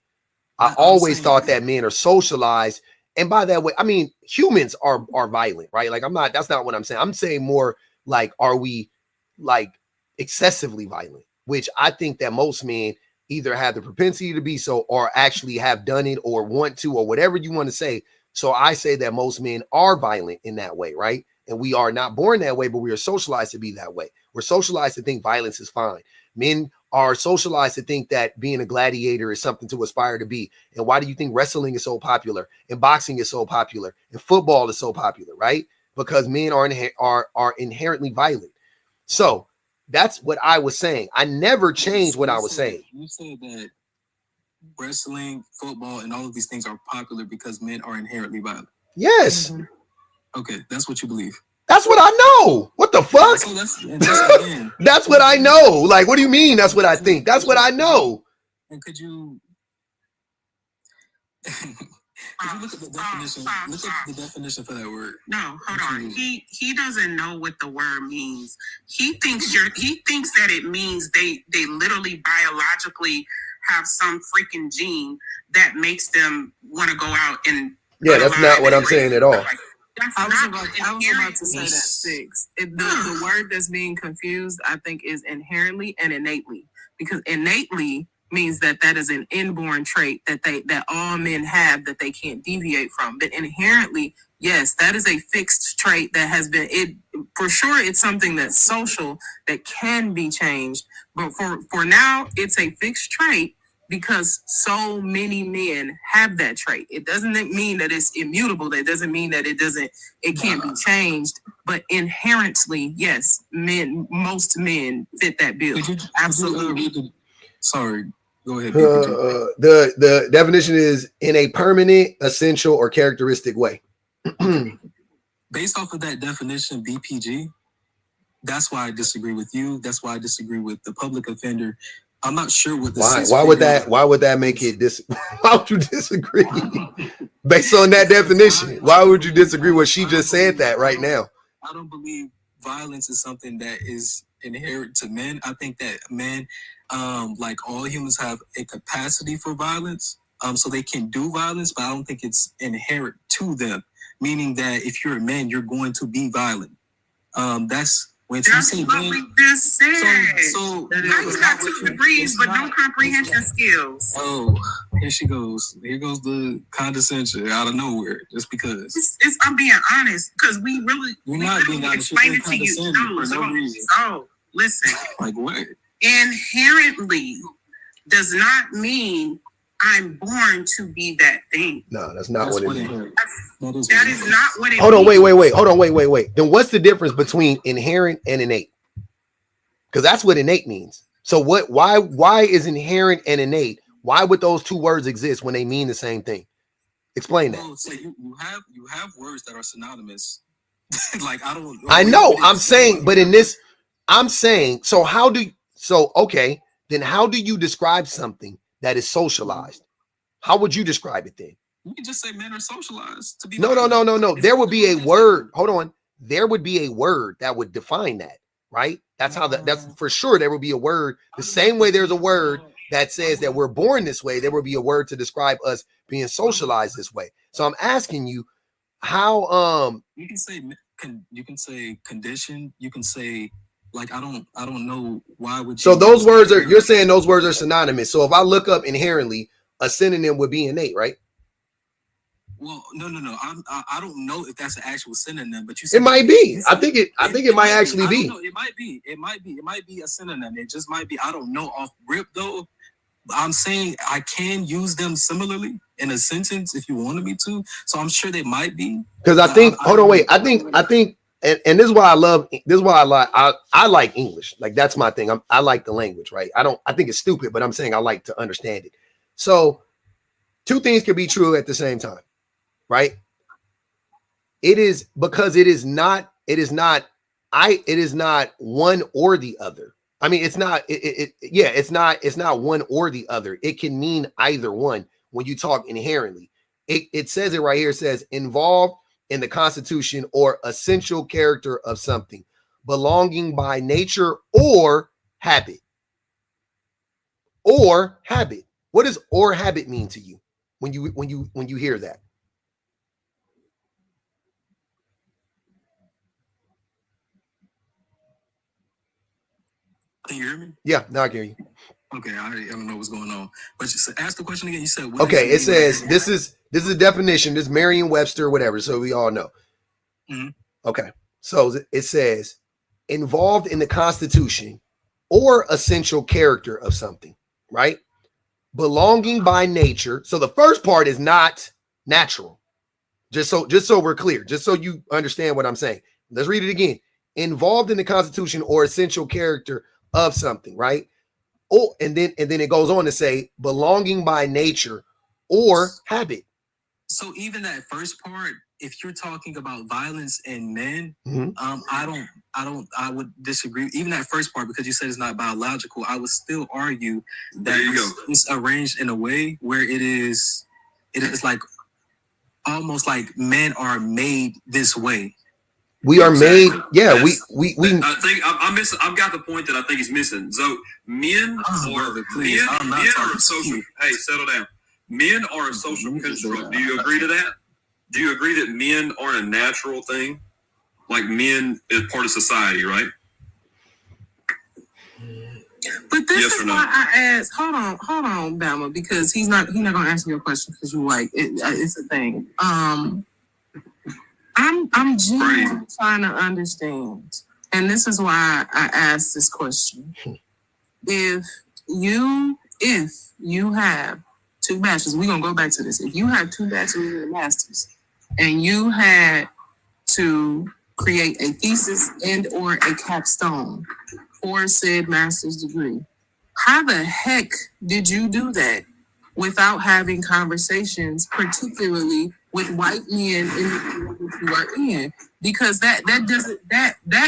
I always thought that men are socialized. And by that way, I mean, humans are violent, right? Like that's not what I'm saying. I'm saying more like, are we like excessively violent? Which I think that most men either have the propensity to be so, or actually have done it or want to, or whatever you want to say. So I say that most men are violent in that way, right? And we are not born that way, but we are socialized to be that way. We're socialized to think violence is fine. Men are socialized to think that being a gladiator is something to aspire to be. And why do you think wrestling is so popular and boxing is so popular and football is so popular, right? Because men are inherently violent. So that's what I was saying. I never changed what I was saying. You said that wrestling, football, and all of these things are popular because men are inherently violent. Yes. Okay, that's what you believe. That's what I know. What the fuck? So that's that's what I know. Like, what do you mean? That's what I think. That's what I know. And could you look at the definition? Look at the definition for that word. No, hold on. He doesn't know what the word means. He thinks that it means they literally biologically have some freaking gene that makes them want to go out and. Yeah, that's not what I'm saying at all. I was about to say that, Six. The word that's being confused, I think, is inherently and innately. Because innately means that is an inborn trait that all men have that they can't deviate from. But inherently, yes, that is a fixed trait that has been for sure. It's something that's social that can be changed. But for now, it's a fixed trait because so many men have that trait. It doesn't mean that it's immutable. That doesn't mean that it can't be changed. But inherently, yes, most men fit that bill. Absolutely. Sorry. Go ahead. The definition is in a permanent, essential, or characteristic way. Based off of that definition, BPG, that's why I disagree with you. That's why I disagree with the public offender. I'm not sure what this. Why would that make it why would you disagree? Based on that definition, why would you disagree with she just said that right now? I don't believe violence is something that is inherent to men. I think that men, like all humans, have a capacity for violence, so they can do violence, but I don't think it's inherent to them. Meaning that if you're a man, you're going to be violent. That's when you say what we just said. So you got 2 degrees, but no comprehension skills. Oh, here she goes. Here goes the condescension out of nowhere, just because. I'm being honest, because we really. You're not being honest. Explain it to you. No, listen. Like what? Inherently does not mean I'm born to be that thing. No, that's not what it means. That is not what it means. Hold on, wait. Hold on, wait. Then what's the difference between inherent and innate? Because that's what innate means. So why is inherent and innate? Why would those two words exist when they mean the same thing? Explain that. Well, so you have words that are synonymous. Like I know. I'm saying, but in this, I'm saying, okay, then how do you describe something that is socialized? How would you describe it then? You can just say men are socialized to be. No. There would be a word. Hold on. There would be a word that would define that, right? That's for sure. There would be a word. The same way there's a word that says that we're born this way, there would be a word to describe us being socialized this way. So I'm asking you, how you can say condition. You can say. Like I don't know why would you. So those words you're saying those words are synonymous. So if I look up inherently, a synonym would be innate, right? Well, no. I don't know if that's an actual synonym, but you said it might be. I think it might actually be. It might be a synonym. It just might be. I don't know off rip though. I'm saying I can use them similarly in a sentence if you wanted me to. So I'm sure they might be. Because I think I think. And this is why I like English. Like that's my thing. I like the language, right? I think it's stupid, but I'm saying I like to understand it. So two things can be true at the same time, right? It is because it is not one or the other. I mean, it's not one or the other. It can mean either one when you talk inherently. It says it right here. It says involved in the constitution or essential character of something, belonging by nature or habit. Or habit. What does or habit mean to you when you hear that? Can you hear me? Yeah, now I can hear you. Okay, I don't know what's going on. But ask the question again. You said okay. It says this is a definition. This Merriam-Webster, whatever. So we all know. Mm-hmm. Okay, so it says involved in the constitution or essential character of something, right? Belonging by nature. So the first part is not natural. Just so we're clear. Just so you understand what I'm saying. Let's read it again. Involved in the constitution or essential character of something, right? Oh, and then it goes on to say belonging by nature or habit. So even that first part, if you're talking about violence in men, I would disagree. Even that first part, because you said it's not biological, I would still argue that it's arranged in a way where it is like almost like men are made this way. We are made, yeah. We. I think I've got the point that I think is missing. So men are social. Hey, settle down. Men are a social construct. Do you agree to that? Do you agree that men aren't a natural thing? Like men is part of society, right? But this is why I asked. Hold on, Bama, because he's not gonna answer your question because you're like it's a thing. I'm genuinely trying to understand, and this is why I asked this question. If you have two bachelors, we're gonna go back to this. If you have two bachelors and a master's, and you had to create a thesis and or a capstone for said master's degree, how the heck did you do that without having conversations, particularly with white men in the field you are in? Because that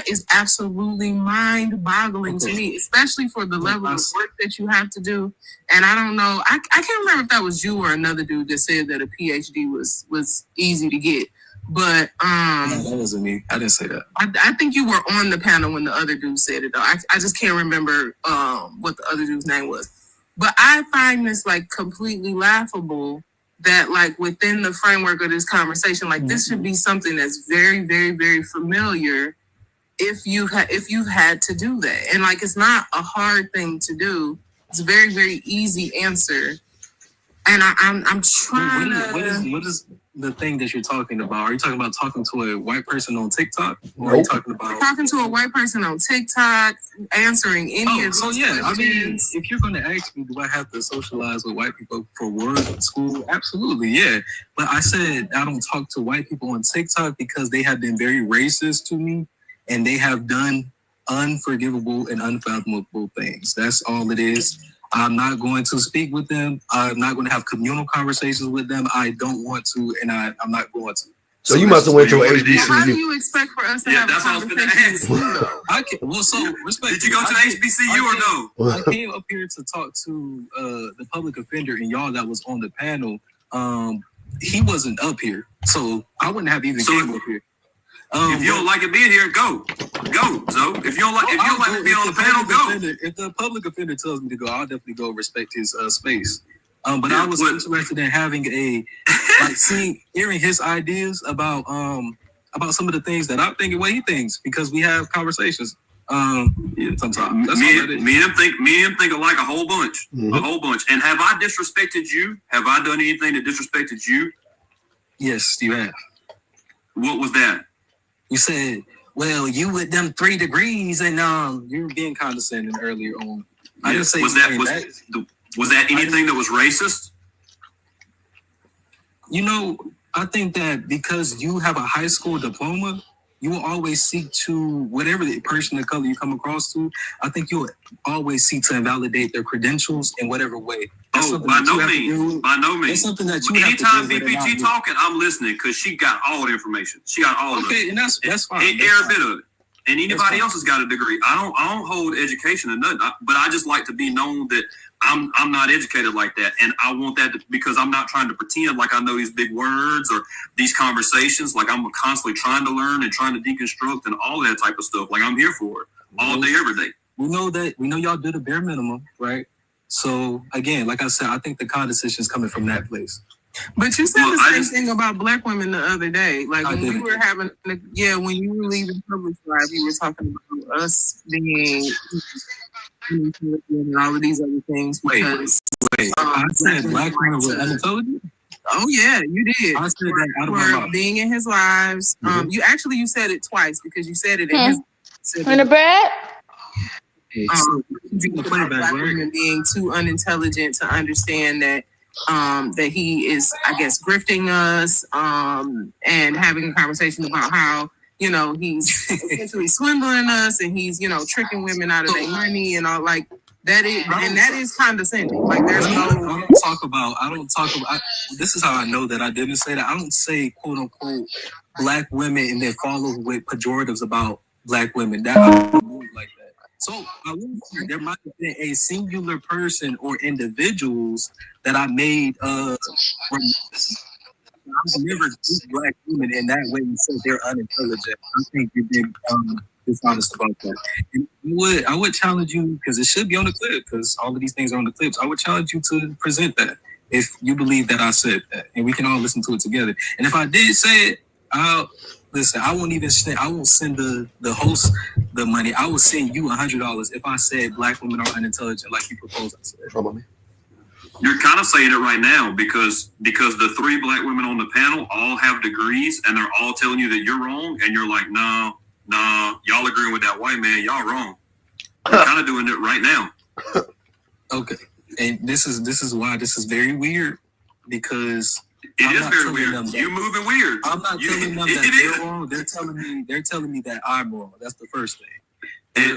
is absolutely mind-boggling to me, especially for the level of work that you have to do. And I don't know, I can't remember if that was you or another dude that said that a PhD was easy to get. But that wasn't me. I didn't say that. I think you were on the panel when the other dude said it though. I just can't remember what the other dude's name was. But I find this like completely laughable that like within the framework of this conversation, like this should be something that's very, very, very familiar if you've had to do that. And like it's not a hard thing to do. It's a very, very easy answer. And I'm trying what is the thing that you're talking about? Are you talking about talking to a white person on TikTok? Or are you talking about talking to a white person on TikTok, answering any of those questions? I mean, if you're going to ask me, do I have to socialize with white people for work, school? Absolutely, yeah. But I said I don't talk to white people on TikTok because they have been very racist to me, and they have done unforgivable and unfathomable things. That's all it is. I'm not going to speak with them. I'm not going to have communal conversations with them. I don't want to, and I'm not going to. So you must have went to HBCU. How do you expect for us to have a conversation? Respect. Did you go to HBCU or no? I came up here to talk to the public offender, and y'all that was on the panel. He wasn't up here, so I wouldn't have even came up here. If you don't like it being here, go. So if you don't like it being on the panel, go. If the public offender tells me to go, I'll definitely go respect his space. But I was interested in having hearing his ideas about some of the things that I'm thinking, what he thinks, because we have conversations. Sometimes me and him think alike a whole bunch, a whole bunch. And have I disrespected you? Have I done anything that disrespected you? Yes, you have. What was that? You said, well, you with them 3 degrees, and you were being condescending earlier on. I didn't say was that anything that was racist? You know, I think that because you have a high school diploma, you will always seek to, whatever the person of color you come across to, I think you'll always seek to invalidate their credentials in whatever way. By no means. That's something that you anytime BPG talking, I'm listening because she got all the information. She got all of it. Okay, and that's fine. Every bit of it. And anybody else has got a degree. I don't hold education or nothing, but I just like to be known that I'm not educated like that, and I want that because I'm not trying to pretend like I know these big words or these conversations. Like I'm constantly trying to learn and trying to deconstruct and all that type of stuff. Like I'm here for it all day, every day. We know y'all do the bare minimum, right? So again, like I said, I think the condescension is coming from that place. But you said the same thing about black women the other day. Like when we were having, when you were leaving public life, you were talking about us being and all of these other things. Because, I said black women were unintelligent? Oh yeah, you did. I said that out of my mouth. Being in his lives. You said it twice because you said it in his. In the bed? Black women being too unintelligent to understand that that he is, I guess, grifting us, and having a conversation about how, he's essentially swindling us and he's, tricking women out of their money and all. Like, That is condescending. Like there's no. I don't talk about. This is how I know that I didn't say that. I don't say quote unquote black women and then follow with pejoratives about black women. That I don't move like that. So I will say there might have been a singular person or individuals that I made. I would never group black women in that way and say they're unintelligent. I think you're being dishonest about that. And I would challenge you, because it should be on the clip, because all of these things are on the clips. I would challenge you to present that if you believe that I said that, and we can all listen to it together. And if I did say it, listen. I won't send the host the money. I will send you $100 if I said black women are unintelligent, like you proposed. I said. You're kind of saying it right now because the 3 black women on the panel all have degrees and they're all telling you that you're wrong, and you're like, nah, y'all agreeing with that white man, y'all wrong. You're kind of doing it right now. Okay, and this is why this is very weird, because it is very weird. You moving weird. I'm not telling them that they're wrong. They're telling me that I'm wrong. That's the first thing.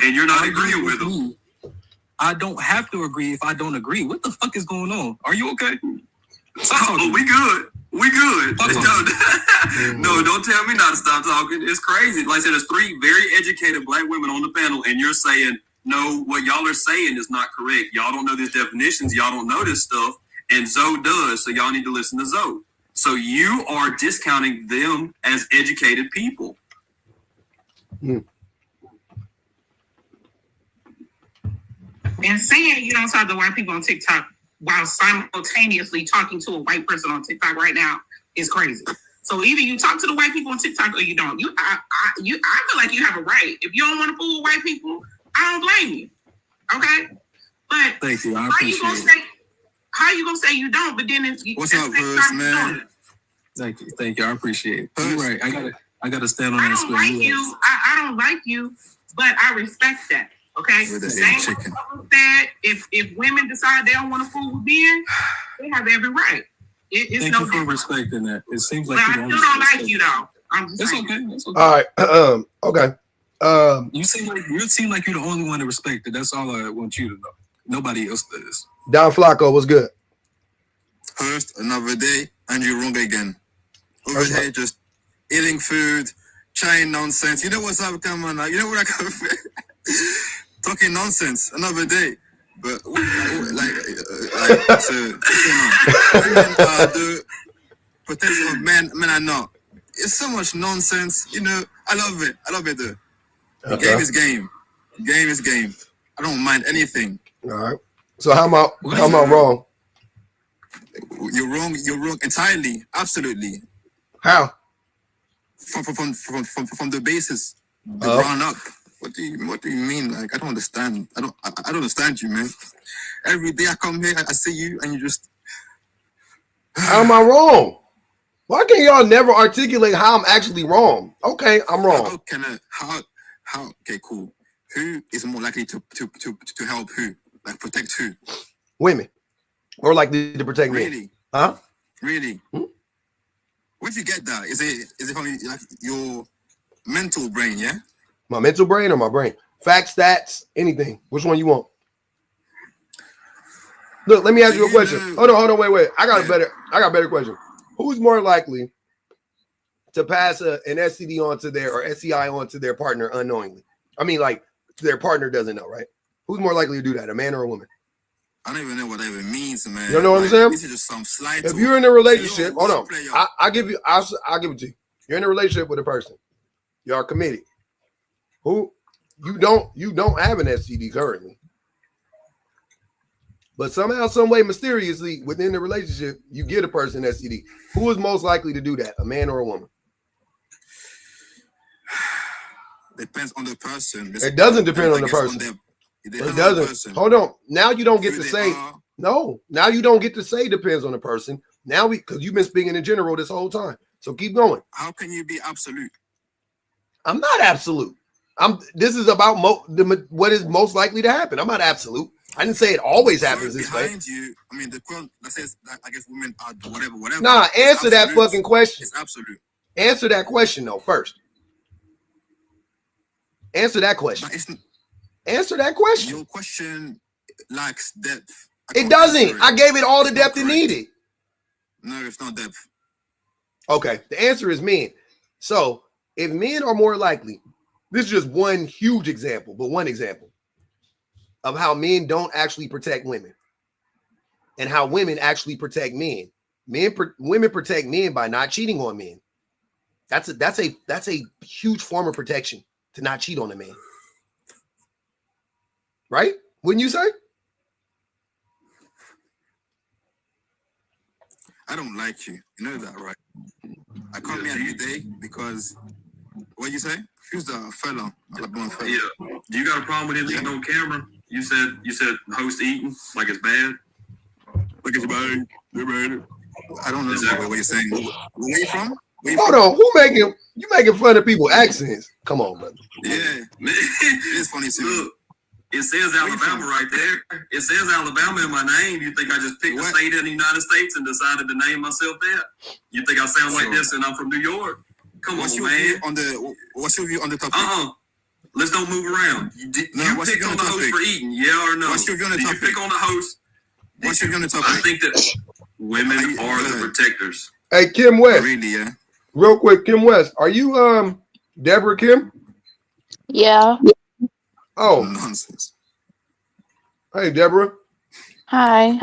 And you're not agreeing with them. I don't have to agree if I don't agree. What the fuck is going on? Are you okay? Oh, we good. We good. No, don't tell me not to stop talking. It's crazy. Like I said, there's 3 very educated black women on the panel, and you're saying, no, what y'all are saying is not correct. Y'all don't know these definitions. Y'all don't know this stuff. And Zoe does, so y'all need to listen to Zoe. So you are discounting them as educated people. And saying you don't talk to white people on TikTok while simultaneously talking to a white person on TikTok right now is crazy. So either you talk to the white people on TikTok or you don't. I feel like you have a right. If you don't want to fool with white people, I don't blame you. Okay, but thank you. How you gonna say you don't? But then what's up, Bruce, man? Thank you. I appreciate it. You're right. I gotta stand on that. I don't like you, but I respect that. Okay. Same chicken. That if women decide they don't want to fool with men, they have every right. It's Thank you for respecting that. It seems like I still don't like you though. It's okay. All right. Okay. You seem like you're the only one to respect it. That's all I want you to know. Nobody else does. Don Flacco, what's good? Hurst, another day, and you're wrong again. Over here, just eating food, chatting nonsense. You know what's up, come on now. You know what I come talking nonsense another day. But so the potential of men are not. It's so much nonsense. You know, I love it though. Okay. Game is game. Game is game. I don't mind anything. All right. So how am I wrong? You're wrong entirely. Absolutely. How? From the basis, the ground up. What do you mean? Like, I don't understand. I don't understand you, man. Every day I come here, I see you, and you just. How am I wrong? Why can't y'all never articulate how I'm actually wrong? Okay, I'm wrong. How? Okay, cool. Who is more likely to help who? Like protect who? Women. Or likely to protect men. Really? Huh? Really? Where'd you get that? Is it from like your mental brain? Yeah. My mental brain or my brain? Facts, stats, anything. Which one you want? Look, let me ask you a question. Hold on, wait. I got a better question. Who's more likely to pass an STD onto or STI onto their partner unknowingly? I mean, like their partner doesn't know, right? Who's more likely to do that, a man or a woman? I don't even know what that even means, man. You don't know what I'm saying? This is just some slight. If you're in a relationship, hold on. I'll give it to you. You're in a relationship with a person. You are committed. Who you don't have an STD currently. But somehow, some way, mysteriously, within the relationship, you get a person STD. Who is most likely to do that, a man or a woman? Depends on the person. It doesn't depend on the person. It doesn't. Hold on. Now you don't get to say. No. Now you don't get to say depends on the person. Now because you've been speaking in general this whole time. So keep going. How can you be absolute? I'm not absolute. This is about what is most likely to happen. I'm not absolute. I didn't say it always happens this way. You, I mean, the quote that says that I guess women are whatever. Nah, answer that fucking question. It's absolute. Answer that question though first. Answer that question. Answer that question. Your question lacks depth. It doesn't. I gave it all the depth it needed. No, it's not depth. Okay, the answer is men. So if men are more likely, this is just one huge example, but one example of how men don't actually protect women and how women actually protect men. Women protect men by not cheating on men. That's a huge form of protection to not cheat on a man. Right? Wouldn't you say? I don't like you. You know that, right? I come here every day because what you say? Who's the fella? Yeah. You got a problem with him eating on camera? You said host eating like it's bad. Like it's bad. I don't know what you're saying. Where you from? Hold on. You making fun of people's accents? Come on, brother. Yeah. It's funny to me. It says Alabama right there. It says Alabama in my name. You think I just picked a state in the United States and decided to name myself that? You think I sound like this and I'm from New York? Come on, man. What's your view on the topic? Let's don't move around. You pick on the host for eating, yeah or no? What's your view on the topic? You pick on the host? What's your view on the topic? I think that women are the protectors. Hey, Kim West. Really, yeah. Real quick, Kim West. Are you Deborah Kim? Yeah. Oh. Nonsense. Hey, Deborah. Hi.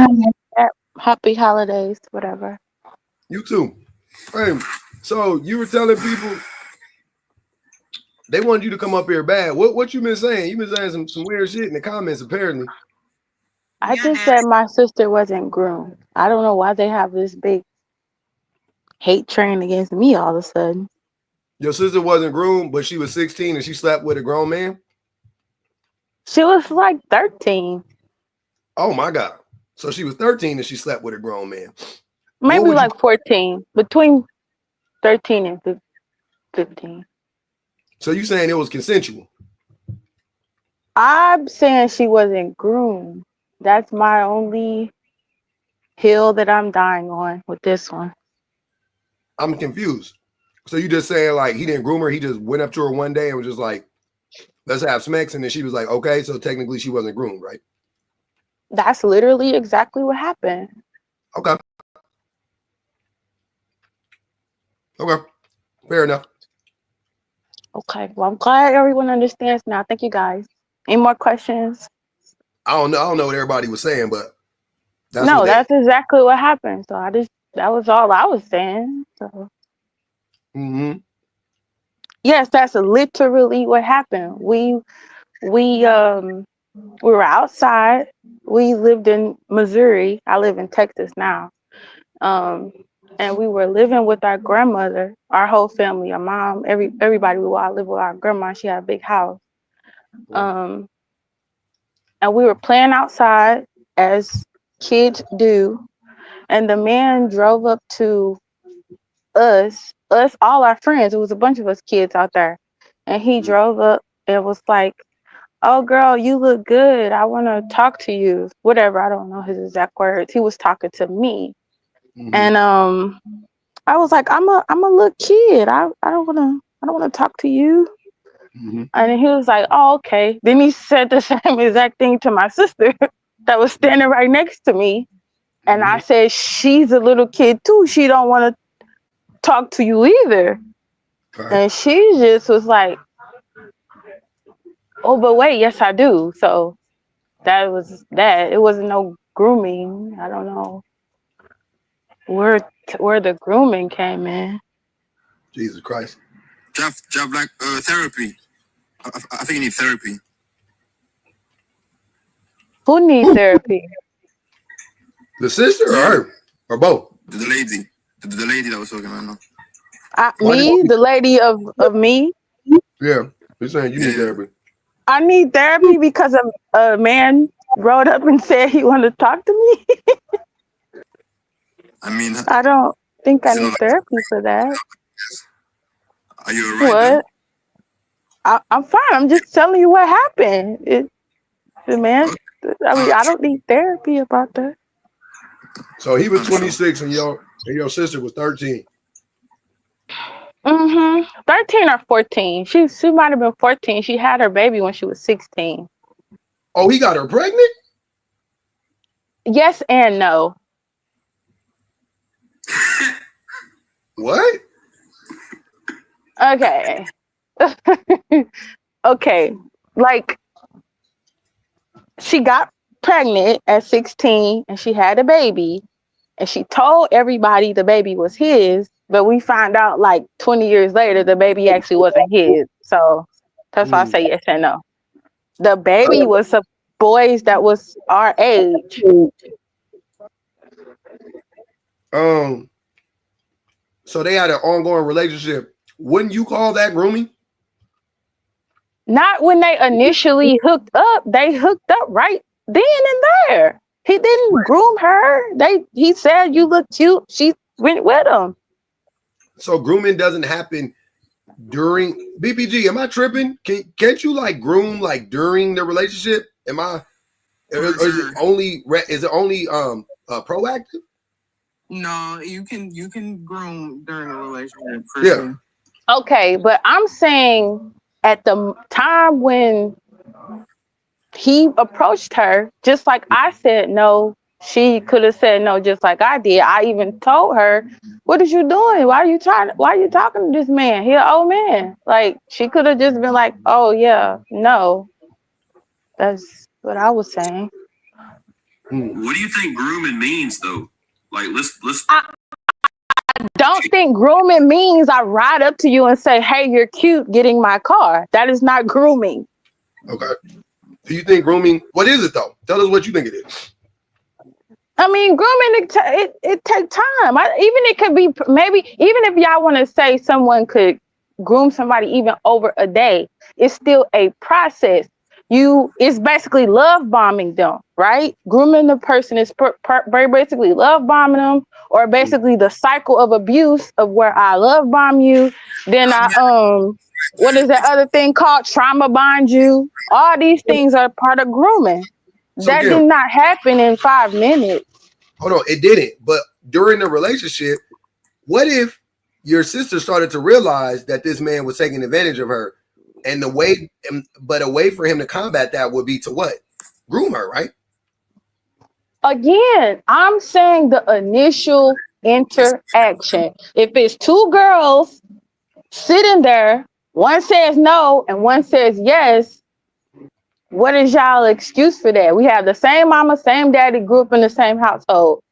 Happy holidays, whatever. You too. Hey, so you were telling people they wanted you to come up here bad. What you been saying? You been saying some weird shit in the comments, apparently. I just said my sister wasn't groomed. I don't know why they have this big hate train against me all of a sudden. Your sister wasn't groomed, but she was 16 and she slept with a grown man? She was like 13. Oh my God. So she was 13 and she slept with a grown man. Maybe like 14. Between 13 and 15. So you saying it was consensual? I'm saying she wasn't groomed. That's my only hill that I'm dying on with this one. I'm confused. So you just saying like he didn't groom her, he just went up to her one day and was just like, let's have sex, and then she was like, okay, so technically she wasn't groomed, right? That's literally exactly what happened. Okay. Okay. Fair enough. Okay. Well, I'm glad everyone understands now. Thank you guys. Any more questions? I don't know what everybody was saying, but that's exactly what happened. So that was all I was saying. So yes, that's literally what happened. We were outside. We lived in Missouri. I live in Texas now. And we were living with our grandmother, our whole family, our mom, everybody. We all live with our grandma. She had a big house. And we were playing outside as kids do. And the man drove up to us, all our friends. It was a bunch of us kids out there. And he drove up and was like, oh, girl, you look good. I want to talk to you. Whatever. I don't know his exact words. He was talking to me. And I was like, I'm a little kid. I don't want to talk to you. And he was like, oh, okay. Then he said the same exact thing to my sister that was standing right next to me. And I said, she's a little kid too. She don't want to talk to you either. And she just was like, oh, but wait, yes, I do. So that was that. It wasn't no grooming. I don't know where the grooming came in. Jesus Christ. Job like therapy. I think you need therapy. Who needs therapy? The sister or her? Or both? The lady. The lady that was talking right now. Me? The lady of me? Yeah. You're saying you need therapy. I need therapy because a man wrote up and said he wanted to talk to me. I mean, I don't think I need therapy for that. Are you alright? What? I'm fine. I'm just telling you what happened. The man. I mean, I don't need therapy about that. So he was 26 and your sister was 13. 13 or 14. She might have been 14. She had her baby when she was 16. Oh, he got her pregnant? yes and no. What? Okay. Okay. Like, she got pregnant at 16 and she had a baby and she told everybody the baby was his, but we found out like 20 years later the baby actually wasn't his. So that's why I say yes and no. The baby was a boys that was our age. So they had an ongoing relationship. Wouldn't you call that grooming? Not when they initially hooked up. They hooked up right then and there. He didn't groom her. He said you look cute. She went with him. So grooming doesn't happen during BPG. Am I tripping? Can't you like groom like during the relationship? Am I? Is it only proactive? No, you can groom during a relationship for sure. Okay, but I'm saying at the time when he approached her, just like I said no, she could have said no just like I did. I even told her, what is you doing? Why are you talking to this man? He an old man. Like, she could have just been like, oh yeah, no. That's what I was saying. What do you think grooming means though? Like let's I don't think grooming means I ride up to you and say, hey, you're cute, get in my car. That is not grooming. Okay. Do you think grooming, what is it though? Tell us what you think it is. I mean, grooming, it takes time. It could be, maybe, even if y'all want to say someone could groom somebody even over a day, it's still a process. It's basically love bombing them, right? Grooming the person is basically love bombing them, or basically the cycle of abuse of where I love bomb you, then what is that other thing called? Trauma bond you. All these things are part of grooming. So that did not happen in 5 minutes. Hold on, it didn't. But during the relationship, what if your sister started to realize that this man was taking advantage of her? And a way for him to combat that would be to what? Groom her, right? Again, I'm saying the initial interaction. If it's two girls sitting there, one says no and one says yes, what is y'all excuse for that? We have the same mama, same daddy, grew up in the same household.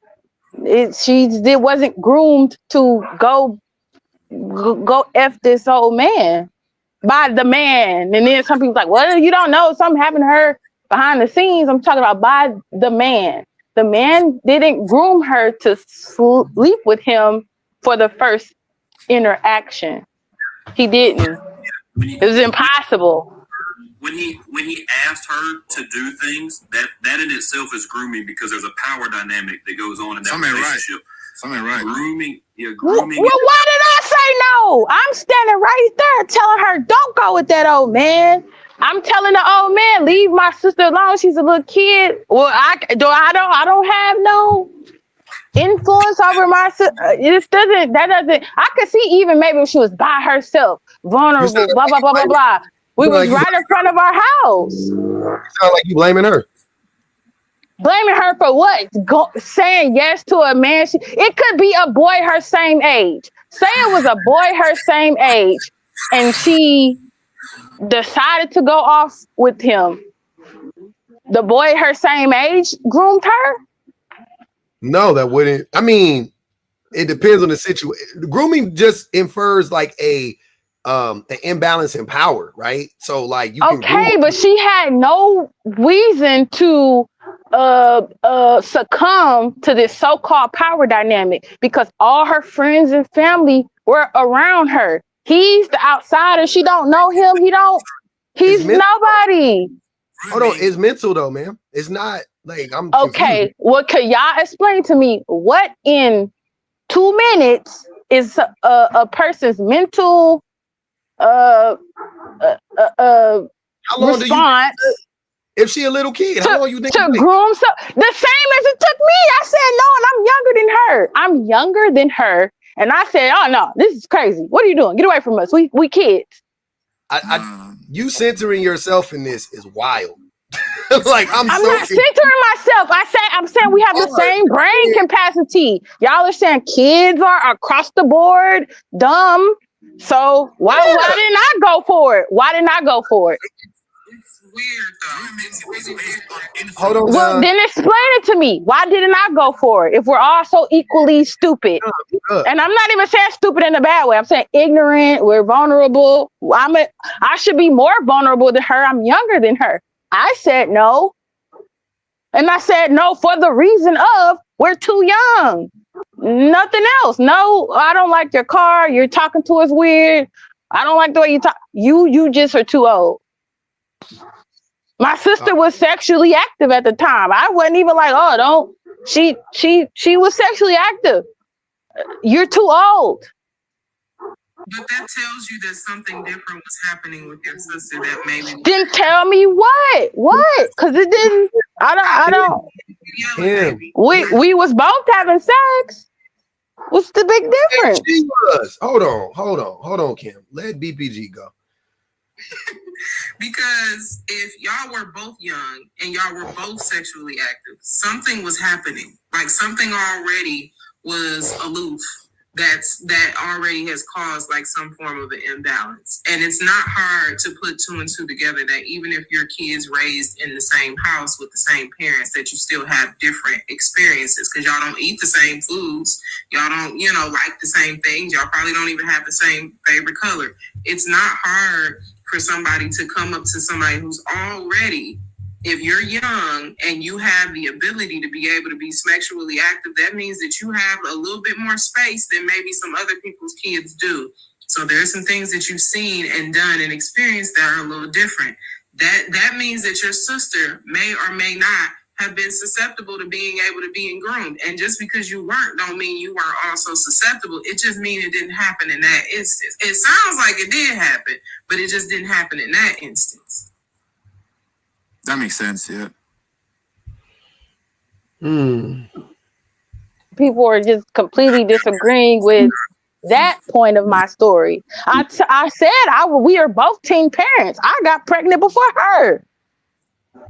It wasn't groomed to go F this old man by the man. And then some people like, well, you don't know, something happened to her behind the scenes. I'm talking about by the man. The man didn't groom her to sleep with him for the first interaction. He didn't. It was impossible. When he asked her to do things, that in itself is grooming, because there's a power dynamic that goes on in that relationship. Something right. Grooming. Well, why did I say no? I'm standing right there telling her, don't go with that old man. I'm telling the old man, leave my sister alone. She's a little kid. Well, I don't have no influence over my sister. I could see even maybe if she was by herself, vulnerable, blah, blah, blah, blah, blah. We was right in front of our house. You sound like you blaming her. Blaming her for what? Saying yes to a man. It could be a boy her same age. Say it was a boy her same age and she decided to go off with him. The boy her same age groomed her? No, that wouldn't. I mean, it depends on the situation. Grooming just infers like an imbalance in power, right? So like you can but she had no reason to succumb to this so-called power dynamic because all her friends and family were around her. He's the outsider. She don't know him. He's nobody. Hold on, it's mental though, man. It's not like I'm okay. confused. Well, could y'all explain to me what in 2 minutes is a person's mental how long response? If she a little kid, how long you think to groom? So the same as it took me. I said no, and I'm younger than her. And I said, oh no, this is crazy. What are you doing? Get away from us. We kids. You centering yourself in this is wild. Like I'm not so centering myself. I'm saying we have the same brain capacity. Y'all are saying kids are across the board dumb. So why didn't I go for it? Why didn't I go for it? It's weird though. It's really weird. Hold on. Well, then explain it to me. Why didn't I go for it? If we're all so equally stupid, and I'm not even saying stupid in a bad way. I'm saying ignorant. We're vulnerable. I should be more vulnerable than her. I'm younger than her. I said no, and I said no for the reason of we're too young. Nothing else. No, I don't like your car. You're talking to us weird. I don't like the way you talk. You just are too old. My sister was sexually active at the time. I wasn't even like, oh, don't. She was sexually active. You're too old. But that tells you that something different was happening with your sister that maybe. Then tell me what? What? Because it didn't. I don't. Yeah. We was both having sex. What's the big difference? She was. Hold on, Kim. Let BPG go. Because if y'all were both young and y'all were both sexually active, something was happening. Like something already was aloof. That already has caused like some form of an imbalance. And it's not hard to put two and two together that even if your kids raised in the same house with the same parents, that you still have different experiences because y'all don't eat the same foods. Y'all don't, like the same things. Y'all probably don't even have the same favorite color. It's not hard for somebody to come up to somebody who's already, if you're young and you have the ability to be able to be sexually active, that means that you have a little bit more space than maybe some other people's kids do. So there are some things that you've seen and done and experienced that are a little different. That means that your sister may or may not have been susceptible to being able to being groomed. And just because you weren't don't mean you weren't also susceptible. It just means it didn't happen in that instance. It sounds like it did happen, but it just didn't happen in that instance. That makes sense, yeah. People are just completely disagreeing with that point of my story. I said we are both teen parents. I got pregnant before her.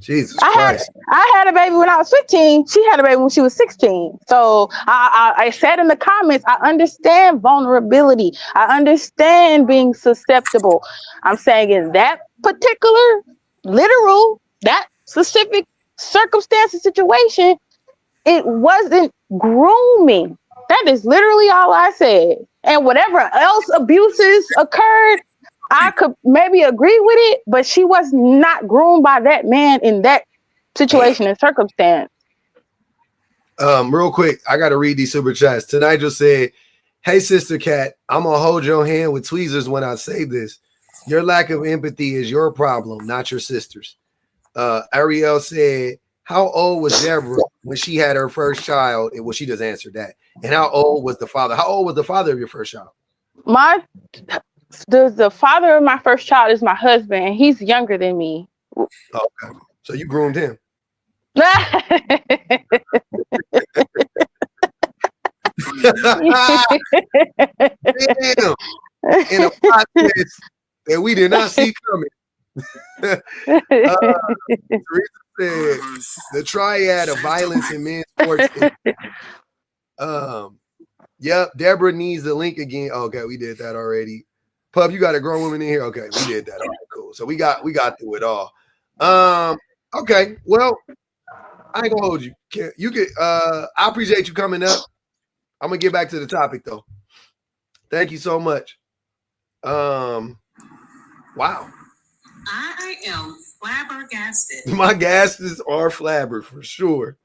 Jesus Christ. I had a baby when I was 15. She had a baby when she was 16. So I said in the comments, I understand vulnerability. I understand being susceptible. I'm saying in that particular, literal, that specific circumstance and situation, it wasn't grooming. That is literally all I said. And whatever else abuses occurred, I could maybe agree with it, but she was not groomed by that man in that situation and circumstance. Real quick, I got to read these super chats. Tonight just said, hey, Sister Cat, I'm going to hold your hand with tweezers when I say this. Your lack of empathy is your problem, not your sister's. Ariel said, how old was Deborah when she had her first child? Well, she just answered that. And how old was the father? How old was the father of your first child? The father of my first child is my husband, and he's younger than me. Okay. So you groomed him. Damn. In a process that we did not see coming. Teresa said the triad of violence in men's sports. Yep, Deborah needs the link again. Okay, we did that already. Pub, you got a grown woman in here. Okay, we did that. All right, cool. So we got through it all. Okay, well, I ain't gonna hold you. You could. I appreciate you coming up. I'm gonna get back to the topic though. Thank you so much. Wow. I am flabbergasted. My gases are flabber for sure.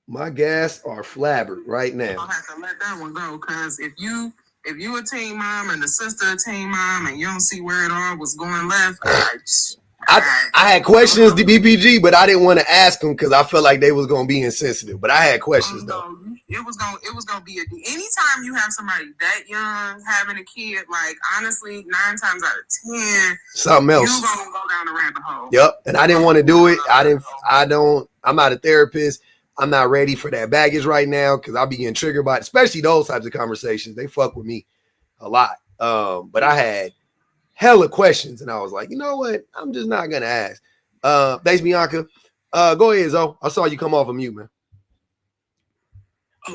My gas are flabbered right now. I'll have to let that one go because if you a teen mom and the sister a teen mom and you don't see where it all was going left, I had questions to BPG, but I didn't want to ask them because I felt like they was gonna be insensitive. But I had questions though. It was gonna be anytime you have somebody that young having a kid, like honestly, 9 times out of 10, something else. You gonna go down the rabbit hole. Yep, and I didn't want to do it. I'm not a therapist. I'm not ready for that baggage right now because I'll be getting triggered by it, especially those types of conversations. They fuck with me a lot. But I had hella questions and I was like, you know what? I'm just not gonna ask. Thanks, Bianca. Go ahead, Zoe. I saw you come off of mute, man.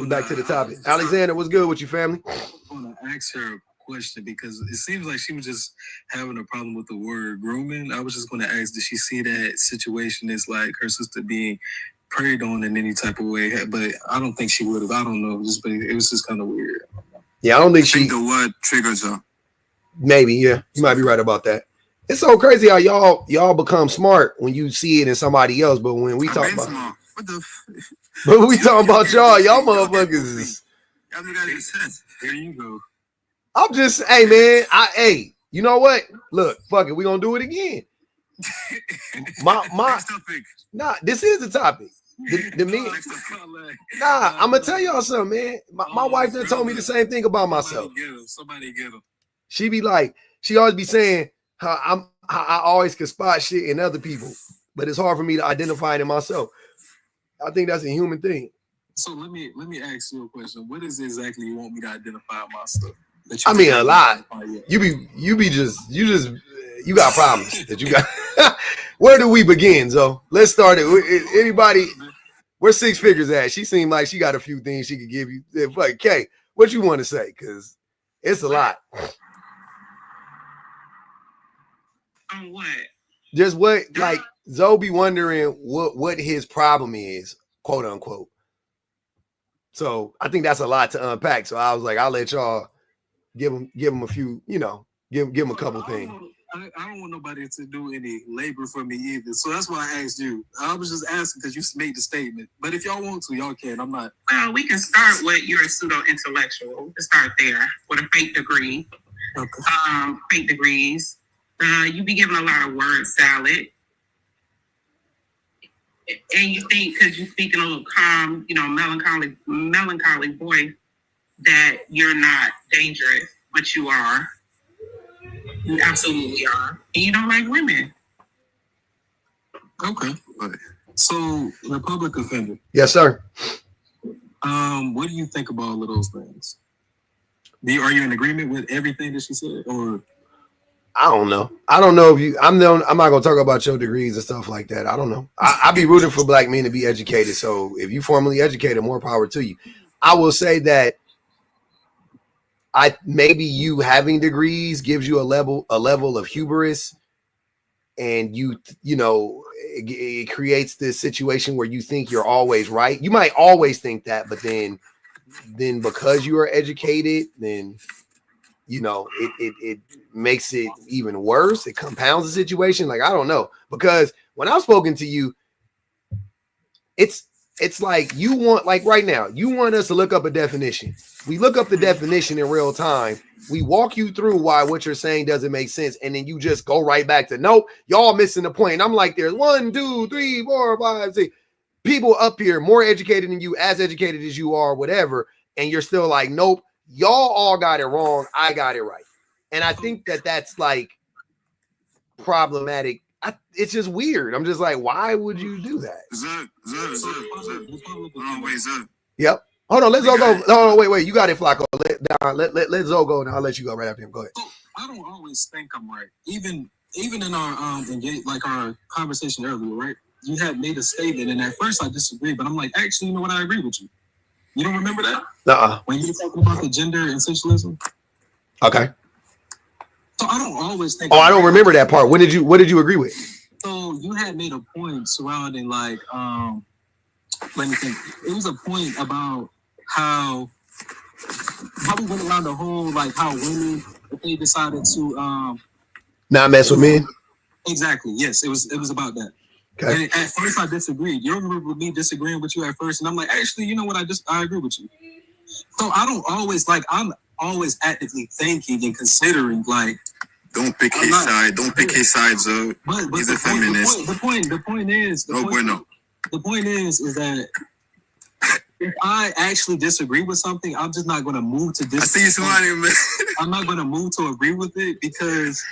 Back to the topic. Alexander, what's good with you, family? I want to ask her a question because it seems like she was just having a problem with the word grooming. I was just going to ask, did she see that situation as like her sister being preyed on in any type of way? But I don't think she would have. I don't know. But it was just kind of weird. Yeah, I don't think the word triggers her. Maybe, yeah. You might be right about that. It's so crazy how y'all become smart when you see it in somebody else, but when we talk about smart. What the but we talking about y'all motherfuckers is There you go. I'm just, hey man, you know what? Look, fuck it, we gonna do it again. Nah, this is the topic. I'm gonna tell y'all something, man. My wife done told me the same thing about myself. Somebody get him. She be like, she always be saying how I always can spot shit in other people, but it's hard for me to identify it in myself. I think that's a human thing. So let me ask you a question. What is exactly you want me to identify myself? I mean, a lot. You got problems that you got. Where do we begin, Zoe? Let's start it. Anybody, where Six Figures at? She seemed like she got a few things she could give you. Fuck, Kay, what you want to say? Because it's a lot. On what? Just what, like, Zoe be wondering what his problem is, quote unquote. So I think that's a lot to unpack. So I was like, I'll let y'all give him a few, give him a couple things. I don't want nobody to do any labor for me either. So that's why I asked you. I was just asking because you made the statement. But if y'all want to, y'all can. I'm not. Well, we can start with you're a pseudo-intellectual. We can start there with a fake degree. Okay. Fake degrees. You be given a lot of word salad. And you think because you speak in a little calm, melancholy voice that you're not dangerous, but you are. You absolutely are. And you don't like women. Okay. So, the public offender. Yes, sir. What do you think about all of those things? Are you in agreement with everything that she said, or? I don't know. I don't know if you. I'm not gonna talk about your degrees and stuff like that. I don't know. I be rooting for black men to be educated. So if you formally educated, more power to you. I will say that maybe you having degrees gives you a level of hubris, and it creates this situation where you think you're always right. You might always think that, but then because you are educated, then it makes it even worse. It compounds the situation. Like, I don't know, because when I've spoken to you, it's like you want, like right now, you want us to look up a definition. We look up the definition in real time. We walk you through why what you're saying doesn't make sense. And then you just go right back to, nope, y'all missing the point. And I'm like, there's 1, 2, 3, 4, 5, 6 people up here more educated than you, as educated as you are, whatever. And you're still like, nope, y'all all got it wrong. I got it right. And I think that's like problematic. It's just weird. I'm just like, why would you do that? Yep. Hold on. Let's all go. No, wait. You got it, Flacco. Let Zoe go, and I'll let you go right after him. Go ahead. I don't always think I'm right. Even in our our conversation earlier, right? You had made a statement, and at first I disagreed, but I'm like, actually, you know what? I agree with you. You don't remember that? When you were talking about the gender and sexualism? Okay. So I don't always think. I don't remember that part. What did you agree with? So you had made a point surrounding let me think. It was a point about how we went around the whole, like, how women, if they decided to not mess with men. Exactly. Yes, it was about that. Okay. And at first I disagreed. You remember me disagreeing with you at first, and I'm like, actually, you know what? I agree with you. So I don't always I'm always actively thinking and considering, like, don't pick his side. Don't pick his side, so he's a feminist. The point is that if I actually disagree with something, I'm just not going to move to disagree. I see you smiling, man. I'm not going to move to agree with it, because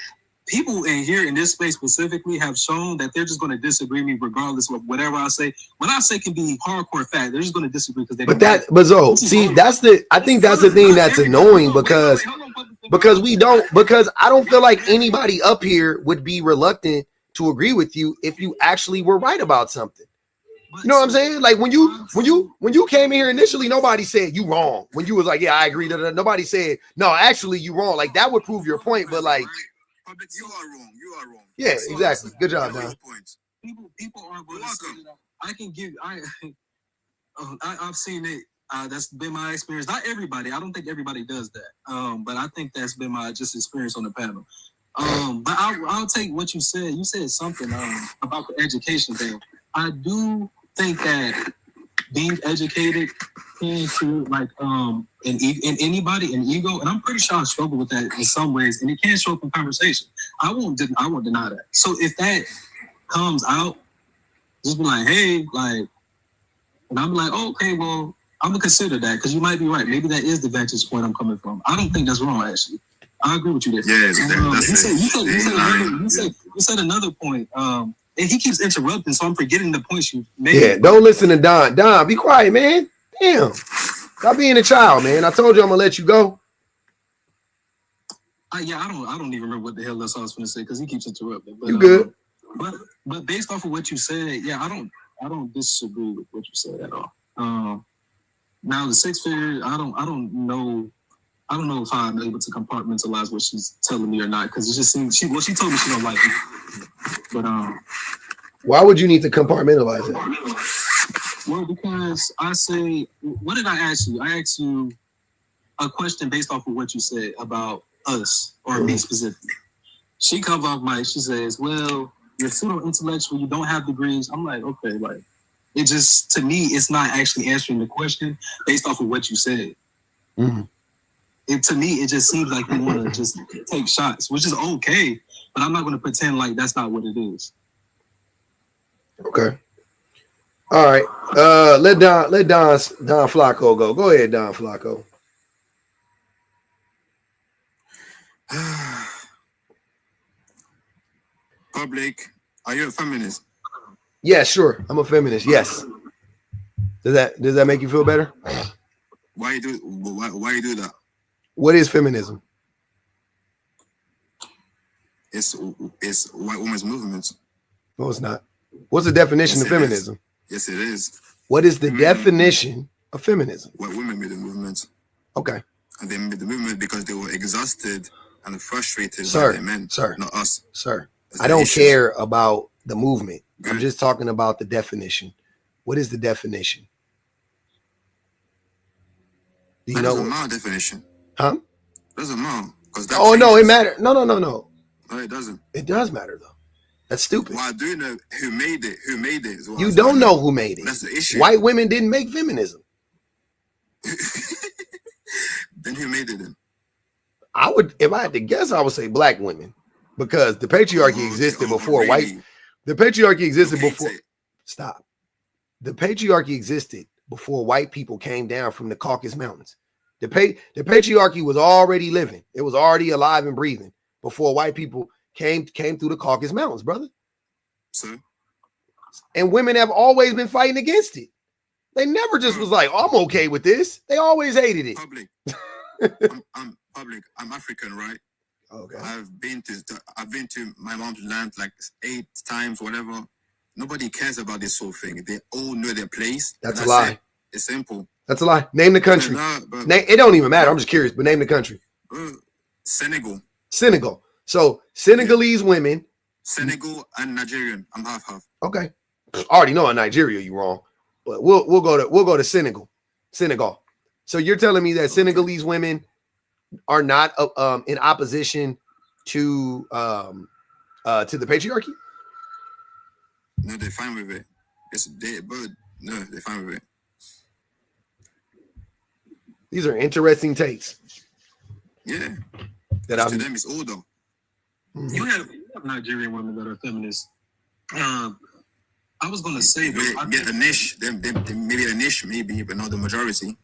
people in this space specifically have shown that they're just going to disagree with me regardless of whatever I say. When I say can be hardcore fact, they're just going to disagree because they don't. But Zoe, see, I think that's the thing that's annoying, because I don't feel like anybody up here would be reluctant to agree with you if you actually were right about something. You know what I'm saying? Like when you came in here initially, nobody said you wrong. When you was like, yeah, I agree. Nobody said, no, actually you wrong. Like that would prove your point, but like, Public, you are wrong. You are wrong. yeah, exactly. Good job, Don. People are going to say that. I can give. I've seen it. That's been my experience. Not everybody. I don't think everybody does that. But I think that's been my just experience on the panel. But I'll take what you said. You said something about the education thing. I do think that being educated can create like in anybody an ego, and I'm pretty sure I struggle with that in some ways, and it can show up in conversation. I won't deny that. So if that comes out, just be like, hey, like, and I'm like, oh, okay, well, I'm gonna consider that because you might be right. Maybe that is the vantage point I'm coming from. I don't think that's wrong, actually. I agree with you there. Yeah, you said another point. And he keeps interrupting, so I'm forgetting the points you made. Yeah, don't listen to Don. Don, be quiet, man. Damn. Stop being a child, man. I told you I'm gonna let you go. I don't even remember what the hell else I was gonna say because he keeps interrupting. But, you good? But based off of what you said, yeah, I don't disagree with what you said at all. Now the 6 figure, I don't know if I'm able to compartmentalize what she's telling me or not because it just seems she told me she don't like it. But why would you need to compartmentalize it? Well, because I say, what did I ask you? I asked you a question based off of what you said about us or me specifically. She comes off mic, she says, well, you're pseudo intellectual, you don't have degrees. I'm like, okay, like it just to me, it's not actually answering the question based off of what you said. Mm-hmm. To me, it just seems like you want to just take shots, which is okay, but I'm not going to pretend like that's not what it is. Okay. All right. Let Don Flacco go. Go ahead, Don Flacco. Public, are you a feminist? Yeah, sure. I'm a feminist. Yes. Does that make you feel better? Why you do that? What is feminism? It's white women's movement. No, it's not. What's the definition of feminism? Yes, it is. What is the definition of feminism? White women made the movement. Okay. And they made the movement because they were exhausted and frustrated by their men. Not us. Sir, I don't care about the movement. Good. I'm just talking about the definition. What is the definition? Do you know? Doesn't matter definition. Huh? Doesn't matter. Oh, no, it matters. No. No, it doesn't. It does matter, though. That's stupid. Well, I do know who made it. Who made it is what you don't know who made it. That's the issue. White women didn't make feminism. Then who made it then? I would, if I had to guess, I would say black women. Because the patriarchy existed before white. The patriarchy existed before. Stop. The patriarchy existed before white people came down from the Caucasus Mountains. The patriarchy was already living. It was already alive and breathing before white people came through the Caucasus Mountains, brother. So? And women have always been fighting against it. They never just was like, oh, I'm okay with this. They always hated it. Public. I'm public. I'm African, right? Okay. I've been to my mom's land like 8 times, whatever. Nobody cares about this whole thing. They all know their place. That's a lie. It's simple. That's a lie. Name the country. It don't even matter. I'm just curious, but name the country. Senegal. So Senegalese women. Senegal and Nigerian. I'm half. Okay. I already know in Nigeria you're wrong, but we'll go to Senegal. So you're telling me that Senegalese women are not in opposition to the patriarchy? No, they're fine with it. They're fine with it. These are interesting takes. Yeah. That to them it's order. You have Nigerian women that are feminists. I was gonna say a niche. Maybe a niche, but not the majority.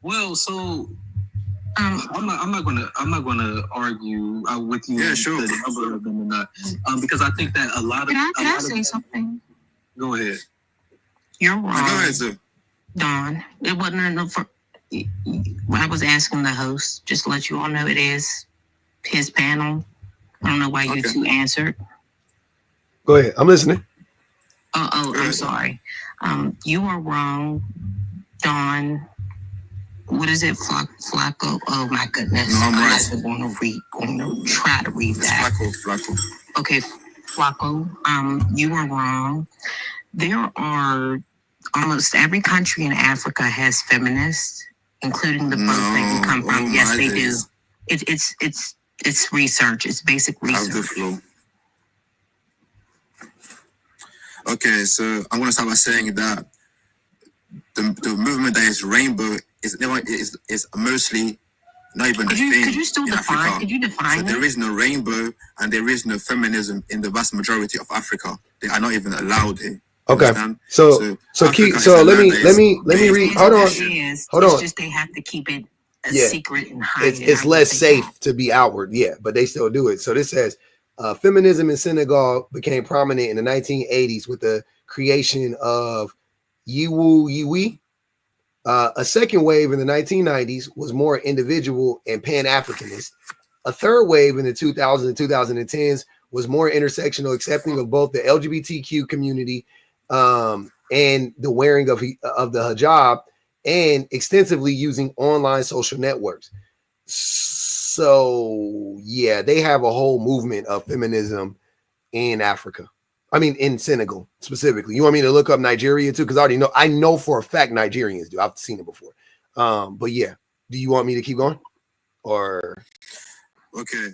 Well, so I'm not gonna argue with you. Yeah, sure. The number of them or not, because I think that a lot of. Can I say something? Go ahead. You're wrong. Go ahead, sir. Don, it wasn't enough. I was asking the host, just to let you all know it is his panel. I don't know why you two answered. Go ahead. I'm listening. I'm sorry. You are wrong, Don. What is it, Flacco? Oh my goodness! No, I'm right. I'm going to try to read that. Flacco. Okay, Flacco. You are wrong. There are almost every country in Africa has feminists, including the boat that you come from. Yes, they do. It's research. It's basic research. Have the flow. Okay, so I'm gonna start by saying that the movement that is rainbow is mostly not even a thing. Could you still define? Africa. Could you define? So there is no rainbow and there is no feminism in the vast majority of Africa. They are not even allowed here. Okay. So let me read. Hold on. It's just they have to keep it a secret and hide it. It's less safe to be outward. Yeah, but they still do it. So this says feminism in Senegal became prominent in the 1980s with the creation of Yiwu. A second wave in the 1990s was more individual and Pan-Africanist. A third wave in the 2000s and 2010s was more intersectional, accepting of both the LGBTQ community and the wearing of the hijab, and extensively using online social networks. So yeah, they have a whole movement of feminism in Africa. I mean, in Senegal specifically. You want me to look up Nigeria too? Because I know for a fact Nigerians do. I've seen it before. But yeah, do you want me to keep going? Or okay,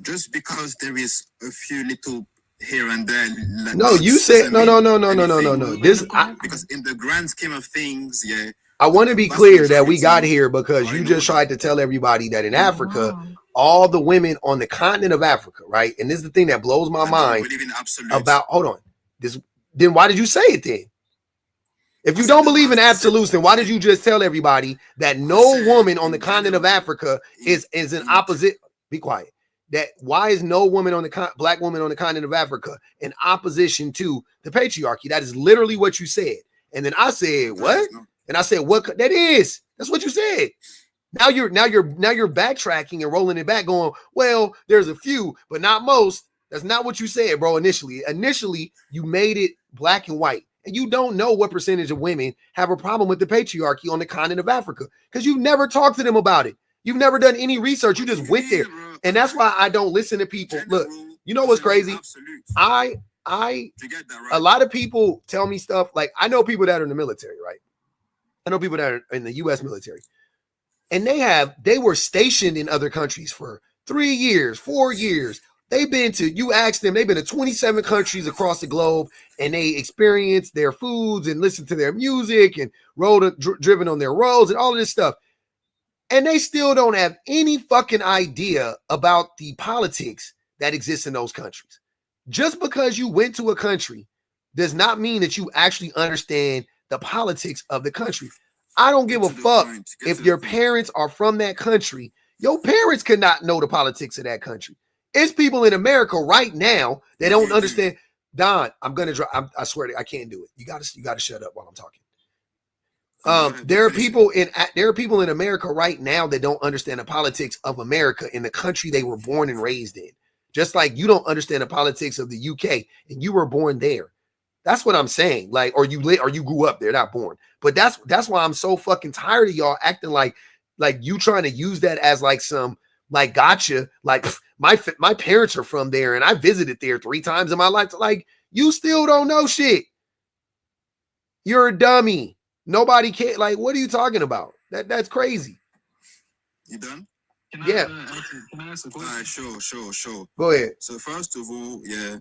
just because there is a few little here and there. No, you said no. This because in the grand scheme of things, yeah. I want to be clear that we got here because you just tried to tell everybody that in Africa, all the women on the continent of Africa, right? And this is the thing that blows my mind about. Hold on, then why did you say it then? If you don't believe in absolutes, then why did you just tell everybody that no woman on the continent of Africa is an opposite? Be quiet. That why is no woman on the black woman on the continent of Africa in opposition to the patriarchy? That is literally what you said. And then I said, what? And I said, what? That's what you said. Now you're backtracking and rolling it back, going, well, there's a few, but not most. That's not what you said, bro. Initially, you made it black and white, and you don't know what percentage of women have a problem with the patriarchy on the continent of Africa because you've never talked to them about it. You've never done any research. You just went there, and that's why I don't listen to people. Look, you know what's crazy? A lot of people tell me stuff like I know people that are in the military, right? I know people that are in the U.S. military, and they were stationed in other countries for 3 years, 4 years. They've been to 27 countries across the globe, and they experienced their foods and listened to their music and driven on their roads and all of this stuff. And they still don't have any fucking idea about the politics that exists in those countries. Just because you went to a country does not mean that you actually understand the politics of the country. I don't give a fuck if your parents are from that country. Your parents could not know the politics of that country. It's people in America right now that don't understand. Don, I'm gonna drive. I swear I can't do it. You gotta shut up while I'm talking. There are people in America right now that don't understand the politics of America in the country they were born and raised in. Just like you don't understand the politics of the UK and you were born there. That's what I'm saying. Like, or you grew up there, not born. But that's why I'm so fucking tired of y'all acting like you trying to use that as like some like gotcha. Like my parents are from there and I visited there 3 times in my life. Like you still don't know shit. You're a dummy. Nobody can. Like, what are you talking about? That's crazy. You done? Can I ask a question? Sure. Go ahead. So first of all, yeah.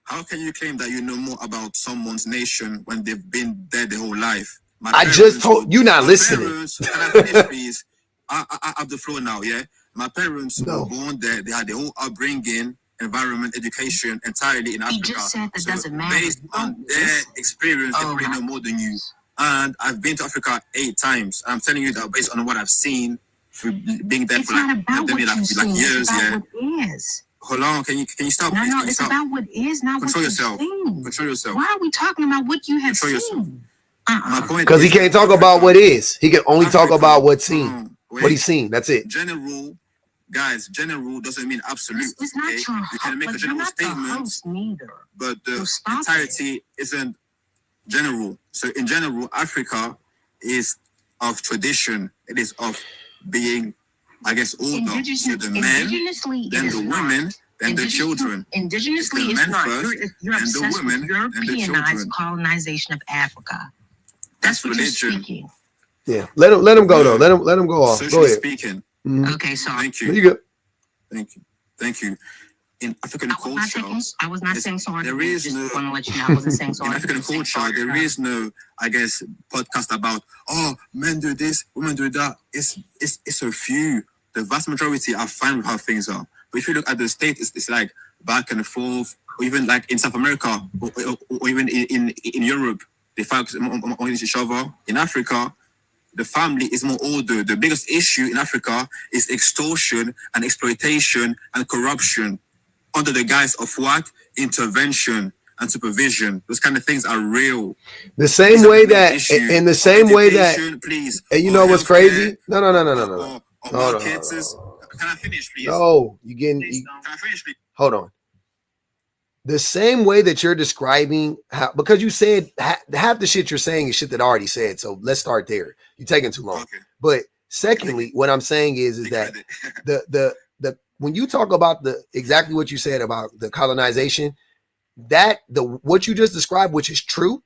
How can you claim that you know more about someone's nation when they've been there their whole life? I just told you not listening. Parents, can I finish, please? I have the floor now, yeah? My parents were born there. They had their own upbringing, environment, education entirely in Africa. He just said that doesn't matter. Based on their experience, they probably know more than you. And I've been to Africa 8 times. I'm telling you that based on what I've seen, for being there for like years, yeah. Hold on, can you stop? No, it's about what is, not what you've seen. Control yourself. Why are we talking about what you have seen? My point because he can't talk about what is. He can only talk about what's seen. What he's seen. That's it. General, guys, general doesn't mean absolute. It's not okay? your You can make a general statement, neither. but the entirety isn't general. So in general, Africa is of tradition. It is of being, I guess, older. So the men, then the women, then the children. Indigenously, it's not. You're obsessed with Europeanized colonization of Africa. That's what religion. you're speaking. Yeah, let him go though. Let him go off. Socially Go ahead. speaking. Mm-hmm. Okay, sorry. Thank you. You good. Thank you. In African culture, I was not saying sorry. There is just no. want to let you know I wasn't saying sorry. In African culture, there is no, I guess, podcast about men do this, women do that. It's a few. The vast majority are fine with how things are. But if you look at the state, it's like back and forth, or even like in South America, or even in Europe, they fight on each other. In Africa, the family is more older. The biggest issue in Africa is extortion and exploitation and corruption under the guise of what? Intervention and supervision. Those kind of things are real. The same way that, in the same way that, please. And you know what's crazy? No. Can I finish, please? No, Can I finish, please? Hold on. The same way that you're describing how, because you said half the shit you're saying is shit that I already said. So let's start there. You're taking too long. Okay. But secondly, what I'm saying is that the when you talk about exactly what you said about the colonization, what you just described, which is true,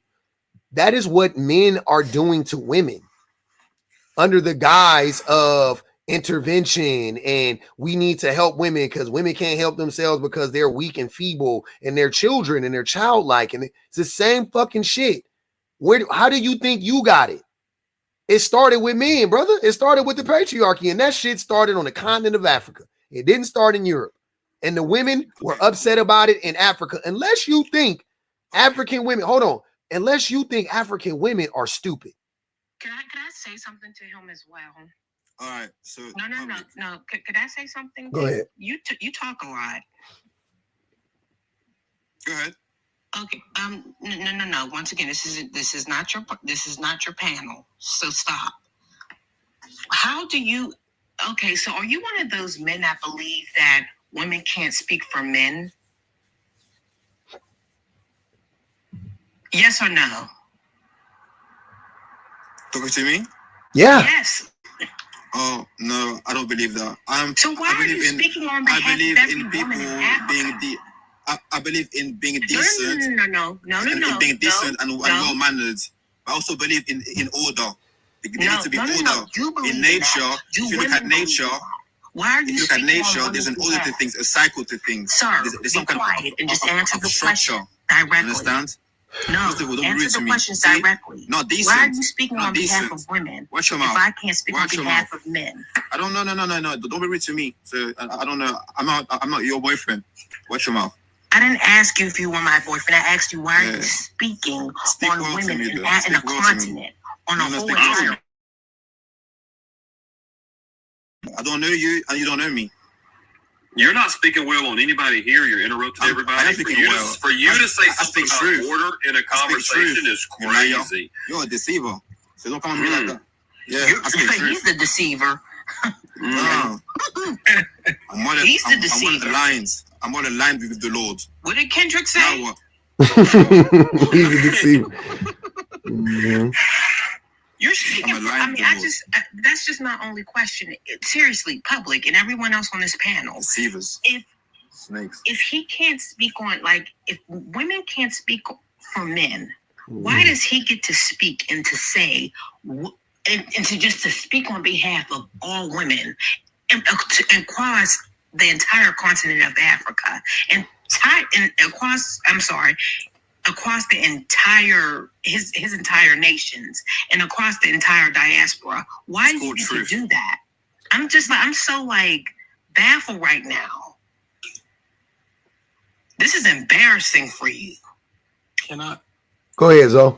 that is what men are doing to women under the guise of intervention, and we need to help women because women can't help themselves because they're weak and feeble and they're children and they're childlike, and it's the same fucking shit. How do you think you got it? It started with men, brother. It started with the patriarchy, and that shit started on the continent of Africa. It didn't start in Europe, and the women were upset about it in Africa. Unless you think African women, unless you think African women are stupid. Can I say something to him as well? All right. So no. Could I say something? Go ahead. You talk a lot. Go ahead. Okay. No. Once again, this is not your panel. So stop. How do you? Okay. So are you one of those men that believe that women can't speak for men? Yes or no? Talking to me? Yeah. Yes. Oh no, I don't believe that. So why are you speaking on behalf of every woman in Africa? I believe in being decent. No. Being decent and well mannered. I also believe in order. There needs to be order. In nature, if you look at nature, why are you if you look at nature, there's an order to things, a cycle to things. Sir, there's some kind of and just answer the structure. question directly. Understand? No, answer the questions directly. Not decent. Why are you speaking on behalf of women? Watch your mouth. If I can't speak on behalf of men. I don't know. No. Don't be rude to me. So I don't know. I'm not your boyfriend. Watch your mouth. I didn't ask you if you were my boyfriend. I asked you why are you speaking on women in a continent, on a whole entire. I don't know you, and you don't know me. You're not speaking well on anybody here. You're interrupting everybody. For you to say something about order in a conversation is crazy. You're a deceiver. So don't come on me like that. Yeah, he's the deceiver. No. He's the deceiver. I'm one of the lines. I'm on the line with the Lord. What did Kendrick say? Now what? He's a deceiver. Mm-hmm. You're speaking. That's just my only question. Seriously, public and everyone else on this panel. Deceivers. Snakes. If he can't speak on, if women can't speak for men, why does he get to speak and to say, and to speak on behalf of all women and across the entire continent of Africa and across the entire his entire nations and across the entire diaspora? Why do you get to do that? I'm so baffled right now. This is embarrassing for you. Can I go ahead, Zoe?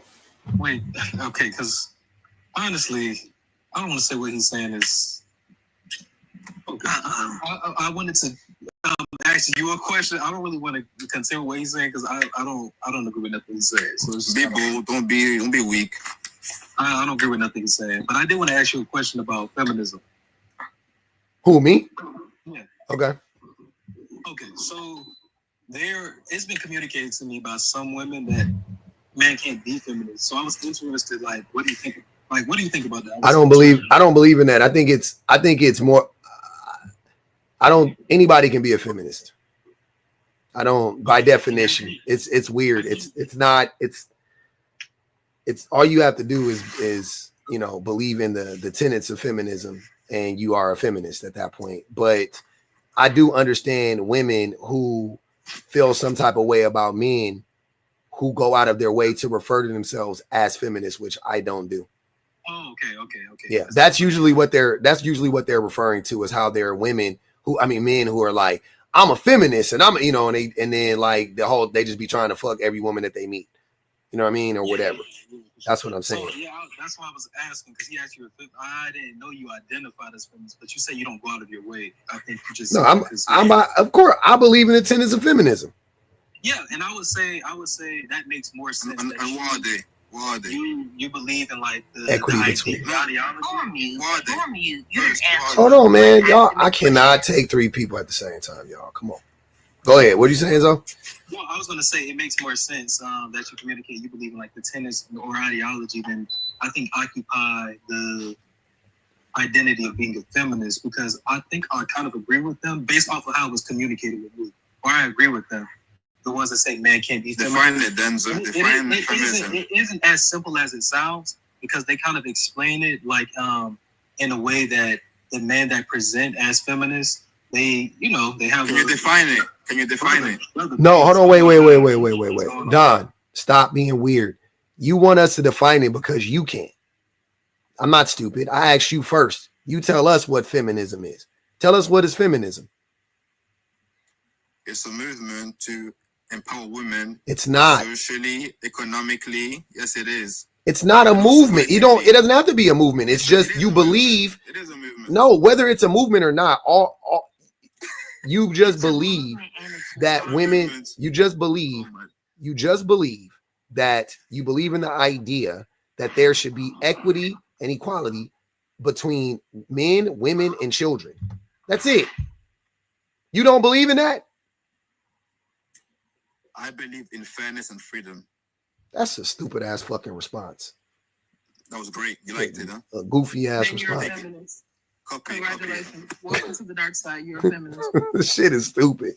Wait, okay, because honestly, I don't want to say what he's saying is. Okay. I wanted to ask you a question. I don't really want to consider what he's saying because I don't agree with nothing he's saying. So it's just be bold. Don't be weak. I don't agree with nothing he's saying. But I did want to ask you a question about feminism. Who, me? Yeah. Okay. Okay, so it's been communicated to me by some women that man can't be feminist. So I was interested, like, what do you think? Like, what do you think about that? I don't believe in that. I think it's more. Anybody can be a feminist. I don't, by definition. It's weird. It's not. It's all you have to do is believe in the tenets of feminism, and you are a feminist at that point. But I do understand women who feel some type of way about men who go out of their way to refer to themselves as feminists, which I don't do. Oh, okay. Yeah, that's usually what they're referring to, is how they're men who are like, I'm a feminist, and I'm and then like they just be trying to fuck every woman that they meet. You know what I mean, or whatever. That's what I'm saying. So, that's why I was asking, because he asked you if I didn't know you identified as feminist, but you say you don't go out of your way. I think you just of course I believe in the tenets of feminism. Yeah, and I would say that makes more sense. And why are they? Why are they? You believe in like the equity between. ideology. Hold on, man, y'all. I cannot take three people at the same time, y'all. Come on. Go ahead. What are you saying, Zo? Well, I was going to say it makes more sense that you communicate you believe in like the tenets or ideology than I think occupy the identity of being a feminist, because I think I kind of agree with them based off of how it was communicated with me. Or I agree with them. The ones that say man can't be feminist. Define it, Denzel. Define feminism. It isn't as simple as it sounds, because they kind of explain it like in a way that the men that present as feminists, they have. Can you define it? Can you define it? No, hold on. Wait. Don, stop being weird. You want us to define it because you can't. I'm not stupid. I asked you first. You tell us what feminism is. Tell us what is feminism. It's a movement to empower women. It's not. Socially, economically. Yes, it is. It's not a movement. It doesn't have to be a movement. It's just you believe. It is a movement. No, whether it's a movement or not, you just believe that women, you just believe that you believe in the idea that there should be equity and equality between men, women, and children. That's it. You don't believe in that? I believe in fairness and freedom. That's a stupid ass fucking response. That was great. You liked it, huh? A goofy ass response. You're a feminist. Congratulations. Welcome to the dark side. You're a feminist. This shit is stupid.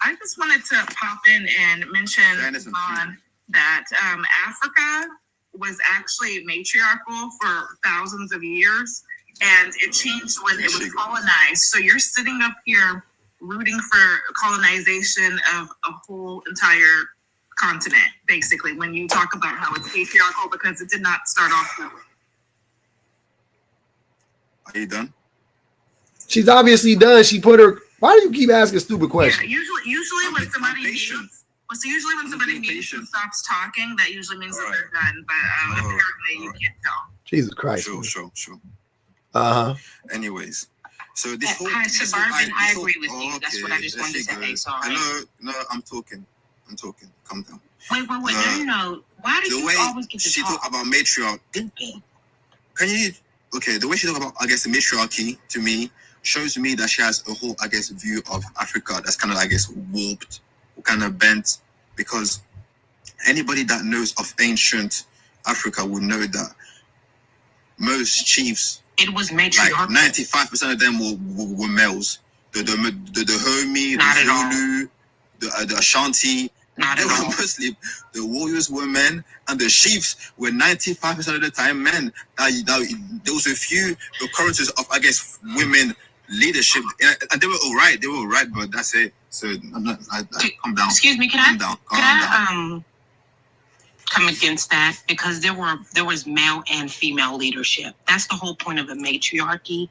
I just wanted to pop in and mention that Africa was actually matriarchal for thousands of years, and it changed when it was colonized. So you're sitting up here rooting for colonization of a whole entire continent, basically, when you talk about how it's patriarchal, because it did not start off that way. Are you done? She's obviously done. She put her. Why do you keep asking stupid questions? Yeah, usually when somebody mutes and stops talking, that usually means that they're done. But apparently you can't tell. Jesus Christ. Sure. Anyways, so this whole. Hi, Suburban. I agree with you. That's what I just wanted to say. Sorry. No, I'm talking. Calm down. Wait. No. Why do you always get to she talk? talk about matriarch? Can you? Okay, the way she talk about, I guess, the matriarchy to me shows me that she has a whole, I guess, view of Africa that's kind of, I guess, warped, kind of bent, because anybody that knows of ancient Africa would know that most chiefs, it was matriarchal. Like 95% of them were males. The Dahomey, the Zulu, the Ashanti. Not at all. Mostly, the warriors were men, and the chiefs were 95% of the time men. There was a few occurrences of, I guess, women leadership, and they were all right. But that's it. So calm down. Excuse me, can I come against that? Because there was male and female leadership. That's the whole point of a matriarchy.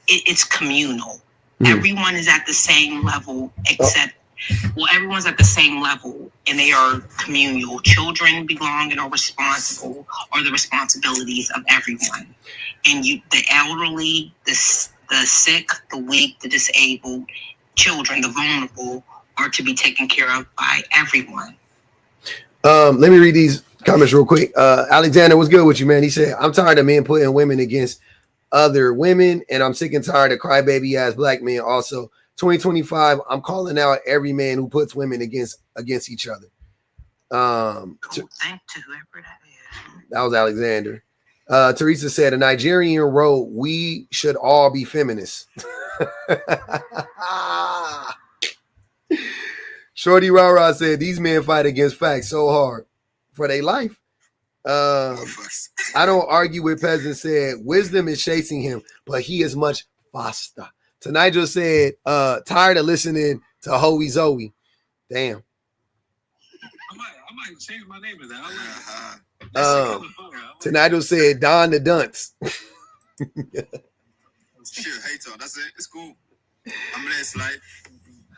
It's communal. Everyone is at the same level, except. Well, everyone's at the same level, and they are communal. Children belong and are responsible, or the responsibilities of everyone. And the elderly, the sick, the weak, the disabled, children, the vulnerable, are to be taken care of by everyone. Let me read these comments real quick. Alexander, what's good with you, man? He said, I'm tired of men putting women against other women, and I'm sick and tired of crybaby ass black men also 2025, I'm calling out every man who puts women against each other. Thank to whoever that is. That was Alexander. Teresa said, a Nigerian wrote, we should all be feminists. Shorty Rara said, these men fight against facts so hard for their life. I don't argue with peasants said, wisdom is chasing him, but he is much faster. Nigel said, tired of listening to Hoey Zoe. Damn. I might change my name to that. Nigel said, Don the Dunce. Shit, hater. That's it. It's cool. I'm blessed, life.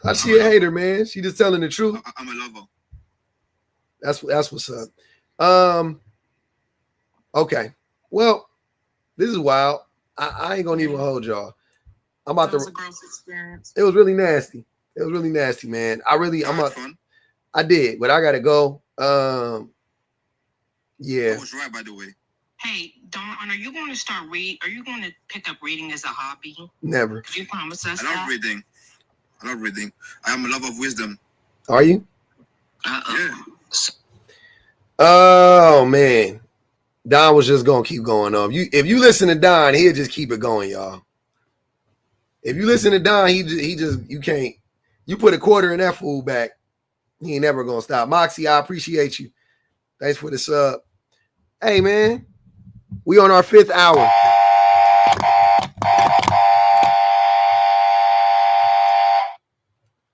How she a hater, man? She just telling the truth. I'm a lover. That's what's up. Okay. Well, this is wild. I ain't gonna even hold y'all. I'm about to. It was a gross experience. It was really nasty. It was really nasty, man. I did, but I gotta go. Yeah. That was right, by the way. Hey, Dawn, are you going to start read? Are you going to pick up reading as a hobby? Never. Could you promise us I love reading. I am a lover of wisdom. Are you? Yeah. Oh man, Don was just gonna keep going on. If you listen to Don, he'll just keep it going, y'all. If you listen to Don, he just you can't. You put a quarter in that fool back, he ain't never gonna stop. Moxie, I appreciate you. Thanks for the sub. Hey man, we on our 5th hour.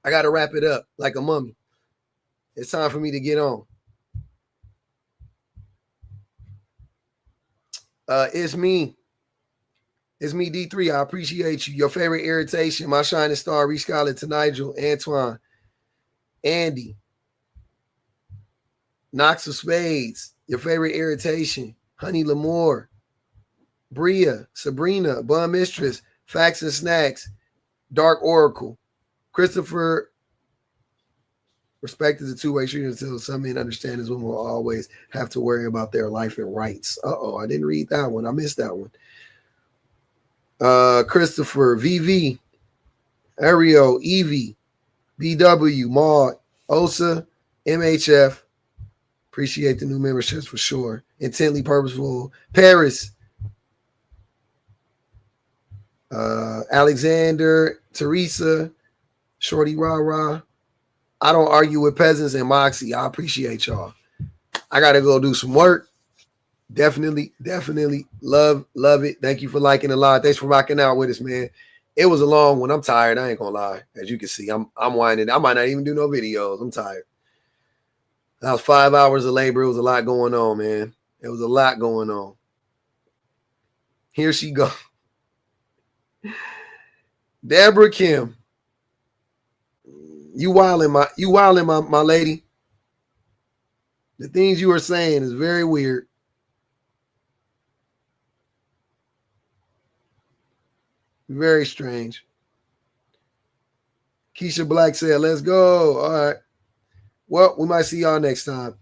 I gotta wrap it up like a mummy. It's time for me to get on. It's me, D3. I appreciate you. Your favorite irritation, my shining star, Reach Scarlett, to Nigel, Antoine, Andy, Knox of Spades, your favorite irritation, Honey Lamore, Bria, Sabrina, Bun Mistress, Facts and Snacks, Dark Oracle, Christopher. Respect is a two-way street until some men understand this women will always have to worry about their life and rights. I didn't read that one. I missed that one. Christopher, VV, Ariel, Evie, BW, Maud, Osa, MHF. Appreciate the new memberships for sure. Intently Purposeful, Paris, Alexander, Teresa, Shorty Rah. I don't argue with peasants and Moxie. I appreciate y'all. I got to go do some work. Definitely love it. Thank you for liking a lot. Thanks for rocking out with us, man. It was a long one. I'm tired. I ain't gonna lie. As you can see, I'm winding. I might not even do no videos. I'm tired. That was 5 hours of labor. It was a lot going on, man. It was a lot going on. Here she go. Deborah Kim. You wildin', my lady. The things you are saying is very weird. Very strange. Keisha Black said, let's go. All right. Well, we might see y'all next time.